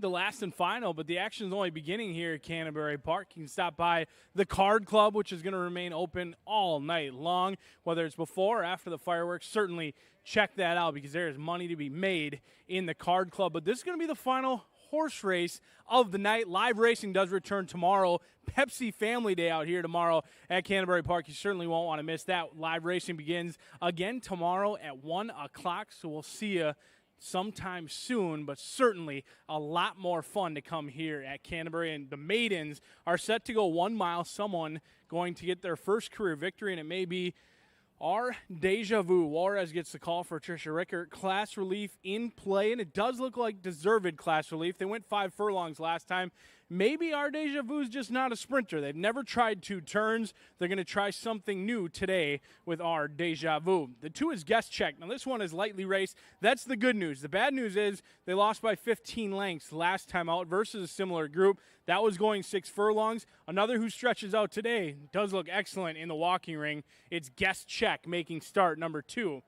The last and final, but the action is only beginning here at Canterbury Park. You can stop by the Card Club, which is going to remain open all night long, whether it's before or after the fireworks. Certainly check that out because there is money to be made in the Card Club. But this is going to be the final horse race of the night. Live racing does return tomorrow. Pepsi Family Day out here tomorrow at Canterbury Park. You certainly won't want to miss that. Live racing begins again tomorrow at 1 o'clock, so we'll see you sometime soon, but certainly a lot more fun to come here at Canterbury. And the maidens are set to go 1 mile. Someone going to get their first career victory, and it may be our Deja Vu. Juarez gets the call for Tricia Rickert. Class relief in play, and it does look like deserved class relief. They went 5 furlongs last time. Maybe our Deja Vu's just not a sprinter. They've never tried 2 turns. They're going to try something new today with our Deja Vu. The 2 is Guest Check. Now, this one is lightly raced. That's the good news. The bad news is they lost by 15 lengths last time out versus a similar group. That was going 6 furlongs. Another who stretches out today does look excellent in the walking ring. It's Guest Check making start number 2.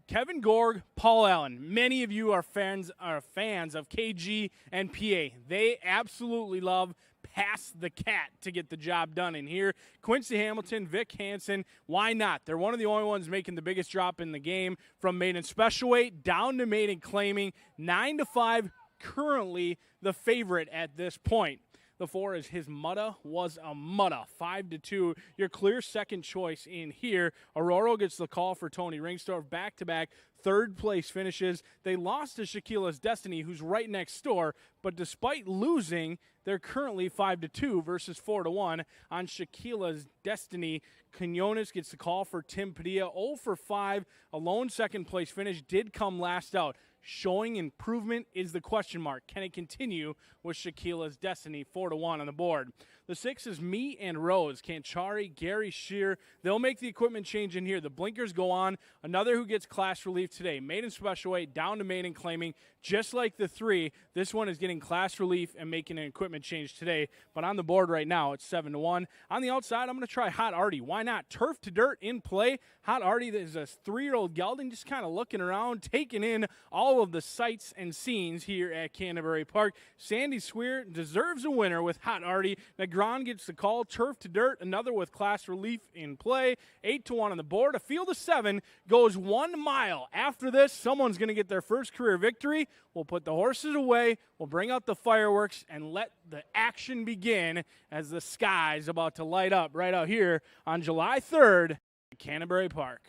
Kevin Gorg, Paul Allen. Many of you are fans of KG and PA. They absolutely love Pass the Cat to get the job done in here. Quincy Hamilton, Vic Hansen, why not? They're one of the only ones making the biggest drop in the game from maiden special weight down to maiden claiming 9-5, currently the favorite at this point. The 4 is His Mutta Was a Mutta, 5-2. Your clear second choice in here. Aurora gets the call for Tony Ringstorff. Back-to-back third-place finishes. They lost to Shaquila's Destiny, who's right next door, but despite losing, they're currently 5-2 versus 4-1 on Shaquila's Destiny. Quinones gets the call for Tim Padilla, 0-5. A lone second-place finish did come last out. Showing improvement is the question mark. Can it continue with Shaquila's Destiny? 4-1 on the board. The 6 is Me and Rose. Canchari, Gary Shear. They'll make the equipment change in here. The blinkers go on. Another who gets class relief today. Maiden special weight, down to maiden claiming. Just like the 3, this one is getting class relief and making an equipment change today. But on the board right now, it's 7-1. On the outside, I'm going to try Hot Artie. Why not? Turf to Dirt in play. Hot Artie is a 3-year-old gelding just kind of looking around, taking in all of the sights and scenes here at Canterbury Park. Sandy Swear deserves a winner with Hot Artie. Negron gets the call. Turf to Dirt, another with class relief in play. 8-1 on the board. A field of 7 goes 1 mile. After this, someone's going to get their first career victory. We'll put the horses away. We'll bring out the fireworks and let the action begin as the sky's about to light up right out here on July 3rd at Canterbury Park.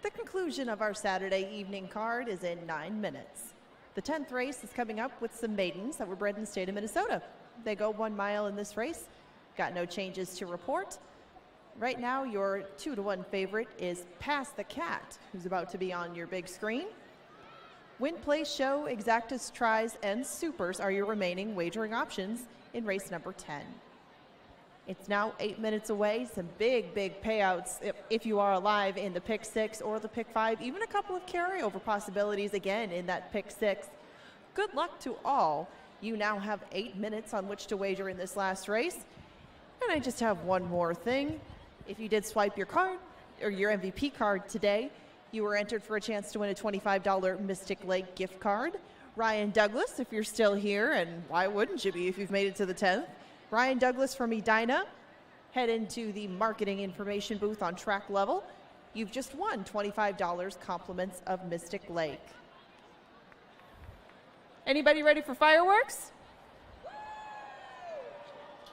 The conclusion of our Saturday evening card is in 9 minutes. The 10th race is coming up with some maidens that were bred in the state of Minnesota. They go 1 mile in this race. Got no changes to report. Right now, your 2-1 favorite is Pass the Cat, who's about to be on your big screen. Win, Place, Show, Exactus, Tries, and Supers are your remaining wagering options in race number 10. It's now 8 minutes away. Some big, big payouts if you are alive in the pick 6 or the pick 5, even a couple of carryover possibilities again in that pick 6. Good luck to all. You now have 8 minutes on which to wager in this last race. And I just have one more thing. If you did swipe your card or your MVP card today, you were entered for a chance to win a $25 Mystic Lake gift card. Ryan Douglas, if you're still here, and why wouldn't you be if you've made it to the 10th? Ryan Douglas from Edina, head into the marketing information booth on track level. You've just won $25 compliments of Mystic Lake. Anybody ready for fireworks?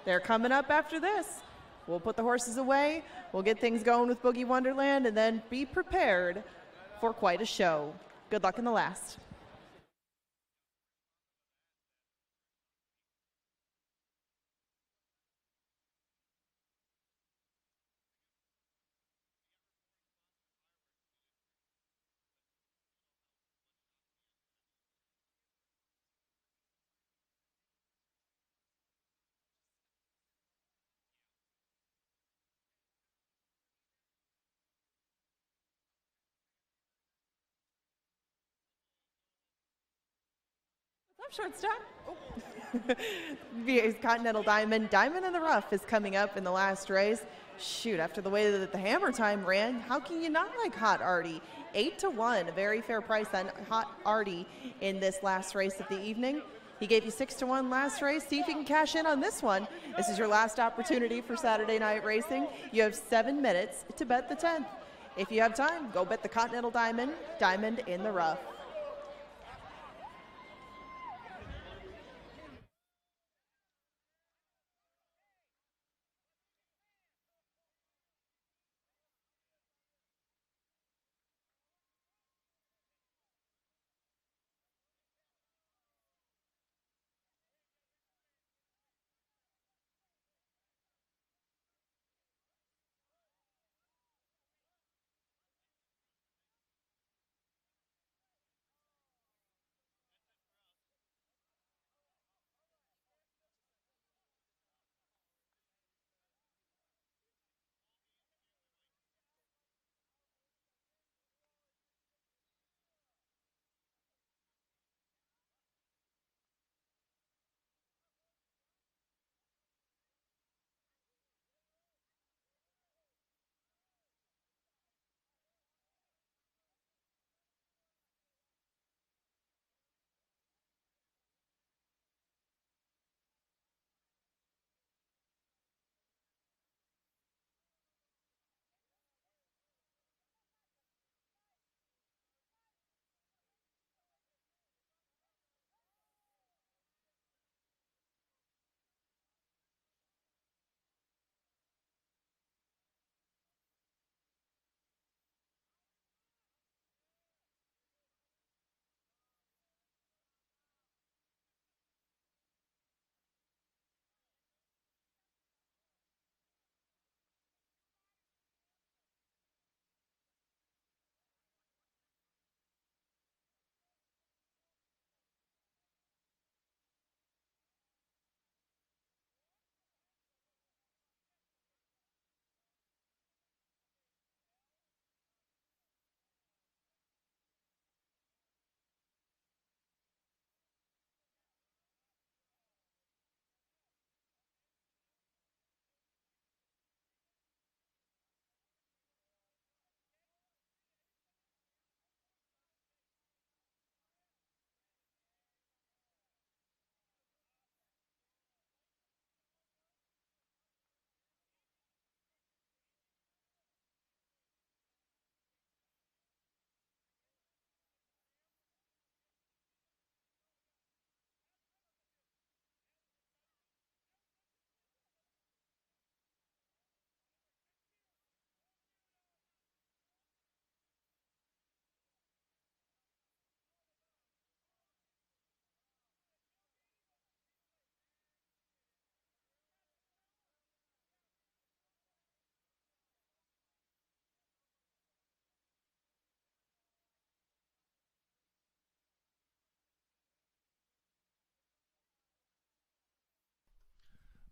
They're coming up after this. We'll put the horses away, we'll get things going with Boogie Wonderland, and then be prepared for quite a show. Good luck in the last. Up shortstop. VA's Continental Diamond. Diamond in the Rough is coming up in the last race. Shoot, after the way that the Hammer Time ran, how can you not like Hot Artie? 8-1, a very fair price on Hot Artie in this last race of the evening. He gave you 6-1 last race. See if you can cash in on this one. This is your last opportunity for Saturday night racing. You have 7 minutes to bet the 10th. If you have time, go bet the Continental Diamond, Diamond in the Rough.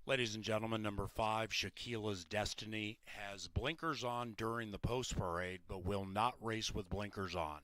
Ladies and gentlemen, number 5, Shaquila's Destiny, has blinkers on during the post parade, but will not race with blinkers on.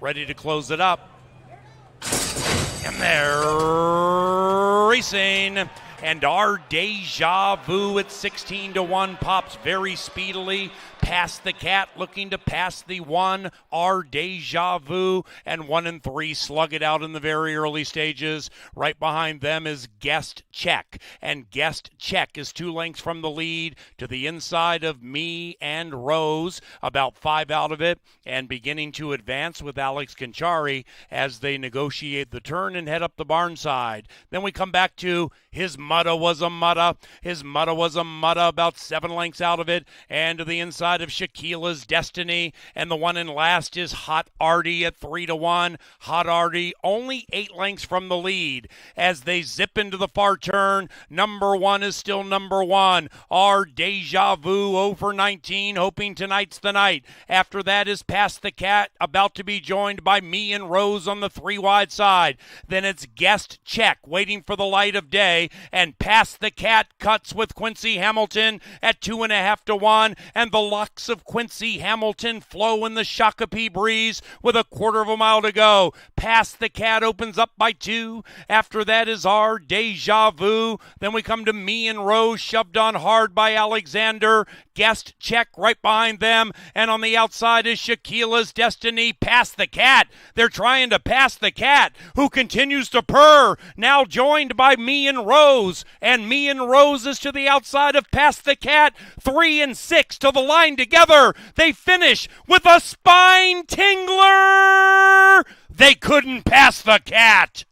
ready to close it up. And they're racing. And our Deja Vu at 16-1 pops very speedily past the Cat, looking to pass the 1. Our Deja Vu and 1 and 3 slug it out in the very early stages. Right behind them is Guest Check, and Guest Check is 2 lengths from the lead to the inside of Me and Rose, about 5 out of it, and beginning to advance with Alex Conchari as they negotiate the turn and head up the barn side. Then we come back to His Mutta Was a Mutta. His Mutta Was a Mutta, about 7 lengths out of it, and to the inside of Shaquila's Destiny, and the one in last is Hot Artie at 3-1. Hot Artie only 8 lengths from the lead as they zip into the far turn. Number 1 is still number 1. Our Deja Vu over 19, hoping tonight's the night. After that is Past the Cat, about to be joined by Me and Rose on the 3 wide side. Then it's Guest Check, waiting for the light of day, and Past the Cat cuts with Quincy Hamilton at 2.5-1, and the locks of Quincy Hamilton flow in the Shakopee breeze with a quarter of a mile to go. Past the Cat opens up by 2. After that is Our Deja Vu. Then we come to Me and Rose, shoved on hard by Alexander. Guest Check right behind them, and on the outside is Shaquila's Destiny. Past the Cat. They're trying to pass the Cat, who continues to purr, now joined by Me and Rose, and Me and Rose is to the outside of Past the Cat. 3 and 6 to the line together. They finish with a spine tingler. They couldn't pass the Cat.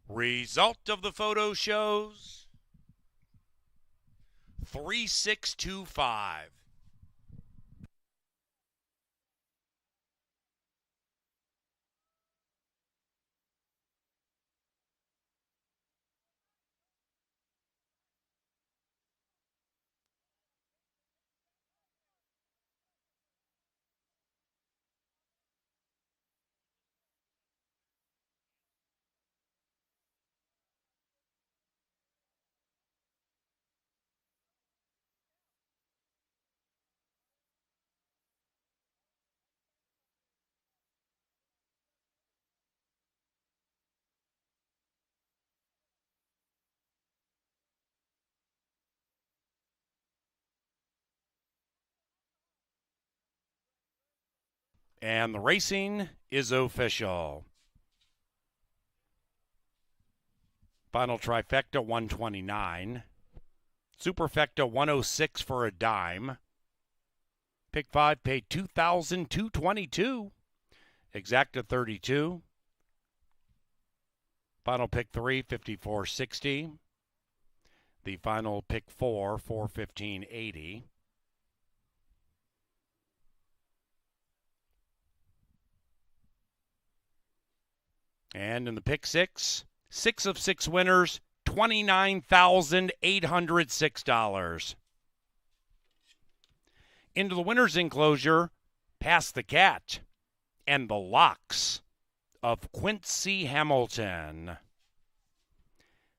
Result of the photo shows 3-6-2-5. And the racing is official. Final trifecta 129. Superfecta 106 for a dime. Pick 5 paid $2,222. Exacta 32. Final pick 3 $54.60. The final pick 4 $415.80. And in the pick 6, 6 of 6 winners, $29,806. Into the winner's enclosure, Past the Cat and the locks of Quincy Hamilton.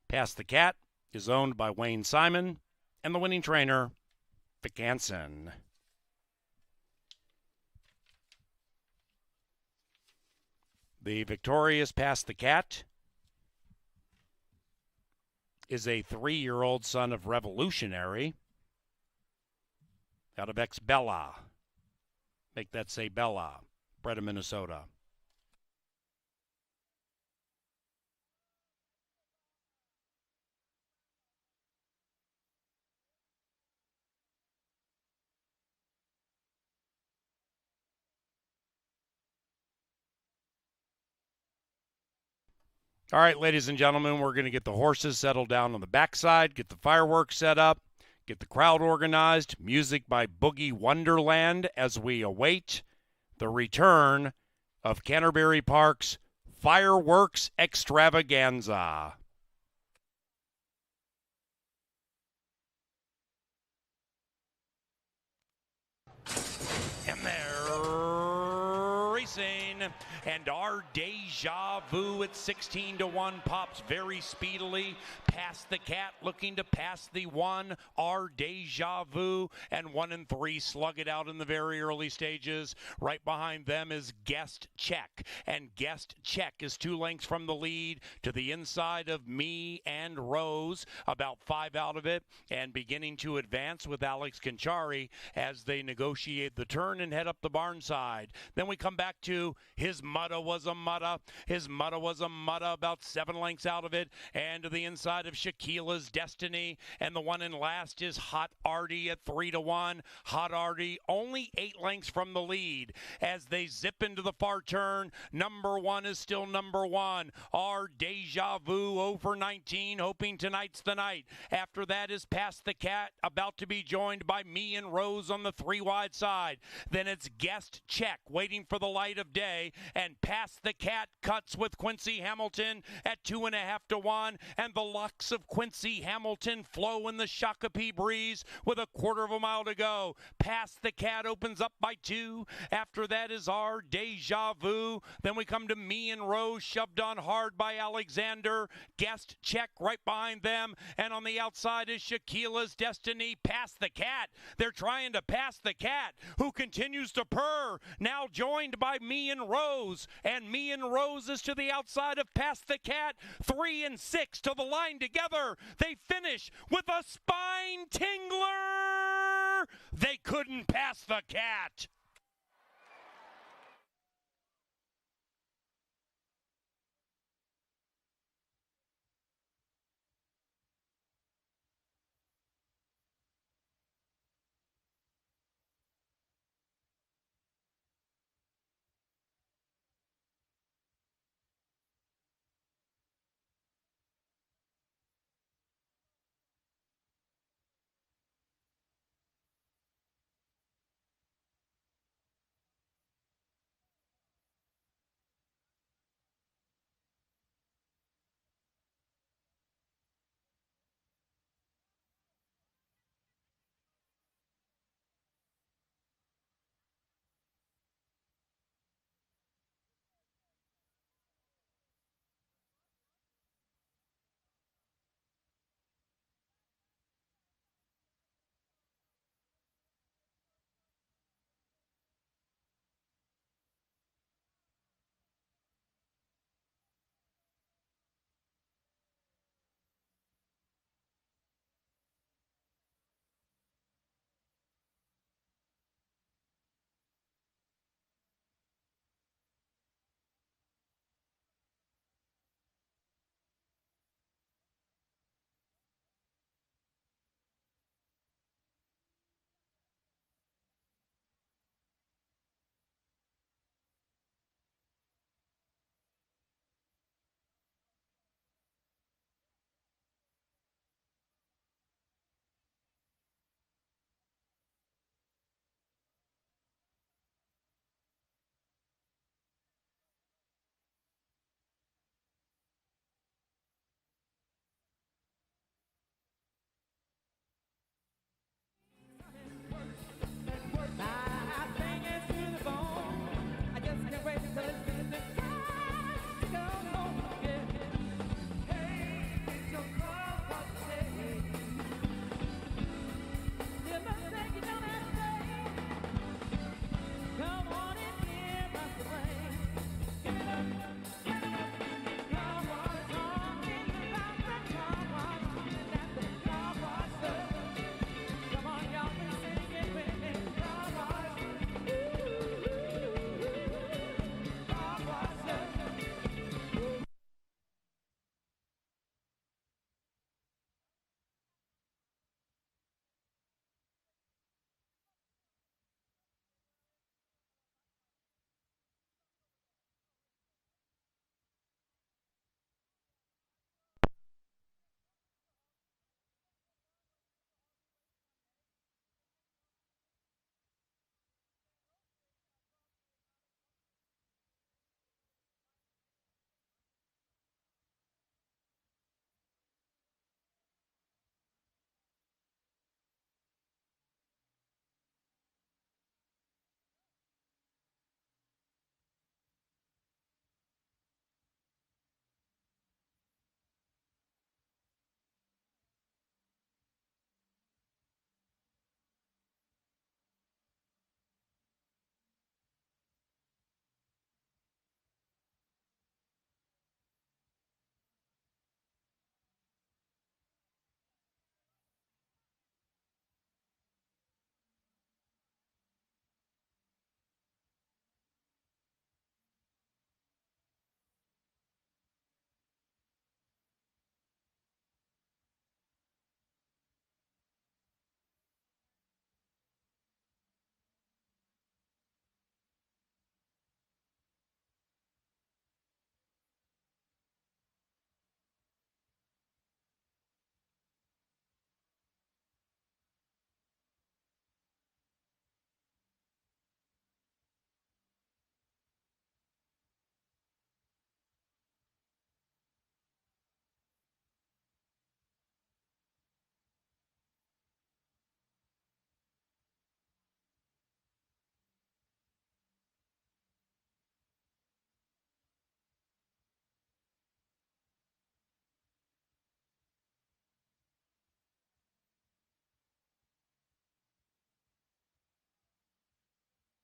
Past the Cat is owned by Wayne Simon and the winning trainer, Vic Hansen. The victorious Past the Cat is a 3-year-old son of Revolutionary out of Ex-Bella. Make that say Bella, bred in Minnesota. All right, ladies and gentlemen, we're going to get the horses settled down on the backside, get the fireworks set up, get the crowd organized, music by Boogie Wonderland as we await the return of Canterbury Park's fireworks extravaganza. And they're racing, and our Deja Vu at 16-1 pops very speedily past the Cat, looking to pass the 1. Our Deja Vu, and 1 and 3 slug it out in the very early stages. Right behind them is Guest Check, and Guest Check is 2 lengths from the lead to the inside of Me and Rose, about 5 out of it, and beginning to advance with Alex Conchari as they negotiate the turn and head up the barn side. Then we come back to His Mutta Was a Mutta. His Mutta Was a Mutta, about 7 lengths out of it, and to the inside of Shaquila's Destiny, and the one in last is Hot Artie at 3-1. Hot Artie only 8 lengths from the lead as they zip into the far turn. Number 1 is still number 1. Our Deja Vu over 19, hoping tonight's the night. After that is Past the Cat, about to be joined by Me and Rose on the 3 wide side. Then it's Guest Check, waiting for the light of day, and Past the Cat cuts with Quincy Hamilton at 2.5-1, and the locks of Quincy Hamilton flow in the Shakopee breeze with a 1/4 of a mile to go. Past the Cat opens up by 2. After that is Our Deja Vu. Then we come to Me and Rose, shoved on hard by Alexander. Guest Check right behind them, and on the outside is Shaquila's Destiny. Past the Cat. They're trying to pass the Cat, who continues to purr, now joined by Me and Rose, and Me and Rose is to the outside of Past the Cat. 3 and 6 to the line together. They finish with a spine tingler. They couldn't pass the Cat.